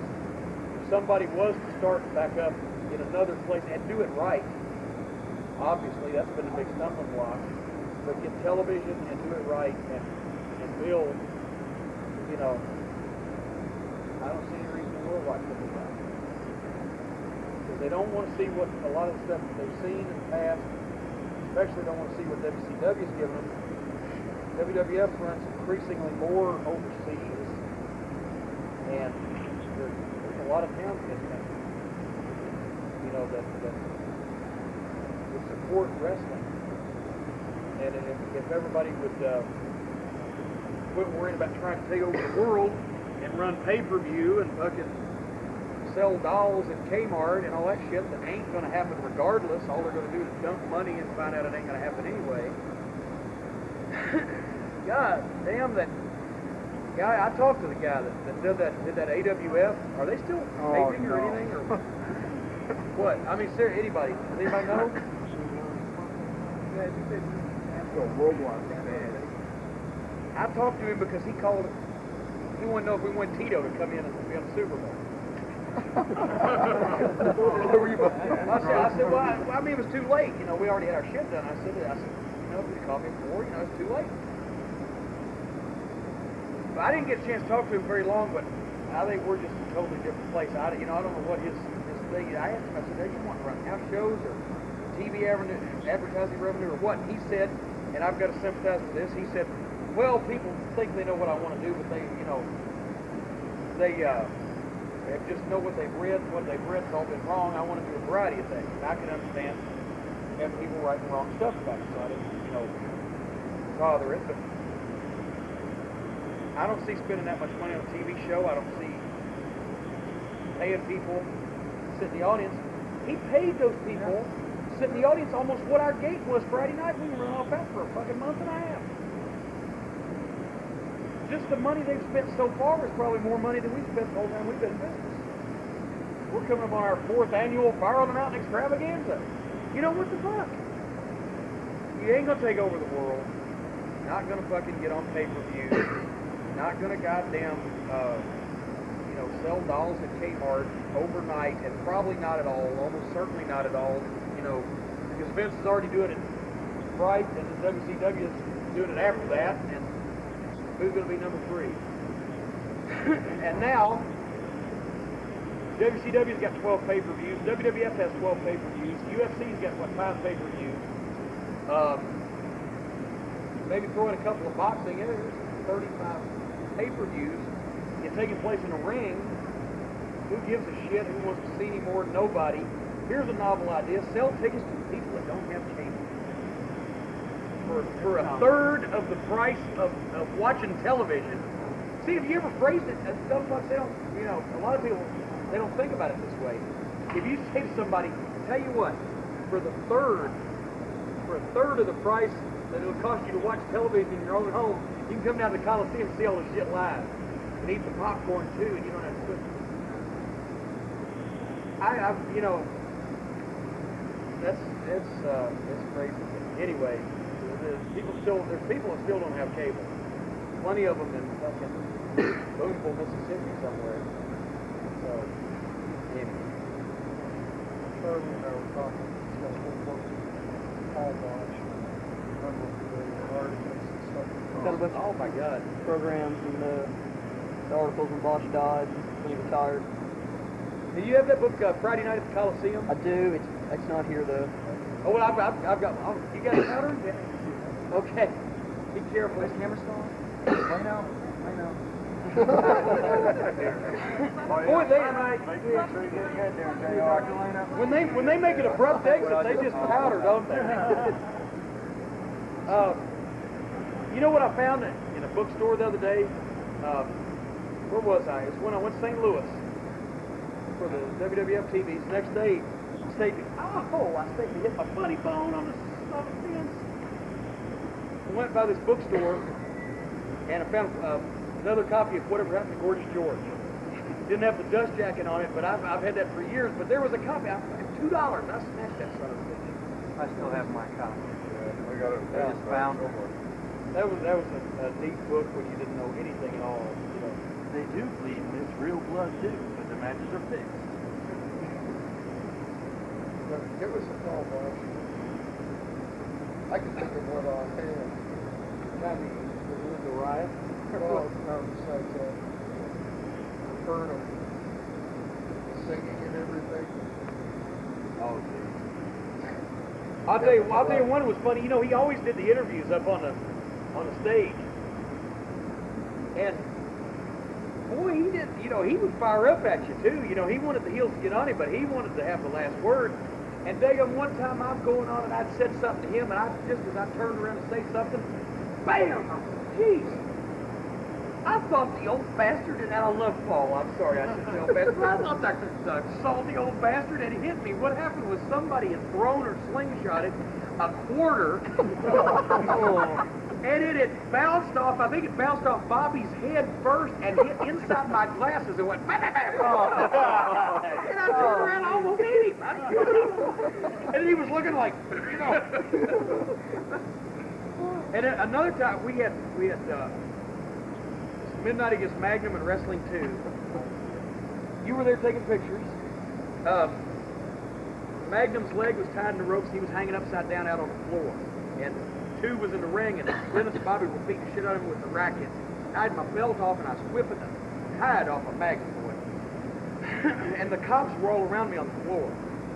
Speaker 8: if somebody was to start back up in another place and do it right, obviously, that's been a big stumbling block. But get television and do it right and build, you know, I don't see any reason in the world why it couldn't be done. Because they don't want to see what a lot of the stuff that they've seen in the past, especially don't want to see what WCW's given them. WWF runs increasingly more overseas, and there's a lot of towns in this country, you know, that support wrestling. And if everybody would quit worrying about trying to take over the world and run pay-per-view and fucking sell dolls at Kmart and all that shit that ain't going to happen regardless. All they're going to do is dump money and find out it ain't going to happen anyway. God damn, that guy, I talked to the guy that did that AWF. Are they still taping or anything? Or what? I mean, seriously, anybody? Does anybody know? I talked to him because he called. He wanted to know if we want Tito to come in and be on the Super Bowl. I said, well, I mean, it was too late. You know, we already had our shit done. I said, you know, if you called me before, you know, it's too late. But I didn't get a chance to talk to him very long, but I think we're just a totally different place. I don't know what his thing is. I asked him, I said, hey, you want to run house shows or TV advertising revenue or what? And he said, and I've got to sympathize with this, he said, well, people think they know what I want to do, but they, you know, they just know what they've read, and what they've read has all been wrong. I want to do a variety of things. And I can understand having people writing wrong stuff about it, so I didn't, you know, bother it. But I don't see spending that much money on a TV show. I don't see paying people to sit in the audience. He paid those people sit in the audience, almost what our gate was Friday night. We were running off that for a fucking month and a half. Just the money they've spent so far is probably more money than we've spent the whole time we've been in business. We're coming up on our 4th annual Fire on the Mountain extravaganza. You know, what the fuck? You ain't gonna take over the world. Not gonna fucking get on pay-per-view. Not gonna goddamn, sell dolls at Kmart overnight, and probably not at all, almost certainly not at all, because Vince is already doing it right, and the WCW is doing it after that, and who's going to be number 3? And now, WCW's got 12 pay-per-views, WWF has 12 pay-per-views, UFC's got, 5 pay-per-views, maybe throw in a couple of boxing, there's 35 pay-per-views. It's taking place in a ring. Who gives a shit? Who wants to see any more? Nobody. Here's a novel idea. Sell tickets to people that don't have cable. For a third of the price of watching television. See, if you ever phrased it, some folks, they don't, a lot of people, they don't think about it this way. If you say to somebody, tell you what, for a third of the price that it'll cost you to watch television in your own home, you can come down to the Coliseum and see all this shit live. And eat some popcorn too, and you don't have to cook. It's crazy. Anyway, there's people that still don't have cable. Plenty of them in fucking Boonville, Mississippi somewhere. So, anyway.
Speaker 7: Earlier I was talking about Paul Watch. Remember the articles and stuff.
Speaker 12: Got a bunch
Speaker 8: Oh my God.
Speaker 12: programs and the articles when Bosch died when he retired.
Speaker 8: Do you have that book, Friday Night at the Coliseum?
Speaker 12: I do. It's not here though.
Speaker 8: Oh, well, I've got. You got a powder? Yeah. Okay. Be careful. This camera's on.
Speaker 7: I know.
Speaker 8: Boy, when they make an abrupt exit, they just powder, don't they? You know what I found in a bookstore the other day? Where was I? It was when I went to St. Louis for the WWF TVs. The next day, I stayed to hit my funny bone on the fence. I went by this bookstore and I found another copy of Whatever Happened to Gordy George. Didn't have the dust jacket on it, but I've had that for years. But there was a copy, $2. I smashed that son of a bitch.
Speaker 1: I still have my copy.
Speaker 7: Yeah, we got it.
Speaker 1: I just found it.
Speaker 8: That was a neat book when you didn't know anything at all.
Speaker 1: They do bleed, and it's real blood too, but the matches are fixed.
Speaker 7: But give us a call, Bosh. I can think of one offhand.
Speaker 8: The riot?
Speaker 7: Well, besides that, heard him singing and everything.
Speaker 8: Oh, geez. I'll tell you one was funny. He always did the interviews up on the stage, and boy, he did. He would fire up at you too. He wanted the heels to get on him, but he wanted to have the last word. And daggum, one time I'm going on and I'd said something to him, and just as I turned around to say something, bam! Jeez! I thought the old bastard, and I love Paul. I'm sorry, I said the old bastard. I thought that salty old bastard had hit me. What happened was somebody had thrown or slingshotted a quarter, and it had bounced off. I think it bounced off Bobby's head first and hit inside my glasses and went. And I turned around, I almost hit him. And he was looking like, And another time we had Midnight Against Magnum and Wrestling 2. You were there taking pictures. Magnum's leg was tied in the ropes. He was hanging upside down out on the floor. And 2 was in the ring, and Dennis and Bobby were beating the shit out of him with the rackets. I had my belt off, and I was whipping the hide off of Magnum boy. And the cops were all around me on the floor.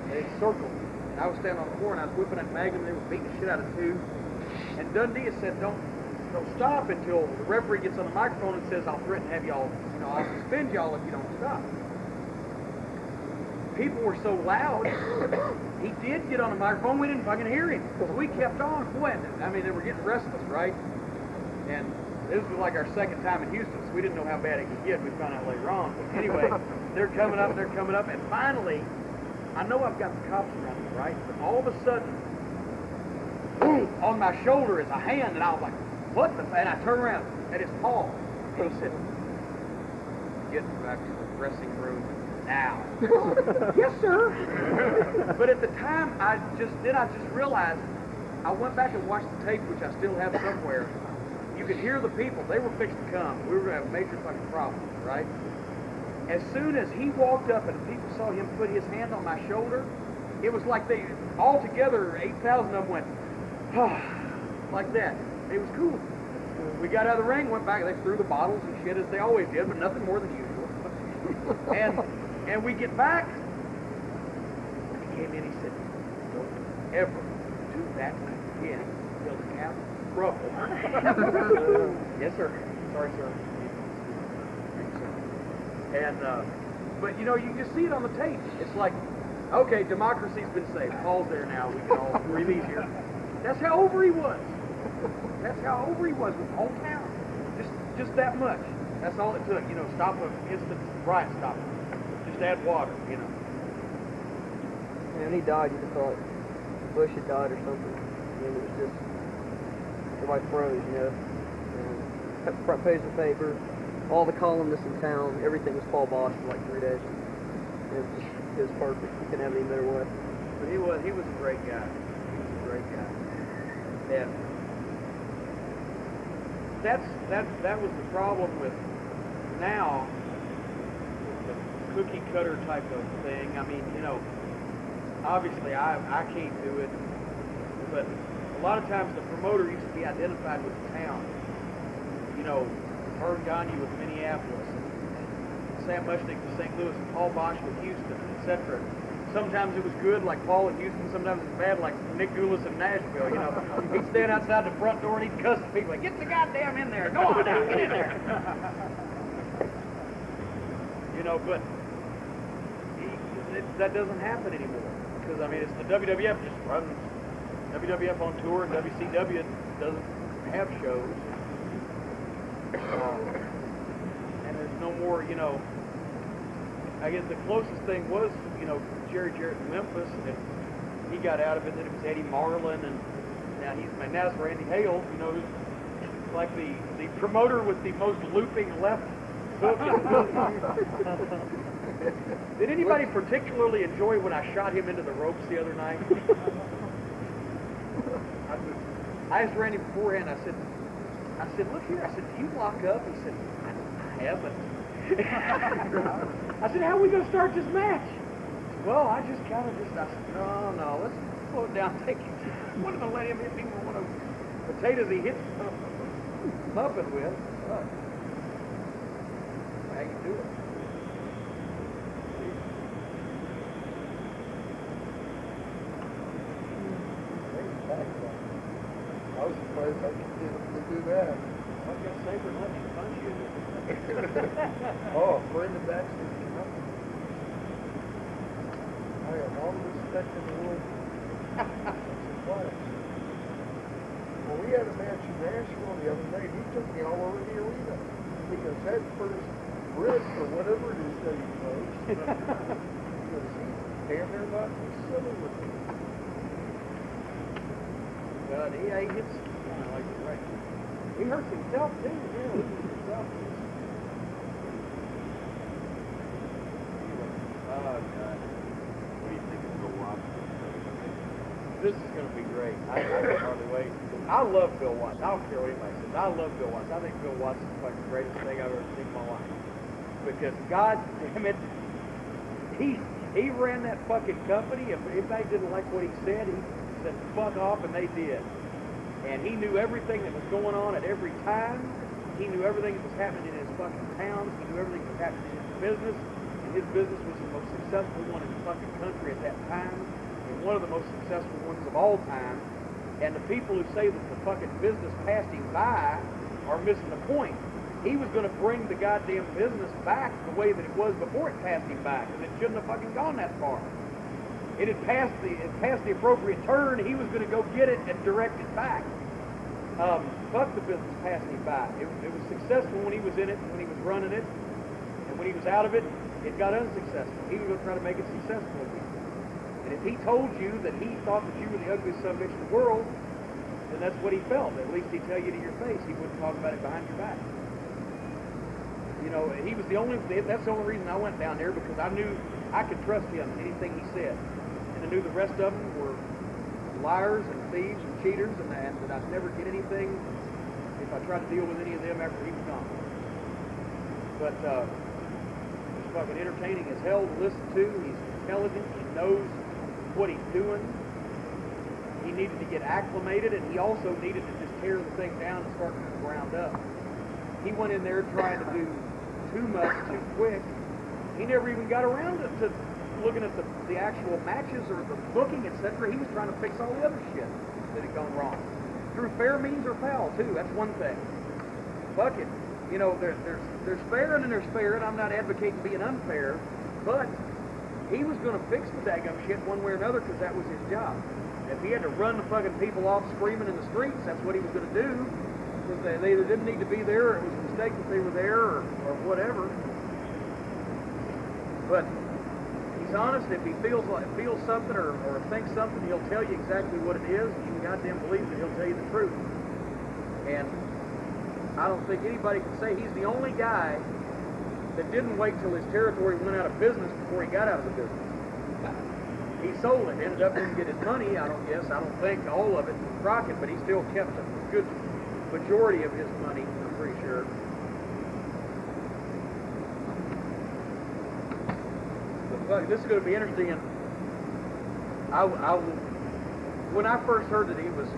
Speaker 8: They circled me. And I was standing on the floor, and I was whipping at Magnum, and they were beating the shit out of 2. And Dundee said, don't stop until the referee gets on the microphone and says, I'll threaten to have y'all, I'll suspend y'all if you don't stop. People were so loud, he did get on the microphone, we didn't fucking hear him. So we kept on. Boy, I mean, they were getting restless, right? And this was like our second time in Houston, so we didn't know how bad it could get. We found out later on. But anyway, they're coming up, and finally, I know I've got the cops around me, right? But all of a sudden, boom, on my shoulder is a hand, and I was like, what the? And I turn around, and it's Paul. And he said, get back to the dressing room now. Yes, sir. But at the time, I just realized, I went back and watched the tape, which I still have somewhere. You could hear the people. They were fixing to come. We were going to have a major fucking problem, right? As soon as he walked up and people saw him put his hand on my shoulder, it was like they, all together, 8,000 of them went, like that. It was cool. We got out of the ring, went back, they threw the bottles and shit as they always did, but nothing more than usual. and we get back, and he came in, he said, don't ever do that again until the cap ruffle. Yes, sir. Sorry, sir. And, but you know, you can see it on the tape. It's like, okay, democracy's been saved. Paul's there now. We can all breathe easier. That's how over he was. That's how over he was with the whole town. Just that much. That's all it took. You know, stop an instant riot stop. Just add water, you know.
Speaker 12: And when he died, you just thought Bush had died or something. I mean, it was just, everybody froze, you know. And front page of the paper, all the columnists in town, everything was Paul Bosch for like 3 days. It was perfect. You couldn't have any better way.
Speaker 8: But he was a great guy. He was a great guy. And that was the problem with now, the cookie cutter type of thing. I mean, you know, obviously I can't do it, but a lot of times the promoter used to be identified with the town. You know, Vern Gagne with Minneapolis, and Sam Mushnick with St. Louis, and Paul Bosch with Houston, etc. Sometimes it was good, like Paul in Houston. Sometimes it was bad, like Nick Goulas in Nashville. You know, he'd stand outside the front door and he'd cuss at people like, "Get the goddamn in there! Go on now, get in there!" You know, but that doesn't happen anymore because I mean, it's the WWF just runs WWF on tour, and WCW doesn't have shows. And there's no more, you know, I guess the closest thing was, you know, Jerry Jarrett in Memphis, and he got out of it, then it was Eddie Marlin, and now it's Randy Hale, you know, who's like the promoter with the most looping left hook. Did anybody particularly enjoy when I shot him into the ropes the other night? I asked Randy beforehand, I said, look here, I said, do you lock up? He said, I haven't. I said, how are we going to start this match? He said, well, I said, no, let's slow it down, take it. I wanted to let him hit me with one of the potatoes he hits Muppet with. How you do it?
Speaker 7: I was surprised I could get him to do that.
Speaker 8: I guess Saber let me punch you.
Speaker 7: Oh, Brenda Baxter. I have all the respect in the world. Well, we had a match in Nashville the other night. He took me all over the arena. He goes, that first wrist or whatever it is that he throws. He goes, he damn near not silly with me.
Speaker 8: God, he hits like the right. He hurts himself too. Yeah, he hurts himself. Oh God.
Speaker 9: What do you think of Bill Watts?
Speaker 8: This is going to be great. I can't hardly wait. I love Bill Watts. I don't care what anybody says. I love Bill Watts. I think Bill Watts is like the greatest thing I've ever seen in my life. Because God damn it, he ran that fucking company. If anybody didn't like what he said fuck off, and they did. And he knew everything that was going on at every time. He knew everything that was happening in his fucking towns. He knew everything that was happening in his business. And his business was the most successful one in the fucking country at that time. And one of the most successful ones of all time. And the people who say that the fucking business passed him by are missing the point. He was going to bring the goddamn business back the way that it was before it passed him by. Because it shouldn't have fucking gone that far. It had passed the appropriate turn. He was going to go get it and direct it back. Fuck the business passed him by. It was successful when he was in it, when he was running it, and when he was out of it, it got unsuccessful. He was going to try to make it successful again. And if he told you that he thought that you were the ugliest son of a bitch in the world, then that's what he felt. At least he'd tell you to your face. He wouldn't talk about it behind your back. You know, he was the only, that's the only reason I went down there, because I knew I could trust him, anything he said. And I knew the rest of them were liars and thieves and cheaters, and that I'd never get anything if I tried to deal with any of them after he was gone. But he's fucking entertaining as hell to listen to. He's intelligent. He knows what he's doing. He needed to get acclimated, and he also needed to just tear the thing down and start from the ground up. He went in there trying to do too much too quick. He never even got around to looking at the actual matches or the booking, etc. He was trying to fix all the other shit that had gone wrong. Through fair means or foul, too. That's one thing. Fuck it. You know, there's fair and then there's fair, and I'm not advocating being unfair, but he was going to fix the daggum shit one way or another, because that was his job. If he had to run the fucking people off screaming in the streets, that's what he was going to do. Because they either didn't need to be there, or it was a mistake that they were there, or whatever. But he's honest. If he feels something or thinks something, he'll tell you exactly what it is. You can goddamn believe that he'll tell you the truth. And I don't think anybody can say he's the only guy that didn't wait till his territory went out of business before he got out of the business. He sold it, ended up didn't get his money, I don't think all of it from Crockett, but he still kept a good majority of his money, I'm pretty sure. But this is going to be interesting. And when I first heard that he was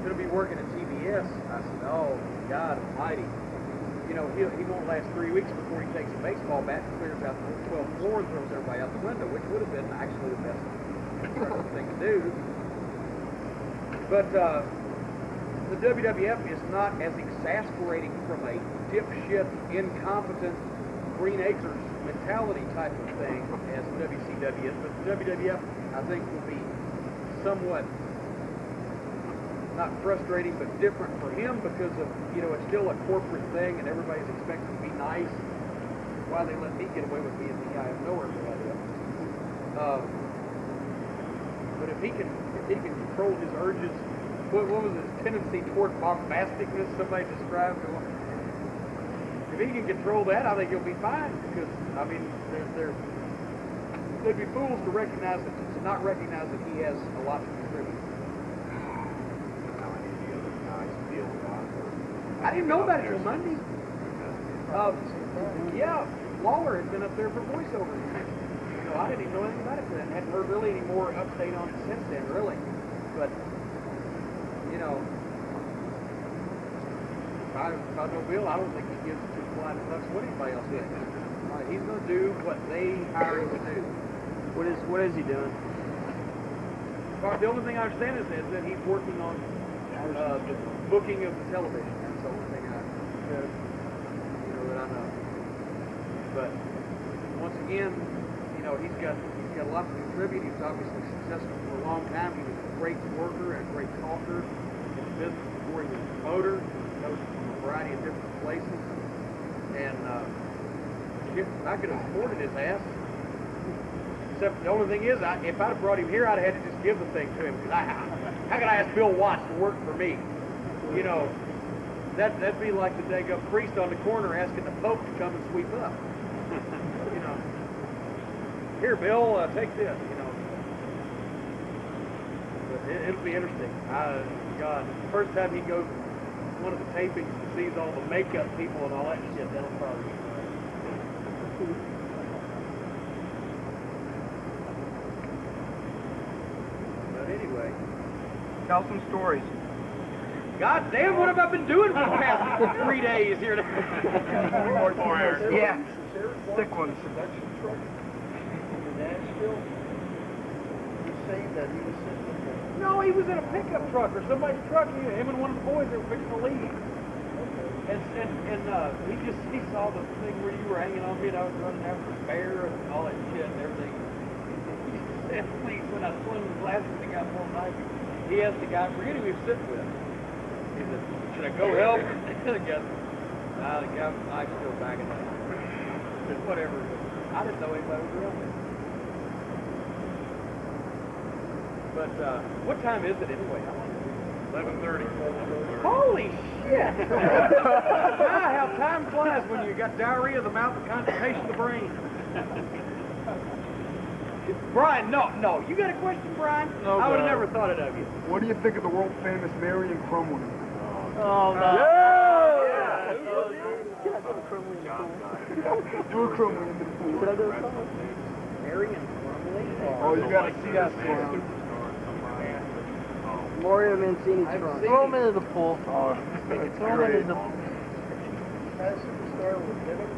Speaker 8: going to be working at TBS, I said, oh, God almighty. You know, he won't last 3 weeks before he takes a baseball bat and clears out the 12th floor and throws everybody out the window, which would have been actually the best thing to do. But the WWF is not as exasperating from a dipshit, incompetent, Green Acres mentality type of thing as the WCW is, but the WWF, I think, will be somewhat not frustrating, but different for him, because of, you know, it's still a corporate thing and everybody's expected to be nice. Why they let me get away with being me, I have no idea. But if he can control his urges, what was his tendency toward bombasticness somebody described? If he can control that, I think he'll be fine, because, I mean, they'd be fools to recognize it, to not recognize that he has a lot to contribute. I didn't know about it till Monday. Yeah, Lawler had been up there for voiceover. You know, I didn't even know anything about it then. Hadn't heard really any more update on it since then, really. But, you know, if I know Bill, I don't think he gives two flying fucks what anybody else did. He's going to do what they hire him to do.
Speaker 12: What is he doing?
Speaker 8: The only thing I understand is that he's working on the booking of the television. That's the only thing that I know. But once again, you know, he's got a lot to contribute. He was obviously successful for a long time. He was a great worker and a great talker in the business before he was a promoter. He coached from a variety of different places. And I could have supported his ass. Except the only thing is, if I'd have brought him here, I'd have had to just give the thing to him. How could I ask Bill Watts to work for me? You know, that'd be like the daggum priest on the corner asking the Pope to come and sweep up. You know, here, Bill, take this. You know, but it'll be interesting. God, the first time he goes to one of the tapings and sees all the makeup people and all that shit, that'll probably be fun. But anyway,
Speaker 6: tell some stories.
Speaker 8: God damn, what have I been doing for the past 3 days here?
Speaker 6: Yeah, thick ones.
Speaker 7: Production truck in Nashville. He's saying that he was sitting in there.
Speaker 8: No, he was in a pickup truck or somebody's truck. Him and one of the boys, they were fixing to leave. And he saw the thing where you were hanging on me and I was running after a bear and all that shit and everything. He said, please, when I swung the glasses and got more knife, he asked the guy, forget who he was sitting with. He said, should I go help? The guy with the knife still backing up. He said, whatever. I didn't know anybody was around there.
Speaker 11: But what time is it anyway?
Speaker 2: 11:30.
Speaker 11: Holy shit! Ah, how time flies when you got diarrhea of the mouth and constipation of the brain. Brian, no. You got a question, Brian?
Speaker 7: No,
Speaker 11: I would have
Speaker 7: no.
Speaker 11: never thought it of you.
Speaker 7: What do you think of the world famous Marion Crumley?
Speaker 10: Oh, no.
Speaker 11: Yeah!
Speaker 12: Can I do a Crumley in the pool?
Speaker 7: Do a Crumley in the pool.
Speaker 12: Can I do a Crumley?
Speaker 11: Marion Crumley?
Speaker 7: Oh, you gotta see this one.
Speaker 12: Mario Mancini's front. Throw him into the pool.
Speaker 7: Oh,
Speaker 12: Throw him into the pool.
Speaker 7: As superstar would get him,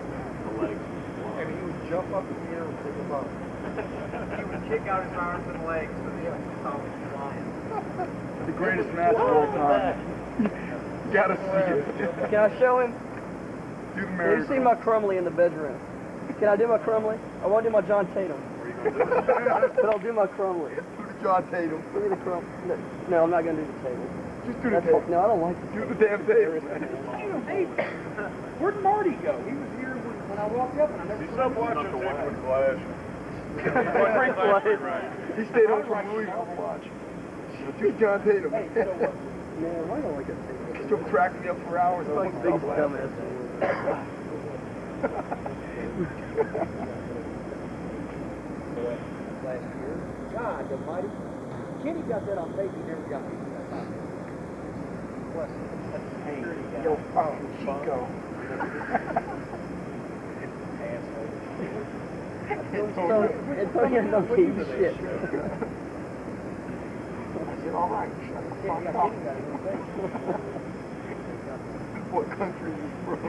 Speaker 7: and he would jump up in the air and pick him up.
Speaker 5: He would kick out his arms and legs so that he was always flying.
Speaker 7: The greatest match of all time. You gotta see it.
Speaker 12: Can I show him?
Speaker 7: Do the
Speaker 12: Can you
Speaker 7: Marion
Speaker 12: see my Crumley in the bedroom? Can I do my Crumley? I want to do my John Tatum. But I'll do my Crumley.
Speaker 7: Do the John Tatum.
Speaker 12: Give me the Crumley. No, I'm not going to do the table.
Speaker 7: Just do the
Speaker 12: That's
Speaker 7: table.
Speaker 12: No, I don't like the
Speaker 7: Do the damn table.
Speaker 11: Hey, where'd Marty go? He was here when I walked up and I never saw him.
Speaker 2: Watching Liquid Flash.
Speaker 7: He stayed home from Louisville to watch. Do John Tatum.
Speaker 12: Man, I don't like that table.
Speaker 7: Still cracking me up for hours.
Speaker 12: It's like the biggest dumbass
Speaker 11: Last year. God almighty. Kenny got that on tape. He never got me.
Speaker 7: Hey, yo, fucking Chico.
Speaker 12: Antonio no TV shit.
Speaker 7: I said, all right, shut the fuck up. What country is from?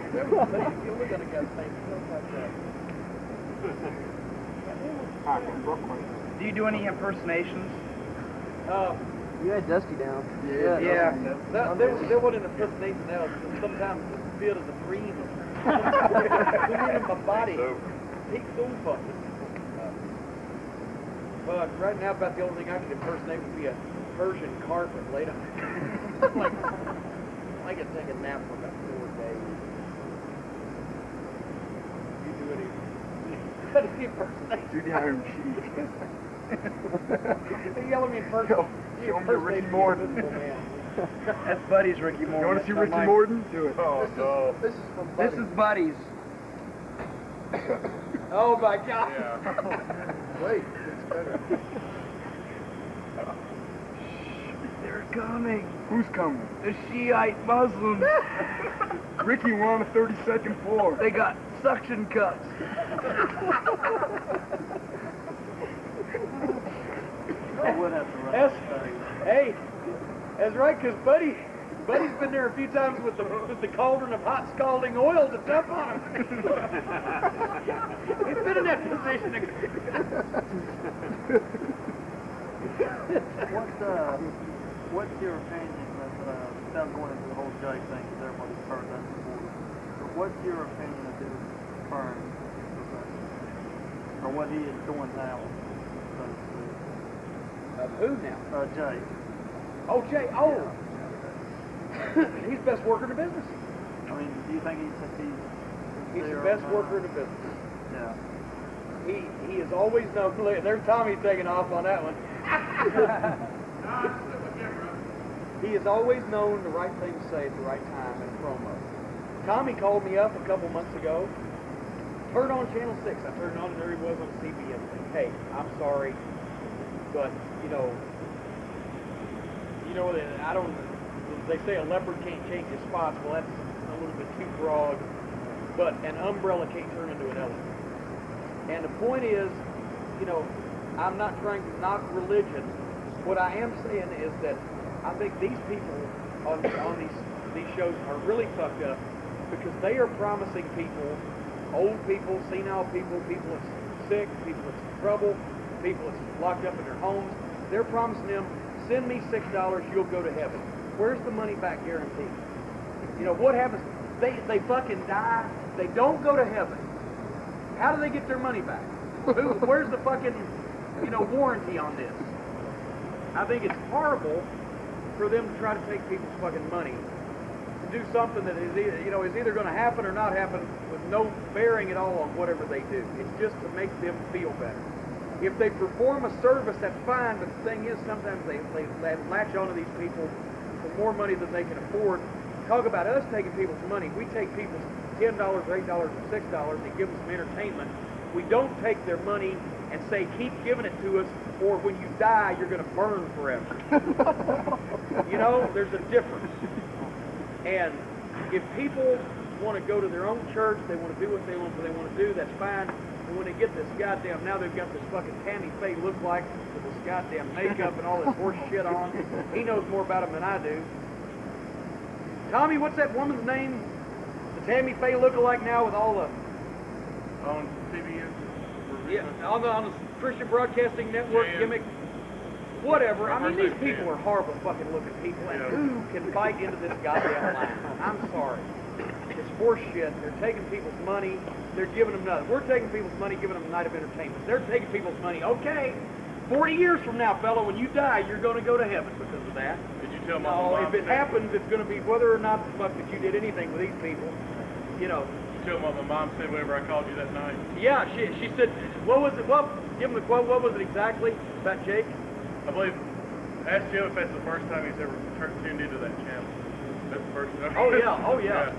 Speaker 7: I'm from Brooklyn.
Speaker 6: Do you do any impersonations?
Speaker 12: You had Dusty down.
Speaker 6: Yeah.
Speaker 11: There wasn't an impersonation now. Sometimes the feel of the dream. In my body. Peak soul fucking. But right now, about the only thing I can impersonate would be a Persian carpet laid on. I could take a nap for about 4 days. You do it. How do you impersonate?
Speaker 7: Do the Iron Sheik.
Speaker 11: They yell at me in person.
Speaker 7: Show him your Ricky Morton.
Speaker 6: That's Buddy's Ricky Morton.
Speaker 7: You want to see
Speaker 6: That's
Speaker 7: Ricky
Speaker 6: not mine.
Speaker 7: Morton? Do it.
Speaker 2: Oh, no.
Speaker 7: This is from
Speaker 6: This is Buddy's.
Speaker 11: Oh my God.
Speaker 2: Yeah.
Speaker 7: Wait, it's better.
Speaker 6: They're coming.
Speaker 7: Who's coming?
Speaker 6: The Shiite Muslims.
Speaker 7: Ricky, we're on the 32nd floor.
Speaker 6: They got suction cups.
Speaker 12: I would have to run.
Speaker 11: Hey, that's right, because Buddy's been there a few times with the cauldron of hot scalding oil to dump on him. He's been in that position.
Speaker 12: What's your opinion without going into the whole Jake thing, because everybody's heard that before, but what's your opinion of his firm, or what he is doing now, so to speak?
Speaker 11: Of who now?
Speaker 12: Jake.
Speaker 11: Oh, Jay. Oh. He's the best worker in the business.
Speaker 12: I mean, do you think he's
Speaker 11: He's the best worker in the business.
Speaker 12: Yeah.
Speaker 11: He has always known. There's Tommy taking off on that one. He has always known the right thing to say at the right time in a promo. Tommy called me up a couple months ago. Turn on Channel 6. I turned it on and there he was on CBS. Hey, I'm sorry, but I don't. They say a leopard can't change his spots. Well, that's a little bit too broad. But an umbrella can't turn into an elephant. And the point is, I'm not trying to knock religion. What I am saying is that I think these people on these shows are really fucked up because they are promising people, old people, senile people, people that's sick, people that's in trouble, people that's locked up in their homes. They're promising them, send me $6, you'll go to heaven. Where's the money back guarantee? What happens? They fucking die. They don't go to heaven. How do they get their money back? Where's the fucking, warranty on this? I think it's horrible for them to try to take people's fucking money to do something that is either going to happen or not happen with no bearing at all on whatever they do. It's just to make them feel better.
Speaker 8: If they perform a service, that's fine, but the thing is, sometimes they latch onto these people for more money than they can afford. Talk about us taking people's money. We take people's $10, $8, or $6 and give them some entertainment. We don't take their money and say, keep giving it to us, or when you die, you're going to burn forever. You know, there's a difference. And if people want to go to their own church, they want to do what they want to do, that's fine. And when they get this goddamn, now they've got this fucking Tammy Faye look-like with this goddamn makeup and all this horse shit on. He knows more about them than I do. Tommy, what's that woman's name? The Tammy Faye look-alike now with all the...
Speaker 2: On TV?
Speaker 8: Yeah, on the Christian Broadcasting Network gimmick. Whatever. I mean, these people are horrible fucking looking people, and who can bite into this goddamn line? I'm sorry. It's horse shit. They're taking people's money. They're giving them nothing. We're taking people's money, giving them a night of entertainment. They're taking people's money. Okay, 40 years from now, fella, when you die, you're going to go to heaven because of that.
Speaker 2: Did you tell my
Speaker 8: No,
Speaker 2: mom?
Speaker 8: if it happens, it's going to be whether or not the fuck that you did anything with these people. You know.
Speaker 2: You tell what my mom said whenever I called you that night?
Speaker 8: Yeah, she said, what was it? Well, give him the quote. What was it exactly about Jake?
Speaker 2: I believe, ask Joe if that's the first time he's ever tuned into that channel. That's the first time.
Speaker 8: Oh, yeah. Oh, yeah.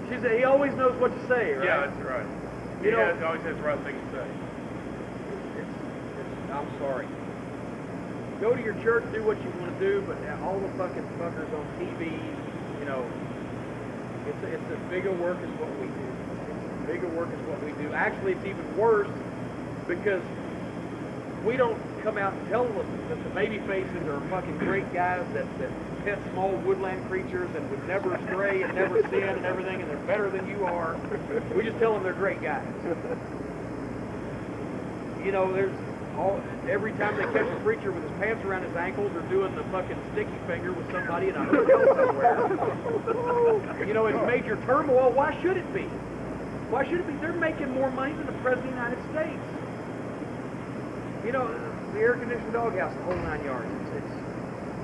Speaker 8: She said he always knows what to say, right?
Speaker 2: Yeah, that's right. He always has the right thing to say.
Speaker 8: I'm sorry. Go to your church, do what you want to do, but all the fucking fuckers on TV, you know, it's as big a work as what we do. It's as big a work as what we do. Actually, it's even worse because we don't come out and tell them that the baby faces are fucking great guys that pet small woodland creatures and would never stray and never sin and everything, and they're better than you are. We just tell them they're great guys. You know, every time they catch a preacher with his pants around his ankles or doing the fucking sticky finger with somebody in a hotel somewhere, you know, it's major turmoil. Why should it be? Why should it be? They're making more money than the President of the United States. You know, the air-conditioned doghouse, the whole 9 yards. It's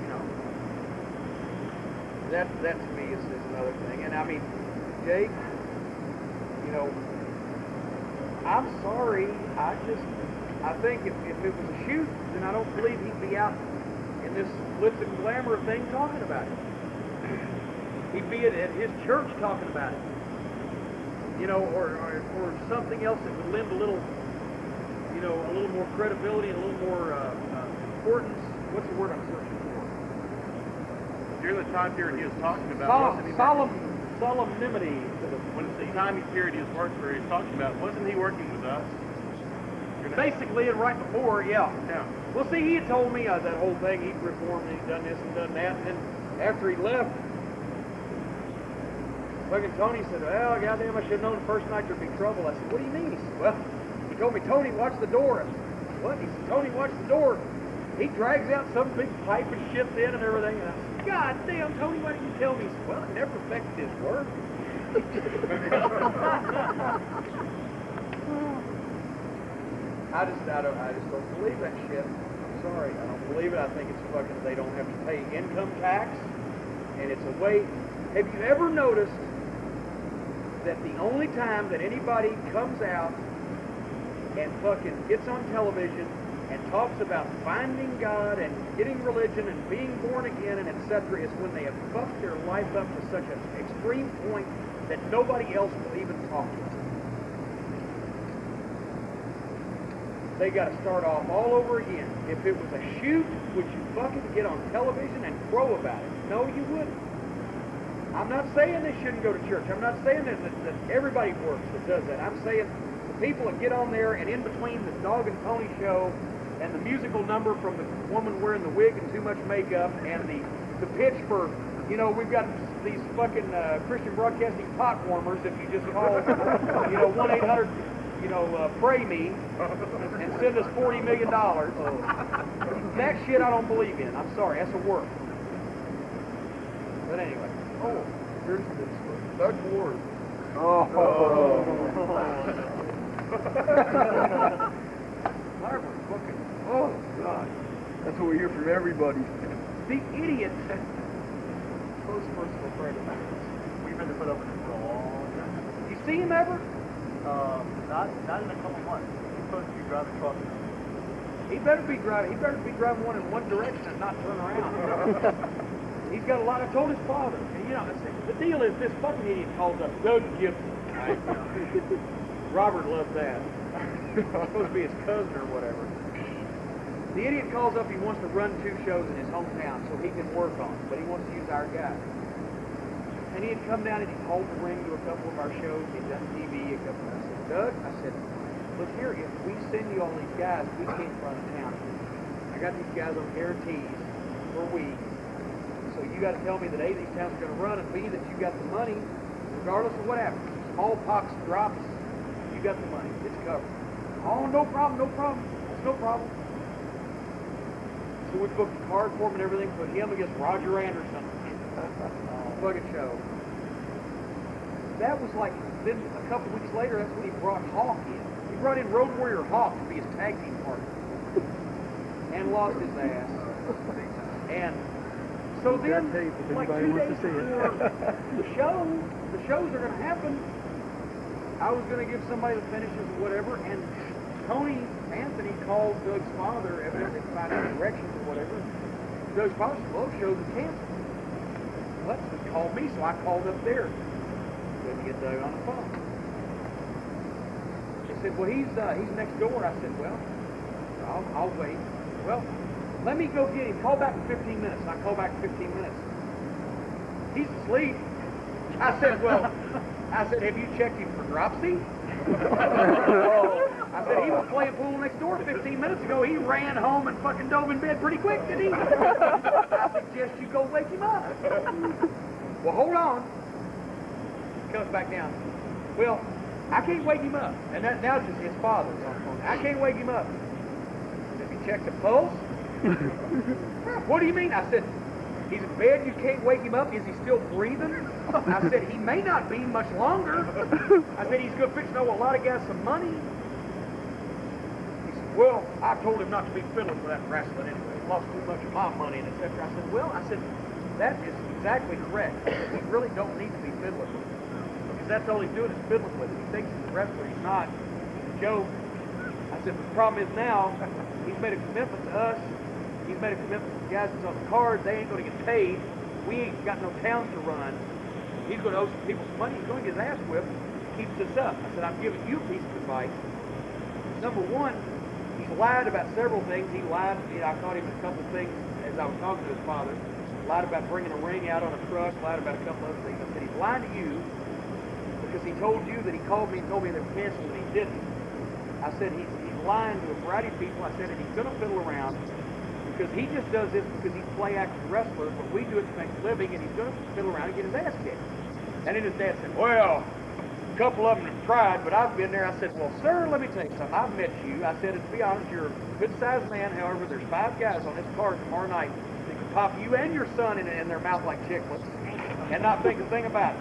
Speaker 8: you know, that to me is another thing. And I mean, Jake, you know, I'm sorry. I think if it was a shoot, then I don't believe he'd be out in this glitz and glamour thing talking about it. He'd be at his church talking about it. You know, or something else that would lend a little, you know, a little more credibility and a little more importance. What's the word I'm searching for?
Speaker 2: During the time period he was talking about,
Speaker 8: solemnity.
Speaker 2: When the time period he was working for, he was talking about, wasn't he working with us?
Speaker 8: Basically, and right before, yeah. Well, see, he had told me that whole thing, he'd reformed and he'd done this and done that, and then after he left, fucking Tony said, well, goddamn, I should have known the first night there'd be trouble. I said, what do you mean? He said, well, he told me, Tony, watch the door. I said, what? He said, Tony, watch the door. He drags out some big pipe and shit's in and everything, and I said, God damn, Tony, why didn't you tell me? He said, well, it never affected his work. I just don't believe that shit. I'm sorry, I don't believe it. I think it's fucking, they don't have to pay income tax, and it's a way. Have you ever noticed that the only time that anybody comes out and fucking gets on television and talks about finding God and getting religion and being born again and etc. is when they have fucked their life up to such an extreme point that nobody else will even talk to them. They got to start off all over again. If it was a shoot, would you fucking get on television and crow about it? No, you wouldn't. I'm not saying they shouldn't go to church. I'm not saying that everybody works that does that. I'm saying the people that get on there and in between the dog and pony show and the musical number from the woman wearing the wig and too much makeup and the pitch for, you know, we've got these fucking Christian Broadcasting pot warmers if you just call, you know, 1-800, you know, pray me and send us $40 million. That shit I don't believe in. I'm sorry, that's a work. But anyway.
Speaker 7: Oh, here's this Doug Dillinger.
Speaker 12: Oh, God. That's what we hear from everybody.
Speaker 8: The idiot. Close personal friend of mine.
Speaker 3: We've been to put up with it for a long time.
Speaker 8: You see him ever?
Speaker 3: Not in a couple months. drive a truck.
Speaker 8: He better be driving one in one direction and not turn around. He's got a lot. I told his father. And, you know, the deal is this fucking idiot calls up Doug Gibson. Right? Robert loves that. It's supposed to be his cousin or whatever. The idiot calls up. He wants to run 2 shows in his hometown so he can work on it, but he wants to use our guy. And he had come down and he'd hold the ring to a couple of our shows. He'd done TV a couple. I said, Doug, I said, look here, if we send you all these guys, we can't run a town. I got these guys on guarantees for a week. So you got to tell me that A, these towns are going to run, and B, that you got the money, regardless of what happens. Smallpox drops, you got the money. It's covered. Oh, no problem, no problem. That's no problem. So we booked a card for him and everything, put him against Roger Anderson. Fucking show. That was like, then a couple weeks later, that's when he brought Hawk in. He brought in Road Warrior Hawk to be his tag team partner. And lost his ass. And so then, like 2 days before the shows are going to happen, I was going to give somebody the finishes or whatever, and Tony Anthony called Doug's father, evidently to find out directions or whatever. Doug's father said, well, shows are canceled. Well, he called me, so I called up there. Couldn't get Doug on the phone. He said, well, he's next door. I said, well, I'll wait. Well, let me go get him. Call back in 15 minutes. And I call back in 15 minutes. He's asleep. I said, have you checked him for dropsy? I said, he was playing pool next door 15 minutes ago. He ran home and fucking dove in bed pretty quick, didn't he? I suggest you go wake him up. Well, hold on. He comes back down. Well, I can't wake him up. And now it's just his father's on the phone. I can't wake him up. Have you checked the pulse? What do you mean? I said, he's in bed, you can't wake him up. Is he still breathing? I said, he may not be much longer. I said, he's going to fix to owe a lot of guys some money. He said, well, I told him not to be fiddling with that wrestling anyway. He lost too much of my money, and etc. I said, well, that is exactly correct. We really don't need to be fiddling with him. Because that's all he's doing is fiddling with him. He thinks he's a wrestler. He's not. He's a joke. I said, but the problem is now, he's made a commitment to us. He's made a commitment to the guys that's on the cards. They ain't going to get paid. We ain't got no towns to run. He's going to owe some people some money. He's going to get his ass whipped. Keeps this up. I said, I'm giving you a piece of advice. Number one, he's lied about several things. He lied. I caught him in a couple of things as I was talking to his father. Lied about bringing a ring out on a truck. Lied about a couple other things. I said, he's lying to you because he told you that he called me and told me they were canceled and he didn't. I said, he's lying to a variety of people. I said, and he's going to fiddle around. Because he just does this because he's a play-acting wrestler, but we do it to make a living, and he's going to fiddle around and get his ass kicked. And then his dad said, well, a couple of them have tried, but I've been there. I said, well, sir, let me tell you something. I've met you. I said, and to be honest, you're a good-sized man. However, there's 5 guys on this card tomorrow night that can pop you and your son in their mouth like chicklets and not think a thing about it.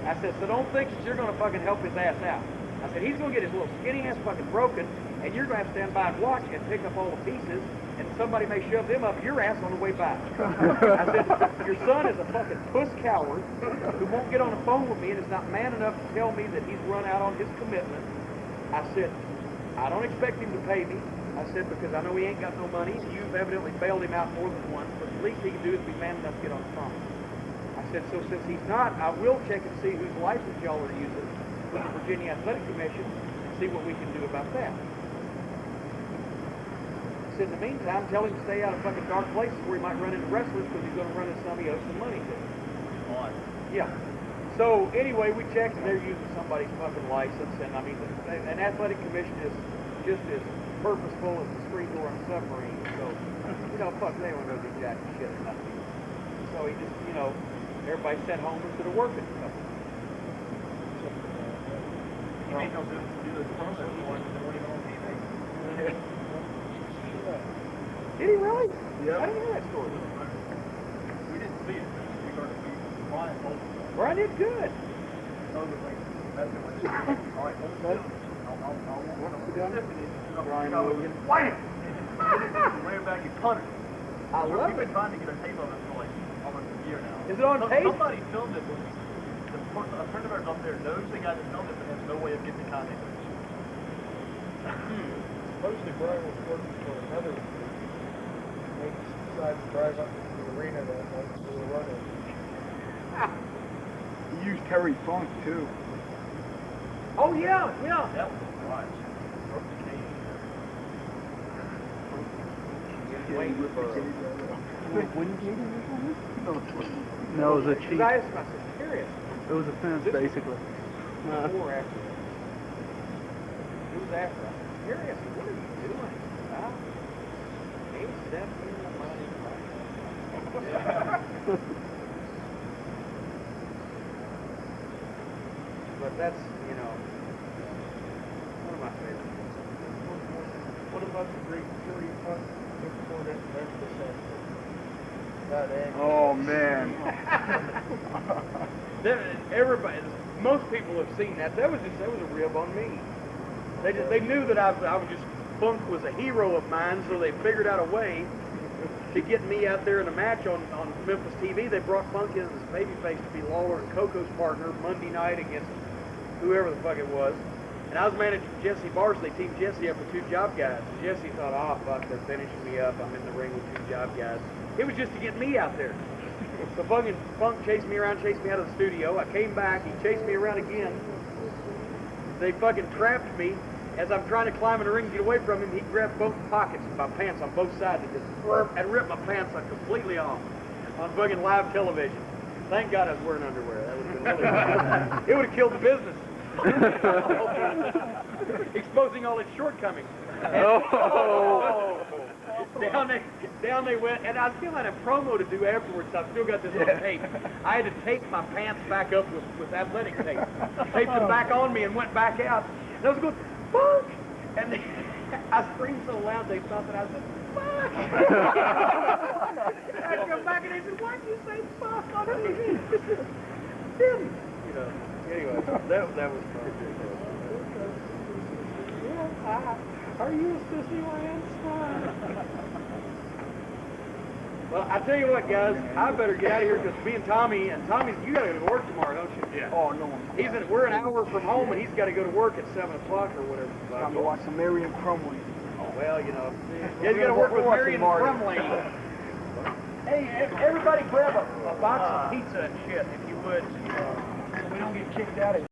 Speaker 8: I said, so don't think that you're going to fucking help his ass out. I said, he's going to get his little skinny ass fucking broken, and you're going to have to stand by and watch and pick up all the pieces, and somebody may shove them up your ass on the way back. I said, your son is a fucking puss coward who won't get on the phone with me and is not man enough to tell me that he's run out on his commitment. I said, I don't expect him to pay me. I said, because I know he ain't got no money, and you've evidently bailed him out more than once, but the least he can do is be man enough to get on the phone. I said, so since he's not, I will check and see whose license y'all are using with the Virginia Athletic Commission and see what we can do about that. In the meantime, tell him to stay out of fucking dark places where he might run into wrestlers because he's going to run into some he owes some money to. Yeah. So anyway, we checked and they're using somebody's fucking license, and I mean, an athletic commission is just as purposeful as the screen door on a submarine. So, you know, fuck, they don't know the jack shit or nothing. So he just, you know, everybody sent home instead of working. So.
Speaker 3: You ain't no good to do this promo one that weren't even on TV.
Speaker 8: Did he really?
Speaker 3: Yeah.
Speaker 8: I didn't hear that story.
Speaker 3: We didn't see it. We started to be quiet.
Speaker 8: Brian did good.
Speaker 3: All right, hold it. I'll work on the
Speaker 8: Brian Logan.
Speaker 3: Wham! Ran back and punted.
Speaker 8: I love
Speaker 3: We've been trying to get a tape of it for like almost a year now.
Speaker 8: Is it on tape?
Speaker 3: Somebody filmed it. A friend of ours up there knows the guy that filmed it, but has no way of getting the content.
Speaker 7: supposedly Brian was working for another group. They decided to drive up to the arena that night to do a run-in.
Speaker 13: He used Terry Funk too.
Speaker 11: Oh yeah, yeah.
Speaker 5: That was a watch.
Speaker 13: No, it was a
Speaker 11: Because
Speaker 13: cheat.
Speaker 11: I asked him, I said, curious.
Speaker 13: It was a fence, basically.
Speaker 11: Before or after that? It was after. I said, curious, what are you doing? Ain't that in the money? But that's, you know, one of my favorites.
Speaker 7: What about the great Terry Funk took Cornette and Memphis after? That angry.
Speaker 13: Oh man.
Speaker 11: Everybody, most people have seen that. That was a rib on me. They knew that I was just, Funk was a hero of mine, so they figured out a way to get me out there in a match on Memphis TV. They brought Funk in as babyface to be Lawler and Coco's partner Monday night against whoever the fuck it was. And I was managing Jesse Barsley, Team Jesse up with two job guys. Jesse thought, oh fuck, they're finishing me up. I'm in the ring with two job guys. It was just to get me out there. So fucking Funk chased me around, chased me out of the studio. I came back, he chased me around again. They fucking trapped me. As I'm trying to climb in the ring to get away from him, he grabbed both pockets of my pants on both sides and just ripped my pants like completely off on fucking live television. Thank God I was wearing underwear. That would have been really it would have killed the business. Exposing all its shortcomings. Down they went, and I still had a promo to do afterwards, so I've still got this on tape. I had to tape my pants back up with athletic tape. Taped them back on me and went back out. And I was going, fuck! And I screamed so loud they thought that I said, fuck! I come back and they said, why'd you say fuck on TV? Didn't. You know, anyway, that was fun. Are you a sissy Lance? Well, I tell you what, guys, I better get out of here because me and Tommy, you got to go to work tomorrow, don't you?
Speaker 2: Yeah.
Speaker 13: Oh no.
Speaker 11: We're an hour from home, and he's got to go to work at 7 o'clock or whatever.
Speaker 13: Time to watch some Marion Crumley.
Speaker 11: Oh, well, you know. Yeah, you got to work with Marion Crumley. Hey, everybody grab a box of pizza and shit, if you would. So we don't get kicked out of here.